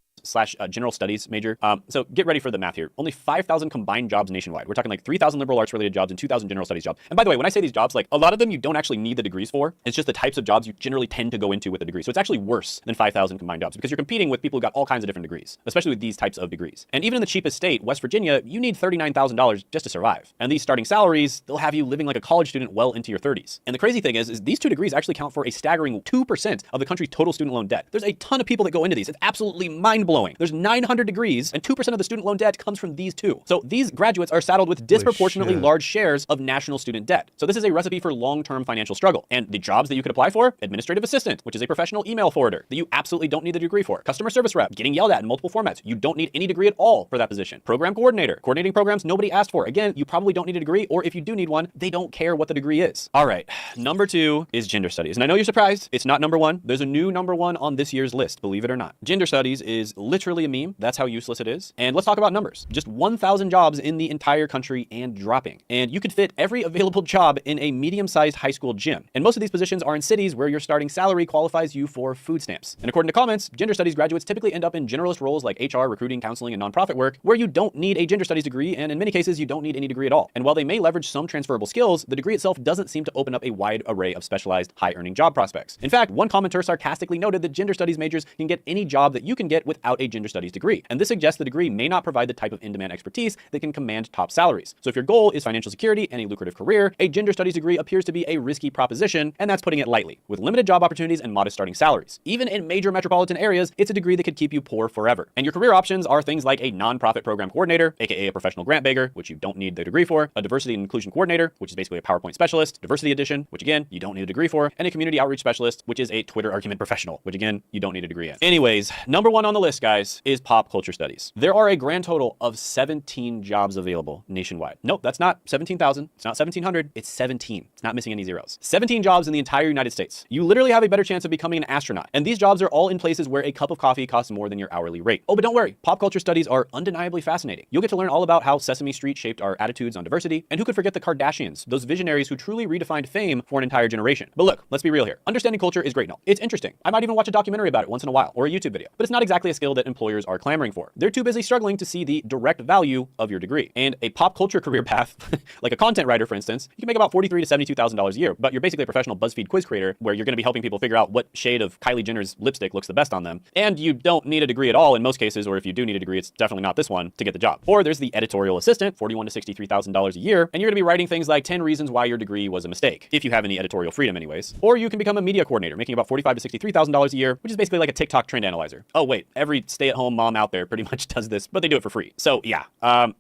general studies major. So get ready for the math here. Only 5,000 combined jobs nationwide. We're talking like 3,000 liberal arts related jobs and 2,000 general studies jobs. And by the way, when I say these jobs, like a lot of them you don't actually need the degrees for. It's just the types of jobs you generally tend to go into with a degree. So it's actually worse than 5,000 combined jobs because you're competing with people who got all kinds of different degrees, especially with these types of degrees. And even in the cheapest state, West Virginia, you need $39,000 just to survive. And these starting salaries, they'll have you living like a college student well into your 30s. And the crazy thing is these 2 degrees actually count for a staggering 2% of the country's total student loan debt. There's a ton of people that go into these. It's absolutely mind-blowing. There's 900 degrees, and 2% of the student loan debt comes from these 2. So these graduates are saddled with disproportionately large shares of national student debt. So this is a recipe for long-term financial struggle. And the jobs that you could apply for: administrative assistant, which is a professional email forwarder that you absolutely don't need the degree for; customer service rep, getting yelled at in multiple formats. You don't need any degree at all for that position; program coordinator, coordinating programs nobody asked for. Again, you probably don't need a degree, or if you do need one, they don't care what the degree is. All right, number 2 is gender studies. And I know you're surprised. It's not number 1. There's a new number 1 on this year's list, believe it or not. Gender studies is literally a meme. That's how useless it is. And let's talk about numbers. Just 1,000 jobs in the entire country and dropping. And you could fit every available job in a medium-sized high school gym. And most of these positions are in cities where your starting salary qualifies you for food stamps. And according to comments, gender studies graduates typically end up in generalist roles like HR, recruiting, counseling, and nonprofit work, where you don't need a gender studies degree, and in many cases, you don't need any degree at all. And while they may leverage some transferable skills, the degree itself doesn't seem to open up a wide array of specialized, high-earning job prospects. In fact, one commenter sarcastically noted that gender studies majors can get any job that you can get without a gender studies degree. And this suggests the degree may not provide the type of in-demand expertise that can command top salaries. So if your goal is financial security and a lucrative career, a gender studies degree appears to be a risky proposition, and that's putting it lightly, with limited job opportunities and modest starting salaries. Even in major metropolitan areas, it's a degree that could keep you poor forever. And your career options are things like a nonprofit program coordinator, aka a professional grant beggar, which you don't need the degree for, a diversity and inclusion coordinator, which is basically a PowerPoint specialist, diversity edition, which again, you don't need a degree for, and a community outreach specialist, which is a Twitter argument professional, which again, you don't need a degree in. Anyways, number one on the list, guys, is pop culture studies. There are a grand total of 17 jobs available nationwide. Nope, that's not 17,000. It's not 1,700. It's 17. It's not missing any zeros. 17 jobs in the entire United States. You literally have a better chance of becoming an astronaut. And these jobs are all in places where a cup of coffee costs more than your hourly rate. Oh, but don't worry. Pop culture studies are undeniably fascinating. You'll get to learn all about how Sesame Street shaped our attitudes on diversity, and who could forget the Kardashians, those visionaries who truly redefined fame for an entire generation. But look, let's be real here. Understanding culture is great and all. It's interesting. I might even watch a documentary about it once in a while, or a YouTube video. But it's not exactly a skill that employers are clamoring for. They're too busy struggling to see the direct value of your degree. And a pop culture career path, like a content writer, for instance, you can make about $43,000 to $72,000 a year, but you're basically a professional BuzzFeed quiz creator where you're going to be helping people figure out what shade of Kylie Jenner's lipstick looks the best on them. And you don't need a degree at all in most cases, or if you do need a degree, it's definitely not this one to get the job. Or there's the editorial assistant, $41,000 to $63,000 a year, and you're going to be writing things like 10 reasons why your degree was a mistake, if you have any editorial freedom anyways. Or you can become a media coordinator, making about $45,000 to $63,000 a year, which is basically like a TikTok trend analyzer. Oh wait, every stay-at-home mom out there pretty much does this, but they do it for free. So yeah,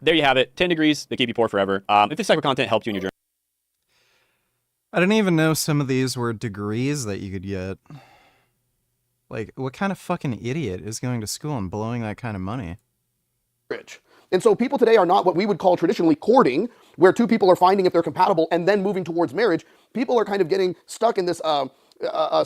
there you have it. 10 degrees that keep you poor forever. If this type of content helped you in your journey. I didn't even know some of these were degrees that you could get. Like, what kind of fucking idiot is going to school and blowing that kind of money? Rich. And so people today are not what we would call traditionally courting, where two people are finding if they're compatible and then moving towards marriage. People are kind of getting stuck in this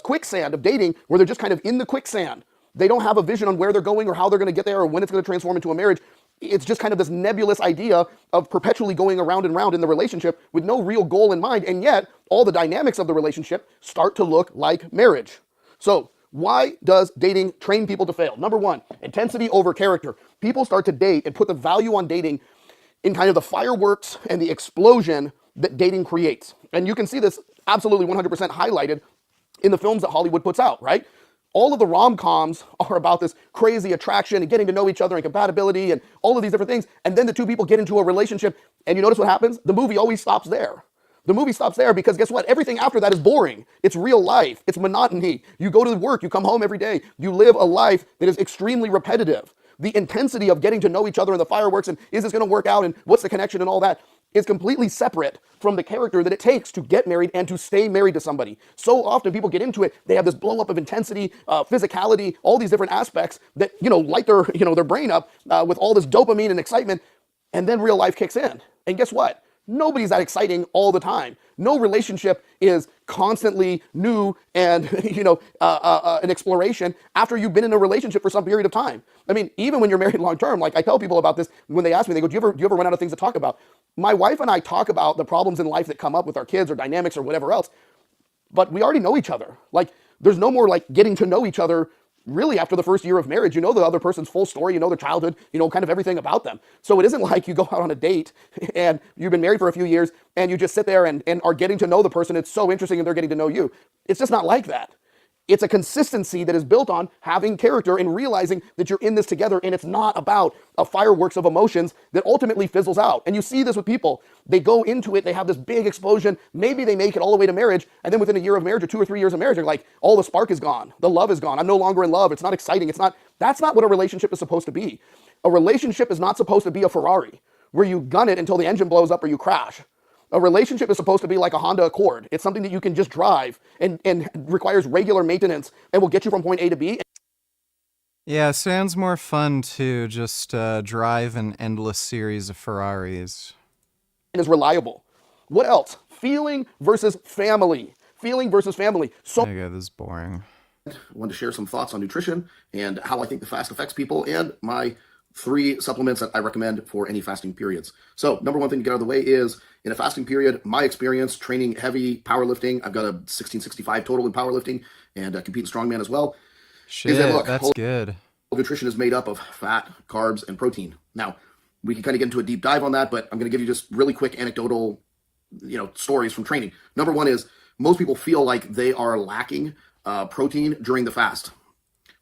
quicksand of dating where they're just kind of in the quicksand. They don't have a vision on where they're going or how they're going to get there or when it's going to transform into a marriage. It's just kind of this nebulous idea of perpetually going around and round in the relationship with no real goal in mind. And yet all the dynamics of the relationship start to look like marriage. So why does dating train people to fail? Number one, intensity over character. People start to date and put the value on dating in kind of the fireworks and the explosion that dating creates. And you can see this absolutely 100% highlighted in the films that Hollywood puts out, right? All of the rom-coms are about this crazy attraction and getting to know each other and compatibility and all of these different things. And then the two people get into a relationship and you notice what happens? The movie always stops there. The movie stops there because guess what? Everything after that is boring. It's real life. It's monotony. You go to work, you come home every day. You live a life that is extremely repetitive. The intensity of getting to know each other and the fireworks and is this going to work out and what's the connection and all that is completely separate from the character that it takes to get married and to stay married to somebody. So often people get into it, they have this blow up of intensity, physicality, all these different aspects that, light their, their brain up with all this dopamine and excitement, and then real life kicks in. And guess what? Nobody's that exciting all the time. No relationship is constantly new and, an exploration after you've been in a relationship for some period of time. I mean, even when you're married long term, like I tell people about this, when they ask me, they go, do you ever run out of things to talk about? My wife and I talk about the problems in life that come up with our kids or dynamics or whatever else, but we already know each other. Like, there's no more like getting to know each other really after the first year of marriage. You know the other person's full story, you know their childhood, kind of everything about them. So it isn't like you go out on a date and you've been married for a few years and you just sit there and are getting to know the person. It's so interesting and they're getting to know you. It's just not like that. It's a consistency that is built on having character and realizing that you're in this together and it's not about a fireworks of emotions that ultimately fizzles out. And you see this with people. They go into it, they have this big explosion, maybe they make it all the way to marriage, and then within a year of marriage or 2 or 3 years of marriage, they're like, all the spark is gone, the love is gone, I'm no longer in love, it's not exciting, that's not what a relationship is supposed to be. A relationship is not supposed to be a Ferrari, where you gun it until the engine blows up or you crash. A relationship is supposed to be like a Honda Accord. It's something that you can just drive and requires regular maintenance and will get you from point A to B. Yeah, sounds more fun to just drive an endless series of Ferraris. And is reliable. What else? Feeling versus family. Feeling versus family. There you go, this is boring. I wanted to share some thoughts on nutrition and how I think the fast affects people, and my 3 supplements that I recommend for any fasting periods. So, number one thing to get out of the way is, in a fasting period, my experience training heavy powerlifting, I've got a 1665 total in powerlifting and compete in strongman as well. Shit, is that, look, that's good. Nutrition is made up of fat, carbs, and protein. Now, we can kind of get into a deep dive on that, but I'm going to give you just really quick anecdotal, stories from training. Number one is, most people feel like they are lacking protein during the fast.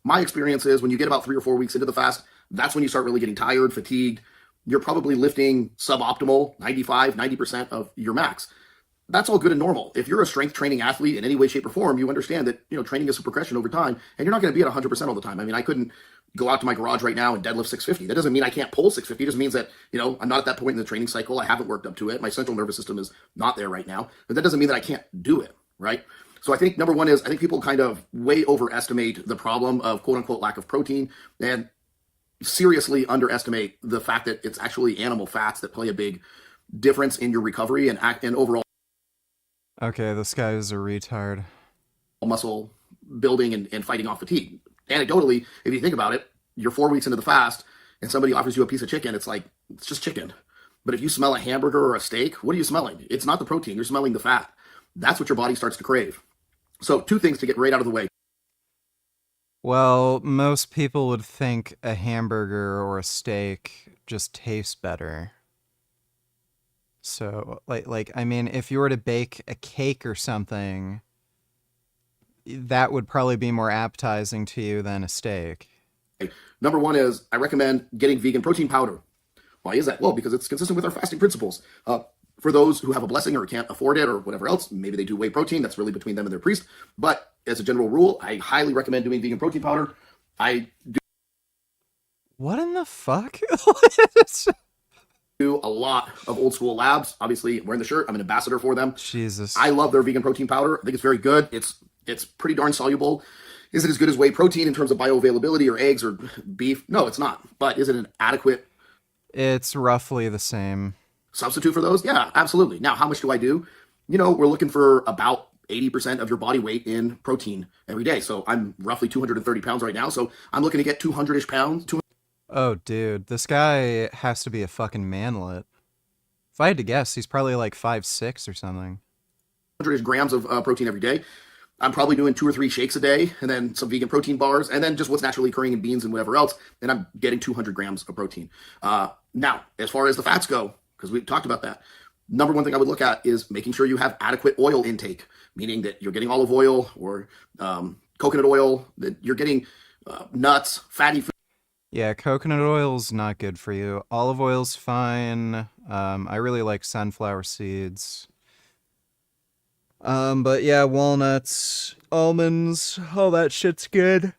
My experience is, when you get about 3 or 4 weeks into the fast, that's when you start really getting tired, fatigued. You're probably lifting suboptimal, 95, 90% of your max. That's all good and normal. If you're a strength training athlete in any way, shape, or form, you understand that, training is a progression over time, and you're not going to be at 100% all the time. I mean, I couldn't go out to my garage right now and deadlift 650. That doesn't mean I can't pull 650. It just means that, I'm not at that point in the training cycle. I haven't worked up to it. My central nervous system is not there right now, but that doesn't mean that I can't do it, right? So I think number one is, I think people kind of way overestimate the problem of quote unquote lack of protein, and seriously underestimate the fact that it's actually animal fats that play a big difference in your recovery and overall. Okay, this guy is a retard. Muscle building and fighting off fatigue. Anecdotally, if you think about it, you're 4 weeks into the fast and somebody offers you a piece of chicken, it's like, it's just chicken. But if you smell a hamburger or a steak, what are you smelling? It's not the protein, you're smelling the fat. That's what your body starts to crave. So 2 things to get right out of the way. Well, most people would think a hamburger or a steak just tastes better. So, I mean, if you were to bake a cake or something, that would probably be more appetizing to you than a steak. Number one is, I recommend getting vegan protein powder. Why is that? Well, because it's consistent with our fasting principles. For those who have a blessing or can't afford it or whatever else, maybe they do whey protein. That's really between them and their priest. But as a general rule, I highly recommend doing vegan protein powder. I What in the fuck? do a lot of old school labs. Obviously, wearing the shirt, I'm an ambassador for them. Jesus. I love their vegan protein powder. I think it's very good. It's pretty darn soluble. Is it as good as whey protein in terms of bioavailability or eggs or beef? No, it's not. But is it an adequate? It's roughly the same. Substitute for those? Yeah, absolutely. Now, how much do I do? We're looking for about 80% of your body weight in protein every day. So I'm roughly 230 pounds right now. So I'm looking to get 200-ish pounds. Oh, dude, this guy has to be a fucking manlet. If I had to guess, he's probably like 5'6" or something. 100-ish grams of protein every day. I'm probably doing 2 or 3 shakes a day, and then some vegan protein bars, and then just what's naturally occurring in beans and whatever else, and I'm getting 200 grams of protein. Now, as far as the fats go, because we talked about that, number one thing I would look at is making sure you have adequate oil intake, meaning that you're getting olive oil or coconut oil, that you're getting nuts, fatty food. Yeah, coconut oil's not good for you. Olive oil's fine. I really like sunflower seeds. But yeah, walnuts, almonds, all that shit's good.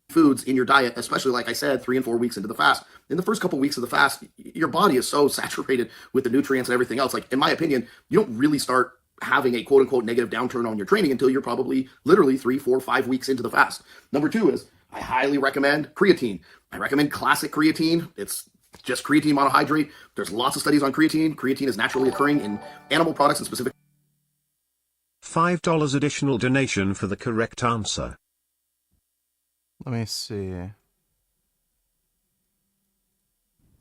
Foods in your diet, especially like I said, 3 and 4 weeks into the fast. In the first couple weeks of the fast, your body is so saturated with the nutrients and everything else. Like, in my opinion, you don't really start having a quote unquote negative downturn on your training until you're probably literally 3, 4, 5 weeks into the fast. Number 2 is, I highly recommend creatine. I recommend classic creatine. It's just creatine monohydrate. There's lots of studies on creatine. Creatine is naturally occurring in animal products and specific. $5 additional donation for the correct answer. Let me see.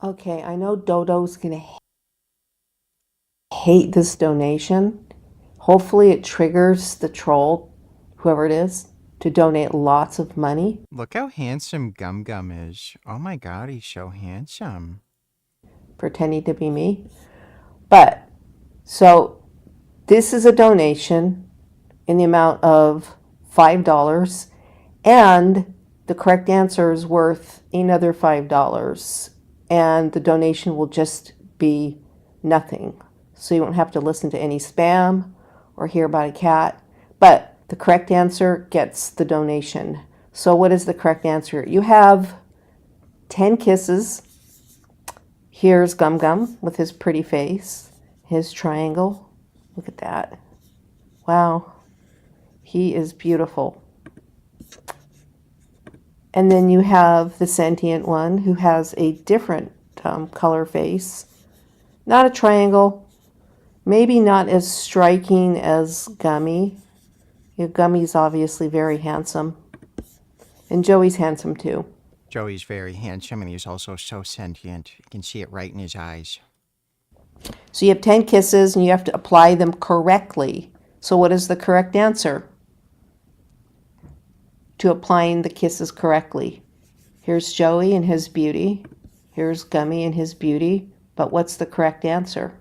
Okay, I know Dodo's gonna hate this donation. Hopefully it triggers the troll, whoever it is, to donate lots of money. Look how handsome Gum Gum is. Oh my god, he's so handsome. Pretending to be me. But, so, this is a donation in the amount of $5, and the correct answer is worth another $5, and the donation will just be nothing. So you won't have to listen to any spam or hear about a cat, but the correct answer gets the donation. So what is the correct answer? You have 10 kisses. Here's Gum Gum with his pretty face, his triangle. Look at that. Wow. He is beautiful. And then you have the sentient one who has a different color face. Not a triangle. Maybe not as striking as Gummy. Gummy's obviously very handsome. And Joey's handsome too. Joey's very handsome, and he's also so sentient. You can see it right in his eyes. So you have 10 kisses, and you have to apply them correctly. So what is the correct answer to applying the kisses correctly? Here's Joey and his beauty. Here's Gummy and his beauty. But what's the correct answer?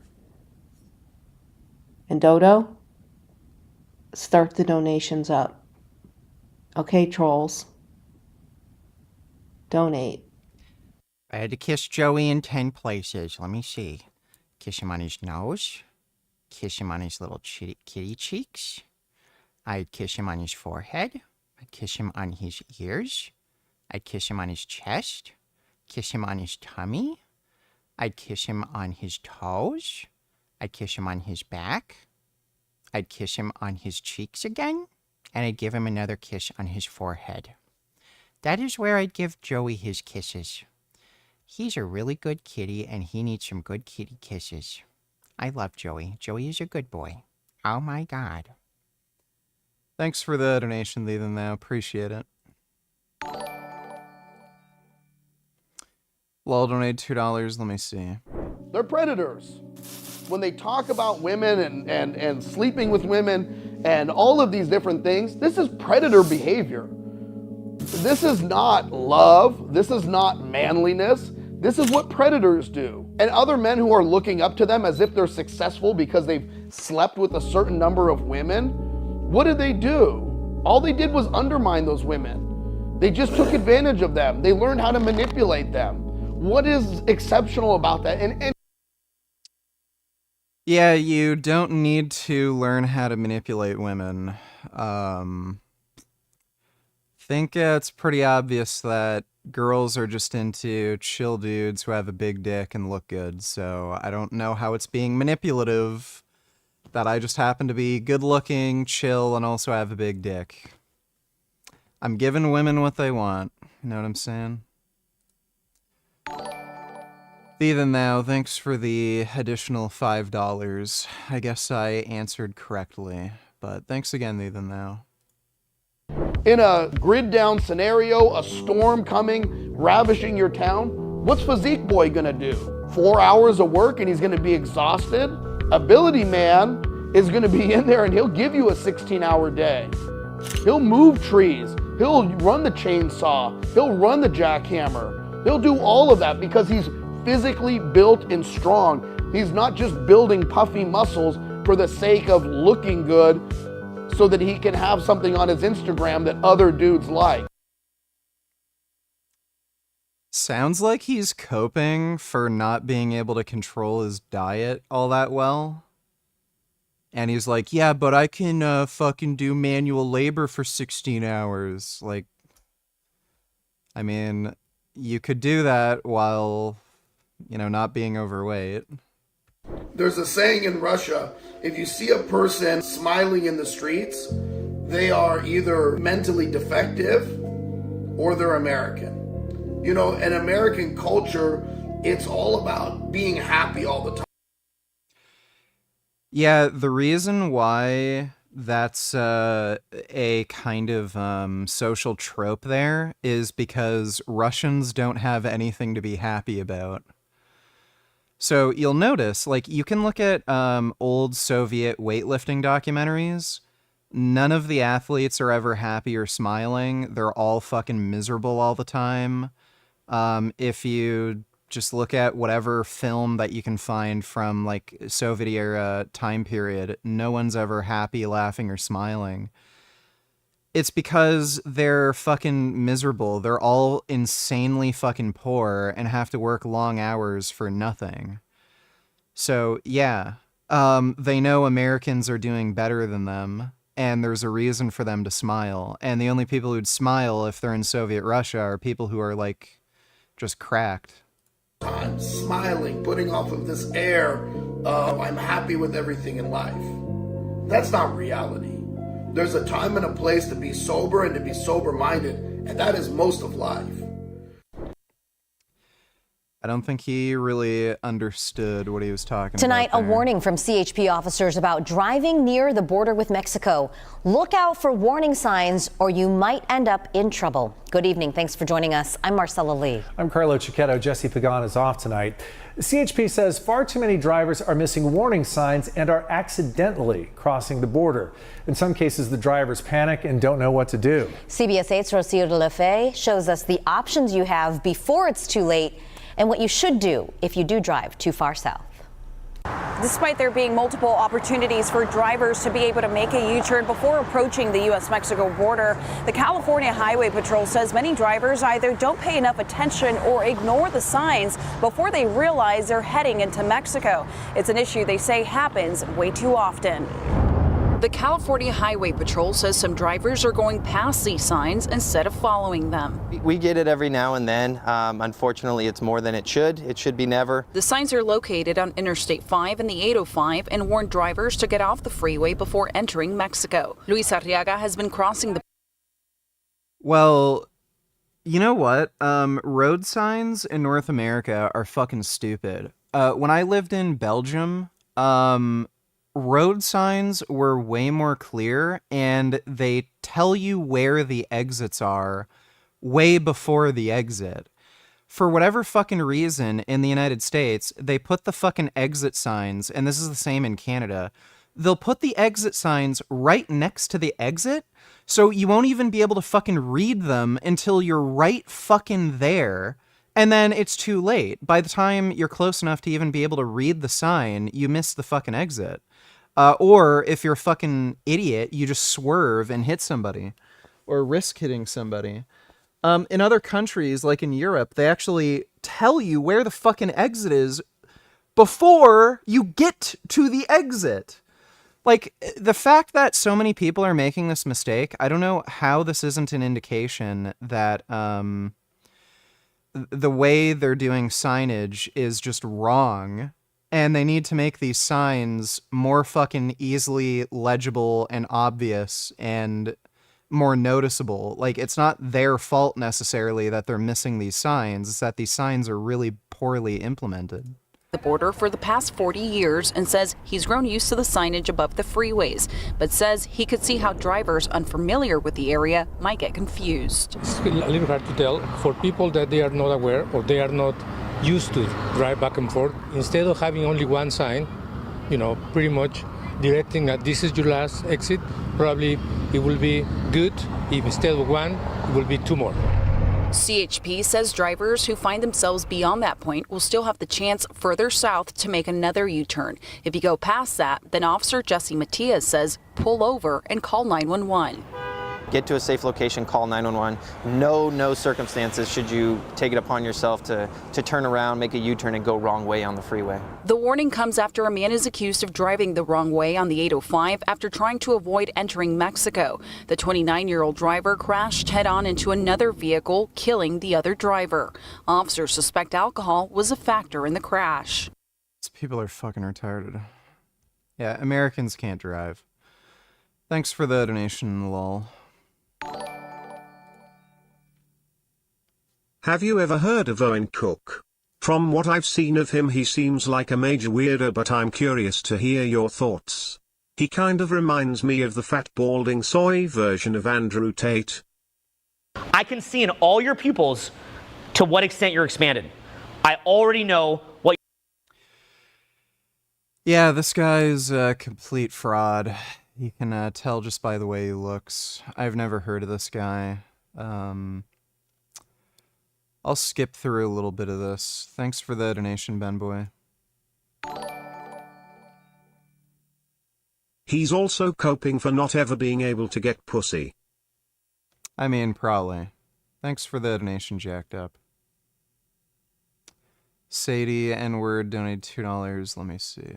And Dodo, start the donations up. Okay, trolls. Donate. I had to kiss Joey in 10 places. Let me see. Kiss him on his nose. Kiss him on his little kitty cheeks. I'd kiss him on his forehead. I'd kiss him on his ears. I'd kiss him on his chest. Kiss him on his tummy. I'd kiss him on his toes. I'd kiss him on his back. I'd kiss him on his cheeks again. And I'd give him another kiss on his forehead. That is where I'd give Joey his kisses. He's a really good kitty, and he needs some good kitty kisses. I love Joey. Joey is a good boy. Oh my God. Thanks for the donation, Ethan, though. Appreciate it. Lol donated $2. Let me see. They're predators. When they talk about women and sleeping with women and all of these different things, this is predator behavior. This is not love. This is not manliness. This is what predators do. And other men who are looking up to them as if they're successful because they've slept with a certain number of women, what did they do? All they did was undermine those women. They just took advantage of them. They learned how to manipulate them. What is exceptional about that? And Yeah, you don't need to learn how to manipulate women. Think it's pretty obvious that girls are just into chill dudes who have a big dick and look good, so I don't know how it's being manipulative that I just happen to be good looking, chill, and also have a big dick. I'm giving women what they want, you know what I'm saying? Ethan, now, thanks for the additional $5. I guess I answered correctly, but thanks again, Ethan, now. in a grid down scenario, a storm coming, ravishing your town, what's Physique Boy gonna do? 4 hours of work and he's gonna be exhausted? Ability Man is gonna be in there and he'll give you a 16-hour day. He'll move trees, he'll run the chainsaw, he'll run the jackhammer, he'll do all of that because he's physically built and strong. He's not just building puffy muscles for the sake of looking good so that he can have something on his Instagram that other dudes like. Sounds like he's coping for not being able to control his diet all that well. And he's like, yeah, but I can fucking do manual labor for 16 hours. Like, I mean, you could do that while, you know, not being overweight. There's a saying in Russia, if you see a person smiling in the streets, they are either mentally defective or they're American. You know, in American culture, it's all about being happy all the time. Yeah, the reason why that's a kind of social trope there is because Russians don't have anything to be happy about. So you'll notice, like, you can look at old Soviet weightlifting documentaries. None of the athletes are ever happy or smiling. They're all fucking miserable all the time. If you just look at whatever film that you can find from, like, Soviet era time period, no one's ever happy, laughing, or smiling. It's because they're fucking miserable. They're all insanely fucking poor and have to work long hours for nothing. So, yeah, they know Americans are doing better than them, and there's a reason for them to smile. And the only people who'd smile if they're in Soviet Russia are people who are, like, just cracked. I'm smiling, putting off of this air of I'm happy with everything in life. That's not reality. There's a time and a place to be sober and to be sober-minded, and that is most of life. I don't think he really understood what he was talking Tonight, about. a warning from CHP officers about driving near the border with Mexico. Look out for warning signs or you might end up in trouble. Good evening. Thanks for joining us. I'm Marcella Lee. I'm Carlo Cicchetto. Jesse Pagan is off tonight. CHP says far too many drivers are missing warning signs and are accidentally crossing the border. In some cases, the drivers panic and don't know what to do. CBS 8's Rocio de la Fe shows us the options you have before it's too late and what you should do if you do drive too far south. Despite there being multiple opportunities for drivers to be able to make a U-turn before approaching the U.S.-Mexico border, the California Highway Patrol says many drivers either don't pay enough attention or ignore the signs before they realize they're heading into Mexico. It's an issue they say happens way too often. The California Highway Patrol says some drivers are going past these signs instead of following them. We get it every now and then. Unfortunately, it's more than it should. It should be never. The signs are located on Interstate 5 and the 805 and warn drivers to get off the freeway before entering Mexico. Luis Arriaga has been crossing the... Well, you know what? Road signs in North America are fucking stupid. When I lived in Belgium, road signs were way more clear and they tell you where the exits are way before the exit. For whatever fucking reason in the United States, they put the fucking exit signs, and this is the same in Canada, they'll put the exit signs right next to the exit, so you won't even be able to fucking read them until you're right fucking there. And then it's too late. By the time you're close enough to even be able to read the sign, you miss the fucking exit. Or if you're a fucking idiot, you just swerve and hit somebody. Or risk hitting somebody. In other countries, like in Europe, they actually tell you where the fucking exit is before you get to the exit. Like, the fact that so many people are making this mistake, I don't know how this isn't an indication that the way they're doing signage is just wrong, and they need to make these signs more fucking easily legible and obvious and more noticeable. Like, it's not their fault necessarily that they're missing these signs, it's that these signs are really poorly implemented. The border for the past 40 years and says he's grown used to the signage above the freeways, but says he could see how drivers unfamiliar with the area might get confused. It's a little hard to tell for people that they are not aware or they are not used to drive back and forth. Instead of having only one sign, pretty much directing that this is your last exit, probably it will be good if instead of one, it will be two more. CHP says drivers who find themselves beyond that point will still have the chance further south to make another U-turn. If you go past that, then Officer Jesse Matias says pull over and call 911. Get to a safe location, call 911. No circumstances should you take it upon yourself to turn around, make a U-turn, and go wrong way on the freeway. The warning comes after a man is accused of driving the wrong way on the 805 after trying to avoid entering Mexico. The 29-year-old driver crashed head-on into another vehicle, killing the other driver. Officers suspect alcohol was a factor in the crash. These people are fucking retarded. Yeah, Americans can't drive. Thanks for the donation, lol. Have you ever heard of Owen Cook? From what I've seen of him, he seems like a major weirdo, but I'm curious to hear your thoughts. He kind of reminds me of the fat balding soy version of Andrew Tate. I can see in all your pupils to what extent you're expanded. I already know what. Yeah, this guy's a complete fraud. You can tell just by the way he looks. I've never heard of this guy. I'll skip through a little bit of this. Thanks for the donation, Ben Boy. He's also coping for not ever being able to get pussy. I mean, probably. Thanks for the donation, Jacked Up. Sadie N-word donated $2. Let me see.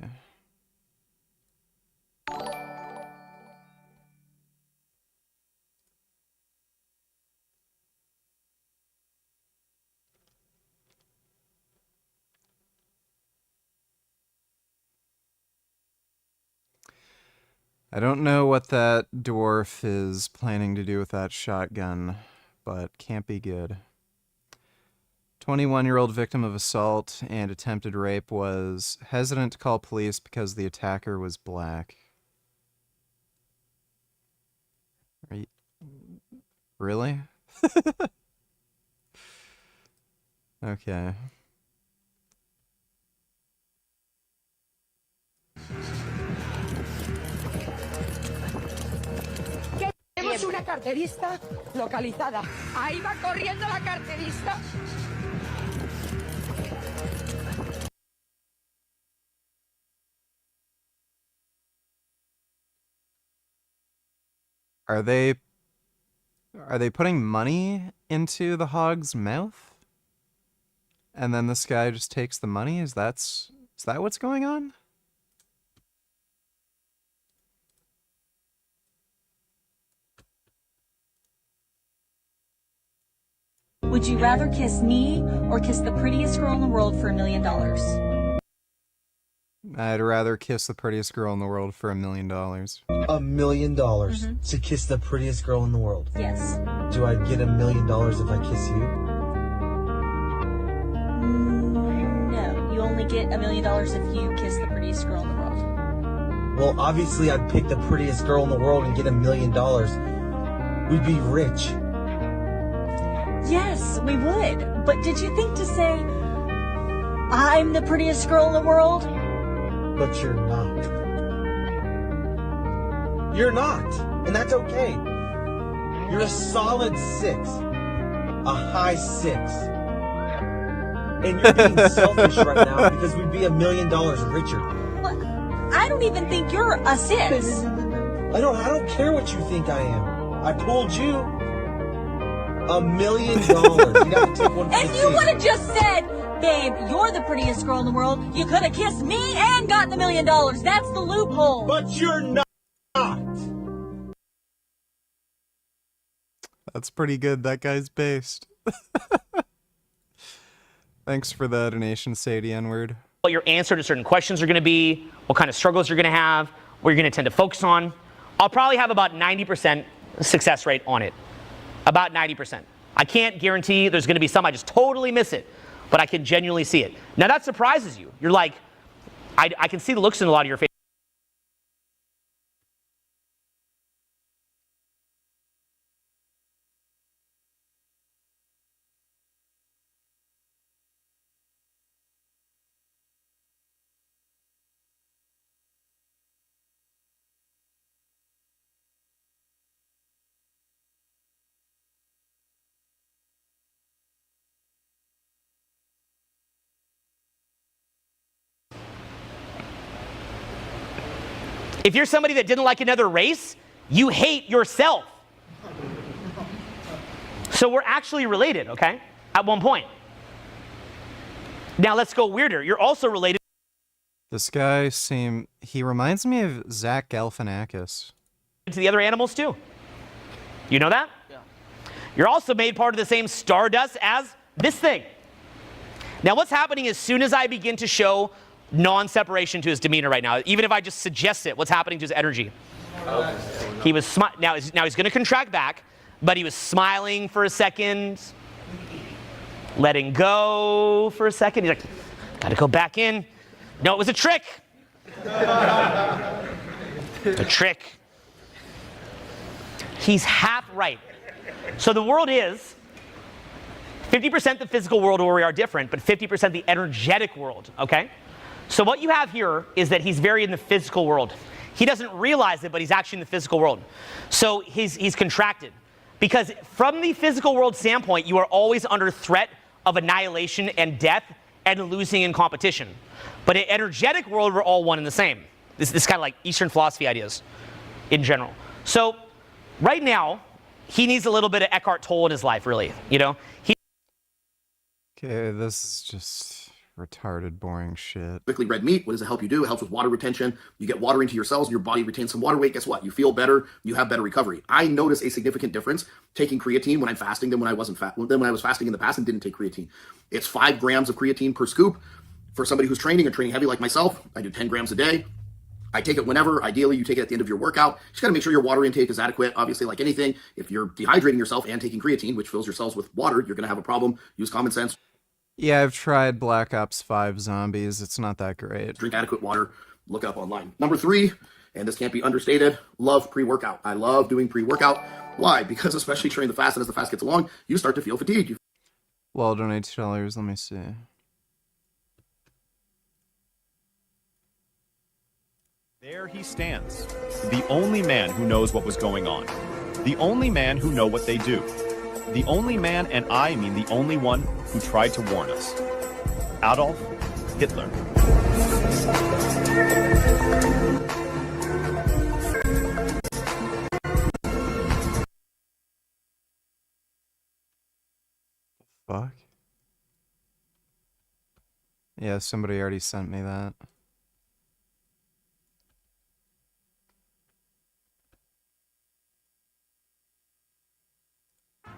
I don't know what that dwarf is planning to do with that shotgun, but can't be good. 21-year-old victim of assault and attempted rape was hesitant to call police because the attacker was black. Are you... Really? Okay. Tenemos una carterista localizada. Ahí va corriendo la carterista. Are they putting money into the hog's mouth? And then this guy just takes the money? Is that what's going on? Would you rather kiss me or kiss the prettiest girl in the world for $1 million? I'd rather kiss the prettiest girl in the world for $1 million. $1 million to kiss the prettiest girl in the world? Yes. Do I get $1 million if I kiss you? No, you only get $1 million if you kiss the prettiest girl in the world. Well, obviously I'd pick the prettiest girl in the world and get $1 million. We'd be rich. Yes, we would. But did you think to say, I'm the prettiest girl in the world? But you're not. You're not. And that's okay. You're a solid 6. A high 6. And you're being selfish right now because we'd be $1 million richer. Well, I don't even think you're a 6. I don't care what you think I am. I pulled you. $1 million. You'd have to take one for If the you team. would have just said, babe, you're the prettiest girl in the world, you could have kissed me and gotten $1 million. That's the loophole. But you're not. That's pretty good. That guy's based. Thanks for the donation, Sadie N-word. What your answer to certain questions are going to be, what kind of struggles you're going to have, what you're going to tend to focus on. I'll probably have about 90% success rate on it. About 90%. I can't guarantee there's going to be some I just totally miss it, but I can genuinely see it. Now that surprises you. You're like, I can see the looks in a lot of your face. If you're somebody that didn't like another race, you hate yourself. So we're actually related, okay? At one point. Now let's go weirder. You're also related. This guy he reminds me of Zach Galifianakis. To the other animals too. You know that? Yeah. You're also made part of the same stardust as this thing. Now what's happening as soon as I begin to show non-separation to his demeanor right now, even if I just suggest it, what's happening to his energy? He was now he's going to contract back, but he was smiling for a second, letting go for a second. He's like, gotta go back in. No, it was a trick. A trick. He's half right. So the world is 50% the physical world where we are different, but 50% the energetic world, okay? So what you have here is that he's very in the physical world. He doesn't realize it, but he's actually in the physical world. So he's contracted. Because from the physical world standpoint, you are always under threat of annihilation and death and losing in competition. But in energetic world, we're all one and the same. This is kind of like Eastern philosophy ideas in general. So right now, he needs a little bit of Eckhart Tolle in his life, really. You know? Okay, this is just retarded, boring shit. Quickly red meat, what does it help you do? It helps with water retention. You get water into your cells and your body retains some water weight. Guess what? You feel better. You have better recovery. I notice a significant difference taking creatine when I'm fasting than when I wasn't when I was fasting in the past and didn't take creatine. It's 5 grams of creatine per scoop. For somebody who's training and training heavy like myself, I do 10 grams a day. I take it whenever. Ideally, you take it at the end of your workout. You just got to make sure your water intake is adequate. Obviously, like anything, if you're dehydrating yourself and taking creatine, which fills your cells with water, you're going to have a problem. Use common sense. Yeah, I've tried Black Ops 5 Zombies. It's not that great. Drink adequate water. Look it up online. Number 3, and this can't be understated, love pre-workout. I love doing pre-workout. Why? Because especially during the fast, and as the fast gets along, you start to feel fatigued. Well, donate $2. Let me see. There he stands, the only man who knows what was going on, the only man who know what they do, the only man, and I mean the only one, who tried to warn us. Adolf Hitler. Fuck. Yeah, somebody already sent me that.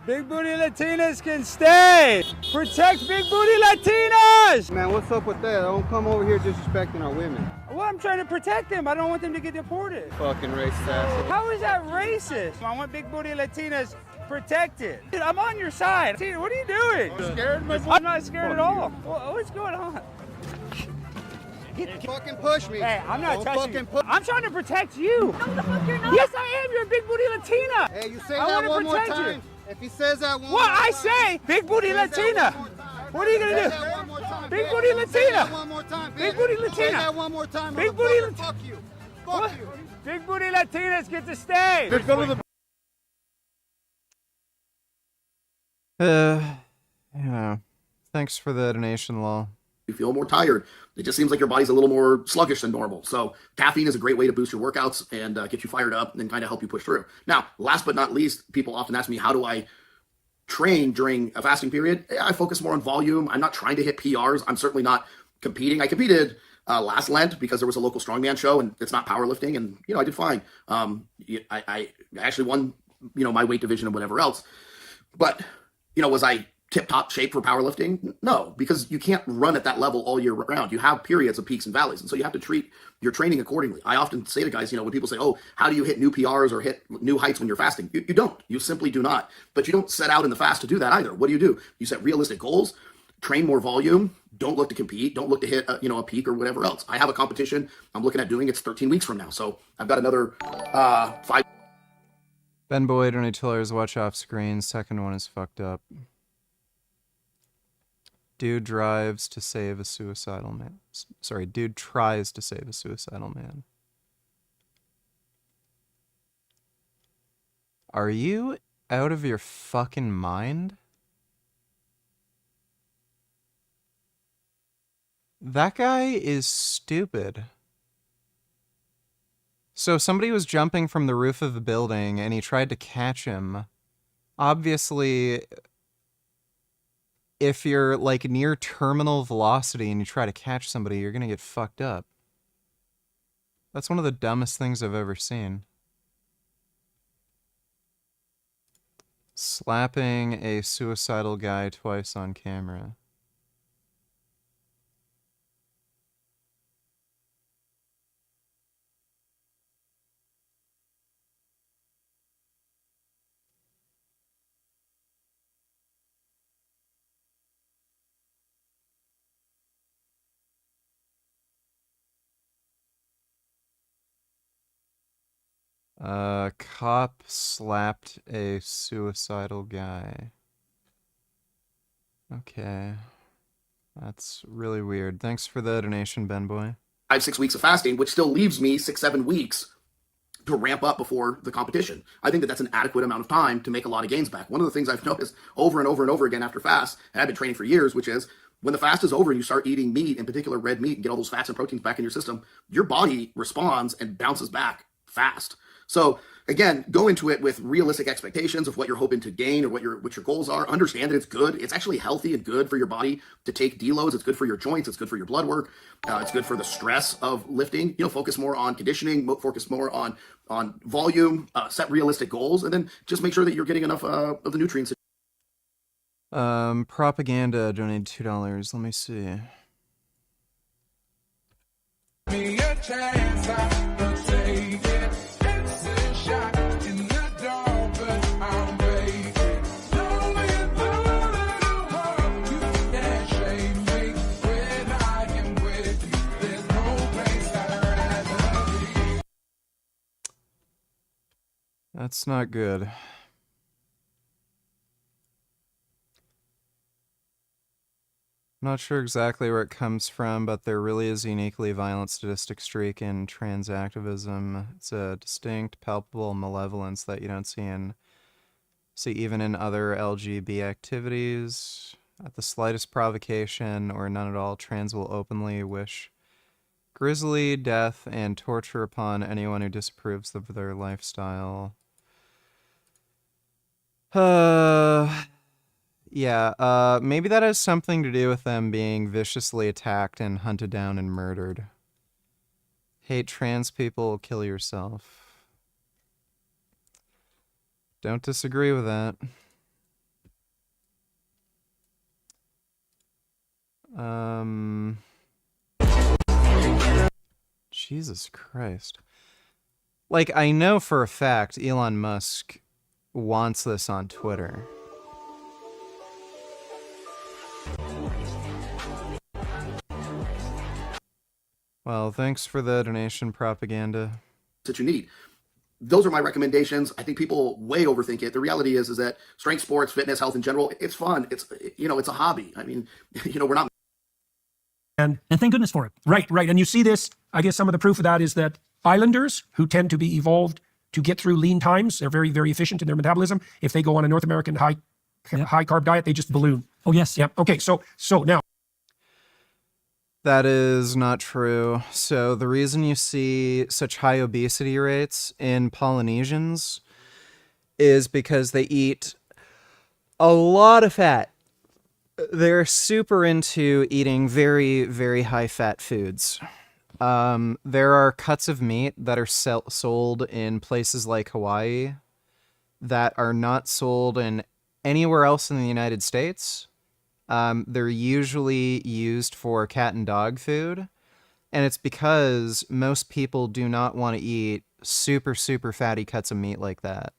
Big booty Latinas can stay! Protect big booty Latinas! Man, what's up with that? Don't come over here disrespecting our women. Well, I'm trying to protect them. I don't want them to get deported. Fucking racist ass. How is that racist? I want big booty Latinas protected. Dude, I'm on your side. Tina, what are you doing? You scared? I'm not scared at all. What's going on? Fucking push me. Hey, I'm not Don't touching fucking you. I'm trying to protect you. No, the fuck you're not. Yes, I am. You're a big booty Latina. Hey, you say I that wanna one more protect time. you. If he says that one What more I time. say, big booty Latina. What are you gonna do? Big booty Latina. One more time. Big booty Say Latina. that one more time. Big booty motherfucker. Fuck you. Fuck you. Big booty Latinas get to stay. Yeah. Thanks for the donation, lol. You feel more tired. It just seems like your body's a little more sluggish than normal. So caffeine is a great way to boost your workouts and get you fired up and kind of help you push through. Now, last but not least, people often ask me, how do I train during a fasting period? I focus more on volume. I'm not trying to hit PRs. I'm certainly not competing. I competed last Lent because there was a local strongman show and it's not powerlifting. And, you know, I did fine. I actually won, you know, my weight division and whatever else. But, you know, was I tip-top shape for powerlifting? No, because you can't run at that level all year round. You have periods of peaks and valleys, and so you have to treat your training accordingly. I often say to guys, you know, when people say, oh, how do you hit new PRs or hit new heights when you're fasting? You don't. You simply do not. But you don't set out in the fast to do that either. What do? You set realistic goals, train more volume, don't look to compete, don't look to hit a peak or whatever else. I have a competition I'm looking at doing. It's 13 weeks from now, so I've got another 5. Ben Boyd, only $2, watch off screen. Second one is fucked up. Dude drives to save a suicidal man. Sorry, dude tries to save a suicidal man. Are you out of your fucking mind? That guy is stupid. So somebody was jumping from the roof of the building and he tried to catch him. Obviously, if you're like near terminal velocity and you try to catch somebody, you're gonna get fucked up. That's one of the dumbest things I've ever seen. Slapping a suicidal guy twice on camera. Cop slapped a suicidal guy. Okay. That's really weird. Thanks for the donation, Ben Boy. 5-6 weeks of fasting, which still leaves me 6-7 weeks to ramp up before the competition. I think that that's an adequate amount of time to make a lot of gains back. One of the things I've noticed over and over and over again after fast, and I've been training for years, which is when the fast is over and you start eating meat, in particular red meat, and get all those fats and proteins back in your system, your body responds and bounces back fast. So again, go into it with realistic expectations of what you're hoping to gain or what your goals are. Understand that it's good. It's actually healthy and good for your body to take deloads. It's good for your joints. It's good for your blood work. It's good for the stress of lifting. You know, focus more on conditioning, focus more on volume, set realistic goals, and then just make sure that you're getting enough of the nutrients. Propaganda donated $2. Let me see. Me a chance, I will take it. It's a shot in the dark, but I'll make it. Know you thought it all, you can't shake That's not good. Not sure exactly where it comes from, but there really is a uniquely violent statistic streak in trans activism. It's a distinct, palpable malevolence that you don't see even in other LGB activities. At the slightest provocation, or none at all, trans will openly wish grisly death and torture upon anyone who disapproves of their lifestyle. Yeah, maybe that has something to do with them being viciously attacked and hunted down and murdered. Hate trans people, kill yourself. Don't disagree with that. Jesus Christ. Like, I know for a fact Elon Musk wants this on Twitter. Well, thanks for the donation, propaganda. That you need. Those are my recommendations. I think people way overthink it. The reality is that strength sports, fitness, health in general, it's fun. It's a hobby. I mean, we're not. And thank goodness for it. Right. And you see this, I guess some of the proof of that is that islanders who tend to be evolved to get through lean times, they're very, very efficient in their metabolism. If they go on a North American high carb diet, they just balloon. Oh, yes. Yep. Okay. So now. That is not true. So the reason you see such high obesity rates in Polynesians is because they eat a lot of fat. They're super into eating very, very high fat foods. There are cuts of meat that are sold in places like Hawaii that are not sold in anywhere else in the United States. They're usually used for cat and dog food, and it's because most people do not want to eat super, super fatty cuts of meat like that.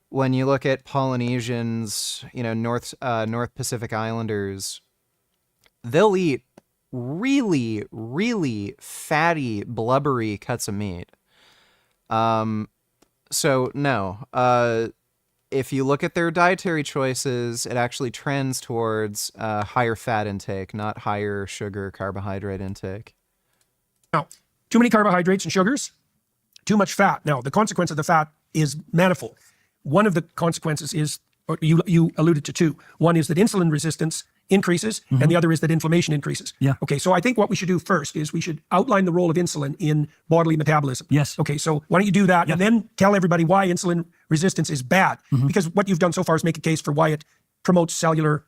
When you look at Polynesians, North Pacific Islanders, they'll eat really, really fatty, blubbery cuts of meat. So no, if you look at their dietary choices, it actually trends towards higher fat intake, not higher sugar carbohydrate intake. Now, too many carbohydrates and sugars, too much fat. Now, the consequence of the fat is manifold. One of the consequences is, or you alluded to two. One is that insulin resistance increases, and the other is that inflammation increases. Yeah. Okay, so I think what we should do first is we should outline the role of insulin in bodily metabolism. Yes. Okay, so why don't you do that, and then tell everybody why insulin resistance is bad. Because what you've done so far is make a case for why it promotes cellular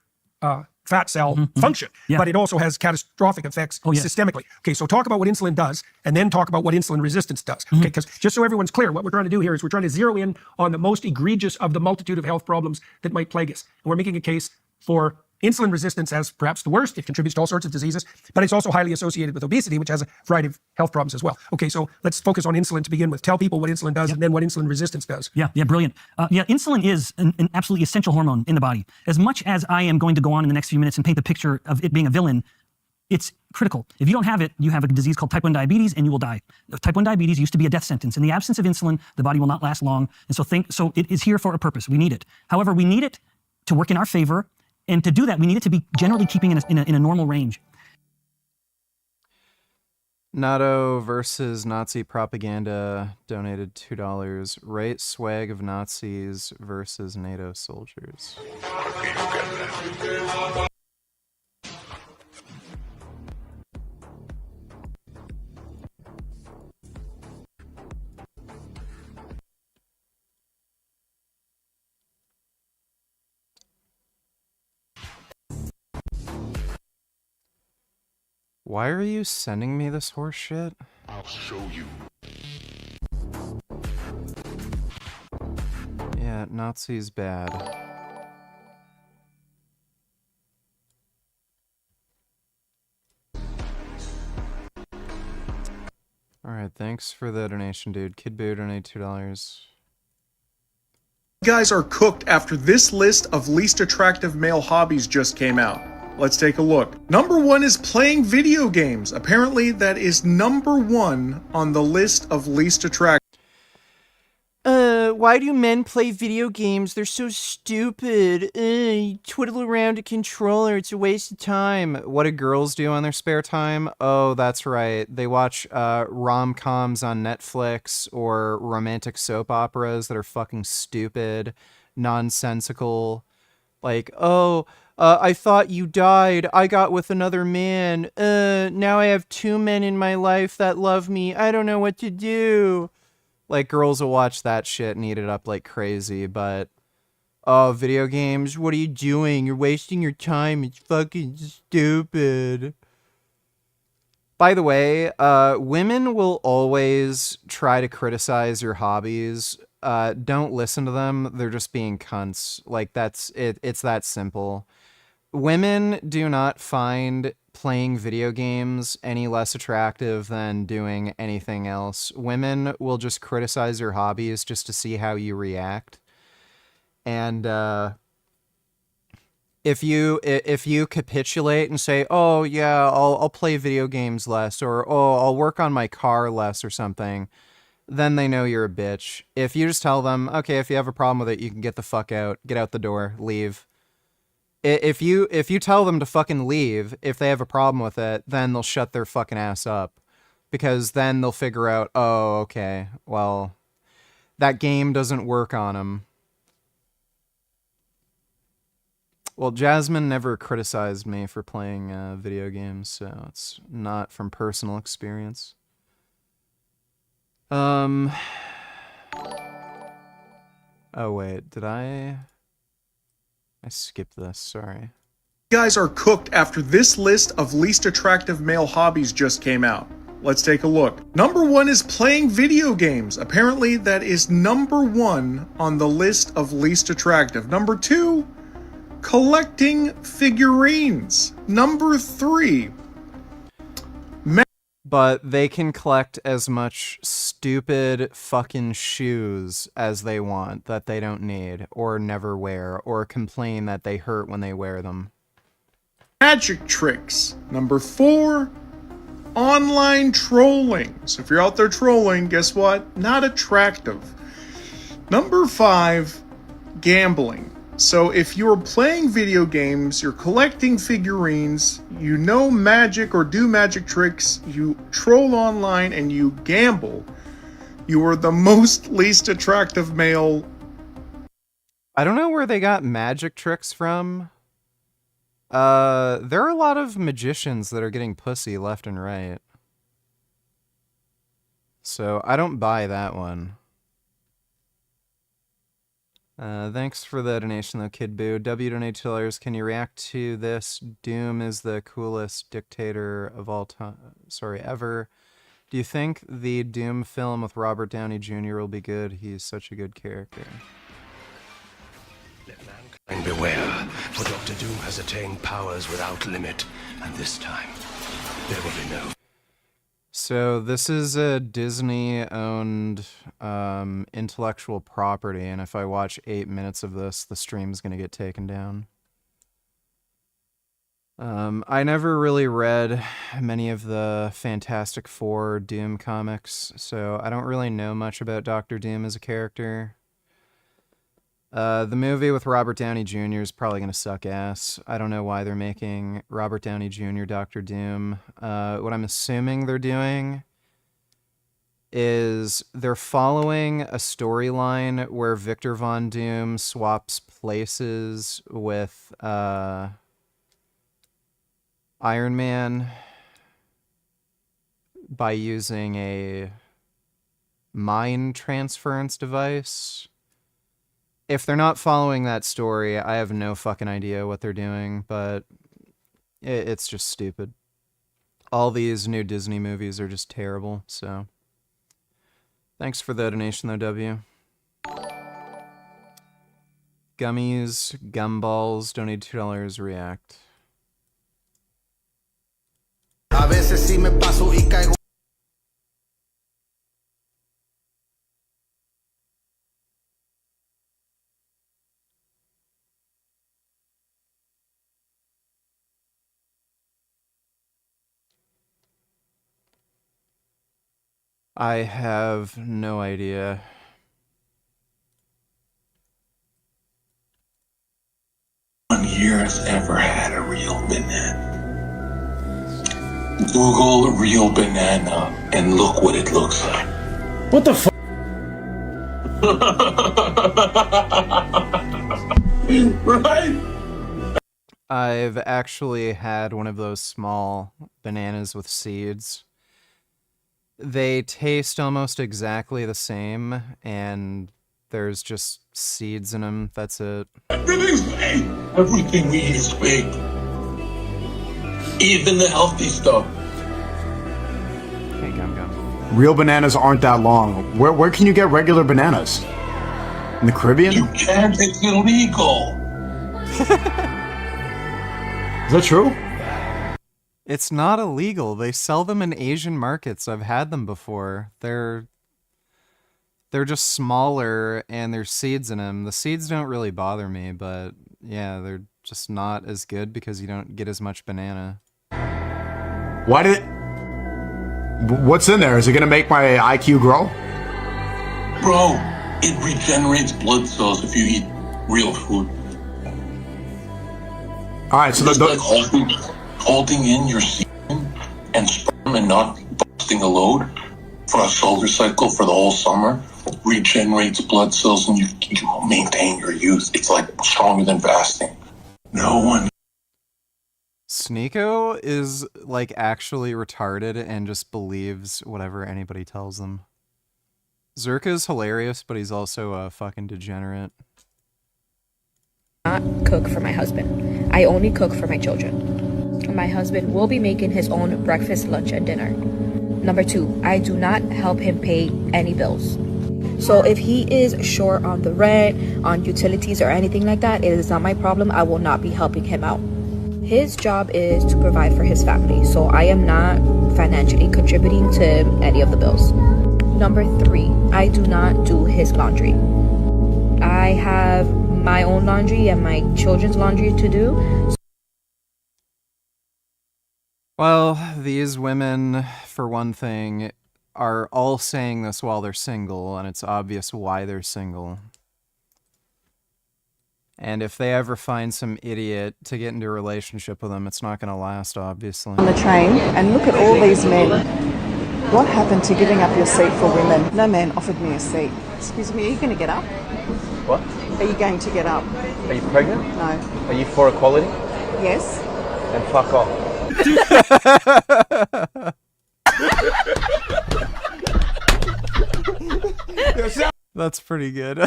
fat cell function, but it also has catastrophic effects systemically. Okay, so talk about what insulin does, and then talk about what insulin resistance does. Okay, because just so everyone's clear, what we're trying to do here is we're trying to zero in on the most egregious of the multitude of health problems that might plague us. And we're making a case for insulin resistance as perhaps the worst. It contributes to all sorts of diseases, but it's also highly associated with obesity, which has a variety of health problems as well. Okay, so let's focus on insulin to begin with. Tell people what insulin does and then what insulin resistance does. Yeah, brilliant. Insulin is an absolutely essential hormone in the body. As much as I am going to go on in the next few minutes and paint the picture of it being a villain, it's critical. If you don't have it, you have a disease called type 1 diabetes and you will die. Type 1 diabetes used to be a death sentence. In the absence of insulin, the body will not last long. And so it is here for a purpose. We need it. However, we need it to work in our favor. And to do that, we need it to be generally keeping in a normal range. NATO versus Nazi propaganda donated $2. Right swag of Nazis versus NATO soldiers. Why are you sending me this horse shit? I'll show you. Yeah, Nazis bad. Alright, thanks for the donation, dude. Kid Boo donated $2. Guys are cooked after this list of least attractive male hobbies just came out. Let's take a look. Number 1 is playing video games. Apparently that is number 1 on the list of least attractive. why do men play video games? They're so stupid. You twiddle around a controller. It's a waste of time. What do girls do on their spare time? Oh, that's right. They watch rom-coms on Netflix or romantic soap operas that are fucking stupid, nonsensical. Like, oh, I thought you died. I got with another man. Now I have 2 men in my life that love me. I don't know what to do. Like, girls will watch that shit and eat it up like crazy, but... Oh, video games, what are you doing? You're wasting your time. It's fucking stupid. By the way, women will always try to criticize your hobbies. Don't listen to them. They're just being cunts. Like, that's it. It's that simple. Women do not find playing video games any less attractive than doing anything else. Women will just criticize your hobbies just to see how you react. And if you capitulate and say, "Oh yeah, I'll play video games less," or "Oh, I'll work on my car less," or something, then they know you're a bitch. If you just tell them, "Okay, if you have a problem with it, you can get the fuck out, get out the door, leave." If you tell them to fucking leave, if they have a problem with it, then they'll shut their fucking ass up. Because then they'll figure out, oh, okay, well, that game doesn't work on them. Well, Jasmine never criticized me for playing video games, so it's not from personal experience. Oh, wait, did I skipped this, sorry. You guys are cooked after this list of least attractive male hobbies just came out. Let's take a look. Number 1 is playing video games. Apparently that is number 1 on the list of least attractive. Number 2, collecting figurines. Number 3, but they can collect as much stupid fucking shoes as they want that they don't need or never wear or complain that they hurt when they wear them. magic tricks. Number 4, online trolling. So if you're out there trolling, guess what? Not attractive. Number 5, gambling. So if you're playing video games, you're collecting figurines, you know magic or do magic tricks, you troll online and you gamble, you are the most least attractive male. I don't know where they got magic tricks from. There are a lot of magicians that are getting pussy left and right. So I don't buy that one. Thanks for the donation though, Kid Boo. W donate $2. Can you react to this? Doom is the coolest dictator of all time. Sorry, ever. Do you think the Doom film with Robert Downey Jr. will be good? He's such a good character. Let mankind beware, for Dr. Doom has attained powers without limit, and this time there will be no. So this is a Disney-owned intellectual property, and if I watch 8 minutes of this, the stream's going to get taken down. I never really read many of the Fantastic Four Doom comics, so I don't really know much about Dr. Doom as a character. The movie with Robert Downey Jr. is probably going to suck ass. I don't know why they're making Robert Downey Jr. Dr. Doom. What I'm assuming they're doing is they're following a storyline where Victor Von Doom swaps places with Iron Man by using a mind transference device. If they're not following that story, I have no fucking idea what they're doing, but it's just stupid. All these new Disney movies are just terrible, so... Thanks for the donation, though, W. Gummies, Gumballs, donate $2, react. A veces sí me paso y caigo. I have no idea. here has ever had a real banana. Google real banana and look what it looks like. What the fuck? Right? I've actually had one of those small bananas with seeds. They taste almost exactly the same, and there's just seeds in them. That's it. Everything's fake. Everything we eat is fake. Even the healthy stuff. Hey, gum. Real bananas aren't that long. Where can you get regular bananas? In the Caribbean? You can't. It's illegal. Is that true? It's not illegal. They sell them in Asian markets. I've had them before. They're just smaller and there's seeds in them. The seeds don't really bother me, but yeah, they're just not as good because you don't get as much banana. Why did What's in there? Is it gonna make my IQ grow? Bro, it regenerates blood cells if you eat real food. Alright, so it's like holding in your semen and sperm and not busting a load for a solar cycle for the whole summer regenerates blood cells and you maintain your youth. It's like stronger than fasting. No one. Sneeko is like actually retarded and just believes whatever anybody tells them. Zerka is hilarious, but he's also a fucking degenerate. Not cook for my husband. I only cook for my children. My husband will be making his own breakfast, lunch, and dinner. Number 2, I do not help him pay any bills. So if he is short on the rent, on utilities, or anything like that, it is not my problem. I will not be helping him out. His job is to provide for his family, so I am not financially contributing to any of the bills. Number 3, I do not do his laundry. I have my own laundry and my children's laundry to do. Well, these women, for one thing, are all saying this while they're single, and it's obvious why they're single. And if they ever find some idiot to get into a relationship with them, it's not going to last, obviously. On the train, and look at all these men. What happened to giving up your seat for women? No man offered me a seat. Excuse me, are you going to get up? What? Are you going to get up? Are you pregnant? No. Are you for equality? Yes. Then fuck off. That's pretty good.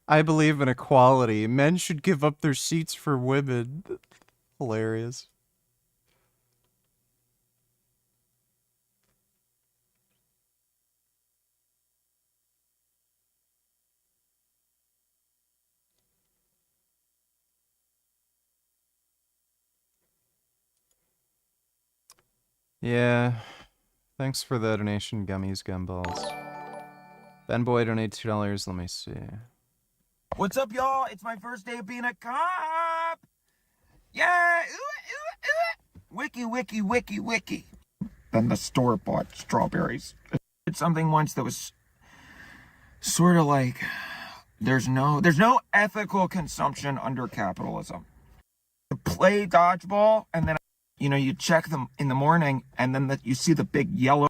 I believe in equality. Men should give up their seats for women. Hilarious. Yeah. Thanks for the donation, Gummies Gumballs. Ben Boy donated $2. Let me see. What's up, y'all? It's my first day of being a cop. Yeah. Wiki, wiki, wiki, wiki. Then the store bought strawberries. I did something once that was sort of like, there's no ethical consumption under capitalism. You play dodgeball, and then you check them in the morning, and then you see the big yellow.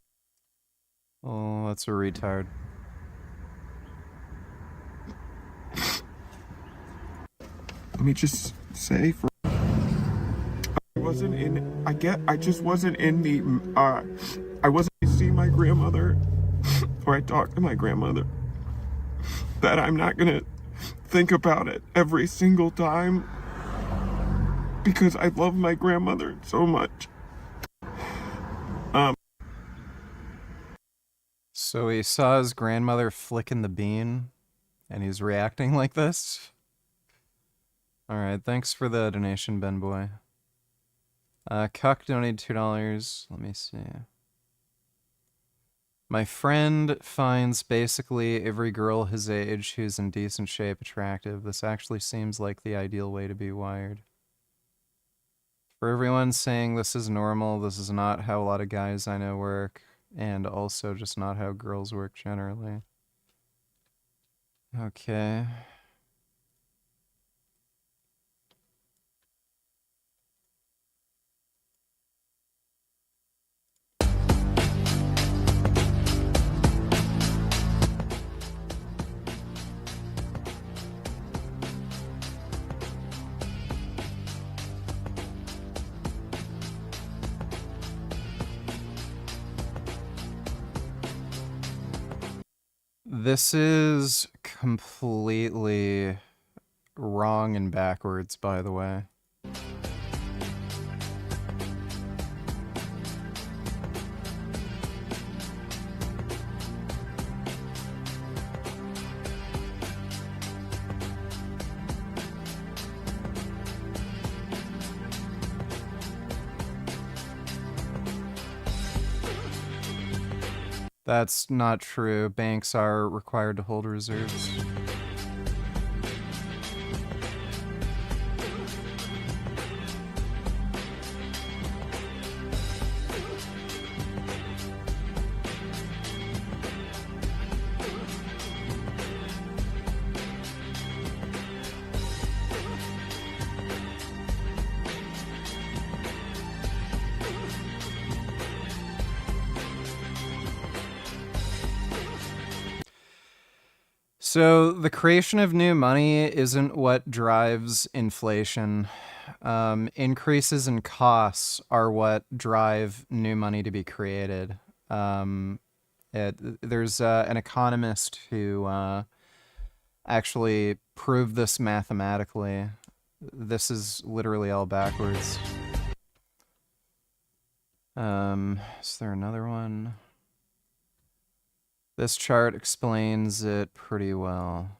Oh, that's a retard. Let me just say I just wasn't in the I wasn't see my grandmother or I talked to my grandmother that I'm not gonna think about it every single time because I love my grandmother so much. So he saw his grandmother flicking the bean and he's reacting like this? Alright, thanks for the donation, Ben Boy. Cuck donated $2. Let me see. My friend finds basically every girl his age who's in decent shape attractive. This actually seems like the ideal way to be wired. For everyone saying this is normal, this is not how a lot of guys I know work, and also just not how girls work generally. Okay. This is completely wrong and backwards, by the way. That's not true. Banks are required to hold reserves. So the creation of new money isn't what drives inflation. Increases in costs are what drive new money to be created. There's an economist who actually proved this mathematically. This is literally all backwards. Is there another one? This chart explains it pretty well.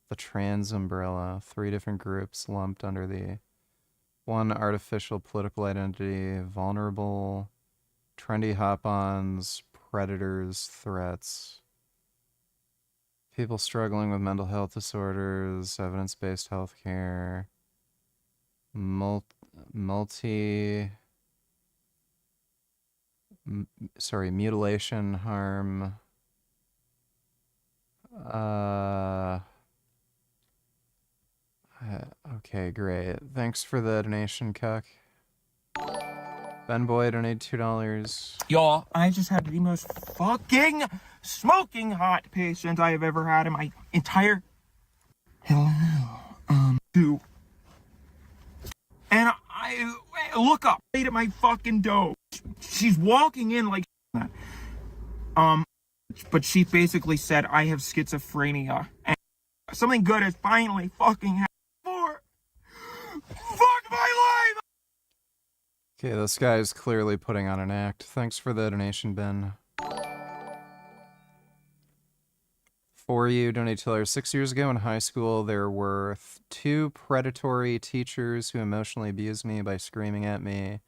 The trans umbrella, 3 different groups lumped under the one artificial political identity, vulnerable, trendy hop-ons, predators, threats, people struggling with mental health disorders, evidence-based healthcare, mutilation, harm. Okay, great. Thanks for the donation, Cuck. Ben Boy donated $2. Y'all, I just had the most fucking smoking hot patient I have ever had in my entire... Two. And I look up, right at my fucking dough. She's walking in like that. But she basically said, I have schizophrenia. And something good has finally fucking happened. Fuck my life! Okay, this guy is clearly putting on an act. Thanks for the donation, Ben. For you, donate $2. 6 years ago in high school, there were 2 predatory teachers who emotionally abused me by screaming at me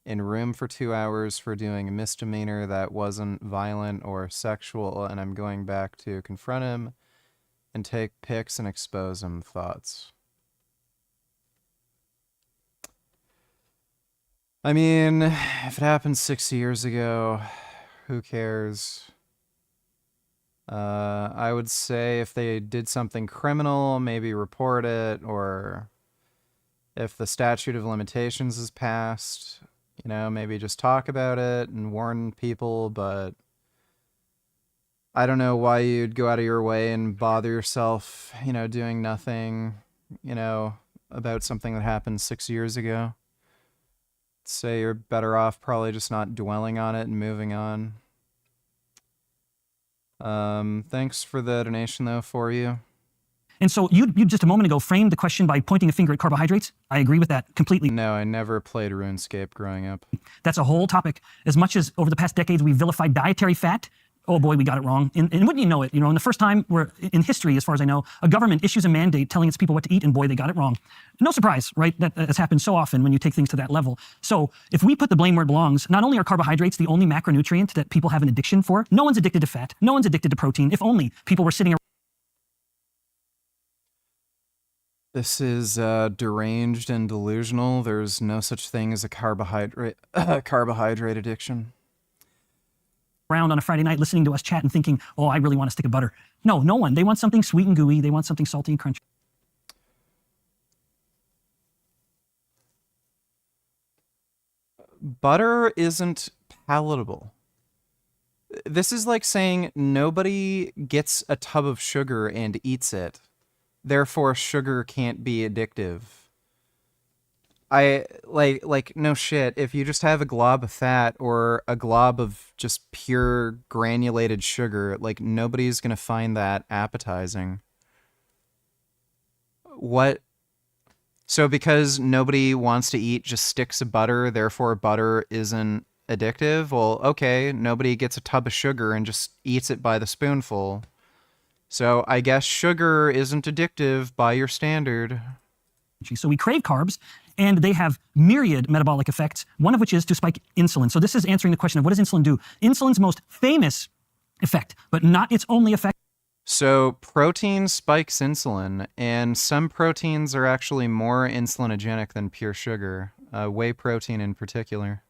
in room for 2 hours for doing a misdemeanor that wasn't violent or sexual, and I'm going back to confront him and take pics and expose him. Thoughts? I mean, if it happened 6 years ago, who cares? I would say if they did something criminal, maybe report it, or if the statute of limitations is passed, you know, maybe just talk about it and warn people, but I don't know why you'd go out of your way and bother yourself, you know, doing nothing, you know, about something that happened 6 years ago. Say you're better off probably just not dwelling on it and moving on. Thanks for the donation, though, for you. And so you just a moment ago framed the question by pointing a finger at carbohydrates. I agree with that completely. No, I never played RuneScape growing up. That's a whole topic. As much as over the past decades we vilified dietary fat, oh boy, we got it wrong. And wouldn't you know it? You know, in the first time in history, as far as I know, a government issues a mandate telling its people what to eat, and boy, they got it wrong. No surprise, right? That has happened so often when you take things to that level. So if we put the blame where it belongs, not only are carbohydrates the only macronutrient that people have an addiction for, no one's addicted to fat, no one's addicted to protein. If only people were sitting around. This is deranged and delusional. There's no such thing as a carbohydrate addiction. around on a Friday night listening to us chat and thinking, oh, I really want a stick of butter. No, no one. They want something sweet and gooey. They want something salty and crunchy. Butter isn't palatable. This is like saying nobody gets a tub of sugar and eats it. Therefore, sugar can't be addictive. Like no shit. If you just have a glob of fat or a glob of just pure granulated sugar, like nobody's gonna find that appetizing. What? So because nobody wants to eat just sticks of butter, therefore butter isn't addictive? Well, okay, nobody gets a tub of sugar and just eats it by the spoonful. So I guess sugar isn't addictive by your standard. So we crave carbs, and they have myriad metabolic effects, one of which is to spike insulin. So this is answering the question of what does insulin do? Insulin's most famous effect, but not its only effect. So protein spikes insulin, and some proteins are actually more insulinogenic than pure sugar, whey protein in particular.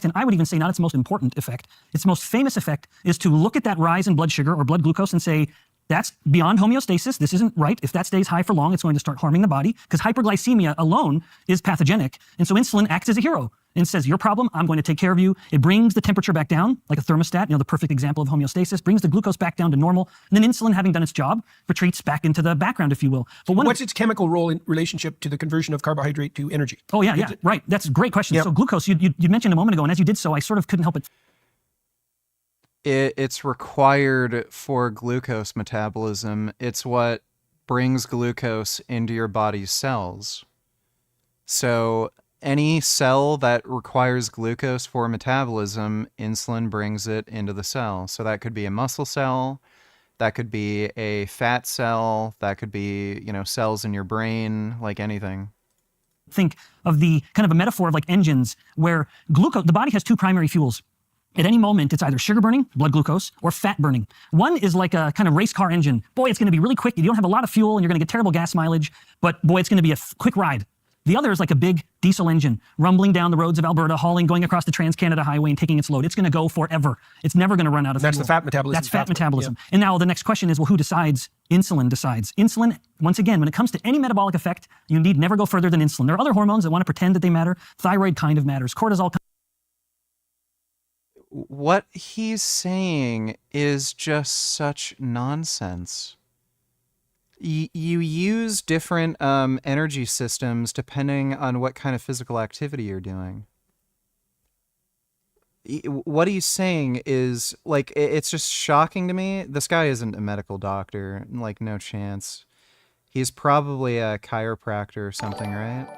And I would even say not its most important effect. Its most famous effect is to look at that rise in blood sugar or blood glucose and say, that's beyond homeostasis. This isn't right. If that stays high for long, it's going to start harming the body because hyperglycemia alone is pathogenic. And so insulin acts as a hero and says, your problem, I'm going to take care of you. It brings the temperature back down like a thermostat, the perfect example of homeostasis, brings the glucose back down to normal. And then insulin, having done its job, retreats back into the background, if you will. But what's its chemical role in relationship to the conversion of carbohydrate to energy? Oh, yeah, right. That's a great question. Yep. So glucose, you mentioned a moment ago, and as you did so, I sort of couldn't help it. It's required for glucose metabolism. It's what brings glucose into your body's cells. So any cell that requires glucose for metabolism, insulin brings it into the cell. So that could be a muscle cell, that could be a fat cell, that could be, cells in your brain, like anything. Think of the kind of a metaphor of like engines where glucose, the body has two primary fuels. At any moment, it's either sugar burning, blood glucose, or fat burning. One is like a kind of race car engine. Boy, it's going to be really quick. You don't have a lot of fuel and you're going to get terrible gas mileage, but boy, it's going to be a quick ride. The other is like a big diesel engine rumbling down the roads of Alberta, going across the Trans-Canada Highway and taking its load. It's going to go forever. It's never going to run out of fuel. That's the fat metabolism. That's fat metabolism. Yeah. And now the next question is, well, who decides? Insulin decides. Insulin, once again, when it comes to any metabolic effect, you need never go further than insulin. There are other hormones that want to pretend that they matter. Thyroid kind of matters. Cortisol. What he's saying is just such nonsense. You use different energy systems depending on what kind of physical activity you're doing. What he's saying is, like, it's just shocking to me. This guy isn't a medical doctor, like, no chance. He's probably a chiropractor or something, right?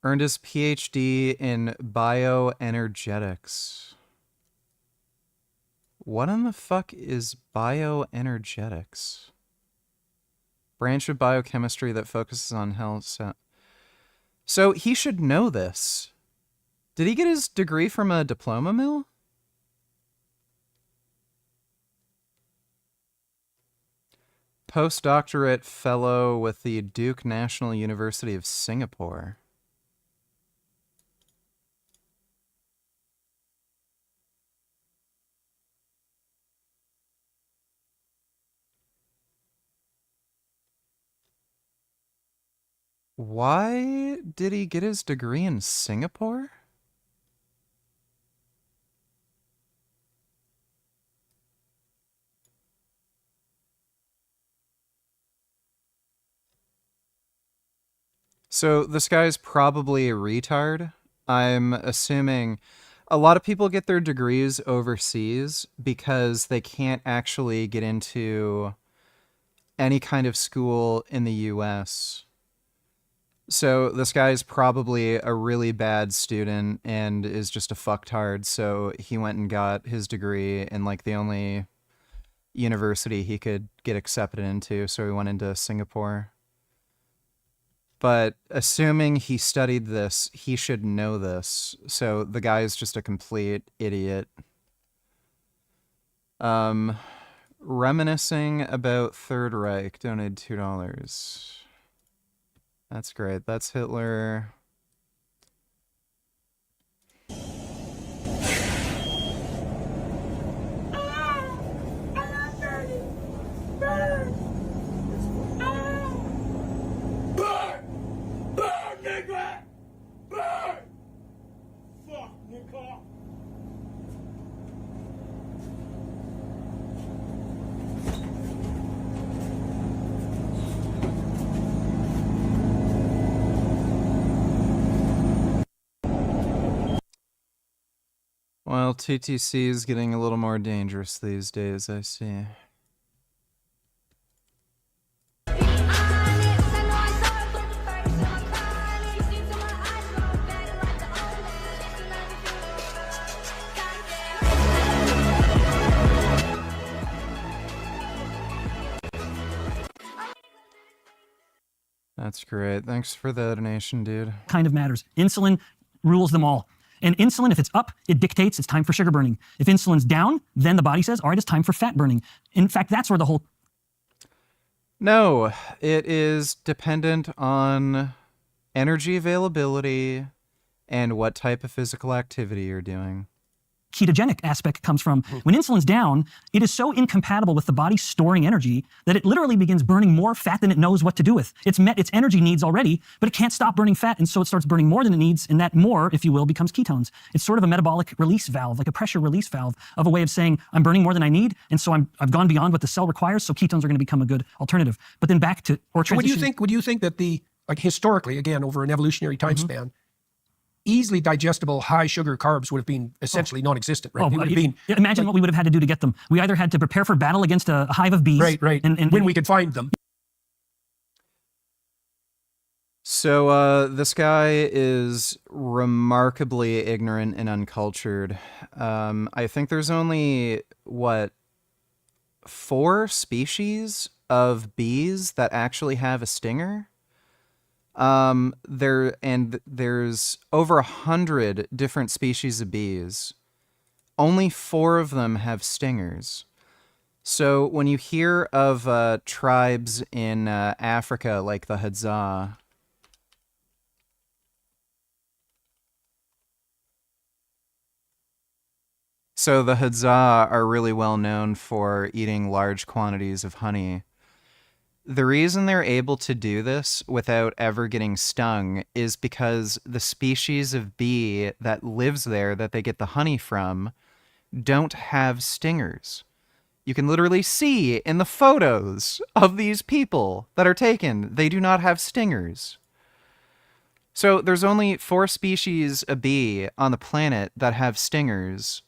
Earned his PhD in bioenergetics. What in the fuck is bioenergetics? Branch of biochemistry that focuses on health. So he should know this. Did he get his degree from a diploma mill? Postdoctorate fellow with the Duke National University of Singapore. Why did he get his degree in Singapore? So this guy's probably a retard. I'm assuming a lot of people get their degrees overseas because they can't actually get into any kind of school in the US. So this guy's probably a really bad student and is just a fucktard, so he went and got his degree in like the only university he could get accepted into, so he went into Singapore. But assuming he studied this, he should know this, so the guy's just a complete idiot. Reminiscing about Third Reich, donated $2. That's great. That's Hitler. Well, TTC is getting a little more dangerous these days, I see. That's great. Thanks for the donation, dude. Kind of matters. Insulin rules them all. And insulin, if it's up, it dictates it's time for sugar burning. If insulin's down, then the body says, all right, it's time for fat burning. In fact, that's where the whole... No, it is dependent on energy availability and what type of physical activity you're doing. Ketogenic aspect comes from when insulin's down, it is so incompatible with the body storing energy that it literally begins burning more fat than it knows what to do with. It's met its energy needs already, but it can't stop burning fat, and so it starts burning more than it needs, and that more, if you will, becomes ketones. It's sort of a metabolic release valve, like a pressure release valve of a way of saying, I'm burning more than I need, and so I've gone beyond what the cell requires, so ketones are going to become a good alternative. But then back to, or So transition. would you think that historically, again, over an evolutionary time span, easily digestible high sugar carbs would have been essentially non-existent, right? They would have been, imagine what we would have had to do to get them. We either had to prepare for battle against a hive of bees. Right. And when we could find them. So this guy is remarkably ignorant and uncultured. I think there's only, 4 species of bees that actually have a stinger? There's over 100 different species of bees. Only 4 of them have stingers. So when you hear of tribes in Africa like the Hadza, so the Hadza are really well known for eating large quantities of honey. The reason they're able to do this without ever getting stung is because the species of bee that lives there that they get the honey from don't have stingers. You can literally see in the photos of these people that are taken, they do not have stingers. So there's only 4 species of bee on the planet that have stingers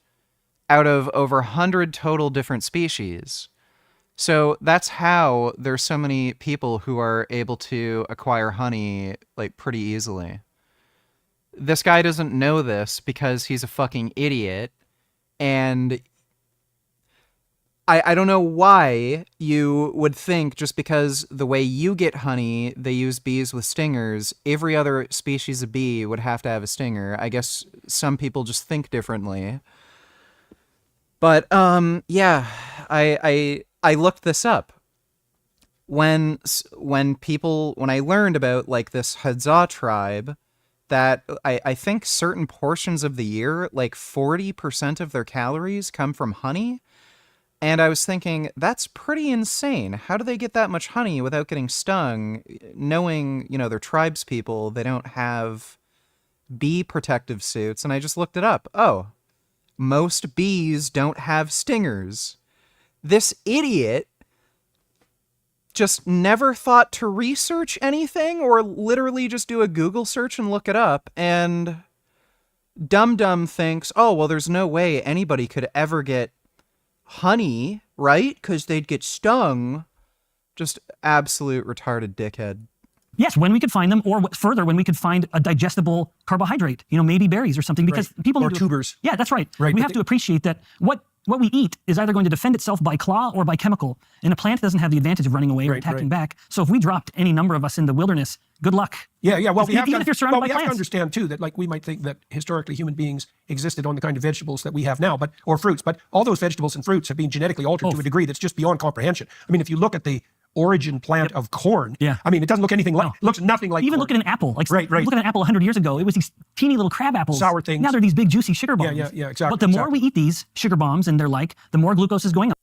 out of over 100 total different species. So that's how there's so many people who are able to acquire honey like pretty easily. This guy doesn't know this because he's a fucking idiot, and I don't know why you would think just because the way you get honey, they use bees with stingers, every other species of bee would have to have a stinger. I guess some people just think differently. But yeah, I looked this up. When I learned about like this Hadza tribe, that I think certain portions of the year, like 40% of their calories come from honey. And I was thinking, that's pretty insane. How do they get that much honey without getting stung? Knowing, they're tribes people, they don't have bee protective suits. And I just looked it up. Oh, most bees don't have stingers. This idiot just never thought to research anything or literally just do a Google search and look it up. And Dum thinks, oh, well, there's no way anybody could ever get honey, right? Because they'd get stung. Just absolute retarded dickhead. Yes, when we could find them, or further, when we could find a digestible carbohydrate, maybe berries or something, because people or need to, tubers. Yeah, that's right. We have to appreciate that what we eat is either going to defend itself by claw or by chemical, and a plant doesn't have the advantage of running away or attacking back. So if we dropped any number of us in the wilderness, good luck. Yeah. Well, even if you're surrounded by we have plants. to understand too that like we might think that historically human beings existed on the kind of vegetables that we have now, or fruits, but all those vegetables and fruits have been genetically altered to a degree that's just beyond comprehension. I mean, if you look at the origin plant of corn, I mean, it doesn't look anything like, looks nothing like even corn. look at an apple. Like look at an apple 100 years ago, it was these teeny little crab apples. Sour things. Now they're these big juicy sugar bombs. Yeah, exactly. But the more we eat these sugar bombs and they're like, the more glucose is going up.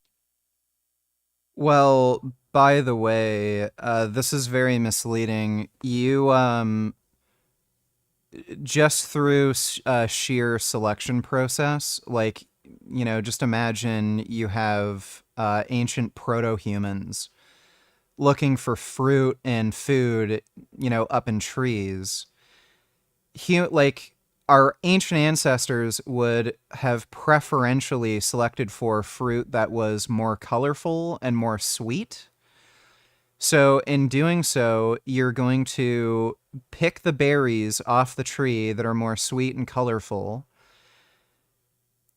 Well, by the way, this is very misleading. You, just through a sheer selection process, like, just imagine you have ancient proto-humans looking for fruit and food, up in trees. Like, our ancient ancestors would have preferentially selected for fruit that was more colorful and more sweet. So in doing so, you're going to pick the berries off the tree that are more sweet and colorful.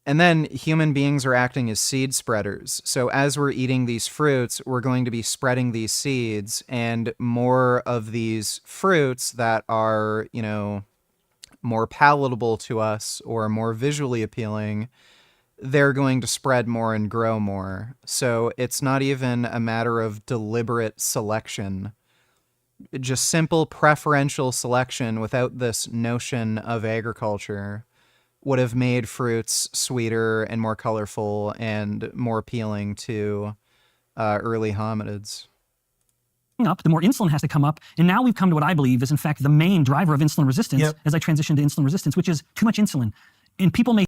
And then human beings are acting as seed spreaders. So as we're eating these fruits, we're going to be spreading these seeds, and more of these fruits that are, you know, more palatable to us or more visually appealing, they're going to spread more and grow more. So it's not even a matter of deliberate selection. Just simple preferential selection without this notion of agriculture would have made fruits sweeter and more colorful and more appealing to early hominids. Up, the more insulin has to come up. And now we've come to what I believe is, in fact, the main driver of insulin resistance as I transition to insulin resistance, which is too much insulin. And people may...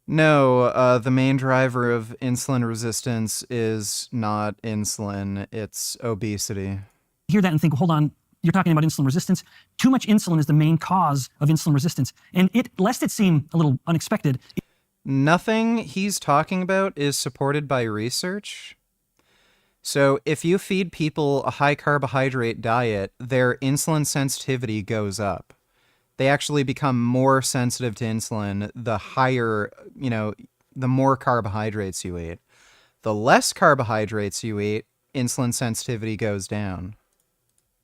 No, the main driver of insulin resistance is not insulin, it's obesity. hear that and think, hold on, you're talking about insulin resistance. Too much insulin is the main cause of insulin resistance. And lest it seem a little unexpected... Nothing he's talking about is supported by research. So if you feed people a high carbohydrate diet, their insulin sensitivity goes up. They actually become more sensitive to insulin the higher, the more carbohydrates you eat. The less carbohydrates you eat, insulin sensitivity goes down.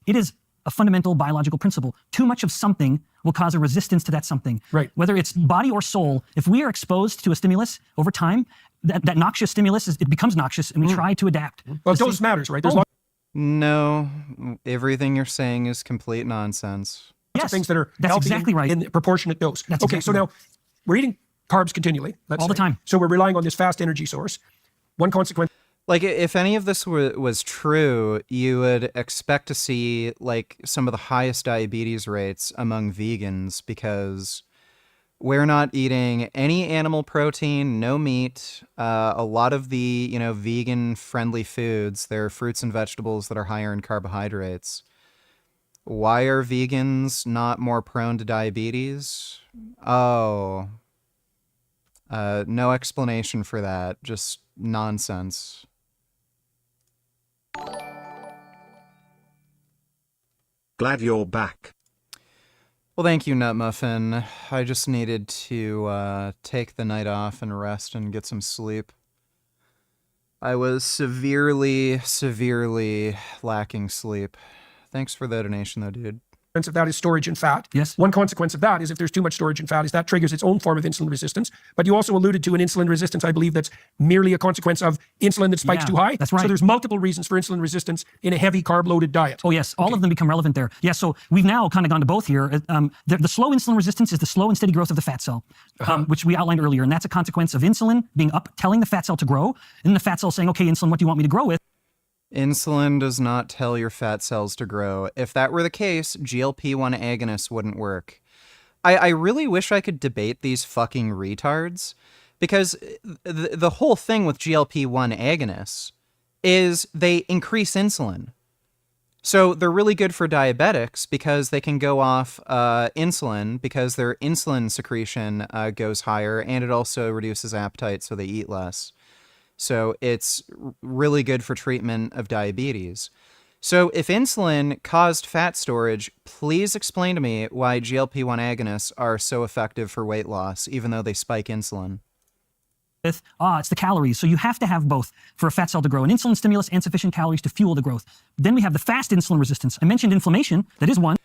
It is a fundamental biological principle. Too much of something will cause a resistance to that something. Right. Whether it's body or soul, if we are exposed to a stimulus over time, that noxious stimulus, it becomes noxious, and we try to adapt. Well, dose matters, right? There's No, everything you're saying is complete nonsense. lots of things that are that's healthy exactly right. in proportionate dose. That's okay, exactly so right. now we're eating carbs continually. All the time. So we're relying on this fast energy source. One consequence. Like, if any of this was true, you would expect to see, like, some of the highest diabetes rates among vegans, because we're not eating any animal protein, no meat. A lot of the, vegan-friendly foods, they're fruits and vegetables that are higher in carbohydrates. Why are vegans not more prone to diabetes? Oh. No explanation for that. Just nonsense. Glad you're back. Well, thank you, Nut Muffin. I just needed to take the night off and rest and get some sleep. I was severely lacking sleep. Thanks for the donation, though, dude. Of that is storage in fat. Yes. One consequence of that is if there's too much storage in fat, is that triggers its own form of insulin resistance. But you also alluded to an insulin resistance, I believe, that's merely a consequence of insulin that spikes too high. That's right. So there's multiple reasons for insulin resistance in a heavy carb-loaded diet. Oh, yes. All of them become relevant there. Yeah, so we've now kind of gone to both here. The slow insulin resistance is the slow and steady growth of the fat cell, which we outlined earlier. And that's a consequence of insulin being up, telling the fat cell to grow, and then the fat cell saying, okay, insulin, what do you want me to grow with? Insulin does not tell your fat cells to grow. If that were the case, GLP-1 agonists wouldn't work. I really wish I could debate these fucking retards, because the whole thing with GLP-1 agonists is they increase insulin. So they're really good for diabetics because they can go off insulin because their insulin secretion goes higher, and it also reduces appetite, so they eat less. So it's really good for treatment of diabetes. So if insulin caused fat storage, please explain to me why GLP-1 agonists are so effective for weight loss, even though they spike insulin. It's the calories. So you have to have both for a fat cell to grow, an insulin stimulus and sufficient calories to fuel the growth. Then we have the fast insulin resistance. I mentioned inflammation. That is one.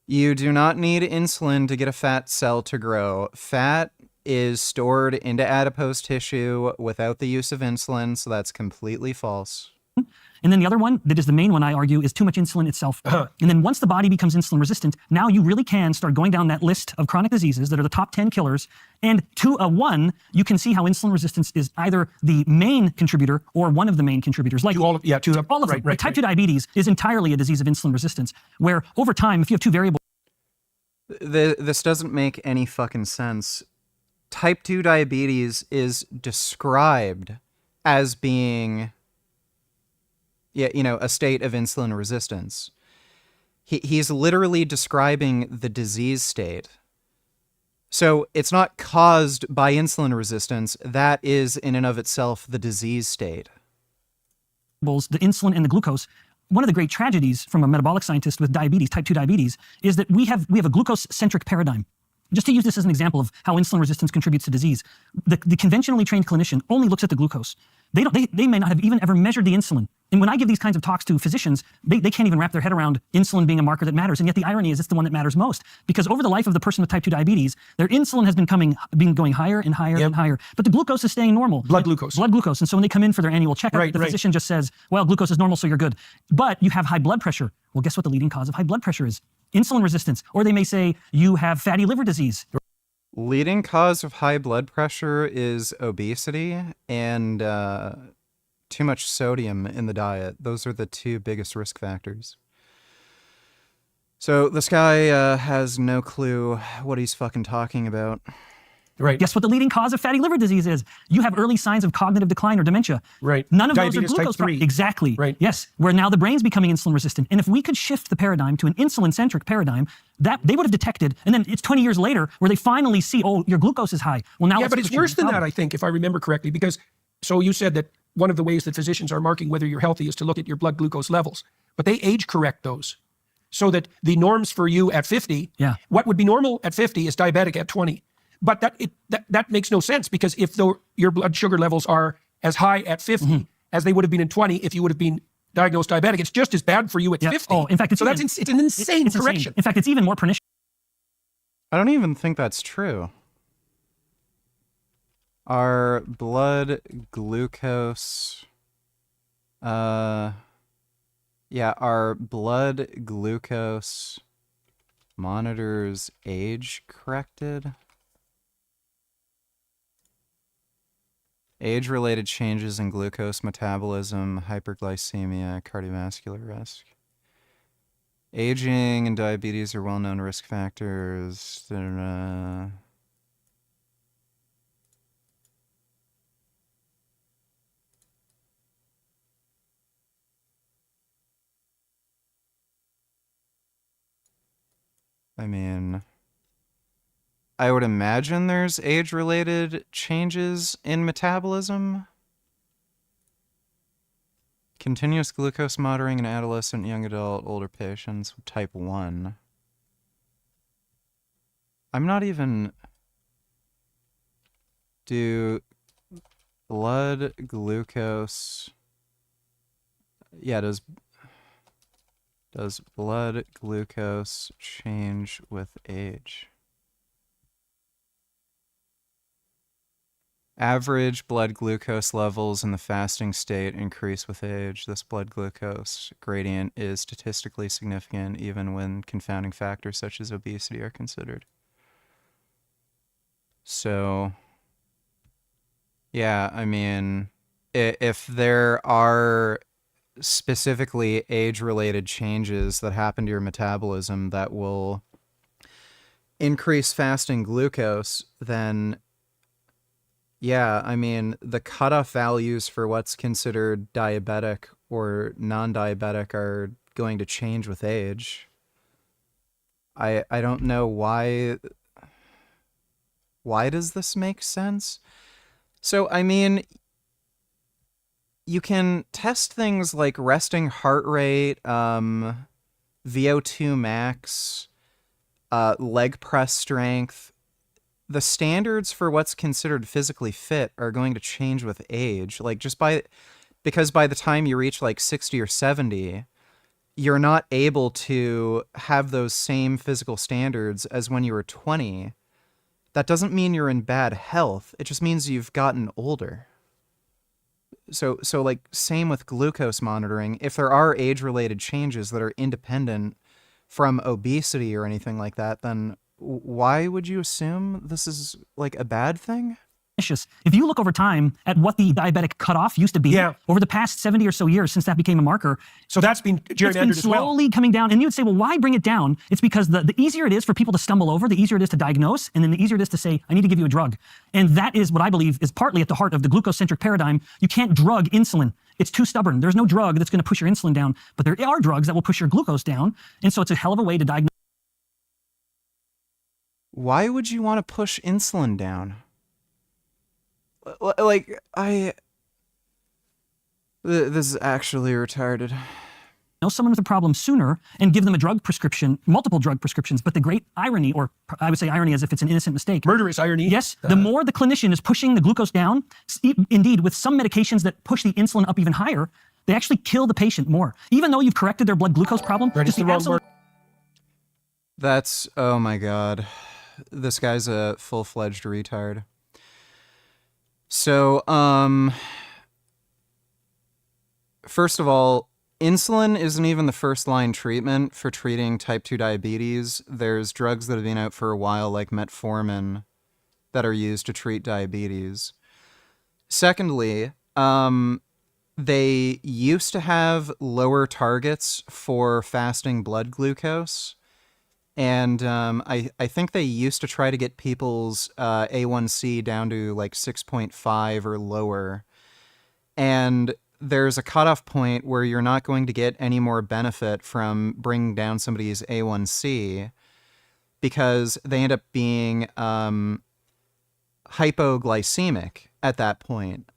You do not need insulin to get a fat cell to grow. Fat is stored into adipose tissue without the use of insulin, so that's completely false. And then the other one, that is the main one, I argue, is too much insulin itself. And then once the body becomes insulin resistant, now you really can start going down that list of chronic diseases that are the top 10 killers. And to a one, you can see how insulin resistance is either the main contributor or one of the main contributors. Like to all of them. Like type 2 diabetes is entirely a disease of insulin resistance, where over time, if you have two variables... This doesn't make any fucking sense. Type 2 diabetes is described as being... a state of insulin resistance. He's literally describing the disease state. So it's not caused by insulin resistance. That is in and of itself the disease state. The insulin and the glucose. One of the great tragedies from a metabolic scientist with diabetes, type 2 diabetes, is that we have a glucose-centric paradigm. Just to use this as an example of how insulin resistance contributes to disease, the conventionally trained clinician only looks at the glucose. They may not have even ever measured the insulin. And when I give these kinds of talks to physicians, they can't even wrap their head around insulin being a marker that matters. And yet the irony is it's the one that matters most, because over the life of the person with type 2 diabetes, their insulin has been going higher and higher and higher, but the glucose is staying normal. Blood glucose. Blood glucose. And so when they come in for their annual checkup, the physician just says, well, glucose is normal, so you're good. But you have high blood pressure. Well, guess what the leading cause of high blood pressure is? Insulin resistance. Or they may say you have fatty liver disease. Leading cause of high blood pressure is obesity and too much sodium in the diet. Those are the two biggest risk factors. So this guy has no clue what he's fucking talking about. Right. Guess what the leading cause of fatty liver disease is? You have early signs of cognitive decline or dementia. Right. None of Diabetes those are glucose. type 3. Exactly. Right. Yes. Where now the brain's becoming insulin resistant. And if we could shift the paradigm to an insulin-centric paradigm, that they would have detected, and then it's 20 years later where they finally see, oh, your glucose is high. Well, now but it's worse than that, I think, if I remember correctly, because so you said that one of the ways that physicians are marking whether you're healthy is to look at your blood glucose levels, but they age correct those. So that the norms for you at 50, what would be normal at 50 is diabetic at 20. But that makes no sense, because if your blood sugar levels are as high at 50 as they would have been in 20 if you would have been diagnosed diabetic, it's just as bad for you at 50. Oh, in fact, it's an insane correction. In fact, it's even more pernicious. I don't even think that's true. Our blood glucose... our blood glucose monitors age corrected. Age-related changes in glucose metabolism, hyperglycemia, cardiovascular risk. Aging and diabetes are well-known risk factors. I mean, I would imagine there's age-related changes in metabolism. Continuous glucose monitoring in adolescent, young adult, older patients with type 1. I'm not even... Do blood glucose... Yeah, does blood glucose change with age? Average blood glucose levels in the fasting state increase with age. This blood glucose gradient is statistically significant even when confounding factors such as obesity are considered. So, yeah, I mean, if there are specifically age-related changes that happen to your metabolism that will increase fasting glucose, then yeah, I mean, the cutoff values for what's considered diabetic or non-diabetic are going to change with age. I don't know why does this make sense? So, I mean, you can test things like resting heart rate, VO2 max, leg press strength. The standards for what's considered physically fit are going to change with age. Like because by the time you reach like 60 or 70, you're not able to have those same physical standards as when you were 20. That doesn't mean you're in bad health. It just means you've gotten older. So like same with glucose monitoring. If there are age-related changes that are independent from obesity or anything like that, then why would you assume this is like a bad thing? If you look over time at what the diabetic cutoff used to be over the past 70 or so years since that became a marker. So that's been gerrymandered as well. Slowly coming down. And you would say, well, why bring it down? It's because the easier it is for people to stumble over, the easier it is to diagnose, and then the easier it is to say, I need to give you a drug. And that is what I believe is partly at the heart of the glucose-centric paradigm. You can't drug insulin. It's too stubborn. There's no drug that's going to push your insulin down, but there are drugs that will push your glucose down. And so it's a hell of a way to diagnose. Why would you want to push insulin down? Like, this is actually retarded. Know someone with a problem sooner and give them a drug prescription, multiple drug prescriptions. But the great irony, or I would say irony as if it's an innocent mistake. Murderous irony. Yes, the more the clinician is pushing the glucose down, indeed, with some medications that push the insulin up even higher, they actually kill the patient more. Even though you've corrected their blood glucose problem, just the absolute... That's, oh my god. This guy's a full-fledged retard. So, first of all, insulin isn't even the first-line treatment for treating type 2 diabetes. There's drugs that have been out for a while, like metformin, that are used to treat diabetes. Secondly, they used to have lower targets for fasting blood glucose. And I think they used to try to get people's A1C down to like 6.5 or lower. And there's a cutoff point where you're not going to get any more benefit from bringing down somebody's A1C because they end up being hypoglycemic at that point.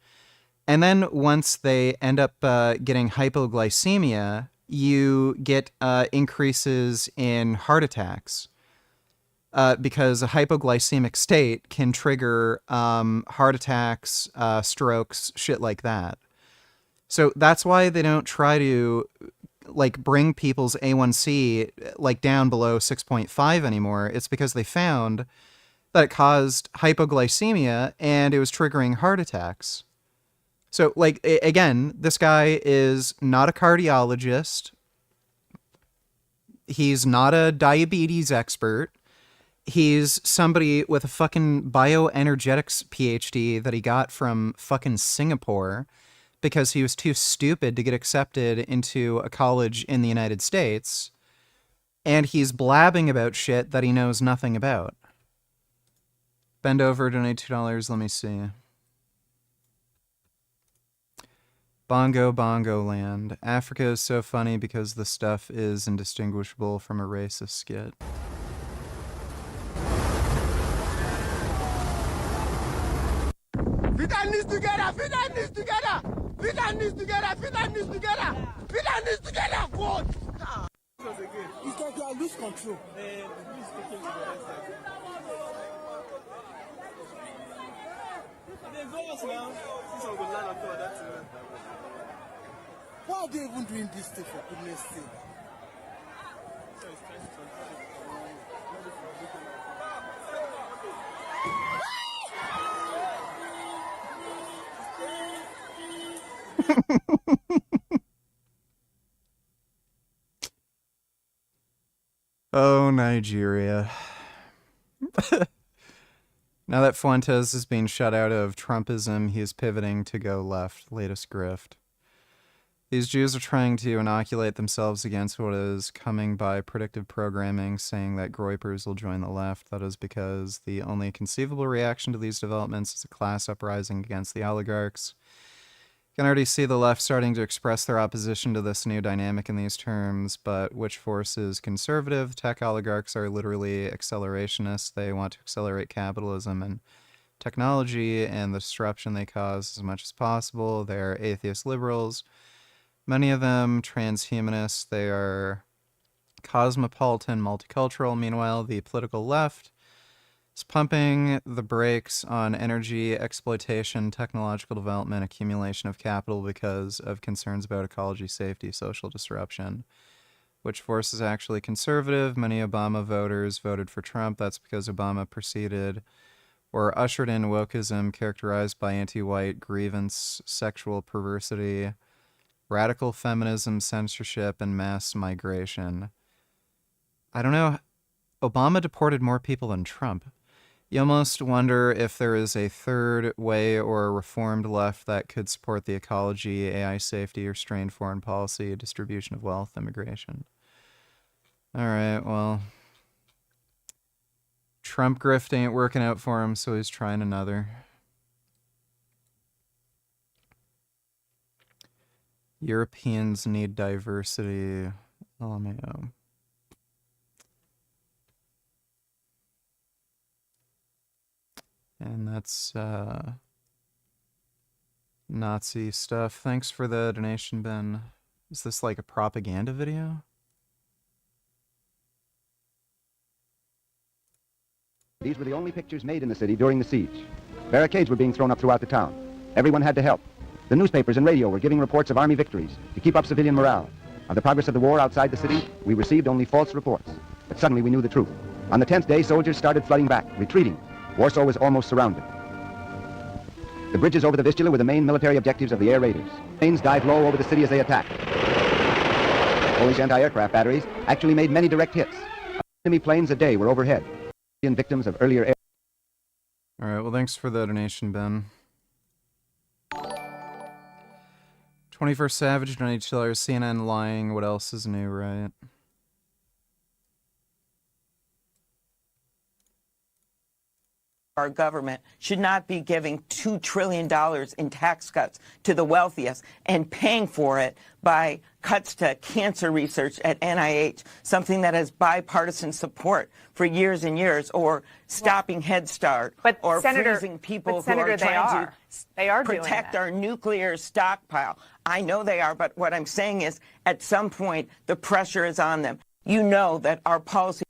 And then once they end up getting hypoglycemia, you get increases in heart attacks because a hypoglycemic state can trigger heart attacks, strokes, shit like that. So that's why they don't try to like bring people's A1C like down below 6.5 anymore. It's because they found that it caused hypoglycemia and it was triggering heart attacks. So, like, again, this guy is not a cardiologist. He's not a diabetes expert. He's somebody with a fucking bioenergetics PhD that he got from fucking Singapore because he was too stupid to get accepted into a college in the United States. And he's blabbing about shit that he knows nothing about. Bend over, donate $2. Let me see. Bongo Bongo Land. Africa is so funny because the stuff is indistinguishable from a racist skit. Fit and knees together, fit and knees together, fit and knees together, fit and knees together, fit and knees together, God! It's like you lose control. Why are they even doing this thing, for goodness sake? Oh, Nigeria. Now that Fuentes is being shut out of Trumpism, he is pivoting to go left. Latest grift. These Jews are trying to inoculate themselves against what is coming by predictive programming, saying that Groypers will join the left. That is because the only conceivable reaction to these developments is a class uprising against the oligarchs. You can already see the left starting to express their opposition to this new dynamic in these terms, but which force is conservative? Tech oligarchs are literally accelerationists. They want to accelerate capitalism and technology and the disruption they cause as much as possible. They're atheist liberals. Many of them transhumanists. They are cosmopolitan, multicultural. Meanwhile, the political left is pumping the brakes on energy exploitation, technological development, accumulation of capital because of concerns about ecology, safety, social disruption. Which force is actually conservative? Many Obama voters voted for Trump. That's because Obama preceded or ushered in wokeism characterized by anti-white grievance, sexual perversity, radical feminism, censorship, and mass migration. I don't know. Obama deported more people than Trump. You almost wonder if there is a third way or a reformed left that could support the ecology, AI safety, restrained foreign policy, distribution of wealth, immigration. All right, well, Trump grift ain't working out for him, so he's trying another. Europeans need diversity. LMAO. And that's Nazi stuff. Thanks for the donation, Ben. Is this like a propaganda video? These were the only pictures made in the city during the siege. Barricades were being thrown up throughout the town. Everyone had to help. The newspapers and radio were giving reports of army victories to keep up civilian morale. Of the progress of the war outside the city, we received only false reports. But suddenly we knew the truth. On the 10th day, soldiers started flooding back, retreating. Warsaw was almost surrounded. The bridges over the Vistula were the main military objectives of the air raiders. Planes dived low over the city as they attacked. Polish anti-aircraft batteries actually made many direct hits. Enemy planes a day were overhead. Victims of earlier air. All right, well, thanks for the donation, Ben. 21st Savage, $92. CNN lying. What else is new, right? Our government should not be giving $2 trillion in tax cuts to the wealthiest and paying for it by cuts to cancer research at NIH, something that has bipartisan support for years and years, or stopping Head Start, or freezing people who are trying to protect our nuclear stockpile. I know they are, but what I'm saying is at some point the pressure is on them. You know that our policy.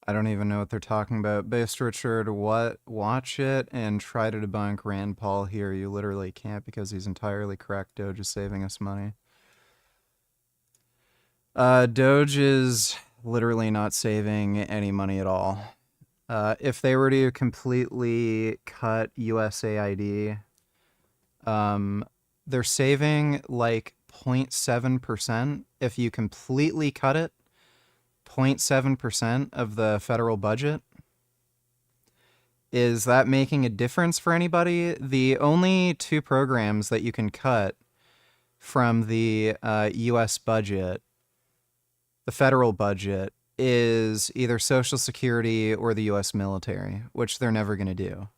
I don't even know what they're talking about. Based Richard, what? Watch it and try to debunk Rand Paul here. You literally can't because he's entirely correct. Doge is saving us money. Doge is literally not saving any money at all. If they were to completely cut USAID, they're saving like 0.7%. If you completely cut it, 0.7% of the federal budget. Is that making a difference for anybody? The only two programs that you can cut from the U.S. budget, the federal budget, is either Social Security or the U.S. military, which they're never going to do.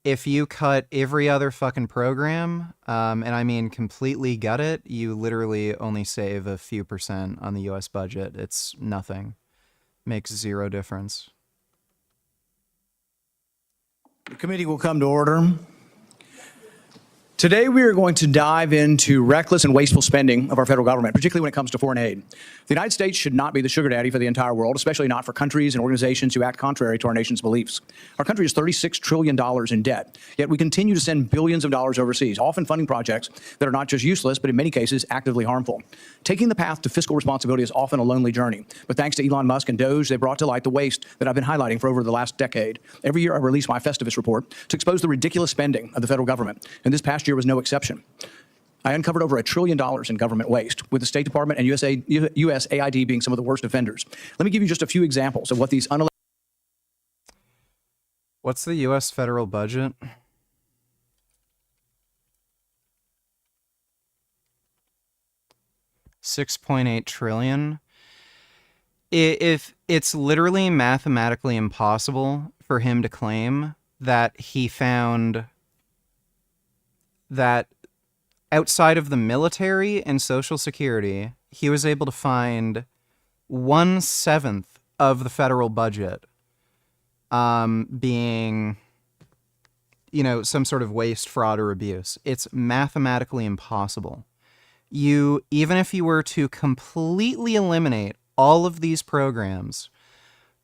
If you cut every other fucking program, and I mean completely gut it, you literally only save a few percent on the U.S. budget. It's nothing. Makes zero difference. The committee will come to order. Today, we are going to dive into reckless and wasteful spending of our federal government, particularly when it comes to foreign aid. The United States should not be the sugar daddy for the entire world, especially not for countries and organizations who act contrary to our nation's beliefs. Our country is $36 trillion in debt, yet we continue to send billions of dollars overseas, often funding projects that are not just useless, but in many cases actively harmful. Taking the path to fiscal responsibility is often a lonely journey, but thanks to Elon Musk and Doge, they brought to light the waste that I've been highlighting for over the last decade. Every year I release my Festivus report to expose the ridiculous spending of the federal government, and this past year was no exception. I uncovered over $1 trillion in government waste, with the State Department and USAID being some of the worst offenders. Let me give you just a few examples of what these unelected. What's the U.S. federal budget? $6.8 trillion. If it's literally mathematically impossible for him to claim that he found that outside of the military and Social Security, he was able to find 1/7 of the federal budget being, you know, some sort of waste, fraud, or abuse. It's mathematically impossible. Even if you were to completely eliminate all of these programs,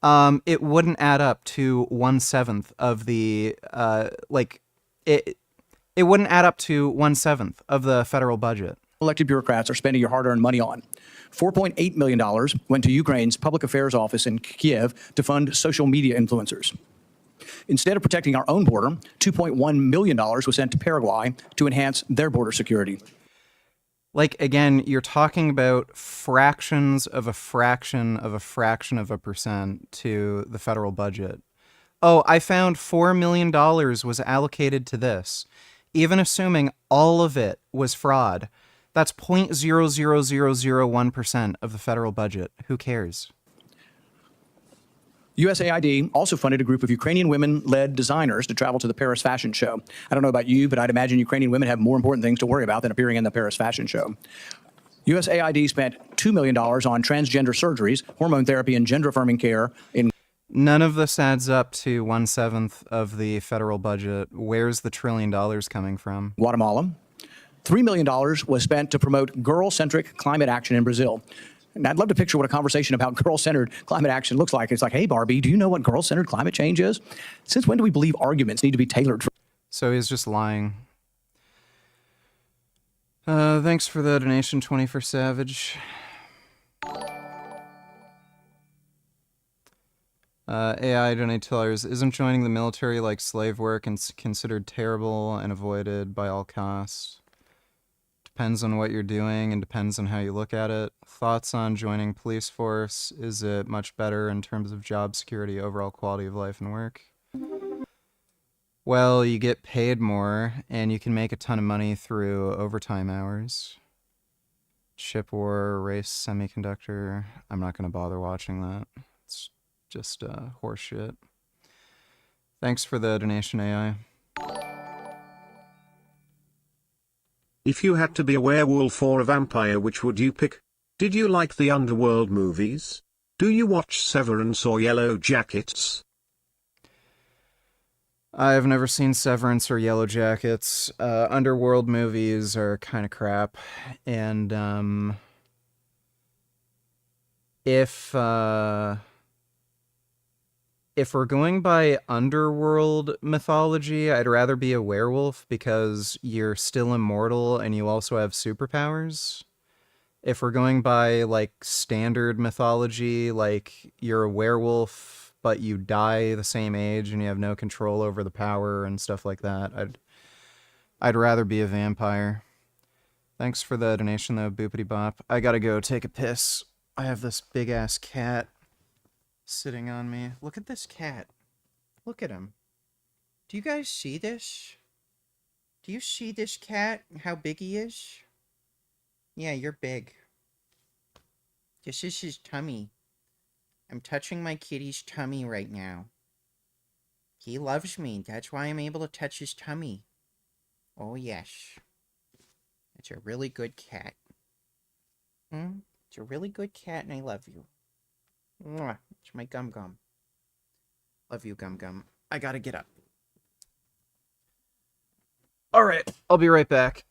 it wouldn't add up to 1/7 of the, it wouldn't add up to 1/7 of the federal budget. Elected bureaucrats are spending your hard-earned money on. $4.8 million went to Ukraine's public affairs office in Kiev to fund social media influencers. Instead of protecting our own border, $2.1 million was sent to Paraguay to enhance their border security. Like, again, you're talking about fractions of a fraction of a fraction of a percent to the federal budget. Oh, I found $4 million was allocated to this. Even assuming all of it was fraud, that's 0.00001% of the federal budget. Who cares? USAID also funded a group of Ukrainian women-led designers to travel to the Paris Fashion Show. I don't know about you, but I'd imagine Ukrainian women have more important things to worry about than appearing in the Paris Fashion Show. USAID spent $2 million on transgender surgeries, hormone therapy, and gender-affirming care in... None of this adds up to 1/7 of the federal budget. Where's the $1 trillion coming from? Guatemala. $3 million was spent to promote girl-centric climate action in Brazil. And I'd love to picture what a conversation about girl-centered climate action looks like. It's like, hey, Barbie, do you know what girl-centered climate change is? Since when do we believe arguments need to be tailored for? So he's just lying. Thanks for the donation, 20 for Savage. AI donate tellers. Isn't joining the military like slave work and considered terrible and avoided by all costs? Depends on what you're doing and depends on how you look at it. Thoughts on joining police force? Is it much better in terms of job security, overall quality of life and work? Well, you get paid more and you can make a ton of money through overtime hours. Chip war, race, semiconductor. I'm not going to bother watching that. It's just horse shit. Thanks for the donation, AI. If you had to be a werewolf or a vampire, which would you pick? Did you like the Underworld movies? Do you watch Severance or Yellow Jackets? I've never seen Severance or Yellow Jackets. Underworld movies are kind of crap. And if we're going by underworld mythology, I'd rather be a werewolf because you're still immortal and you also have superpowers. If we're going by like standard mythology, like you're a werewolf but you die the same age and you have no control over the power and stuff like that, I'd rather be a vampire. Thanks for the donation though, Boopity Bop. I gotta go take a piss. I have this big ass cat sitting on me. Look at this cat. Look at him. Do you guys see this? Do you see this cat? How big he is? Yeah, you're big. This is his tummy. I'm touching my kitty's tummy right now. He loves me. That's why I'm able to touch his tummy. Oh, yes. It's a really good cat. It's a really good cat and I love you. Mwah. It's my Gum Gum. Love you, Gum Gum. I gotta get up. Alright, I'll be right back.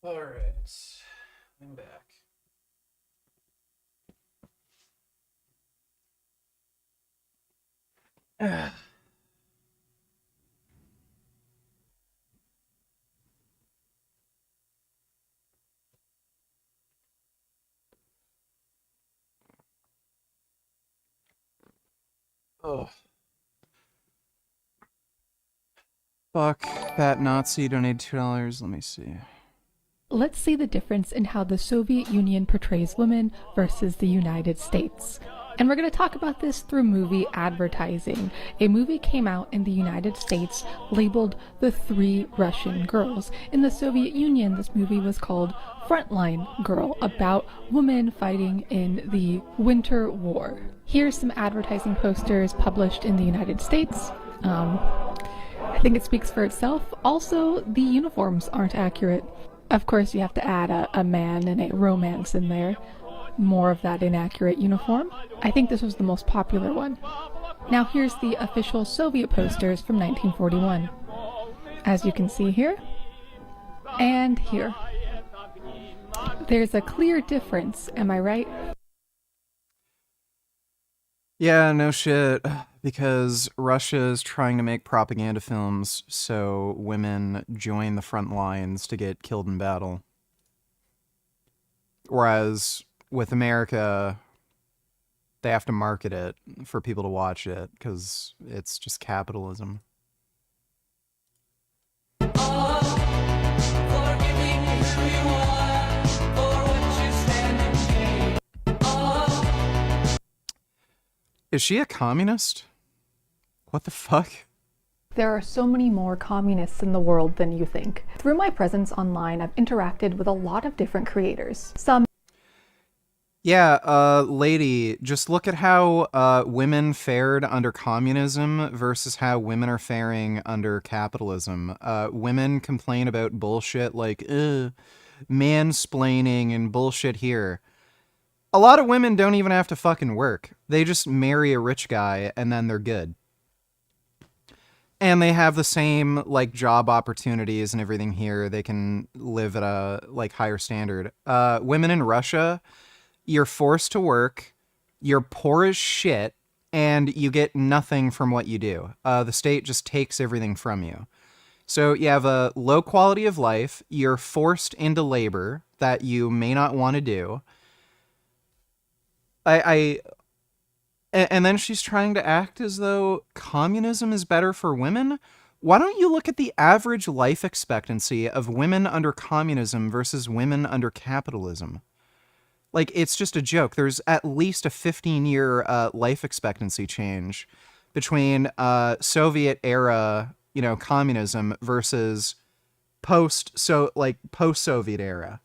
All right, I'm back. Oh. Fuck, fat Nazi donated $2. Let me see. Let's see the difference in how the Soviet Union portrays women versus the United States. And we're going to talk about this through movie advertising. A movie came out in the United States labeled The Three Russian Girls. In the Soviet Union, this movie was called Frontline Girl, about women fighting in the Winter War. Here's some advertising posters published in the United States. I think it speaks for itself. Also, the uniforms aren't accurate. Of course, you have to add a man and a romance in there. More of that inaccurate uniform. I think this was the most popular one. Now here's the official Soviet posters from 1941. As you can see here, and here. There's a clear difference, am I right? Yeah, no shit. Because Russia is trying to make propaganda films so women join the front lines to get killed in battle. Whereas with America, they have to market it for people to watch it because it's just capitalism. Is she a communist? What the fuck? There are so many more communists in the world than you think. Through my presence online, I've interacted with a lot of different creators. Some Yeah, lady, just look at how women fared under communism versus how women are faring under capitalism. Women complain about bullshit like, mansplaining and bullshit here. A lot of women don't even have to fucking work. They just marry a rich guy and then they're good. And they have the same, like, job opportunities and everything here. They can live at a, like, higher standard. Women in Russia, you're forced to work, you're poor as shit, and you get nothing from what you do. The state just takes everything from you. So you have a low quality of life, you're forced into labor that you may not want to do. And then she's trying to act as though communism is better for women? Why don't you look at the average life expectancy of women under communism versus women under capitalism? Like, it's just a joke. There's at least a 15-year life expectancy change between Soviet era, you know, communism versus post-Soviet era.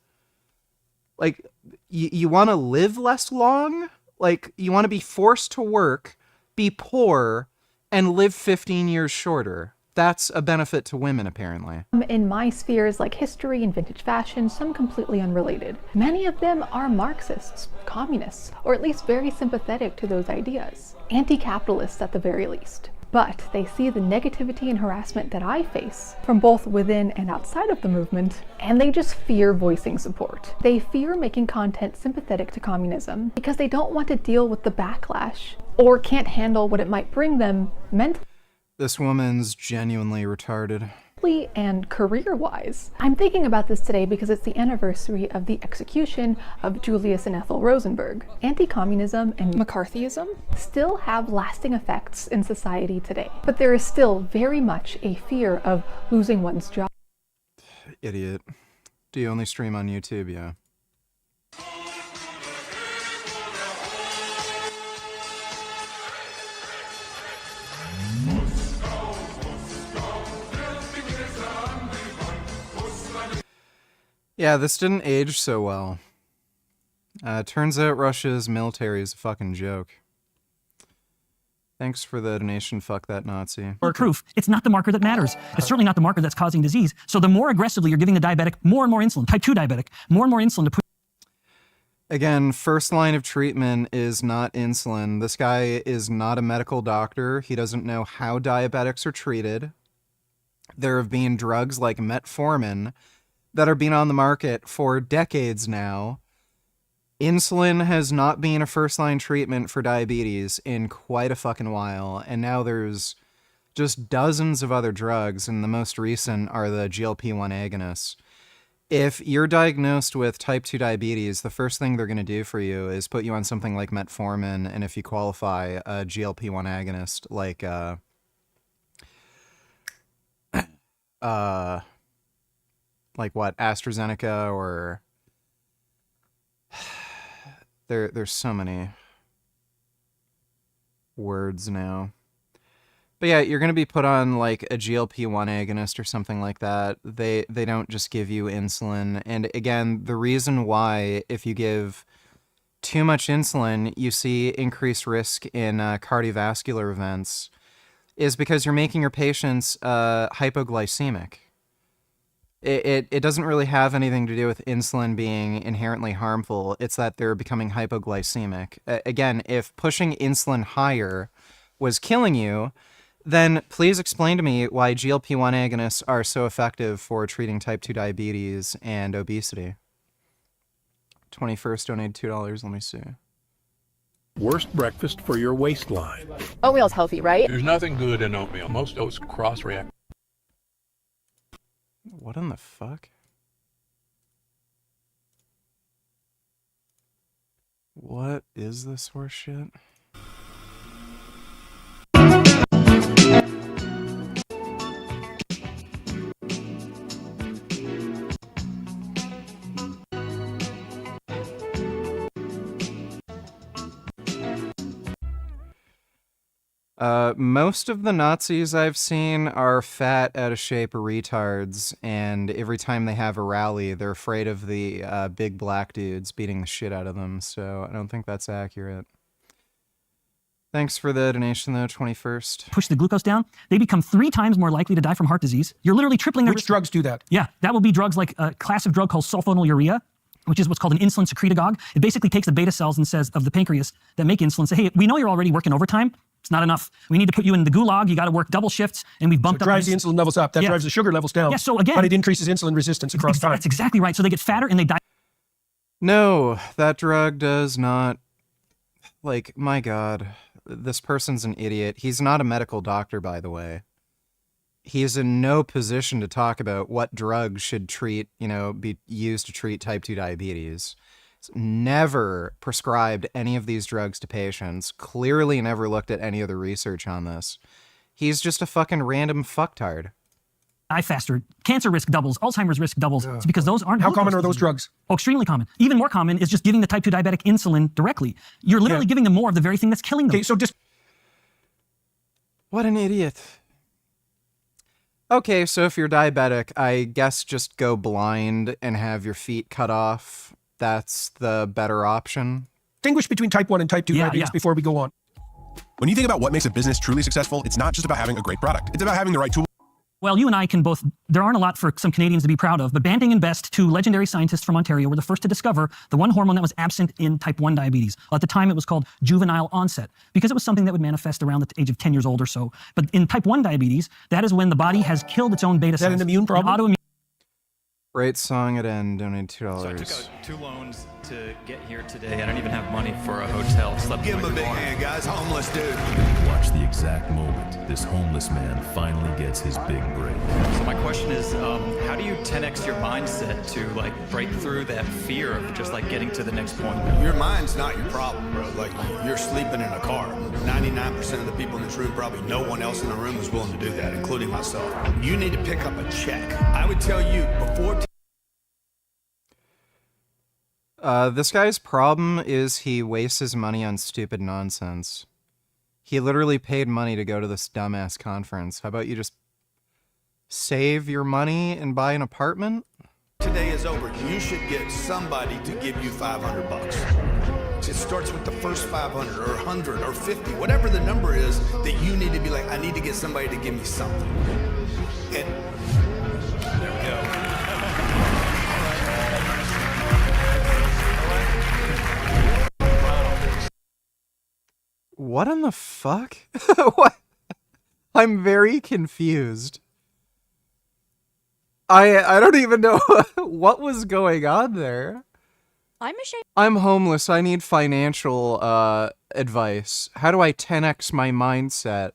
Like, you want to live less long? Like, you want to be forced to work, be poor, and live 15 years shorter. That's a benefit to women, apparently. in my spheres like history and vintage fashion, some completely unrelated. Many of them are Marxists, communists, or at least very sympathetic to those ideas. Anti-capitalists at the very least. But they see the negativity and harassment that I face from both within and outside of the movement, and they just fear voicing support. They fear making content sympathetic to communism because they don't want to deal with the backlash or can't handle what it might bring them mentally. This woman's genuinely retarded. And career-wise. I'm thinking about this today because it's the anniversary of the execution of Julius and Ethel Rosenberg. Anti-communism and McCarthyism still have lasting effects in society today, but there is still very much a fear of losing one's job. Idiot. Do you only stream on YouTube? Yeah. Yeah, this didn't age so well. Turns out Russia's military is a fucking joke. Thanks for the donation, fuck that Nazi. Or proof, it's not the marker that matters. It's certainly not the marker that's causing disease. So the more aggressively you're giving the diabetic more and more insulin, type 2 diabetic, more and more insulin to put... Again, first line of treatment is not insulin. This guy is not a medical doctor. He doesn't know how diabetics are treated. There have been drugs like metformin that are being on the market for decades now. Insulin has not been a first-line treatment for diabetes in quite a fucking while, and now there's just dozens of other drugs, and the most recent are the GLP-1 agonists. If you're diagnosed with type 2 diabetes, the first thing they're going to do for you is put you on something like metformin, and if you qualify, a GLP-1 agonist like what, AstraZeneca, or there's so many words now. But yeah, you're going to be put on like a GLP-1 agonist or something like that. They don't just give you insulin. And again, the reason why, if you give too much insulin, you see increased risk in cardiovascular events, is because you're making your patients hypoglycemic. It doesn't really have anything to do with insulin being inherently harmful. It's that they're becoming hypoglycemic. Again, if pushing insulin higher was killing you, then please explain to me why GLP-1 agonists are so effective for treating type 2 diabetes and obesity. 21st donated $2. Let me see. Worst breakfast for your waistline. Oatmeal's healthy, right? There's nothing good in oatmeal. Most oats cross-react. What in the fuck? What is this horse shit? Most of the Nazis I've seen are fat, out of shape retards, and every time they have a rally, they're afraid of the big black dudes beating the shit out of them, so I don't think that's accurate. Thanks for the donation, though, 21st. Push the glucose down, they become 3 times more likely to die from heart disease. You're literally tripling their risk. Which drugs do that? Yeah, that will be drugs like a class of drug called sulfonylurea, which is what's called an insulin secretagogue. It basically takes the beta cells and says of the pancreas that make insulin, say, hey, we know you're already working overtime. It's not enough. We need to put you in the gulag. You got to work double shifts, and we've bumped up. It drives the insulin levels up. That drives the sugar levels down. Yeah, so again, but it increases insulin resistance across time. That's exactly right. So they get fatter and they die. No, that drug does not. Like, my God, this person's an idiot. He's not a medical doctor, by the way. He's in no position to talk about what drugs should be used to treat type 2 diabetes. Never prescribed any of these drugs to patients, clearly never looked at any of the research on this. He's just a fucking random fucktard. Die faster. Cancer risk doubles. Alzheimer's risk doubles. It's because those aren't. How common are those drugs? Oh, extremely common. Even more common is just giving the type 2 diabetic insulin directly. You're literally giving them more of the very thing that's killing them. Okay, so just... What an idiot. Okay, so if you're diabetic, I guess just go blind and have your feet cut off. That's the better option. Distinguish between type 1 and type 2 diabetes before we go on. When you think about what makes a business truly successful, it's not just about having a great product. It's about having the right tool. Well, you and I can both, there aren't a lot for some Canadians to be proud of, but Banting and Best, 2 legendary scientists from Ontario, were the first to discover the one hormone that was absent in type 1 diabetes. Well, at the time, it was called juvenile onset, because it was something that would manifest around the age of 10 years old or so. But in type 1 diabetes, that is when the body has killed its own beta cells. Is that an immune problem? Autoimmune. Great song at end, donated $2. So I took 2 loans to get here today. I don't even have money for a hotel. Give him a big hand, guys. Homeless dude. Watch the exact moment this homeless man finally gets his big break. So my question is, how do you 10x your mindset to like break through that fear of just like getting to the next point? Your mind's not your problem, bro. Like, you're sleeping in a car. 99% of the people in this room, probably no one else in the room is willing to do that, including myself. You need to pick up a check. I would tell you before... This guy's problem is he wastes his money on stupid nonsense. He literally paid money to go to this dumbass conference. How about you just save your money and buy an apartment? Today is over. You should get somebody to give you $500. It starts with the first 500 or 100 or 50, whatever the number is that you need to be like, I need to get somebody to give me something. And there we go. What in the fuck? What? I'm very confused. I don't even know what was going on there. I'm ashamed. I'm homeless. I need financial advice. How do I 10x my mindset?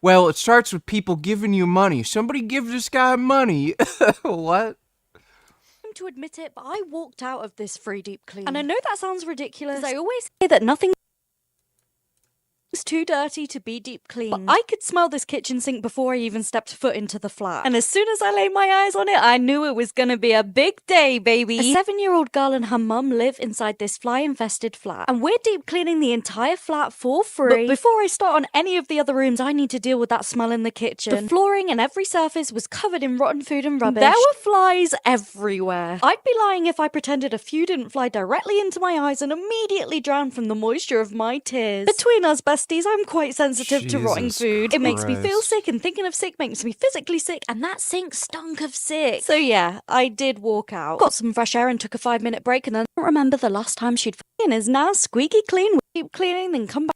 Well, it starts with people giving you money. Somebody give this guy money. What? To admit it, but I walked out of this free deep clean. And I know that sounds ridiculous. I always say that nothing is too dirty to be deep clean. But I could smell this kitchen sink before I even stepped foot into the flat. And as soon as I laid my eyes on it, I knew it was gonna be a big day, baby. A 7-year-old girl and her mum live inside this fly-infested flat. And we're deep cleaning the entire flat for free. But before I start on any of the other rooms, I need to deal with that smell in the kitchen. The flooring and every surface was covered in rotten food and rubbish. There were flies everywhere. I'd be lying if I pretended a few didn't fly directly into my eyes and immediately drown from the moisture of my tears. Between us, besties, I'm quite sensitive to rotting Jesus food. It makes me feel Christ. sick, and thinking of sick makes me physically sick, and that sink stunk of sick. So yeah, I did walk out. Got some fresh air and took a 5-minute break, and then I don't remember the last time she'd and is now squeaky clean. We keep cleaning, then come back.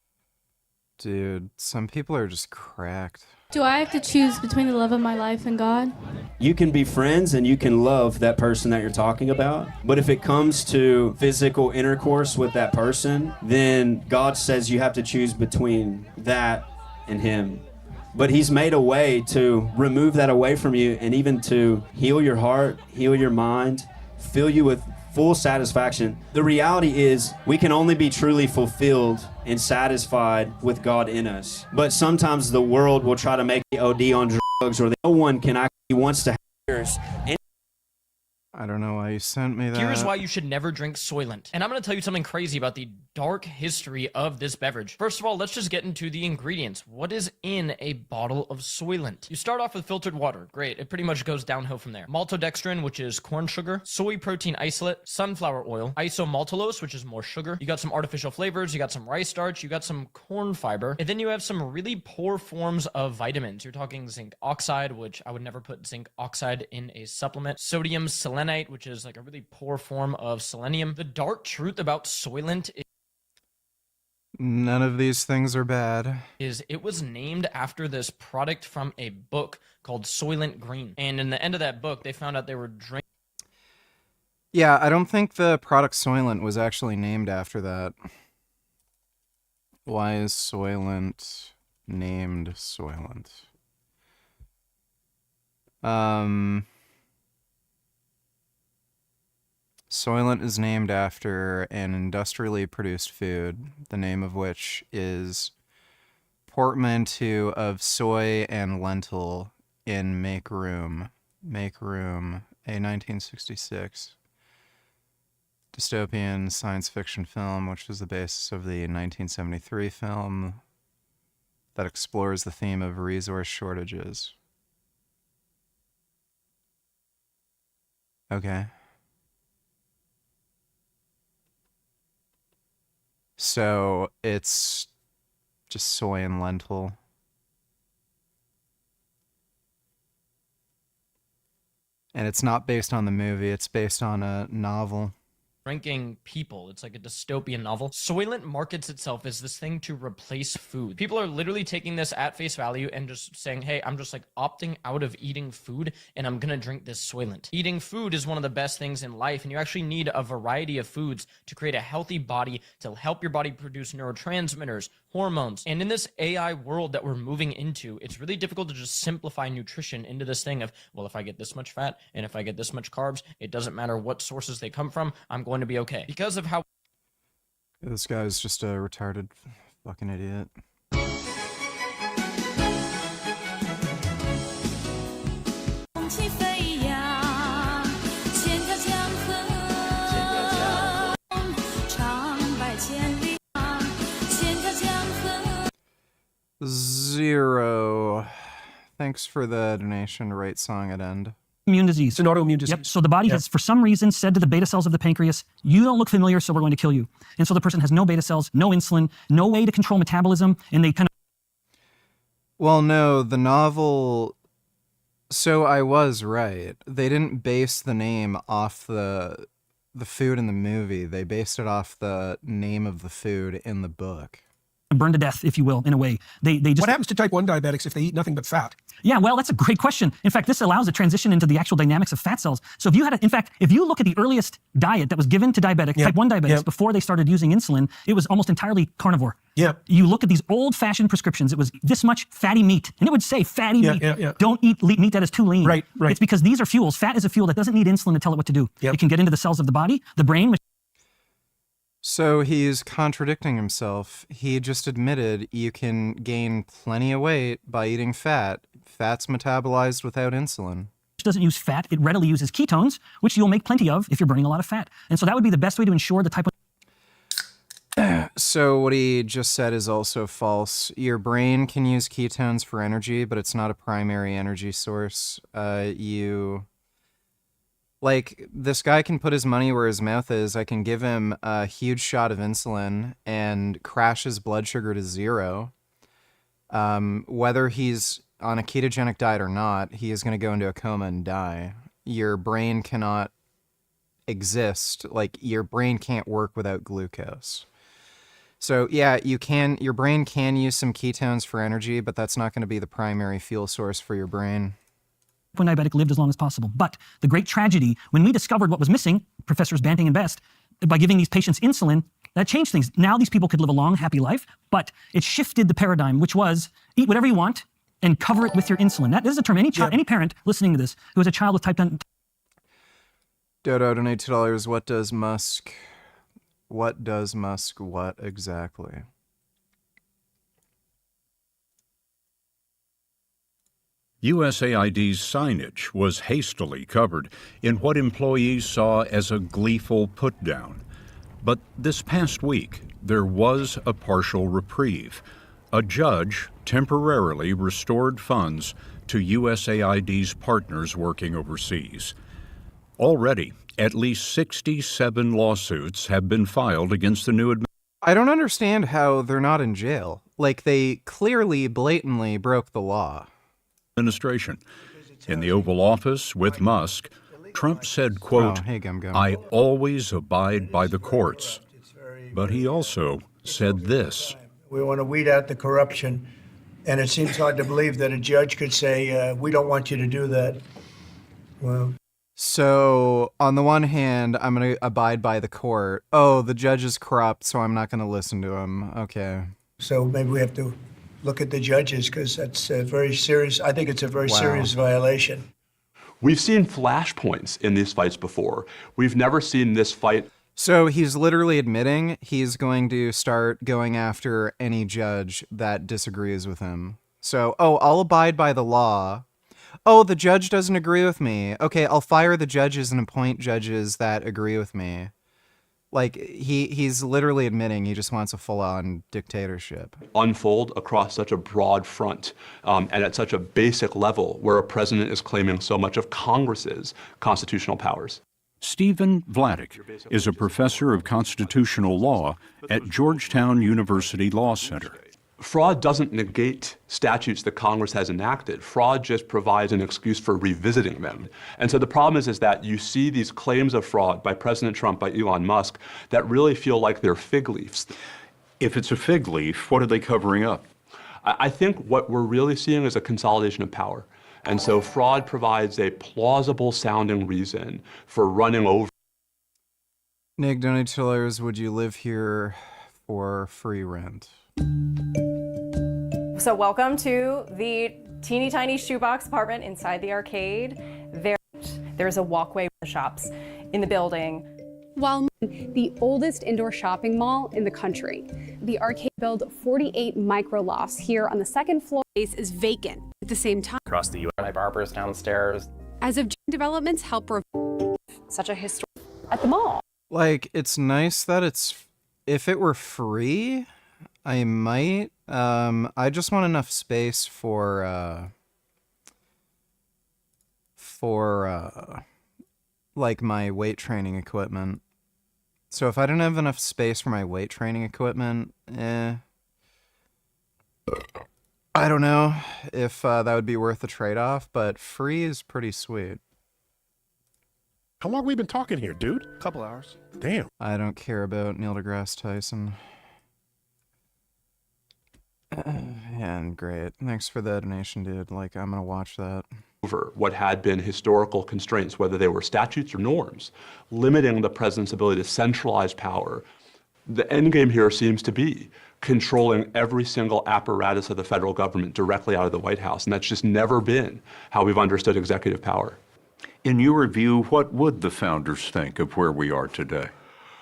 Dude, some people are just cracked. Do I have to choose between the love of my life and God? You can be friends and you can love that person that you're talking about. But if it comes to physical intercourse with that person, then God says you have to choose between that and him. But he's made a way to remove that away from you and even to heal your heart, heal your mind, fill you with full satisfaction. The reality is we can only be truly fulfilled and satisfied with God in us. But sometimes the world will try to make you OD on drugs, or no one can actually wants to have yours. I don't know why you sent me that. Here's why you should never drink Soylent. And I'm going to tell you something crazy about the dark history of this beverage. First of all, let's just get into the ingredients. What is in a bottle of Soylent? You start off with filtered water. Great. It pretty much goes downhill from there. Maltodextrin, which is corn sugar, soy protein isolate, sunflower oil, isomaltulose, which is more sugar. You got some artificial flavors. You got some rice starch. You got some corn fiber. And then you have some really poor forms of vitamins. You're talking zinc oxide, which I would never put zinc oxide in a supplement. Sodium selenite, which is like a really poor form of selenium. The dark truth about Soylent None of these things are bad. is it was named after this product from a book called Soylent Green. And in the end of that book, they found out they were drinking. Yeah, I don't think the product Soylent was actually named after that. Why is Soylent named Soylent? Soylent is named after an industrially produced food, the name of which is portmanteau of soy and lentil in Make Room. Make Room, a 1966 dystopian science fiction film, which was the basis of the 1973 film that explores the theme of resource shortages. Okay. So it's just soy and lentil. And it's not based on the movie, it's based on a novel. People. It's like a dystopian novel. Soylent markets itself as this thing to replace food. People are literally taking this at face value and just saying, hey, I'm just like opting out of eating food and I'm gonna drink this Soylent. Eating food is one of the best things in life, and you actually need a variety of foods to create a healthy body, to help your body produce neurotransmitters, hormones. And in this AI world that we're moving into, it's really difficult to just simplify nutrition into this thing of, well, if I get this much fat and if I get this much carbs, it doesn't matter what sources they come from, I'm going to be okay. Because of how This guy's just a retarded fucking idiot. Zero. Thanks for the donation. Right song at end. Immune disease. It's an autoimmune disease. Yep. So the body has, for some reason, said to the beta cells of the pancreas, you don't look familiar, so we're going to kill you. And so the person has no beta cells, no insulin, no way to control metabolism, and they kind of... Well, no, the novel... So I was right. They didn't base the name off the food in the movie. They based it off the name of the food in the book. burned to death, if you will, in a way. They just. What happens to type 1 diabetics if they eat nothing but fat? Yeah, well, that's a great question. In fact, this allows a transition into the actual dynamics of fat cells. So if you had, in fact, if you look at the earliest diet that was given to type 1 diabetics before they started using insulin, it was almost entirely carnivore. Yeah. You look at these old-fashioned prescriptions, it was this much fatty meat, and it would say fatty meat. Don't eat meat that is too lean. Right. It's because these are fuels. Fat is a fuel that doesn't need insulin to tell it what to do. It can get into the cells of the body, the brain. So he's contradicting himself. He just admitted you can gain plenty of weight by eating fat. Fat's metabolized without insulin. It doesn't use fat. It readily uses ketones, which you'll make plenty of if you're burning a lot of fat. And so that would be the best way to ensure the type 1. So what he just said is also false. Your brain can use ketones for energy, but it's not a primary energy source. Like, this guy can put his money where his mouth is. I can give him a huge shot of insulin and crash his blood sugar to 0. Whether he's on a ketogenic diet or not, he is going to go into a coma and die. Your brain cannot exist. Like, your brain can't work without glucose. So, yeah, your brain can use some ketones for energy, but that's not going to be the primary fuel source for your brain. When diabetic lived as long as possible. But the great tragedy, when we discovered what was missing, Professors Banting and Best, by giving these patients insulin, that changed things. Now these people could live a long, happy life, but it shifted the paradigm, which was eat whatever you want and cover it with your insulin. That is a term. Any parent listening to this who has a child with type 1. Dodo, donate $2. What does Musk what exactly? USAID's signage was hastily covered in what employees saw as a gleeful put-down. But this past week, there was a partial reprieve. A judge temporarily restored funds to USAID's partners working overseas. Already, at least 67 lawsuits have been filed against the new administration. I don't understand how they're not in jail. Like, they clearly, blatantly broke the law. In the Oval Office with Musk, Trump said, quote, I always abide by the courts. But he also said this. We want to weed out the corruption, and it seems hard to believe that a judge could say, we don't want you to do that. Well, so on the one hand, I'm going to abide by the court. Oh, the judge is corrupt, so I'm not going to listen to him. Okay. So maybe we have to look at the judges, because that's a very serious, I think it's a very serious violation. We've seen flashpoints in these fights before. We've never seen this fight. So he's literally admitting he's going to start going after any judge that disagrees with him. So, I'll abide by the law. Oh, the judge doesn't agree with me. Okay, I'll fire the judges and appoint judges that agree with me. Like, he's literally admitting he just wants a full-on dictatorship. Unfold across such a broad front and at such a basic level where a president is claiming so much of Congress's constitutional powers. Stephen Vladeck is a professor of constitutional law at Georgetown University Law Center. Fraud doesn't negate statutes that Congress has enacted. Fraud just provides an excuse for revisiting them. And so the problem is that you see these claims of fraud by President Trump, by Elon Musk, that really feel like they're fig leaves. If it's a fig leaf, what are they covering up? I think what we're really seeing is a consolidation of power. And so fraud provides a plausible sounding reason for running over. Nick, donate $2. Would you live here for free rent? So welcome to the teeny tiny shoebox apartment inside the arcade. There's a walkway with the shops in the building. While the oldest indoor shopping mall in the country, the arcade built 48 micro lofts here on the second floor. Space is vacant at the same time. Across the U.S. My barber's downstairs. As of developments help such a history at the mall. Like, it's nice that if it were free, I might. I just want enough space for like my weight training equipment. So if I don't have enough space for my weight training equipment, I don't know if that would be worth the trade-off, but free is pretty sweet. How long have we been talking here, dude? Couple hours. Damn. I don't care about Neil deGrasse Tyson. And great. Thanks for the donation, dude. Like, I'm gonna watch that. Over what had been historical constraints, whether they were statutes or norms, limiting the president's ability to centralize power. The end game here seems to be controlling every single apparatus of the federal government directly out of the White House, and that's just never been how we've understood executive power. In your view, what would the founders think of where we are today?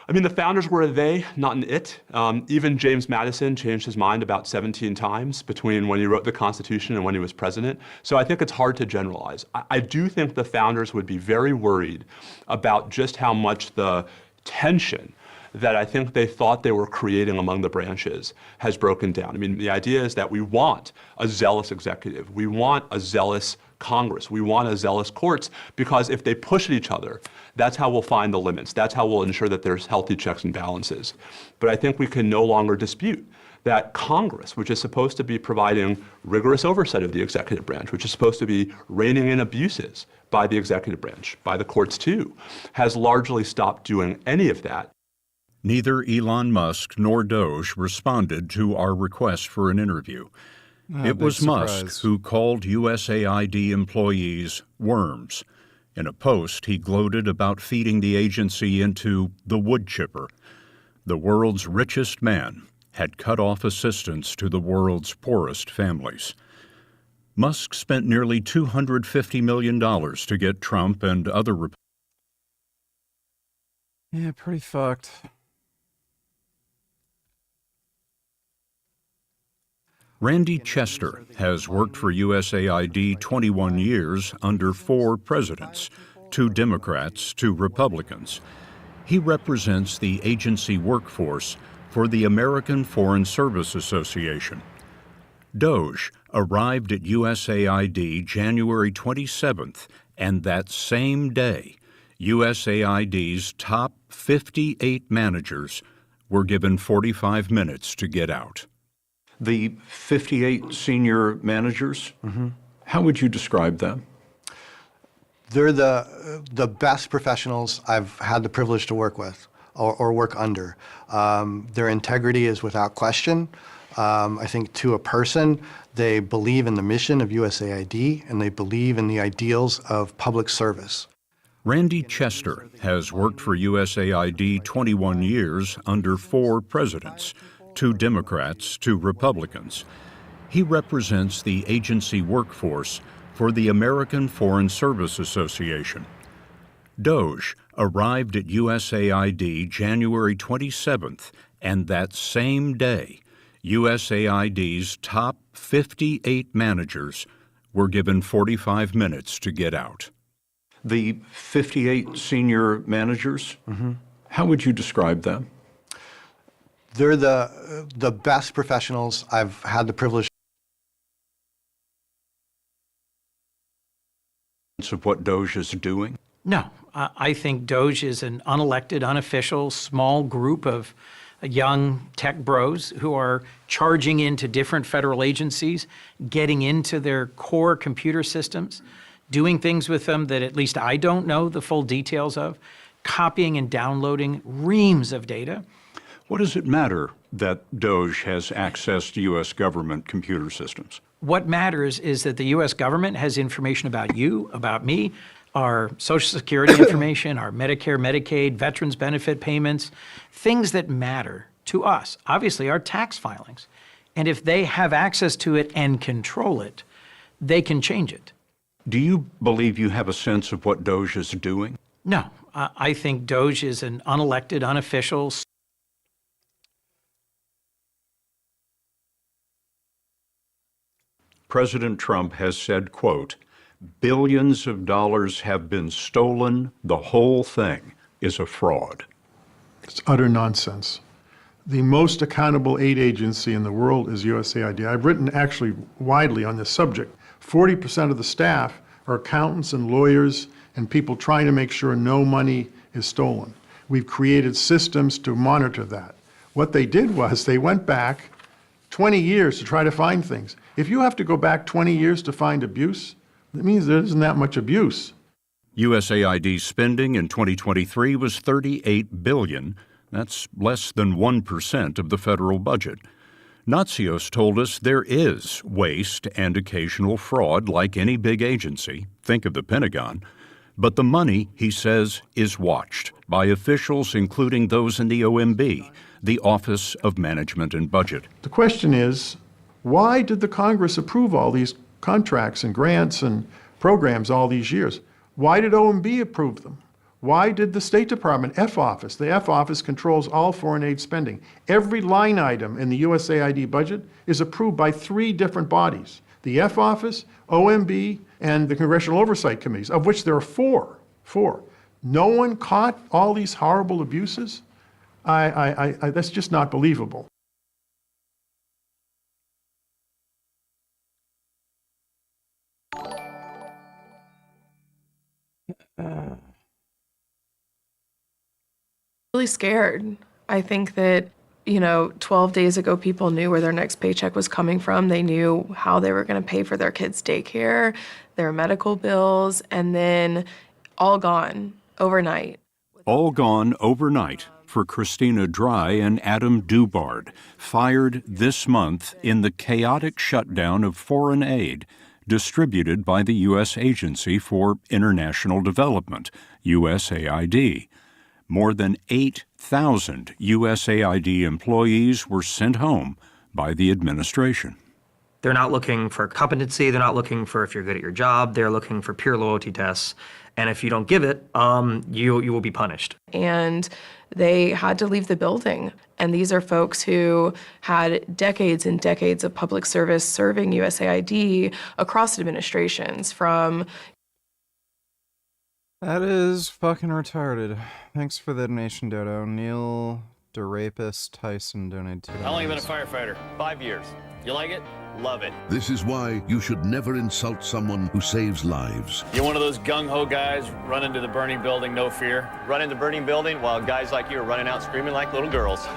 I mean, the founders were a they, not an it. Even James Madison changed his mind about 17 times between when he wrote the Constitution and when he was president. So I think it's hard to generalize. I do think the founders would be very worried about just how much the tension that I think they thought they were creating among the branches has broken down. I mean, the idea is that we want a zealous executive. We want a zealous Congress. We want a zealous courts, because if they push at each other, that's how we'll find the limits. That's how we'll ensure that there's healthy checks and balances. But I think we can no longer dispute that Congress, which is supposed to be providing rigorous oversight of the executive branch, which is supposed to be reining in abuses by the executive branch, by the courts too, has largely stopped doing any of that. Neither Elon Musk nor Doge responded to our request for an interview. It was Musk who called USAID employees worms. In a post, he gloated about feeding the agency into the wood chipper. The world's richest man had cut off assistance to the world's poorest families. Musk spent nearly $250 million to get Trump and other Yeah, pretty fucked. Randy Chester has worked for USAID 21 years under 4 presidents, 2 Democrats, 2 Republicans. He represents the agency workforce for the American Foreign Service Association. Doge arrived at USAID January 27th, and that same day, USAID's top 58 managers were given 45 minutes to get out. The 58 senior managers, how would you describe them? They're the best professionals I've had the privilege to work with or work under. Their integrity is without question. I think to a person, they believe in the mission of USAID and they believe in the ideals of public service. Randy Chester has worked for USAID 21 years under 4 presidents, 2 Democrats, 2 Republicans. He represents the agency workforce for the American Foreign Service Association. Doge arrived at USAID January 27th, and that same day, USAID's top 58 managers were given 45 minutes to get out. The 58 senior managers, how would you describe them? They're the best professionals I've had the privilege of what Doge is doing? No, I think Doge is an unelected, unofficial, small group of young tech bros who are charging into different federal agencies, getting into their core computer systems, doing things with them that at least I don't know the full details of, copying and downloading reams of data. What does it matter that Doge has access to U.S. government computer systems? What matters is that the U.S. government has information about you, about me, our Social Security information, our Medicare, Medicaid, veterans benefit payments, things that matter to us, obviously our tax filings. And if they have access to it and control it, they can change it. Do you believe you have a sense of what Doge is doing? No, I think Doge is an unelected, unofficial. President Trump has said, quote, billions of dollars have been stolen. The whole thing is a fraud. It's utter nonsense. The most accountable aid agency in the world is USAID. I've written actually widely on this subject. 40% of the staff are accountants and lawyers and people trying to make sure no money is stolen. We've created systems to monitor that. What they did was they went back 20 years to try to find things. If you have to go back 20 years to find abuse, that means there isn't that much abuse. USAID spending in 2023 was $38 billion. That's less than 1% of the federal budget. Natsios told us there is waste and occasional fraud like any big agency, think of the Pentagon, but the money, he says, is watched by officials including those in the OMB, the Office of Management and Budget. The question is, why did the Congress approve all these contracts and grants and programs all these years? Why did OMB approve them? Why did the State Department, the F office controls all foreign aid spending. Every line item in the USAID budget is approved by 3 different bodies. The F office, OMB, and the Congressional Oversight Committees, of which there are 4. No one caught all these horrible abuses? That's just not believable. Really scared. I think that, 12 days ago, people knew where their next paycheck was coming from. They knew how they were going to pay for their kids' daycare, their medical bills, and then all gone overnight. All gone overnight for Christina Dry and Adam Dubard, fired this month in the chaotic shutdown of foreign aid distributed by the U.S. Agency for International Development, USAID. More than 8,000 USAID employees were sent home by the administration. They're not looking for competency. They're not looking for if you're good at your job. They're looking for pure loyalty tests. And if you don't give it, you will be punished. And they had to leave the building. And these are folks who had decades and decades of public service serving USAID across administrations from... That is fucking retarded. Thanks for the donation, Dodo. Neil DeRapist Tyson donated $2. How long have you been a firefighter? 5 years. You like it? Love it. This is why you should never insult someone who saves lives. You're one of those gung-ho guys, run into the burning building, no fear. Run into the burning building while guys like you are running out screaming like little girls.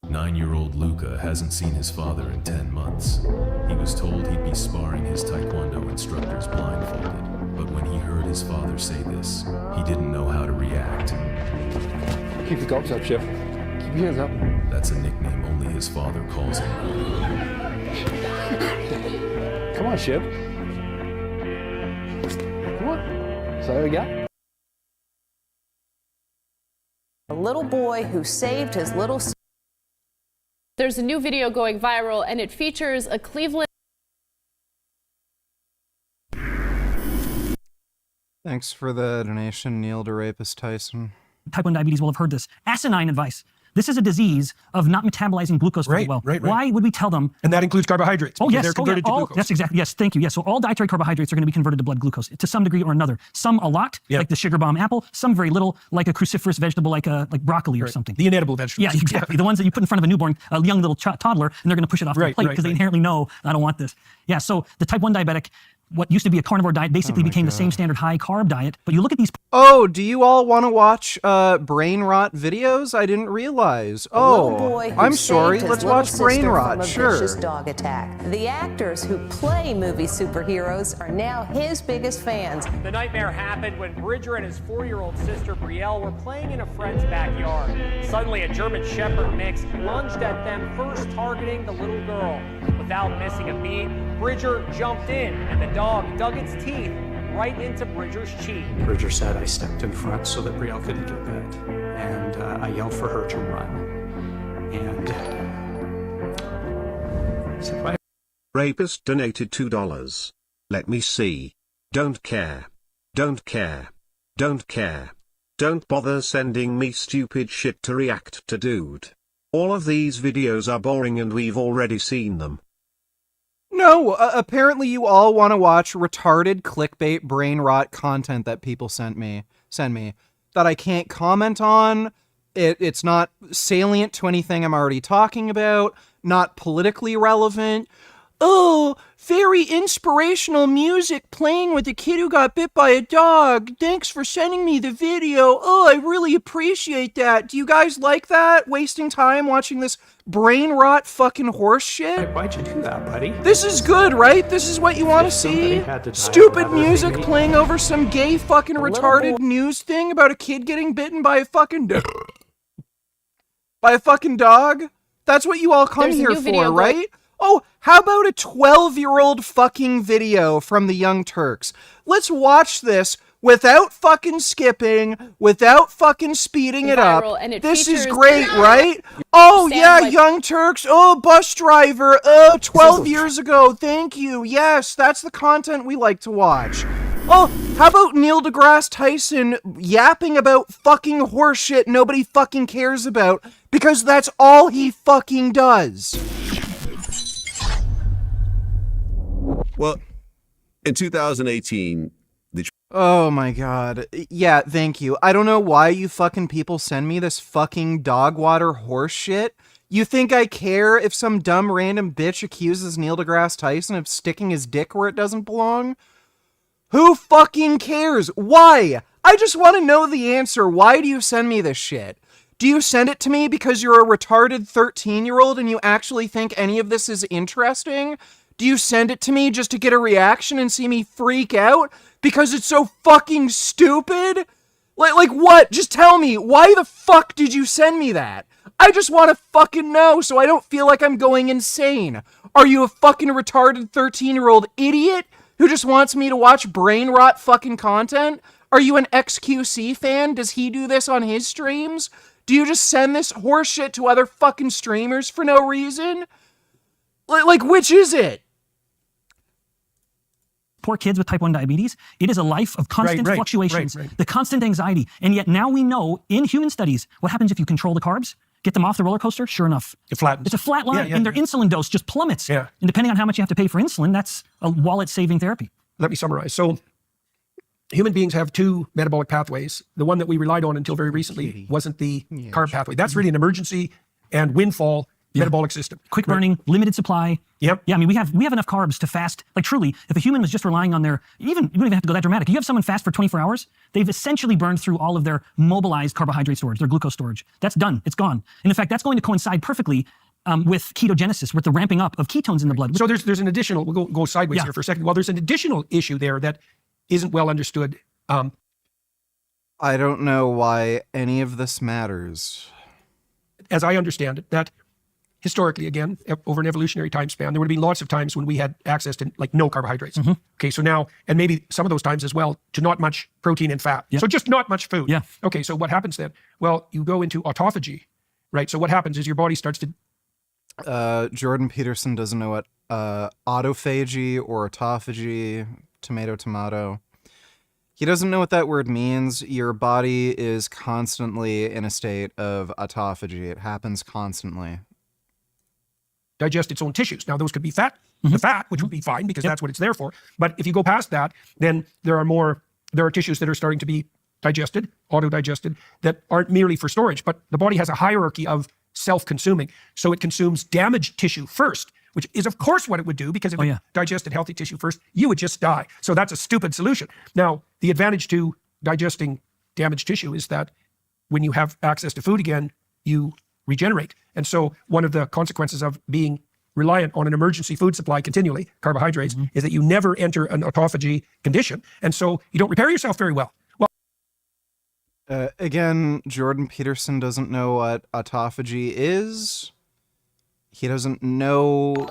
9-year-old Luca hasn't seen his father in 10 months. He was told he'd be sparring his taekwondo instructors blindfolded, but when he heard his father say this, he didn't know how to react. Keep your guards up, Chef. Keep your hands up. That's a nickname only his father calls him. Come on, Chef. Come on. So there we go. A little boy who saved his little... There's a new video going viral, and it features a Cleveland... Thanks for the donation, Neil DeRapist Tyson. Type 1 diabetes will have heard this. Asinine advice. This is a disease of not metabolizing glucose very well. Right. Why would we tell them? And that includes carbohydrates. Oh, yes. They're converted to glucose. That's exactly. Yes, thank you. Yes, so all dietary carbohydrates are going to be converted to blood glucose to some degree or another. Some a lot, like the sugar bomb apple. Some very little, like a cruciferous vegetable, like broccoli or something. The inedible vegetables. Yeah, exactly. The ones that you put in front of a young little toddler, and they're going to push it off the plate because they inherently know, I don't want this. Yeah, so the type 1 diabetic, what used to be a carnivore diet basically became the same standard high carb diet. But you look at these. Oh, do you all want to watch brain rot videos? I didn't realize. Oh, I'm sorry. Let's watch brain rot. Sure. Vicious dog attack. The actors who play movie superheroes are now his biggest fans. The nightmare happened when Bridger and his 4-year-old sister Brielle were playing in a friend's backyard. Suddenly, a German Shepherd mix lunged at them, first targeting the little girl. Without missing a beat, Bridger jumped in, and the dog dug its teeth right into Bridger's cheek. Bridger said I stepped in front so that Brielle couldn't get bit, and I yelled for her to run. And Rapist donated $2. Let me see. Don't care. Don't care. Don't care. Don't bother sending me stupid shit to react to, dude. All of these videos are boring and we've already seen them. No, apparently you all want to watch retarded clickbait brain rot content that people send me that I can't comment on. It's not salient to anything I'm already talking about, not politically relevant. Oh, very inspirational music playing with a kid who got bit by a dog. Thanks for sending me the video. Oh, I really appreciate that. Do you guys like that? Wasting time watching this brain rot fucking horse shit? why'd you do that, buddy? This is good, right? This is what you want to see? Stupid music playing over some gay fucking retarded news thing about a kid getting bitten by a fucking dog? That's what you all come There's a here new for, video right? Oh, how about a 12-year-old fucking video from the Young Turks? Let's watch this without fucking skipping, without fucking speeding it up. Viral, and it This is features- great, right? Oh, Stand yeah, like- Young Turks. Oh, bus driver. Oh, 12 years ago. Thank you. Yes, that's the content we like to watch. Oh, how about Neil deGrasse Tyson yapping about fucking horseshit nobody fucking cares about because that's all he fucking does? Well, in 2018, Oh my god. Yeah, thank you. I don't know why you fucking people send me this fucking dog water horse shit. You think I care if some dumb random bitch accuses Neil deGrasse Tyson of sticking his dick where it doesn't belong? Who fucking cares? Why? I just want to know the answer. Why do you send me this shit? Do you send it to me because you're a retarded 13-year-old and you actually think any of this is interesting? Do you send it to me just to get a reaction and see me freak out because it's so fucking stupid? Like what? Just tell me, why the fuck did you send me that? I just want to fucking know so I don't feel like I'm going insane. Are you a fucking retarded 13-year-old idiot who just wants me to watch brain rot fucking content? Are you an XQC fan? Does he do this on his streams? Do you just send this horseshit to other fucking streamers for no reason? Like, which is it? Poor kids with type 1 diabetes, it is a life of constant fluctuations, the constant anxiety. And yet now we know in human studies what happens if you control the carbs, get them off the roller coaster. Sure enough, it flattens. It's a flat line, and their insulin dose just plummets. Yeah. And depending on how much you have to pay for insulin, that's a wallet-saving therapy. Let me summarize. So human beings have two metabolic pathways. The one that we relied on until very recently wasn't the carb pathway. That's really an emergency and windfall metabolic system. Quick burning, limited supply. Yep. Yeah, I mean, we have enough carbs to fast. Like truly, if a human was just relying on their, you don't even have to go that dramatic. You have someone fast for 24 hours, they've essentially burned through all of their mobilized carbohydrate storage, their glucose storage. That's done. It's gone. And in fact, that's going to coincide perfectly with ketogenesis, with the ramping up of ketones in the blood. So there's an additional, we'll go sideways here for a second. Well, there's an additional issue there that isn't well understood. I don't know why any of this matters. As I understand it, that historically, again, over an evolutionary time span, there would have been lots of times when we had access to like no carbohydrates. Okay, so now, and maybe some of those times as well, to not much protein and fat. So just not much food. Yeah. Okay, so what happens then? Well, you go into autophagy, right? So what happens is your body starts to... Jordan Peterson doesn't know what autophagy or autophagy, tomato. He doesn't know what that word means. Your body is constantly in a state of autophagy. It happens constantly. Digest its own tissues. Now, those could be fat, the fat, which would be fine because that's what it's there for. But if you go past that, then there are tissues that are starting to be digested, auto-digested, that aren't merely for storage, but the body has a hierarchy of self-consuming. So it consumes damaged tissue first, which is of course what it would do, because if it digested healthy tissue first, you would just die. So that's a stupid solution. Now, the advantage to digesting damaged tissue is that when you have access to food again, you regenerate. And so one of the consequences of being reliant on an emergency food supply continually, carbohydrates, is that you never enter an autophagy condition. And so you don't repair yourself very well. Again, Jordan Peterson doesn't know what autophagy is. He doesn't know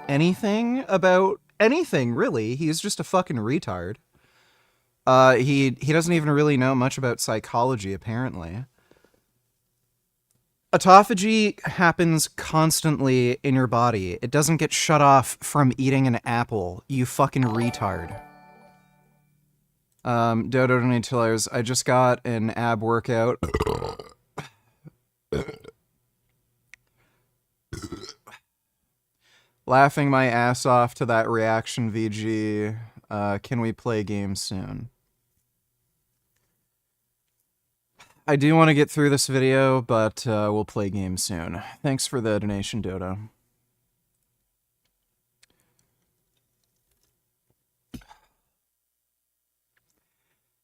anything about anything, really. He's just a fucking retard. He doesn't even really know much about psychology, apparently. Autophagy happens constantly in your body. It doesn't get shut off from eating an apple, you fucking retard. Dodo donated $2. I just got an ab workout. Laughing my ass off to that reaction, VG. Can we play games soon? I do want to get through this video, but we'll play games soon. Thanks for the donation, Dodo.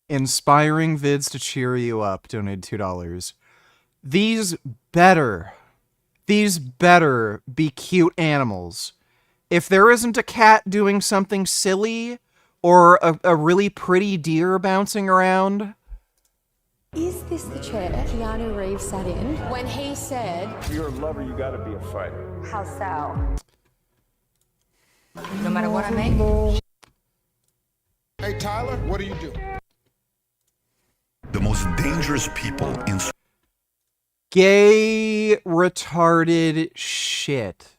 Inspiring vids to cheer you up, donated $2. These better be cute animals. If there isn't a cat doing something silly, or a really pretty deer bouncing around, Is this the chair Keanu Reeves sat in when he said, If you're a lover, you gotta be a fighter. how so? No matter what I make? Hey, Tyler, what are you doing? The most dangerous people in Gay, retarded shit.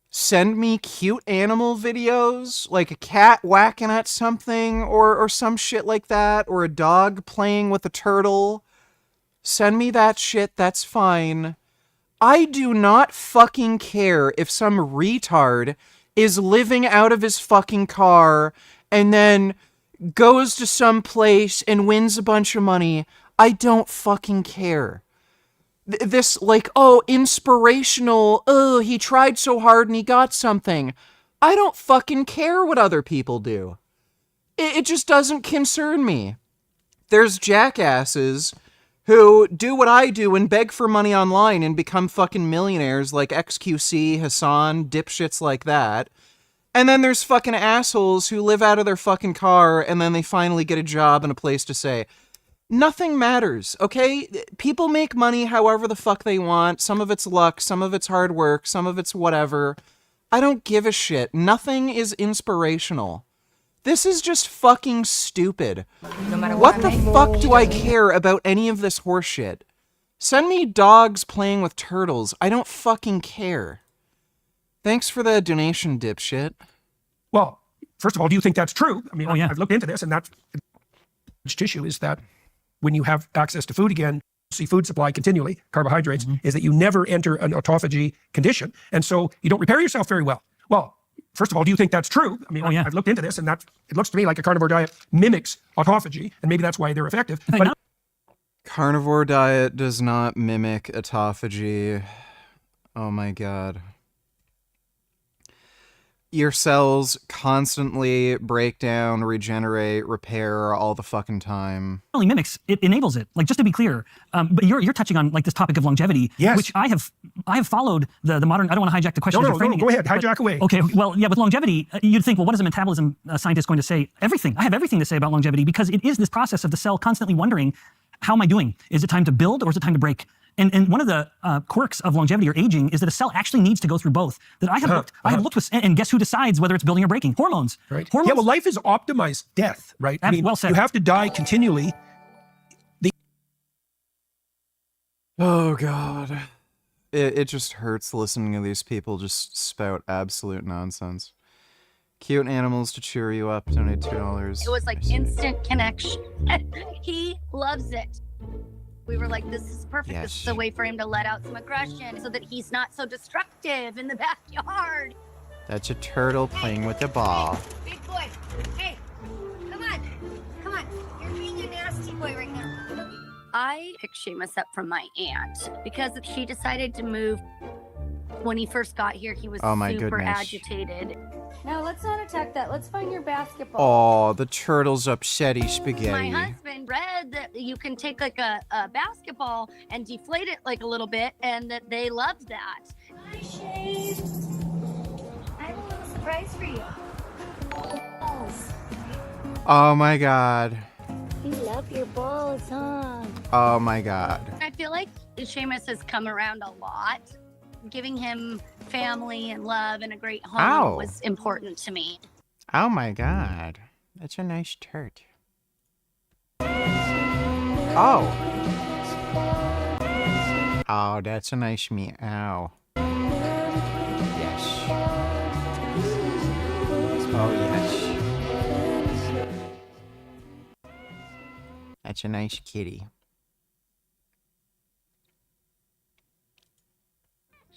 Send me cute animal videos, like a cat whacking at something or some shit like that, or a dog playing with a turtle. Send me that shit, that's fine. I do not fucking care if some retard is living out of his fucking car and then goes to some place and wins a bunch of money. I don't fucking care. This, like, oh, inspirational, oh, he tried so hard and he got something. I don't fucking care what other people do. It just doesn't concern me. There's jackasses who do what I do and beg for money online and become fucking millionaires like XQC, Hassan, dipshits like that. And then there's fucking assholes who live out of their fucking car and then they finally get a job and a place to stay. Nothing matters, okay? People make money however the fuck they want. Some of it's luck, some of it's hard work, some of it's whatever. I don't give a shit. Nothing is inspirational. This is just fucking stupid. No matter What I the make? fuck do I care about any of this horse shit? Send me dogs playing with turtles. I don't fucking care. Thanks for the donation, dipshit. Well, first of all, do you think that's true? I mean, I've looked into this, and that's the issue is that when you have access to food again, see food supply continually, carbohydrates, is that you never enter an autophagy condition. And so you don't repair yourself very well. Well, first of all, do you think that's true? I mean, I've looked into this, and it looks to me like a carnivore diet mimics autophagy, and maybe that's why they're effective. But Carnivore diet does not mimic autophagy. Oh my god. Your cells constantly break down, regenerate, repair all the fucking time. Not only mimics, it enables it. Like, just to be clear, but you're touching on like this topic of longevity, which I have followed the modern. I don't want to hijack the question. No, go ahead, hijack away. Okay, well, yeah, with longevity, you'd think, well, what is a metabolism scientist going to say? Everything. I have everything to say about longevity because it is this process of the cell constantly wondering, how am I doing? Is it time to build or is it time to break? And one of the quirks of longevity or aging is that a cell actually needs to go through both. That I have looked with, and guess who decides whether it's building or breaking? Hormones. Right. Hormones. Yeah, well, life is optimized death, right? I mean, well said. You have to die continually. Oh god. It just hurts listening to these people just spout absolute nonsense. Cute animals to cheer you up. Donate $2. It was like instant connection. He loves it. We were like, this is perfect. Yes. This is a way for him to let out some aggression so that he's not so destructive in the backyard. That's a turtle playing with a ball. Big boy. Hey, come on. Come on. You're being a nasty boy right now. I picked Seamus up from my aunt because she decided to move. When he first got here, he was Oh my super goodness. agitated. No, let's not attack that. Let's find your basketball. Oh, the turtle's upsetty My spaghetti. husband read that you can take like a basketball and deflate it like a little bit, and that they loved that. Hi, Shane. I have a little surprise for you. Balls. Oh my god. You love your balls, huh? Oh my god. I feel like Seamus has come around a lot. Giving him family and love and a great home Ow. was important to me. Oh my god. That's a nice turd. Oh. Oh, that's a nice meow. Yes. Oh, yes. That's a nice kitty.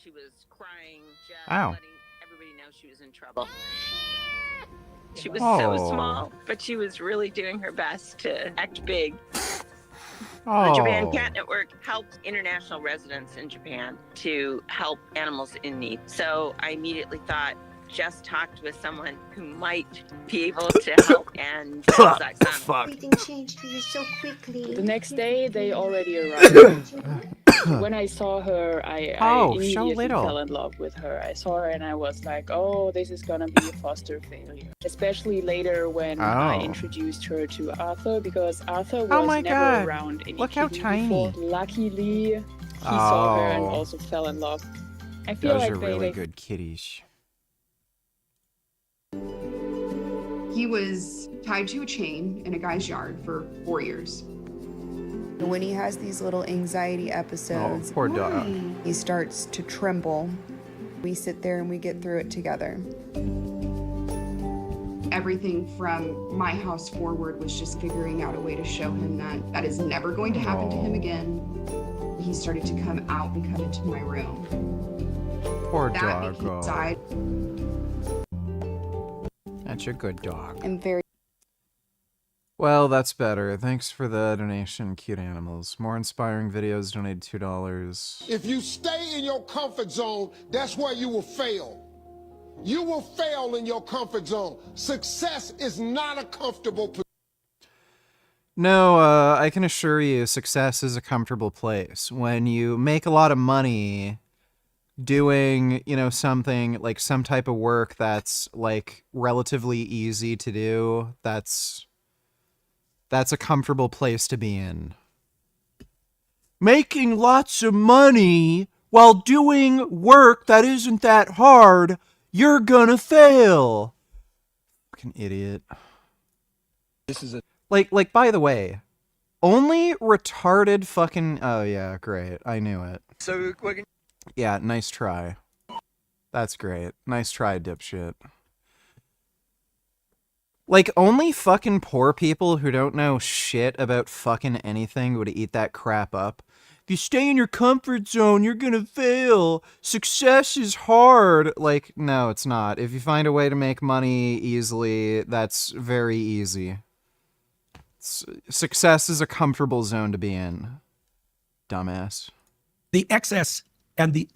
She was crying, just Ow. letting everybody know she was in trouble. She was Oh. so small, but she was really doing her best to act big. Oh. The Japan Cat Network helps international residents in Japan to help animals in need. So I immediately thought, just talked with someone who might be able to help, and Everything changed for you so quickly. The next day, they already arrived. When I saw her, I Oh, so immediately little. fell in love with her. I saw her and I was like, oh, this is gonna be a foster failure. Especially later when I Oh. introduced her to Arthur, because Arthur Oh was my never God. around any Look how kitten tiny. before. Luckily, he saw her and Oh. also fell in love. I feel Those like are really they good kitties. He was tied to a chain in a guy's yard for 4 years. When he has these little anxiety episodes, poor dog. he starts to tremble. We sit there and we get through it together. Everything from my house forward was just figuring out a way to show him that that is never going to happen to him again. He started to come out and come into my room. Poor That dog. became side. That's a good dog. And very Well, that's better. Thanks for the donation, cute animals. More inspiring videos, donate $2. If you stay in your comfort zone, that's where you will fail. You will fail in your comfort zone. Success is not a comfortable position. No, I can assure you, success is a comfortable place. When you make a lot of money doing, you know, something like some type of work that's like relatively easy to do, that's a comfortable place to be in. Making lots of money while doing work that isn't that hard, you're gonna fail. Fucking idiot. This is a Like, by the way, only retarded fucking... Oh, yeah, great. I knew it. so quick. Yeah, nice try. That's great. Nice try, dipshit. Like, only fucking poor people who don't know shit about fucking anything would eat that crap up. If you stay in your comfort zone, you're gonna fail. Success is hard. Like, no, it's not. If you find a way to make money easily, that's very easy. Success is a comfortable zone to be in. Dumbass. The excess and the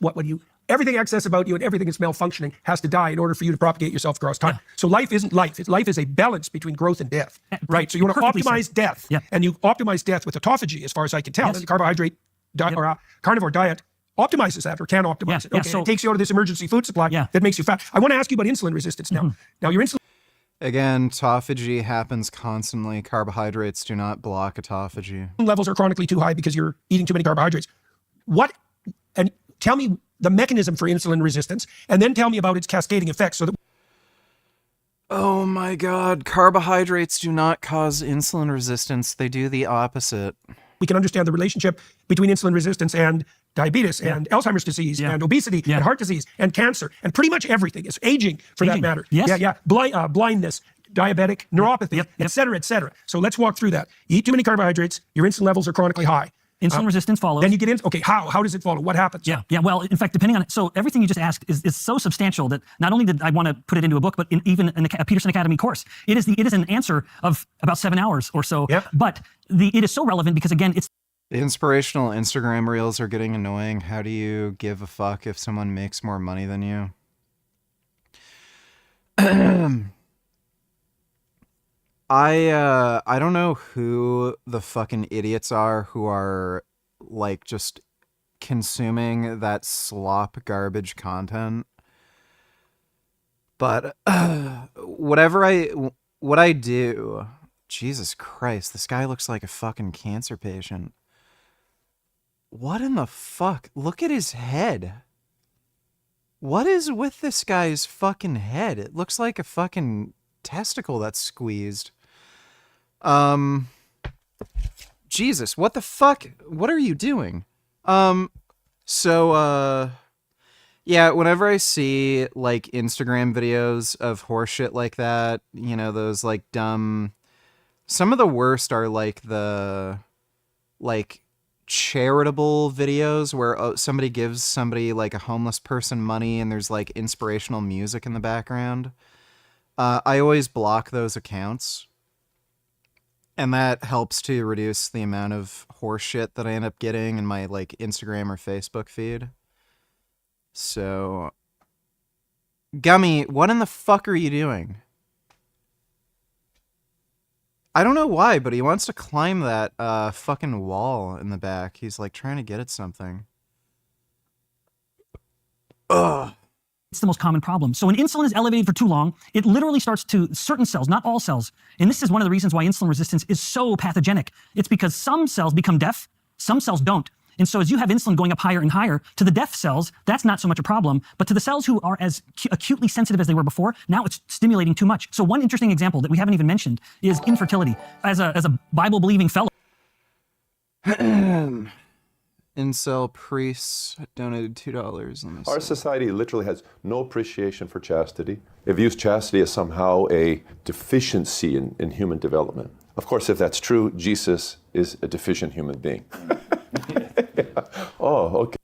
everything excess about you and everything that's malfunctioning has to die in order for you to propagate yourself across time. So life isn't life. Life is a balance between growth and death, right? So you want to optimize death, and you optimize death with autophagy, as far as I can tell. And the carbohydrate diet or a carnivore diet optimizes that, or can optimize it. Okay, so it takes you out of this emergency food supply that makes you fat. I want to ask you about insulin resistance now. Now your insulin Again, autophagy happens constantly. Carbohydrates do not block autophagy. levels are chronically too high because you're eating too many carbohydrates. And tell me the mechanism for insulin resistance, and then tell me about its cascading effects so that Oh my god, carbohydrates do not cause insulin resistance. They do the opposite. we can understand the relationship between insulin resistance and diabetes and Alzheimer's disease and obesity and heart disease and cancer and pretty much everything. It's aging, for that matter. Yes. Blindness, diabetic neuropathy, et cetera, et cetera. So let's walk through that. You eat too many carbohydrates, your insulin levels are chronically high. Insulin resistance follows. Then you get in. Okay, how does it follow? What happens? Yeah. Well, in fact, depending on it. So everything you just asked is so substantial that not only did I want to put it into a book, but even in a Peterson Academy course, it is an answer of about 7 hours or so. Yep. But it is so relevant because again, it's The inspirational Instagram reels are getting annoying. How do you give a fuck if someone makes more money than you? I don't know who the fucking idiots are who are like just consuming that slop garbage content. But what I do, Jesus Christ, this guy looks like a fucking cancer patient. What in the fuck? Look at his head. What is with this guy's fucking head? It looks like a fucking testicle that's squeezed. Jesus, what the fuck? What are you doing? Yeah, whenever I see like Instagram videos of horseshit like that, you know, those like dumb, some of the worst are like the like charitable videos where somebody gives somebody like a homeless person money and there's like inspirational music in the background. I always block those accounts. And that helps to reduce the amount of horseshit that I end up getting in my like Instagram or Facebook feed. So Gummy, what in the fuck are you doing? I don't know why, but he wants to climb that fucking wall in the back. He's like trying to get at something. Ugh. It's the most common problem. So when insulin is elevated for too long, it literally starts to, certain cells, not all cells, and this is one of the reasons why insulin resistance is so pathogenic. It's because some cells become deaf, some cells don't. And so as you have insulin going up higher and higher, to the deaf cells, that's not so much a problem, but to the cells who are as acutely sensitive as they were before, now it's stimulating too much. So one interesting example that we haven't even mentioned is infertility. As a Bible-believing fellow, Incel Priest donated $2. Our society literally has no appreciation for chastity. It views chastity as somehow a deficiency in human development. Of course, if that's true, Jesus is a deficient human being. Oh, okay.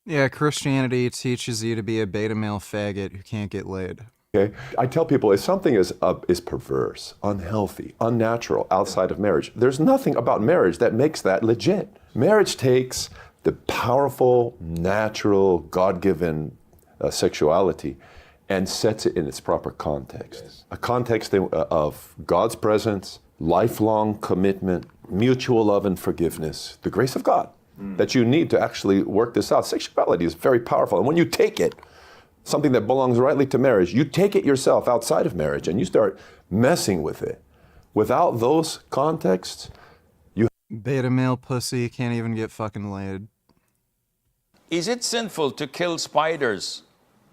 Yeah, Christianity teaches you to be a beta male faggot who can't get laid. Okay. I tell people if something is perverse, unhealthy, unnatural outside of marriage, there's nothing about marriage that makes that legit. Marriage takes the powerful, natural, God-given sexuality and sets it in its proper context. A context of God's presence, lifelong commitment, mutual love and forgiveness, the grace of God that you need to actually work this out. Sexuality is very powerful. And when you take it, something that belongs rightly to marriage, you take it yourself outside of marriage and you start messing with it. Without those contexts, you... Beta male pussy can't even get fucking laid. Is it sinful to kill spiders?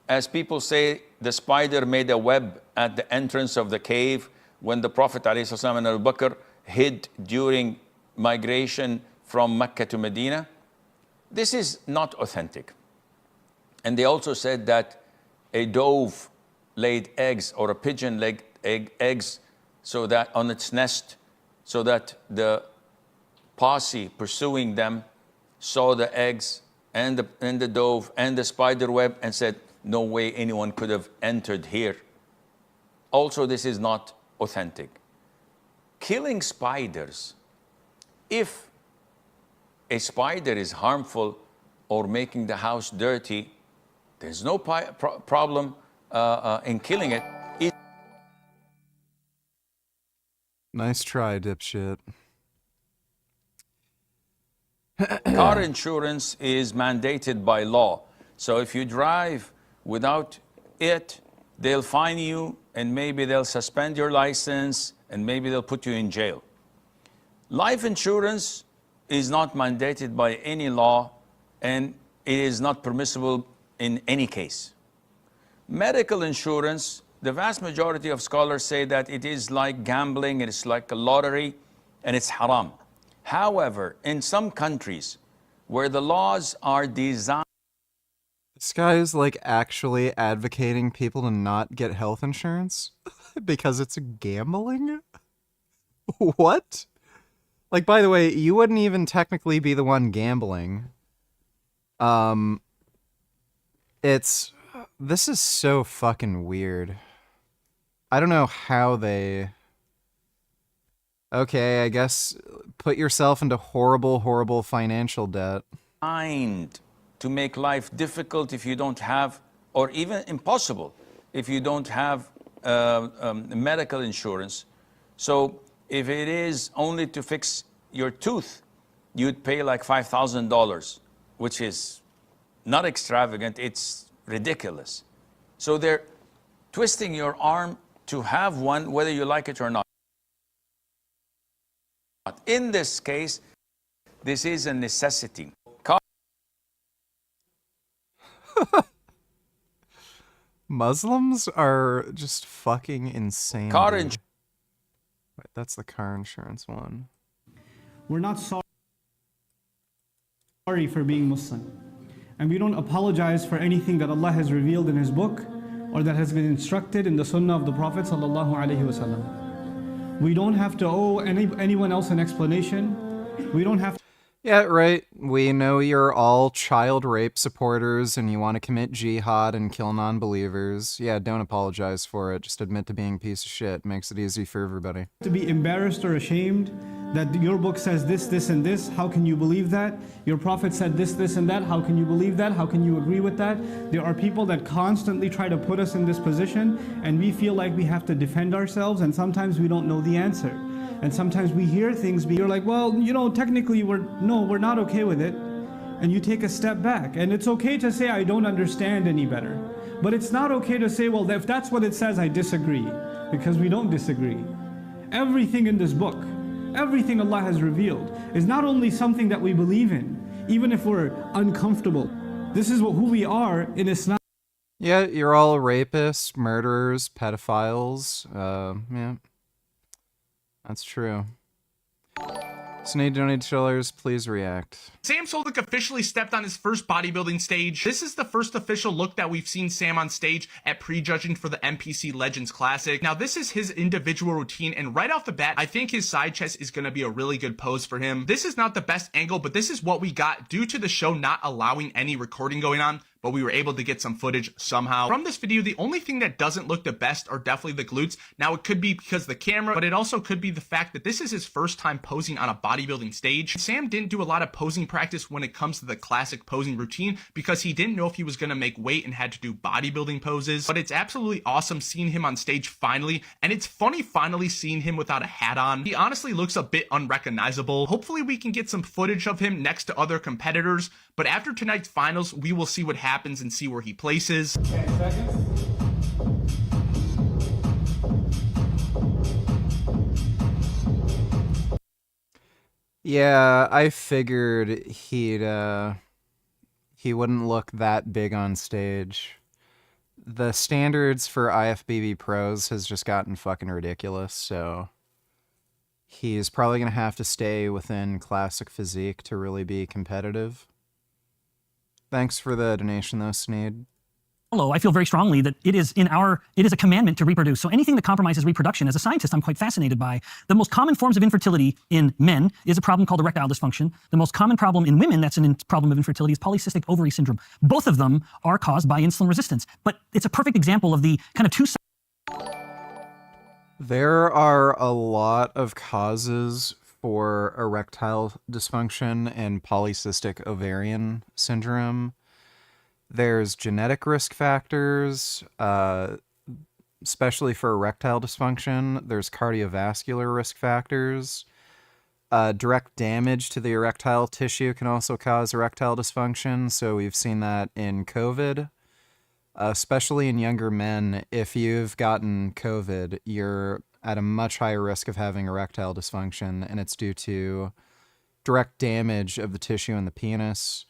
As people say, the spider made a web at the entrance of the cave when the Prophet ﷺ and Abu Bakr hid during migration from Mecca to Medina. This is not authentic. And they also said that a dove laid eggs or a pigeon laid eggs so that on its nest, so that the posse pursuing them saw the eggs and the dove and the spider web and said, no way anyone could have entered here. Also, this is not authentic. Killing spiders, if a spider is harmful or making the house dirty, there's no problem in killing it. Nice try, dipshit. Car insurance is mandated by law. So if you drive without it, they'll fine you and maybe they'll suspend your license and maybe they'll put you in jail. Life insurance is not mandated by any law and it is not permissible in any case. Medical insurance, the vast majority of scholars say that it is like gambling, it is like a lottery, and it's haram. However, in some countries where the laws are designed... This guy is like actually advocating people to not get health insurance because it's gambling? What? Like, by the way, you wouldn't even technically be the one gambling. This is so fucking weird. I don't know how they... Okay, I guess put yourself into horrible, horrible financial debt. To make life difficult if you don't have, or even impossible if you don't have medical insurance. So if it is only to fix your tooth, you'd pay like $5,000, which is not extravagant, it's ridiculous. So they're twisting your arm to have one, whether you like it or not. In this case, this is a necessity. Muslims are just fucking insane. Wait, that's the car insurance one. We're not sorry for being Muslim. And we don't apologize for anything that Allah has revealed in His book or that has been instructed in the Sunnah of the Prophet ﷺ. We don't have to owe anyone else an explanation. We don't have to... Yeah, right. We know you're all child rape supporters and you want to commit jihad and kill non-believers. Yeah, don't apologize for it. Just admit to being a piece of shit. Makes it easy for everybody. To be embarrassed or ashamed that your book says this, this, and this. How can you believe that? Your prophet said this, this, and that. How can you believe that? How can you agree with that? There are people that constantly try to put us in this position, and we feel like we have to defend ourselves, and sometimes we don't know the answer. And sometimes we hear things, but you're like, well, you know, technically we're not okay with it. And you take a step back. And it's okay to say, I don't understand any better. But it's not okay to say, well, if that's what it says, I disagree. Because we don't disagree. Everything in this book, everything Allah has revealed, is not only something that we believe in, even if we're uncomfortable. This is who we are in Islam. Yeah, you're all rapists, murderers, pedophiles. Yeah. That's true. Sneed donated $2, please react. Sam Soldic officially stepped on his first bodybuilding stage. This is the first official look that we've seen Sam on stage at prejudging for the NPC Legends Classic. Now, this is his individual routine, and right off the bat, I think his side chest is going to be a really good pose for him. This is not the best angle, but this is what we got due to the show not allowing any recording going on, but we were able to get some footage somehow. From this video, the only thing that doesn't look the best are definitely the glutes. Now, it could be because of the camera, but it also could be the fact that this is his first time posing on a bodybuilding stage. Sam didn't do a lot of posing practice when it comes to the classic posing routine because he didn't know if he was gonna make weight and had to do bodybuilding poses, but it's absolutely awesome seeing him on stage finally, and it's funny finally seeing him without a hat on. He honestly looks a bit unrecognizable. Hopefully we can get some footage of him next to other competitors, but after tonight's finals, we will see what happens and see where he places. 10 seconds. Yeah, I figured he wouldn't look that big on stage. The standards for IFBB pros has just gotten fucking ridiculous, so he's probably gonna have to stay within classic physique to really be competitive. Thanks for the donation though, Sneed. I feel very strongly that it is a commandment to reproduce. So anything that compromises reproduction, as a scientist, I'm quite fascinated by. The most common forms of infertility in men is a problem called erectile dysfunction. The most common problem in women that's a problem of infertility is polycystic ovary syndrome. Both of them are caused by insulin resistance. But it's a perfect example of the kind of two sides. There are a lot of causes for erectile dysfunction and polycystic ovarian syndrome. There's genetic risk factors, especially for erectile dysfunction. There's cardiovascular risk factors. Direct damage to the erectile tissue can also cause erectile dysfunction. So we've seen that in COVID, especially in younger men. If you've gotten COVID, you're at a much higher risk of having erectile dysfunction, and it's due to direct damage of the tissue in the penis.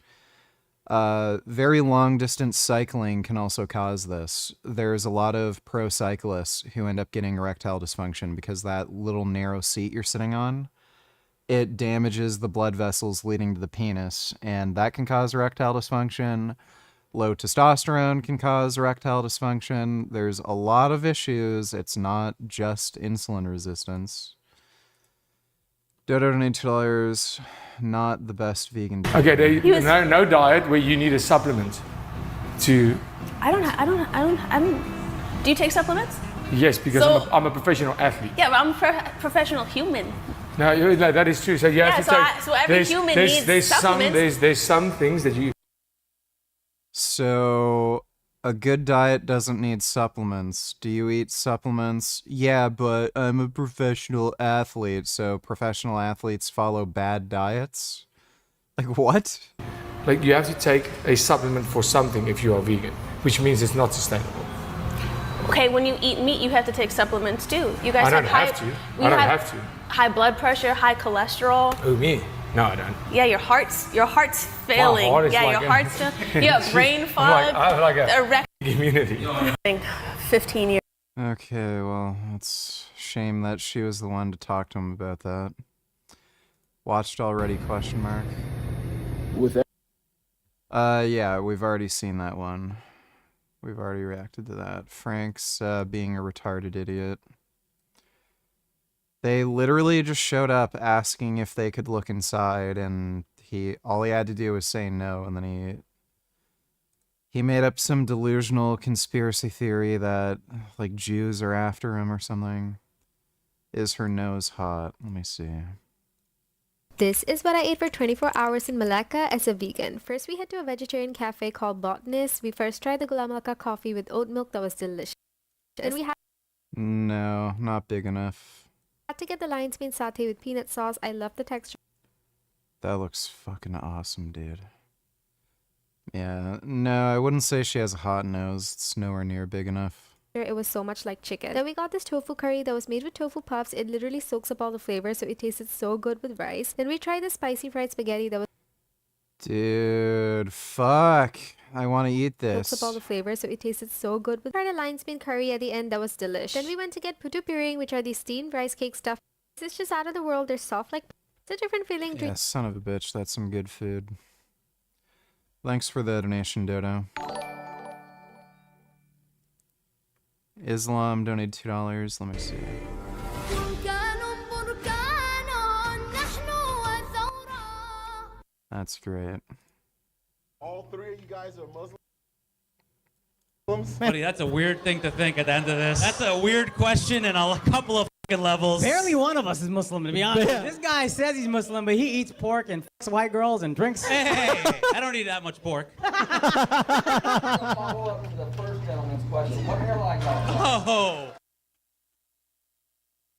Very long distance cycling can also cause this. There's a lot of pro cyclists who end up getting erectile dysfunction because that little narrow seat you're sitting on, it damages the blood vessels leading to the penis, and that can cause erectile dysfunction. Low testosterone can cause erectile dysfunction. There's a lot of issues. It's not just insulin resistance. Dodo donated $2. Not the best vegan diet. Okay, no diet where you need a supplement to. I don't. Do you take supplements? Yes, because So- I'm a professional athlete. Yeah, but I'm a professional human. No, that is true. So you have to take. So every human needs there's supplements. There's some things that you. So, a good diet doesn't need supplements. Do you eat supplements? Yeah, but I'm a professional athlete, so professional athletes follow bad diets? Like, what? Like, you have to take a supplement for something if you are vegan, which means it's not sustainable. Okay, when you eat meat, you have to take supplements too. You guys I don't have have to. I don't have to. high blood pressure, high cholesterol. Oh, me? No, I don't. Yeah, your heart's failing. My heart is yeah, like your heart's still. You have brain fog. I have like a erect- immunity. I think 15 years. Okay, well, it's a shame that she was the one to talk to him about that. Watched already, question mark. With that? Yeah, we've already seen that one. We've already reacted to that. Frank's being a retarded idiot. They literally just showed up asking if they could look inside, and all he had to do was say no, and then he made up some delusional conspiracy theory that like Jews are after him or something. Is her nose hot? Let me see. This is what I ate for 24 hours in Malacca as a vegan. First, we head to a vegetarian cafe called Botanist. We first tried the Gula Melaka coffee with oat milk that was delicious. Then we had No, not big enough. to get the lion's mane satay with peanut sauce. I love the texture. That looks fucking awesome, dude. Yeah, no, I wouldn't say she has a hot nose. It's nowhere near big enough. It was so much like chicken. Then we got this tofu curry that was made with tofu puffs. It literally soaks up all the flavors, so it tasted so good with rice. Then we tried the spicy fried spaghetti that was Dude, fuck. I want to eat soaks this. up all the flavors, so it tasted so good with tried a lion's mane curry at the end that was delish. Then we went to get putu piring, which are these steamed rice cake stuff. This is just out of the world. They're soft like it's a different feeling. Yeah, son of a bitch. That's some good food. Thanks for the donation, Dodo. Islam donated $2. Let me see. That's great. All three of you guys are Muslims? Buddy, that's a weird thing to think at the end of this. That's a weird question and a couple of fucking levels. Barely one of us is Muslim, to be honest. Yeah. This guy says he's Muslim, but he eats pork and fucks white girls and drinks. Hey, I don't eat that much pork. Follow up to the first gentleman's question. What hairline Oh.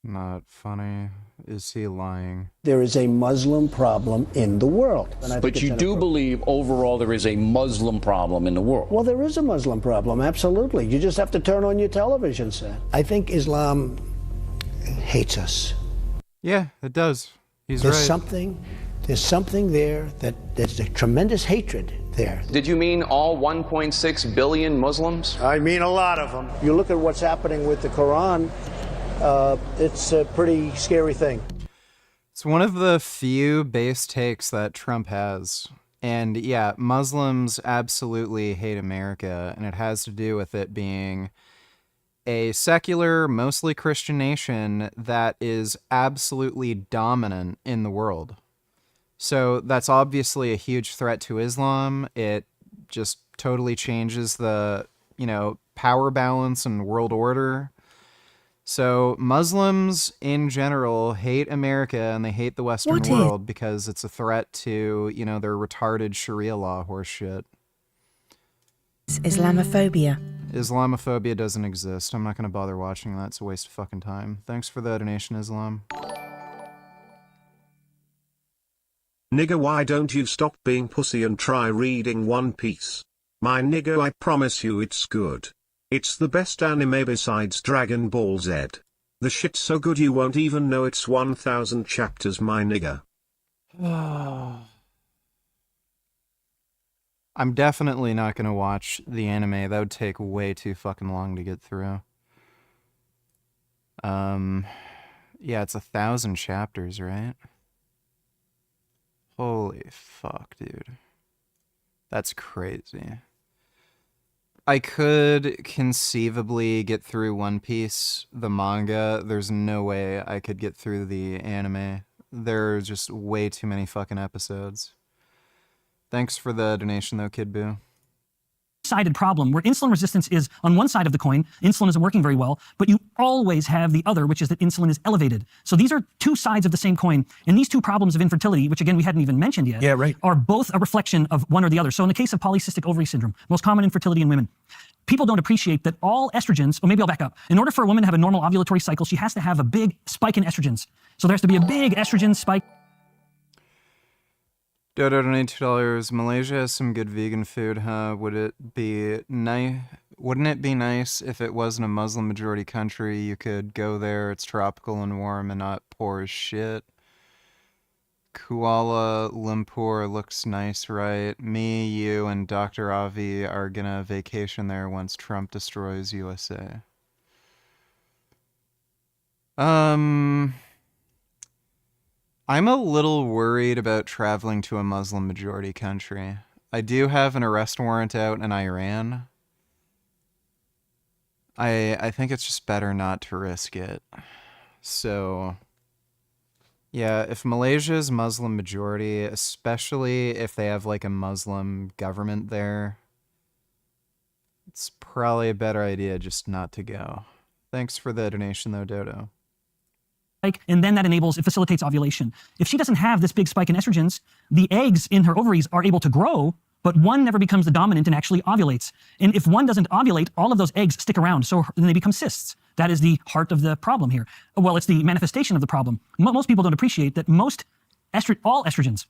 Not funny. Is he lying? There is a Muslim problem in the world. But you do believe overall there is a Muslim problem in the world? Well, there is a Muslim problem, absolutely. You just have to turn on your television set. I think Islam hates us. Yeah, it does. He's There's right. There's something there there's a tremendous hatred there. Did you mean all 1.6 billion Muslims? I mean a lot of them. You look at what's happening with the Quran, it's a pretty scary thing. It's one of the few base takes that Trump has. And yeah, Muslims absolutely hate America, and it has to do with it being a secular, mostly Christian nation that is absolutely dominant in the world. So that's obviously a huge threat to Islam. It just totally changes the, power balance and world order. So Muslims in general hate America and they hate the Western world because it's a threat to, their retarded Sharia law horseshit. Islamophobia. Islamophobia doesn't exist. I'm not going to bother watching that. It's a waste of fucking time. Thanks for the donation, Islam. Nigga, why don't you stop being pussy and try reading One Piece? My nigga, I promise you it's good. It's the best anime besides Dragon Ball Z. The shit's so good you won't even know it's 1,000 chapters, my nigga. I'm definitely not going to watch the anime. That would take way too fucking long to get through. Yeah, it's 1,000 chapters, right? Holy fuck, dude. That's crazy. I could conceivably get through One Piece, the manga. There's no way I could get through the anime. There are just way too many fucking episodes. Thanks for the donation, though, Kid Boo. Sided problem where insulin resistance is on one side of the coin, insulin isn't working very well, but you always have the other, which is that insulin is elevated. So these are two sides of the same coin, and these two problems of infertility, which again we hadn't even mentioned yet, are both a reflection of one or the other. So in the case of polycystic ovary syndrome, most common infertility in women, people don't appreciate that all estrogens, or maybe I'll back up, in order for a woman to have a normal ovulatory cycle, she has to have a big spike in estrogens. So there has to be a big estrogen spike. Dodo donated $2. Malaysia has some good vegan food, huh? Wouldn't it be nice if it wasn't a Muslim majority country? You could go there, it's tropical and warm and not poor as shit. Kuala Lumpur looks nice, right? Me, you, and Dr. Avi are gonna vacation there once Trump destroys USA. I'm a little worried about traveling to a Muslim majority country. I do have an arrest warrant out in Iran. I think it's just better not to risk it. So, yeah, if Malaysia's Muslim majority, especially if they have like a Muslim government there, it's probably a better idea just not to go. Thanks for the donation though, Dodo. and then it facilitates ovulation. If she doesn't have this big spike in estrogens, the eggs in her ovaries are able to grow, but one never becomes the dominant and actually ovulates. And if one doesn't ovulate, all of those eggs stick around, so then they become cysts. That is the heart of the problem here. Well, it's the manifestation of the problem. Most people don't appreciate that all estrogens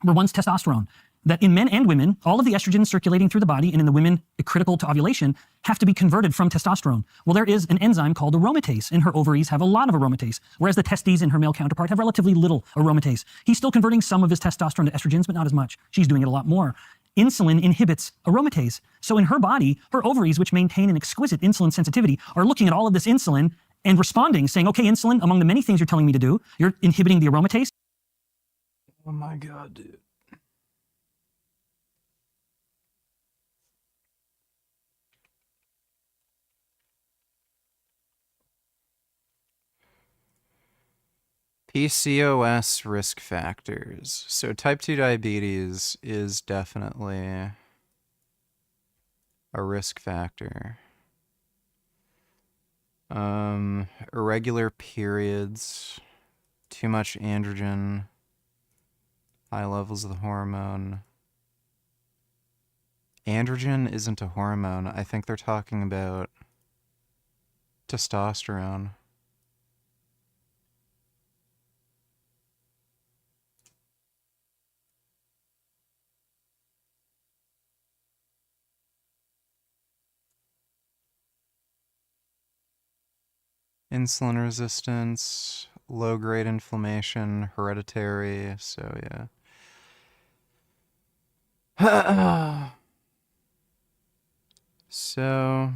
were once testosterone. That in men and women, all of the estrogens circulating through the body, and in the women critical to ovulation, have to be converted from testosterone. Well, there is an enzyme called aromatase, and her ovaries have a lot of aromatase, whereas the testes in her male counterpart have relatively little aromatase. He's still converting some of his testosterone to estrogens, but not as much. She's doing it a lot more. Insulin inhibits aromatase. So in her body, her ovaries, which maintain an exquisite insulin sensitivity, are looking at all of this insulin and responding, saying, okay, insulin, among the many things you're telling me to do, you're inhibiting the aromatase. Oh my God, dude. PCOS risk factors. So type 2 diabetes is definitely a risk factor. Irregular periods, too much androgen, high levels of the hormone. Androgen isn't a hormone. I think they're talking about testosterone. Insulin resistance, low-grade inflammation, hereditary, so yeah. So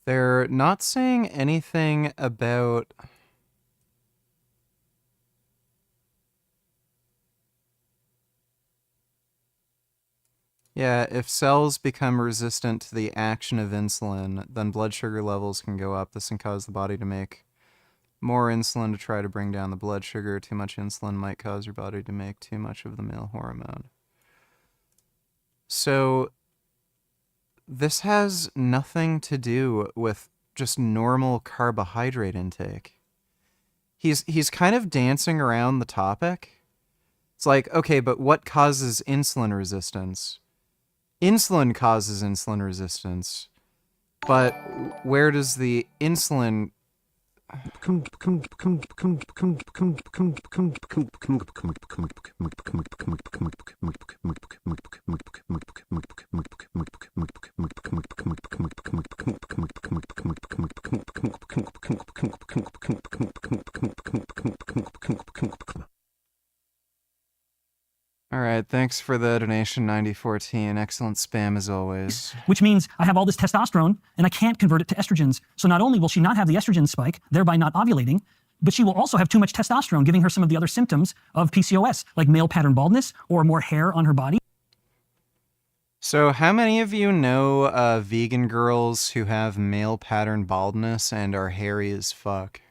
they're not saying anything about if cells become resistant to the action of insulin, then blood sugar levels can go up. This can cause the body to make more insulin to try to bring down the blood sugar. Too much insulin might cause your body to make too much of the male hormone. So this has nothing to do with just normal carbohydrate intake. He's kind of dancing around the topic. It's like, okay, but what causes insulin resistance? Insulin causes insulin resistance, but where does the insulin... All right, thanks for the donation, 9014. Excellent spam as always. Which means I have all this testosterone and I can't convert it to estrogens. So not only will she not have the estrogen spike, thereby not ovulating, but she will also have too much testosterone, giving her some of the other symptoms of PCOS, like male pattern baldness or more hair on her body. So how many of you know vegan girls who have male pattern baldness and are hairy as fuck?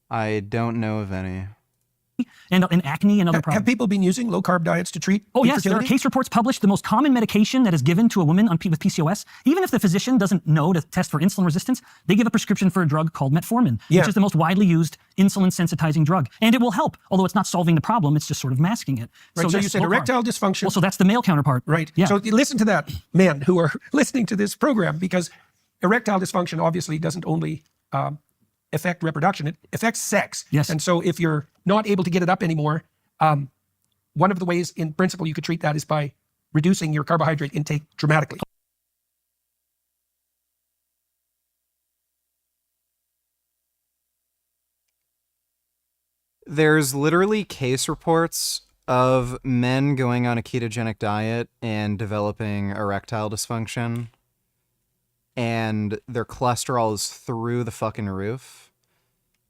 I don't know of any. And acne and other problems. Have people been using low-carb diets to treat Oh, yes. There are infertility? case reports published. The most common medication that is given to a woman with PCOS, even if the physician doesn't know to test for insulin resistance, they give a prescription for a drug called metformin, which is the most widely used insulin-sensitizing drug. And it will help, although it's not solving the problem. It's just sort of masking it. Right, so you said erectile dysfunction. Well, so that's the male counterpart. Right. Yeah. So listen to that, men who are listening to this program, because erectile dysfunction obviously doesn't only affect reproduction, it affects sex. Yes. And so if you're not able to get it up anymore, one of the ways in principle you could treat that is by reducing your carbohydrate intake dramatically. There's literally case reports of men going on a ketogenic diet and developing erectile dysfunction, and their cholesterol is through the fucking roof.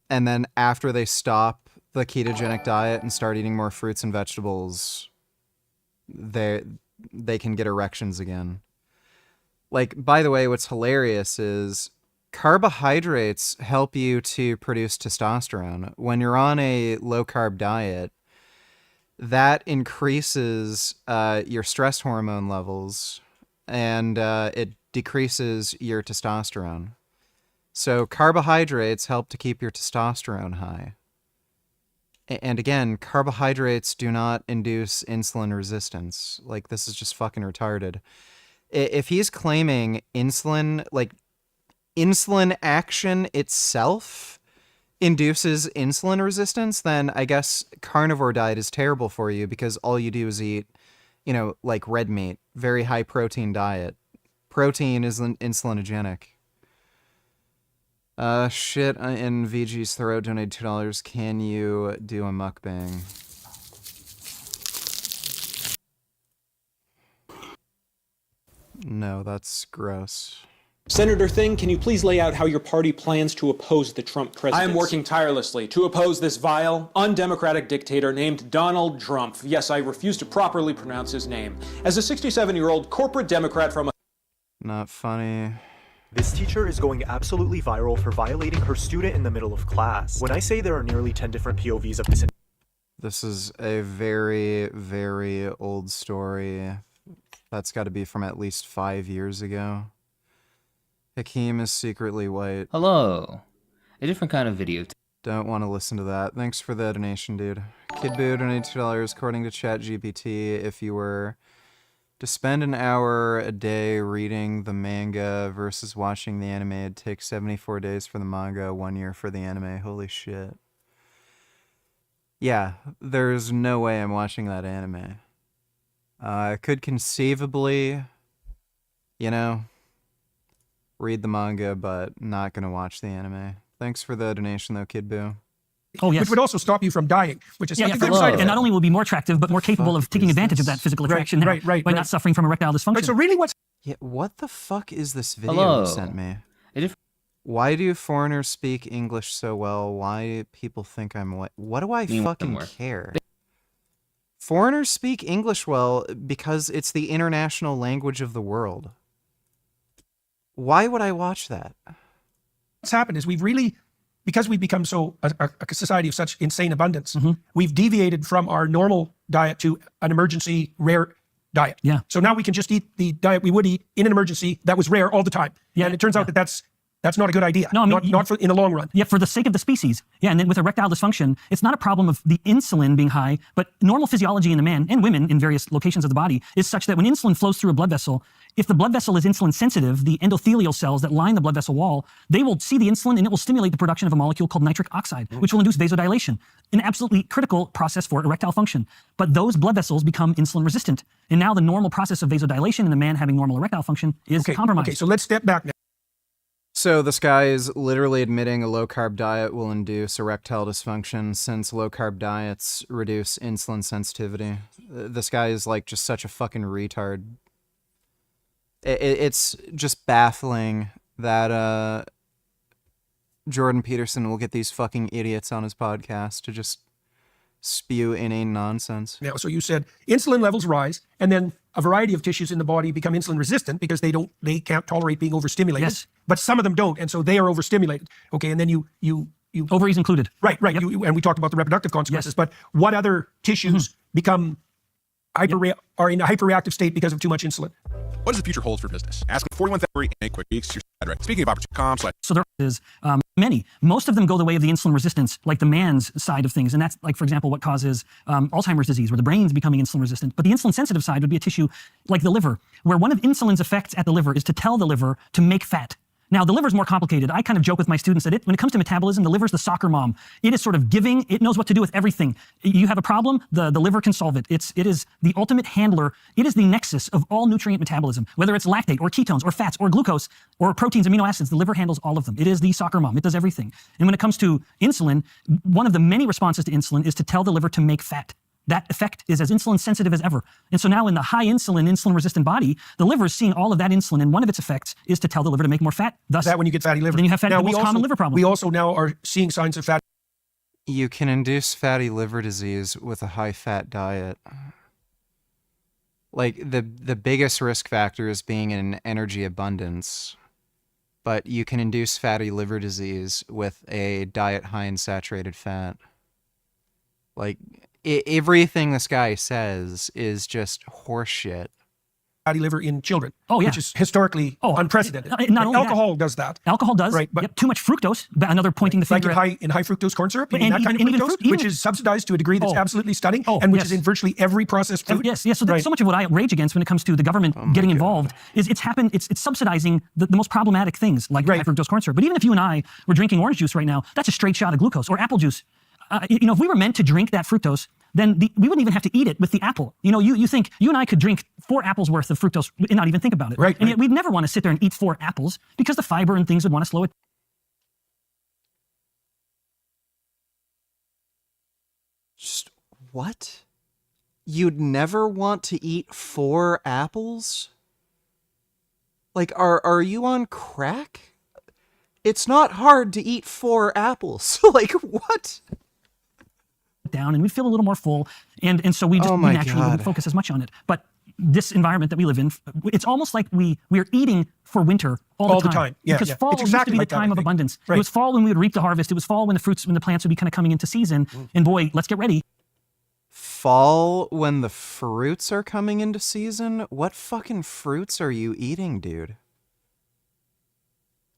And then after they stop the ketogenic diet and start eating more fruits and vegetables, they can get erections again. Like, by the way, what's hilarious is carbohydrates help you to produce testosterone. When you're on a low-carb diet, that increases your stress hormone levels, and it decreases your testosterone. So carbohydrates help to keep your testosterone high. And again, carbohydrates do not induce insulin resistance. Like, this is just fucking retarded. If he's claiming insulin, like, insulin action itself induces insulin resistance, then I guess carnivore diet is terrible for you because all you do is eat, you know, like red meat, very high protein diet. Protein is insulinogenic. Shit in VG's throat, donate $2. Can you do a mukbang? No, that's gross. Senator Thing, can you please lay out how your party plans to oppose the Trump presidency? I am working tirelessly to oppose this vile, undemocratic dictator named Donald Trump. Yes, I refuse to properly pronounce his name. As a 67-year-old corporate Democrat from a... Not funny. This teacher is going absolutely viral for violating her student in the middle of class. When I say there are nearly 10 different POVs of this... This is a very, very old story. That's got to be from at least 5 years ago. Hakeem is secretly white. Hello. A different kind of video. Don't want to listen to that. Thanks for the donation, dude. Kid Boo donated $2. According to ChatGPT, if you were to spend an hour a day reading the manga versus watching the anime, it'd take 74 days for the manga, 1 year for the anime. Holy shit. Yeah, there's no way I'm watching that anime. I could conceivably, you know, read the manga, but not gonna watch the anime. Thanks for the donation, though, Kid Boo. Oh, yes. Which would also stop you from dying, which is yeah, the good side of it. And not only will be more attractive, but more capable of taking advantage of that physical attraction by not suffering from erectile dysfunction. Right, so really what's... Yeah, what the fuck is this video you sent me? Why do foreigners speak English so well? Why people think I'm white? What do I fucking care? Foreigners speak English well because it's the international language of the world. Why would I watch that? What's happened is we've really, because we've become so a society of such insane abundance, we've deviated from our normal diet to an emergency rare diet. Yeah. So now we can just eat the diet we would eat in an emergency that was rare all the time. Yeah. And it turns out that that's not a good idea. No, I mean, not for, in the long run. Yeah, for the sake of the species. Yeah, and then with erectile dysfunction, it's not a problem of the insulin being high, but normal physiology in the man and women in various locations of the body is such that when insulin flows through a blood vessel, if the blood vessel is insulin sensitive, the endothelial cells that line the blood vessel wall, they will see the insulin and it will stimulate the production of a molecule called nitric oxide, which will induce vasodilation, an absolutely critical process for erectile function. But those blood vessels become insulin resistant. And now the normal process of vasodilation in the man having normal erectile function is compromised. Okay, so let's step back now. So this guy is literally admitting a low-carb diet will induce erectile dysfunction since low-carb diets reduce insulin sensitivity. This guy is like just such a fucking retard. It's just baffling that Jordan Peterson will get these fucking idiots on his podcast to just spew inane nonsense. Now, so you said insulin levels rise, and then a variety of tissues in the body become insulin resistant because they can't tolerate being overstimulated. Yes. But some of them don't, and so they are overstimulated. Okay, and then you ovaries included. Right. Yep. And we talked about the reproductive consequences. Yes. But what other tissues become are in a hyperreactive state because of too much insulin? What does the future hold for business? Ask 41 February in 8 quick weeks. Speaking of opportunity.com/. So there is many. Most of them go the way of the insulin resistance, like the man's side of things. And that's like, for example, what causes Alzheimer's disease, where the brain's becoming insulin resistant. But the insulin sensitive side would be a tissue like the liver, where one of insulin's effects at the liver is to tell the liver to make fat. Now, the liver's more complicated. I kind of joke with my students that when it comes to metabolism, the liver's the soccer mom. It is sort of giving. It knows what to do with everything. You have a problem, the liver can solve it. It is the ultimate handler. It is the nexus of all nutrient metabolism, whether it's lactate or ketones or fats or glucose or proteins, amino acids. The liver handles all of them. It is the soccer mom. It does everything. And when it comes to insulin, one of the many responses to insulin is to tell the liver to make fat. That effect is as insulin sensitive as ever. And so now in the high insulin resistant body, the liver is seeing all of that insulin, and one of its effects is to tell the liver to make more fat. Thus, that when you get fatty liver. Then you have fatty, now, the most common liver problem. We also now are seeing signs of fatty. You can induce fatty liver disease with a high-fat diet. Like, the biggest risk factor is being in energy abundance, but you can induce fatty liver disease with a diet high in saturated fat. Like, everything this guy says is just horseshit. fatty liver in children. Oh, yeah. Which is historically unprecedented. Not Right? only Alcohol does that. Alcohol does. Right, but too much fructose. Another pointing the finger like in high fructose corn syrup, you mean that kind of fructose, which is subsidized to a degree that's absolutely stunning, and which is in virtually every processed food. Yes. So that's so much of what I rage against when it comes to the government getting involved. Is it's happened? It's subsidizing the most problematic things like high fructose corn syrup. But even if you and I were drinking orange juice right now, that's a straight shot of glucose, or apple juice. If we were meant to drink that fructose, then we wouldn't even have to eat it with the apple. You think you and I could drink 4 apples worth of fructose and not even think about it. And yet we'd never want to sit there and eat 4 apples because the fiber and things would want to slow it. Just what? You'd never want to eat 4 apples? Like, are you on crack? It's not hard to eat 4 apples. Like, what? Down, and we feel a little more full, and so we just we naturally wouldn't focus as much on it. But this environment that we live in, it's almost like we're eating for winter all the time. Yeah, because fall used to be the time of abundance. It was fall when we would reap the harvest. It was fall when the plants would be kind of coming into season. And boy, let's get ready. Fall when the fruits are coming into season? What fucking fruits are you eating, dude?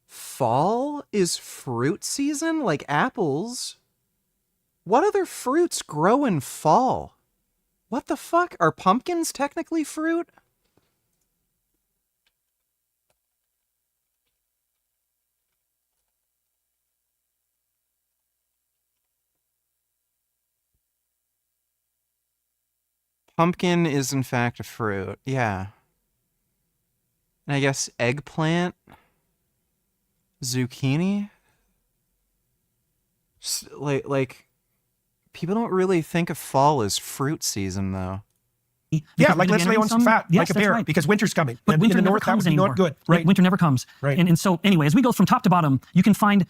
Fall is fruit season? Like apples? What other fruits grow in fall? What the fuck? Are pumpkins technically fruit? Pumpkin is in fact a fruit, yeah. And I guess eggplant? Zucchini? Like people don't really think of fall as fruit season, though. Yeah, like let's lay on some fat, like a bear, because winter's coming. But winter in the never north, that comes would be anymore. not good. Right. Winter never comes. Right. And so anyway, as we go from top to bottom, you can find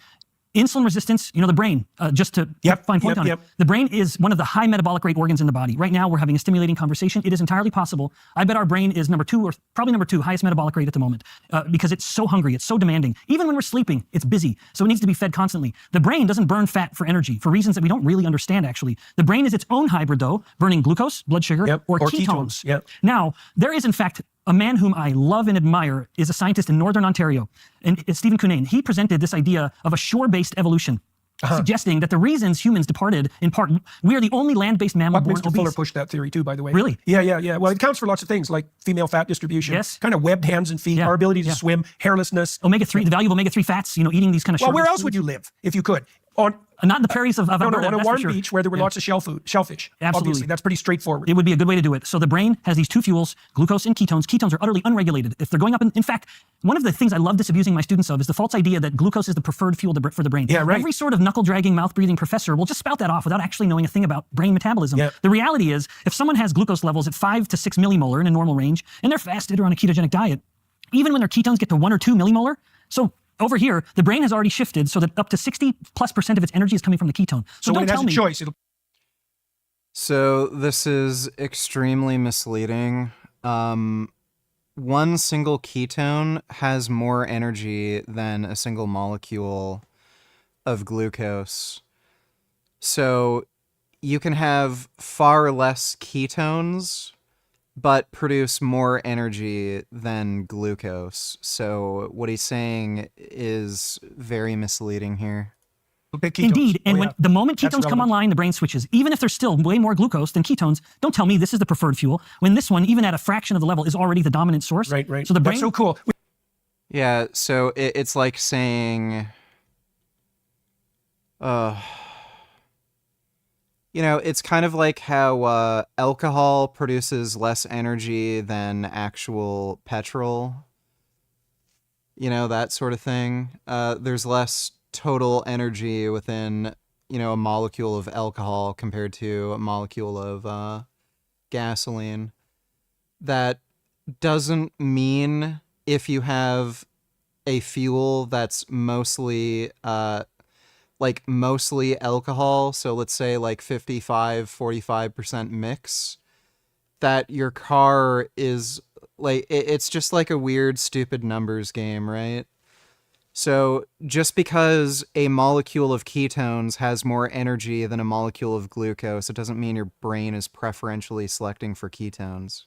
insulin resistance, the brain, just to find point on it. The brain is one of the high metabolic rate organs in the body. Right now, we're having a stimulating conversation. It is entirely possible. I bet our brain is number 2, or probably number 2, highest metabolic rate at the moment, because it's so hungry, it's so demanding. Even when we're sleeping, it's busy, so it needs to be fed constantly. The brain doesn't burn fat for energy, for reasons that we don't really understand, actually. The brain is its own hybrid, though, burning glucose, blood sugar, or ketones. Now, there is, in fact, a man whom I love and admire is a scientist in Northern Ontario, and it's Stephen Cunnane. He presented this idea of a shore-based evolution, suggesting that the reasons humans departed, in part, we are the only land-based mammal born obese. Fuller pushed that theory too, by the way. Really? Yeah. Well, it accounts for lots of things like female fat distribution, kind of webbed hands and feet, our ability to swim, hairlessness. Omega-3, the value of omega-3 fats, eating these kind of Well, where else would you live if you could? Not in the prairies of Alberta. On a warm beach where there were lots of shellfish. Absolutely. Obviously, that's pretty straightforward. It would be a good way to do it. So the brain has these 2 fuels, glucose and ketones. Ketones are utterly unregulated. If they're going up, in fact, one of the things I love disabusing my students of is the false idea that glucose is the preferred fuel for the brain. Yeah, right. Every sort of knuckle-dragging, mouth-breathing professor will just spout that off without actually knowing a thing about brain metabolism. The reality is, if someone has glucose levels at 5 to 6 millimolar in a normal range, and they're fasted or on a ketogenic diet, even when their ketones get to 1 or 2 millimolar, so over here, the brain has already shifted so that up to 60+% of its energy is coming from the ketone. So when it has a choice, So this is extremely misleading. One single ketone has more energy than a single molecule of glucose. So you can have far less ketones but produce more energy than glucose. So what he's saying is very misleading here. Indeed, and when the moment ketones come online, the brain switches. Even if there's still way more glucose than ketones, don't tell me this is the preferred fuel, when this one, even at a fraction of the level, is already the dominant source. Right. So the brain... That's so cool. Yeah, so it's like saying... it's kind of like how alcohol produces less energy than actual petrol. That sort of thing. There's less total energy within, a molecule of alcohol compared to a molecule of gasoline. That doesn't mean if you have a fuel that's mostly mostly alcohol, so let's say like 45% mix, that your car is like, it's just like a weird stupid numbers game, right? So just because a molecule of ketones has more energy than a molecule of glucose, it doesn't mean your brain is preferentially selecting for ketones.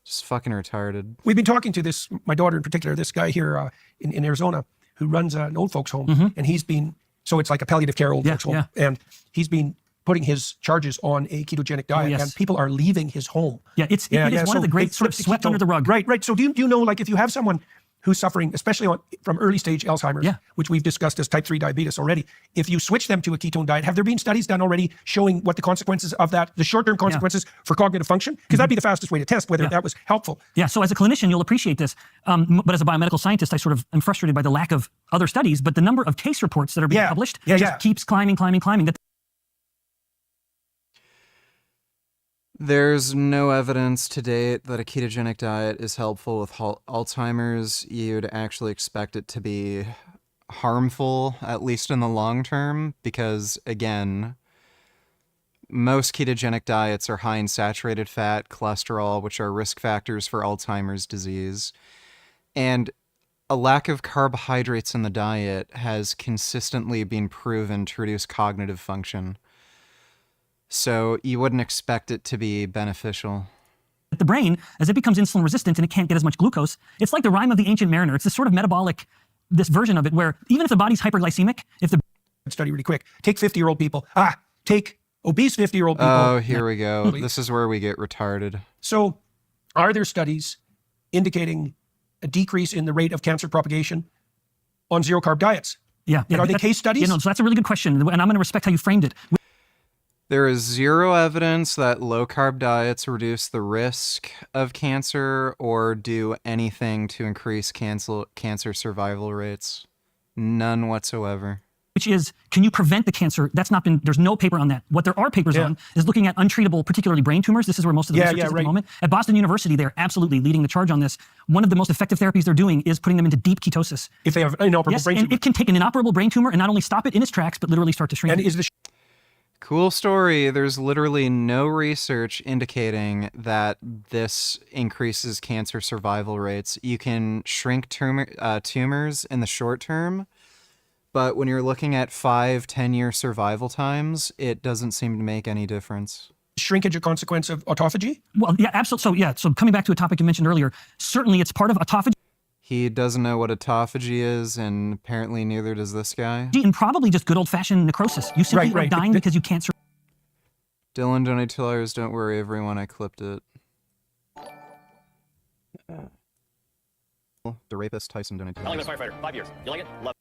Just fucking retarded. We've been talking to my daughter in particular, this guy here in Arizona who runs an old folks home, and he's been, so it's like a palliative care old folks home, and he's been putting his charges on a ketogenic diet, and people are leaving his home. Yeah, it is one of the great sort of swept under the rug. Right. So do you know, like, if you have someone who's suffering, especially from early stage Alzheimer's, which we've discussed as type 3 diabetes already, if you switch them to a ketone diet, have there been studies done already showing what the consequences of that, the short-term consequences for cognitive function? Because that'd be the fastest way to test whether that was helpful. Yeah, so as a clinician, you'll appreciate this. But as a biomedical scientist, I sort of am frustrated by the lack of other studies, but the number of case reports that are being published just keeps climbing. There's no evidence to date that a ketogenic diet is helpful with Alzheimer's. You'd actually expect it to be harmful, at least in the long term, because, again, most ketogenic diets are high in saturated fat, cholesterol, which are risk factors for Alzheimer's disease. And a lack of carbohydrates in the diet has consistently been proven to reduce cognitive function. So you wouldn't expect it to be beneficial. The brain, as it becomes insulin resistant and it can't get as much glucose, it's like the rhyme of the ancient mariner. It's this sort of metabolic, this version of it where even if the body's hyperglycemic, if the study really quick, take 50-year-old people. Take obese 50-year-old people. Oh, here we go. This is where we get retarded. So are there studies indicating a decrease in the rate of cancer propagation on zero-carb diets? Yeah. And are they case studies? So that's a really good question, and I'm going to respect how you framed it. There is zero evidence that low-carb diets reduce the risk of cancer or do anything to increase cancer survival rates. None whatsoever. Which is, can you prevent the cancer? That's not been, there's no paper on that. What there are papers on is looking at untreatable, particularly brain tumors. This is where most of the research is at the moment. At Boston University, they're absolutely leading the charge on this. One of the most effective therapies they're doing is putting them into deep ketosis. If they have an inoperable brain tumor. And it can take an inoperable brain tumor and not only stop it in its tracks, but literally start to shrink and it. Is the Cool story. There's literally no research indicating that this increases cancer survival rates. You can shrink tumors in the short term, but when you're looking at 5-10 year survival times, it doesn't seem to make any difference. Shrinkage a consequence of autophagy? Well, yeah, absolutely. So coming back to a topic you mentioned earlier, certainly it's part of autophagy. He doesn't know what autophagy is, and apparently neither does this guy. And probably just good old-fashioned necrosis. You simply are dying because you can't survive. Dylan, donate $2. Don't worry, everyone. I clipped it. The rapist Tyson donated. Telling the firefighter, 5 years. You like it? Love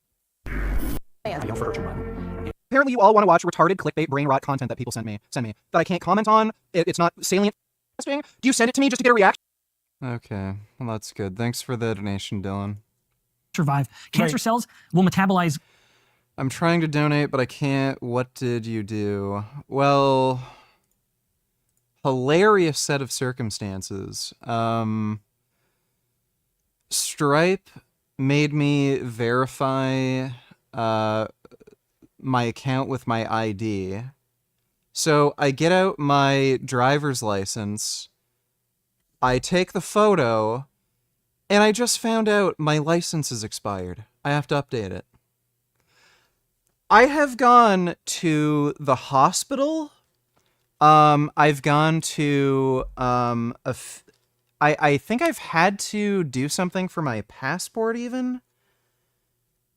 Apparently you all want to watch retarded clickbait brain rot content that people send me that I can't comment on. It's not salient. Do you send it to me just to get a reaction? Okay, well that's good. Thanks for the donation, Dylan. Survive. Cancer cells will metabolize. I'm trying to donate, but I can't. What did you do? Well, hilarious set of circumstances. Stripe made me verify my account with my ID. So I get out my driver's license, I take the photo, and I just found out my license is expired. I have to update it. I have gone to the hospital. I've gone to I think I've had to do something for my passport even.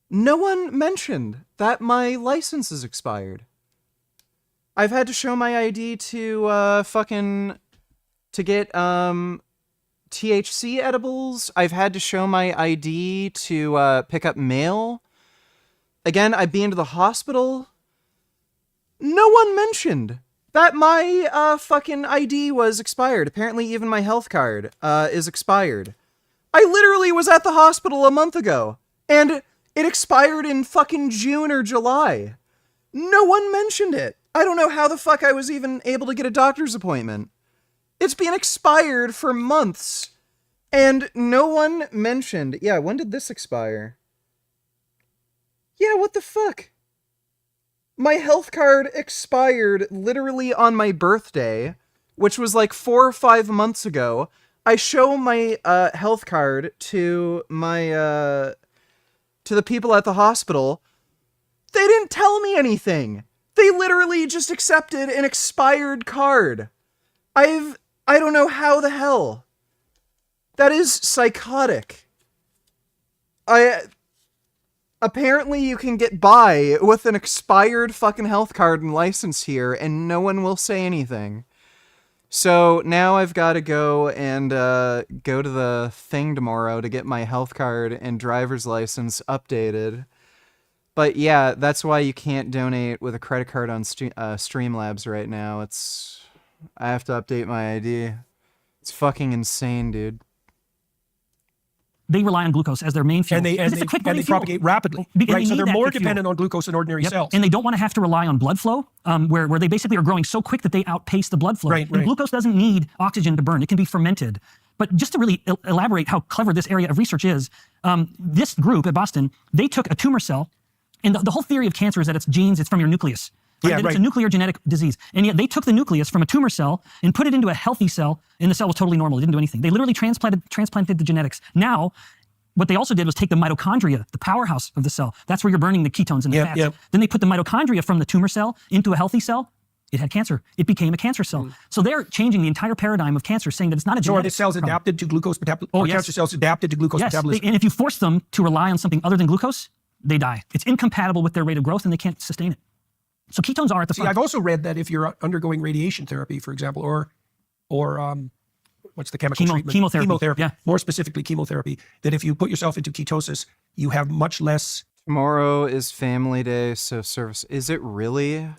No one mentioned that my license is expired. I've had to show my ID to to get THC edibles. I've had to show my ID to pick up mail. Again, I've been to the hospital. No one mentioned that my fucking ID was expired. Apparently even my health card is expired. I literally was at the hospital a month ago, and it expired in fucking June or July. No one mentioned it. I don't know how the fuck I was even able to get a doctor's appointment. It's been expired for months, and no one mentioned. Yeah, when did this expire? Yeah, what the fuck? My health card expired literally on my birthday, which was like 4 or 5 months ago. I show my health card to my to the people at the hospital. They didn't tell me anything. They literally just accepted an expired card. I don't know how the hell. That is psychotic. Apparently you can get by with an expired fucking health card and license here, and no one will say anything. So now I've got to go and go to the thing tomorrow to get my health card and driver's license updated. But yeah, that's why you can't donate with a credit card on Streamlabs right now. I have to update my ID. It's fucking insane, dude. They rely on glucose as their main fuel. And they propagate rapidly. Right, so they're more dependent on glucose than ordinary cells. And they don't want to have to rely on blood flow, where they basically are growing so quick that they outpace the blood flow. And glucose doesn't need oxygen to burn. It can be fermented. But just to really elaborate how clever this area of research is, this group at Boston, they took a tumor cell, and the whole theory of cancer is that it's genes, it's from your nucleus. It's a nuclear genetic disease. And yet they took the nucleus from a tumor cell and put it into a healthy cell, and the cell was totally normal. It didn't do anything. They literally transplanted the genetics. Now, what they also did was take the mitochondria, the powerhouse of the cell. That's where you're burning the ketones and the fats. Then they put the mitochondria from the tumor cell into a healthy cell. It had cancer. It became a cancer cell. So they're changing the entire paradigm of cancer, saying that it's not a genetic So are the cells adapted to glucose metabolism? Cancer cells adapted to glucose metabolism? And if you force them to rely on something other than glucose, they die. It's incompatible with their rate of growth, and they can't sustain it. So ketones are at the front. I've also read that if you're undergoing radiation therapy, for example, or what's the chemical treatment? Chemotherapy. More specifically chemotherapy, that if you put yourself into ketosis, you have much less... Tomorrow is family day, so service... Is it really?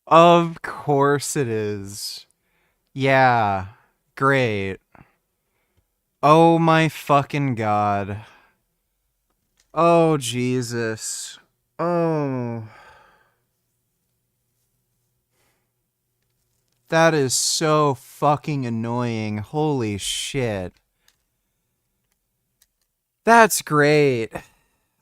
Of course it is. Yeah. Great. Oh my fucking God. Oh, Jesus. Oh. That is so fucking annoying. Holy shit. That's great.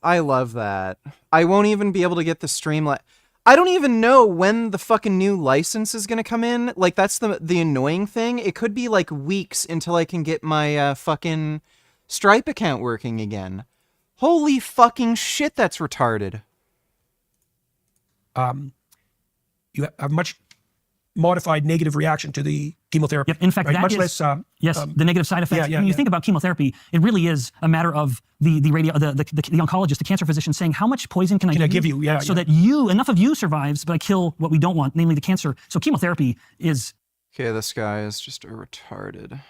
I love that. I won't even be able to get the Streamlabs. I don't even know when the fucking new license is going to come in. Like, that's the annoying thing. It could be, like, weeks until I can get my fucking Stripe account working again. Holy fucking shit, that's retarded. You have much modified negative reaction to the chemotherapy. In fact, that much is, less... the negative side effects. When you think about chemotherapy, it really is a matter of the oncologist, the cancer physician saying, how much poison can I give you? So that enough of you survives, but I kill what we don't want, namely the cancer. So chemotherapy is... Okay, this guy is just a retarded.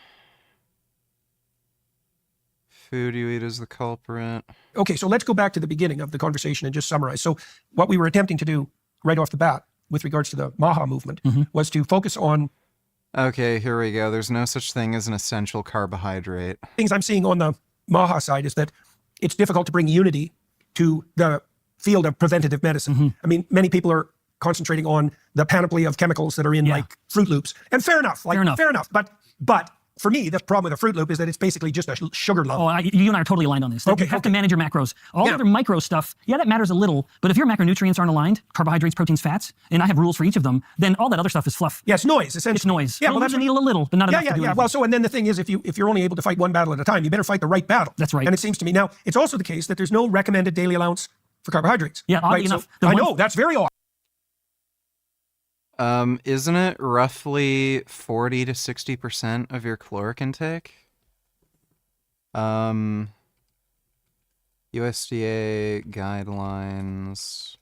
Food you eat is the culprit. Okay, so let's go back to the beginning of the conversation and just summarize. So what we were attempting to do right off the bat with regards to the Maha movement was to focus on... Okay, here we go. There's no such thing as an essential carbohydrate. Things I'm seeing on the Maha side is that it's difficult to bring unity to the field of preventative medicine. I mean, many people are concentrating on the panoply of chemicals that are in like Fruit Loops. And fair enough. Fair enough. But for me, the problem with a Fruit Loop is that it's basically just a sugar lump. Oh, you and I are totally aligned on this. You have to manage your macros. All other micro stuff, that matters a little, but if your macronutrients aren't aligned, carbohydrates, proteins, fats, and I have rules for each of them, then all that other stuff is fluff. Yeah, it's noise, essentially. It's noise. Yeah, well, that's a needle a little, but not enough to do anything. Well, so, and then the thing is, if you're only able to fight one battle at a time, you better fight the right battle. That's right. And it seems to me, now, it's also the case that there's no recommended daily allowance for carbohydrates. Yeah, oddly enough. So, I know, that's very odd. Isn't it roughly 40 to 60% of your caloric intake? USDA guidelines,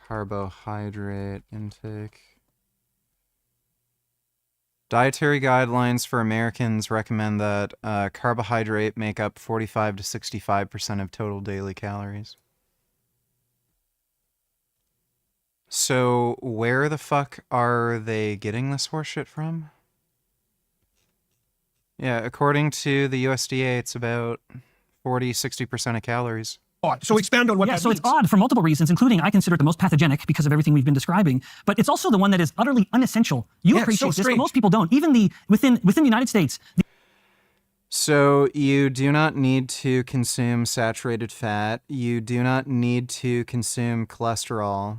carbohydrate intake. Dietary guidelines for Americans recommend that carbohydrate make up 45 to 65% of total daily calories. So where the fuck are they getting this horseshit from? Yeah, according to the USDA, it's about 40-60% of calories. Odd. So expand on what that means. So it's odd for multiple reasons, including I consider it the most pathogenic because of everything we've been describing, but it's also the one that is utterly unessential. You appreciate this, but most people don't. Even within the United States. So you do not need to consume saturated fat. You do not need to consume cholesterol.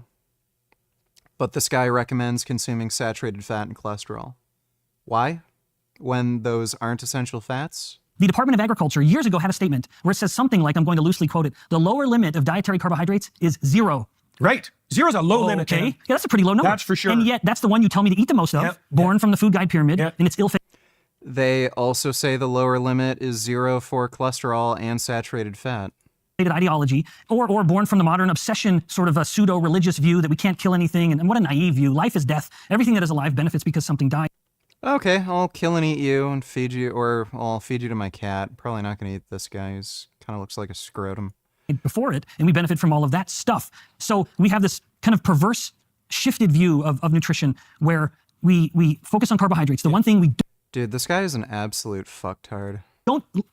But this guy recommends consuming saturated fat and cholesterol. Why? When those aren't essential fats? The Department of Agriculture years ago had a statement where it says something like, I'm going to loosely quote it, the lower limit of dietary carbohydrates is 0. Right. Zero is a low limit. Okay. Yeah, that's a pretty low number. That's for sure. And yet, that's the one you tell me to eat the most of, Yep. born from the food guide pyramid, and it's ill-fated They also say the lower limit is 0 for cholesterol and saturated fat. ideology, or born from the modern obsession, sort of a pseudo-religious view that we can't kill anything, and what a naive view. Life is death. Everything that is alive benefits because something died. Okay, I'll kill and eat you and feed you, or I'll feed you to my cat. Probably not going to eat this guy. He's kind of looks like a scrotum. Before it, and we benefit from all of that stuff. So we have this kind of perverse, shifted view of nutrition where we focus on carbohydrates. The one thing we Dude, this guy is an absolute fucktard.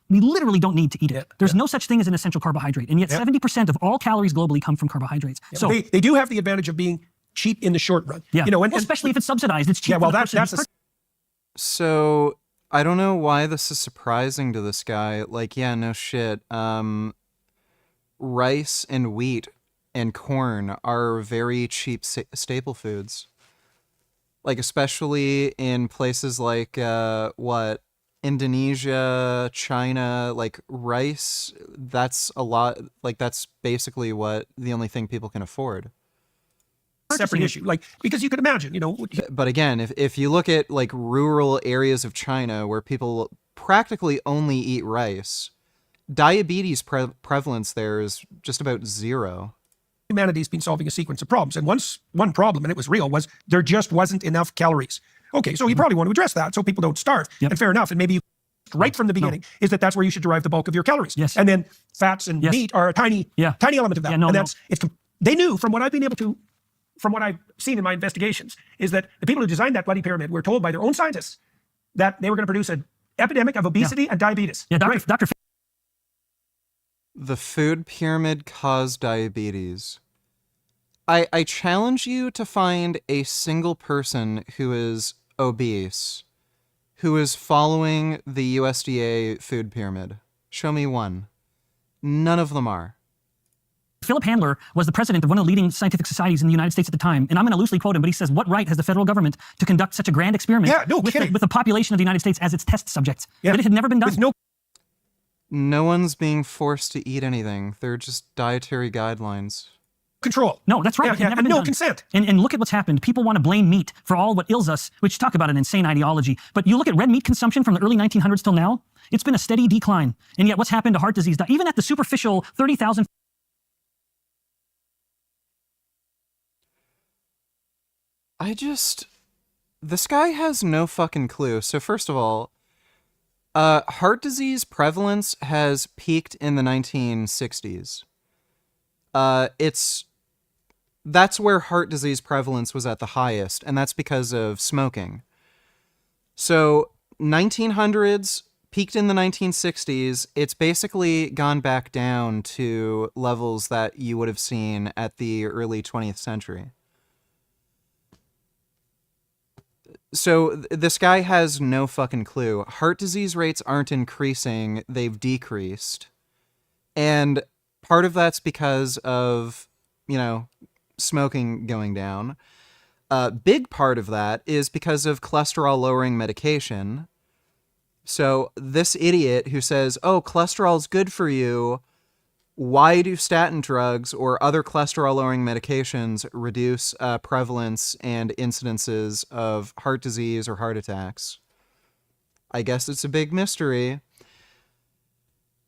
we literally don't need to eat it. There's no such thing as an essential carbohydrate, and yet 70% of all calories globally come from carbohydrates. So they do have the advantage of being cheap in the short run. Yeah, you know, especially if it's subsidized, it's cheap. Yeah, well, that's So I don't know why this is surprising to this guy. Like, yeah, no shit. Rice and wheat and corn are very cheap staple foods. Like, especially in places like, Indonesia, China, like rice, that's a lot, like that's basically the only thing people can afford. Separate issue, like, because you could imagine, you know. But again, if you look at like rural areas of China where people practically only eat rice, diabetes prevalence there is just about 0. Humanity's been solving a sequence of problems, and one problem, and it was real, was there just wasn't enough calories. Okay, so you probably want to address that so people don't starve, and fair enough, and maybe you, right from the beginning, is that's where you should derive the bulk of your calories. Yes. And then fats and meat are a tiny element of that. Yeah, and that's they knew from what I've been able to, from what I've seen in my investigations, is that the people who designed that bloody pyramid were told by their own scientists that they were going to produce an epidemic of obesity and diabetes. Yeah, Dr. The food pyramid caused diabetes. I challenge you to find a single person who is obese who is following the USDA food pyramid. Show me one. None of them are. Philip Handler was the president of one of the leading scientific societies in the United States at the time, and I'm going to loosely quote him, but he says, what right has the federal government to conduct such a grand experiment with the population of the United States as its test subjects? That it had never been done. No one's being forced to eat anything. They're just dietary guidelines. Control. No, that's right. Yeah, and no consent. And look at what's happened. People want to blame meat for all what ills us, which talk about an insane ideology. But you look at red meat consumption from the early 1900s till now, it's been a steady decline. And yet what's happened to heart disease, even at the superficial 30,000... This guy has no fucking clue. So first of all, heart disease prevalence has peaked in the 1960s. That's where heart disease prevalence was at the highest, and that's because of smoking. So 1900s peaked in the 1960s. It's basically gone back down to levels that you would have seen at the early 20th century. So this guy has no fucking clue. Heart disease rates aren't increasing, they've decreased. And part of that's because of, smoking going down. A big part of that is because of cholesterol-lowering medication. So this idiot who says, oh, cholesterol's good for you, why do statin drugs or other cholesterol-lowering medications reduce prevalence and incidences of heart disease or heart attacks? I guess it's a big mystery.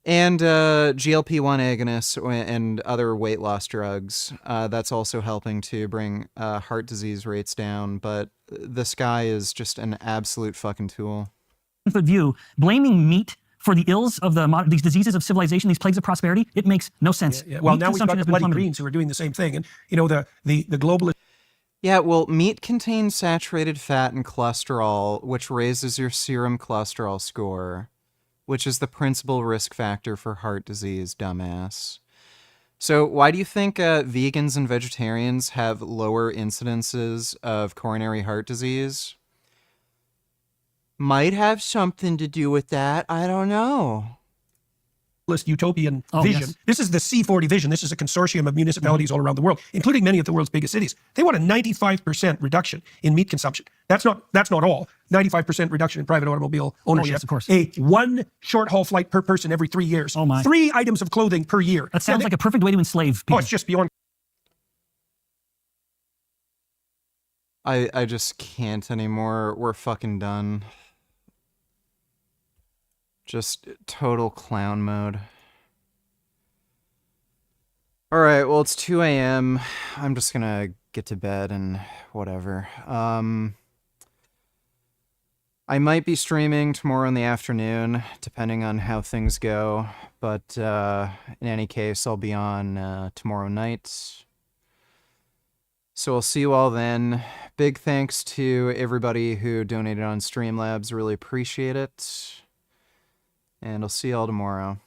And GLP-1 agonists and other weight loss drugs, that's also helping to bring heart disease rates down. But this guy is just an absolute fucking tool. View, blaming meat for the ills of these diseases of civilization, these plagues of prosperity, it makes no sense. Well, now we've got the bloody greens who are doing the same thing. And, the globalist... Yeah, well, meat contains saturated fat and cholesterol, which raises your serum cholesterol score, which is the principal risk factor for heart disease, dumbass. So why do you think vegans and vegetarians have lower incidences of coronary heart disease? Might have something to do with that. I don't know. Utopian vision. Yes. This is the C40 vision. This is a consortium of municipalities all around the world, including many of the world's biggest cities. They want a 95% reduction in meat consumption. That's not all. 95% reduction in private automobile ownership. Oh, yes, of course. One short haul flight per person every 3 years. Oh my. 3 items of clothing per year. That sounds like a perfect way to enslave people. Oh, it's just beyond. I just can't anymore. We're fucking done. Just total clown mode. Alright, well, it's 2 a.m. I'm just gonna get to bed and whatever. I might be streaming tomorrow in the afternoon, depending on how things go. But in any case, I'll be on tomorrow night. So I'll see you all then. Big thanks to everybody who donated on Streamlabs. Really appreciate it. And I'll see you all tomorrow.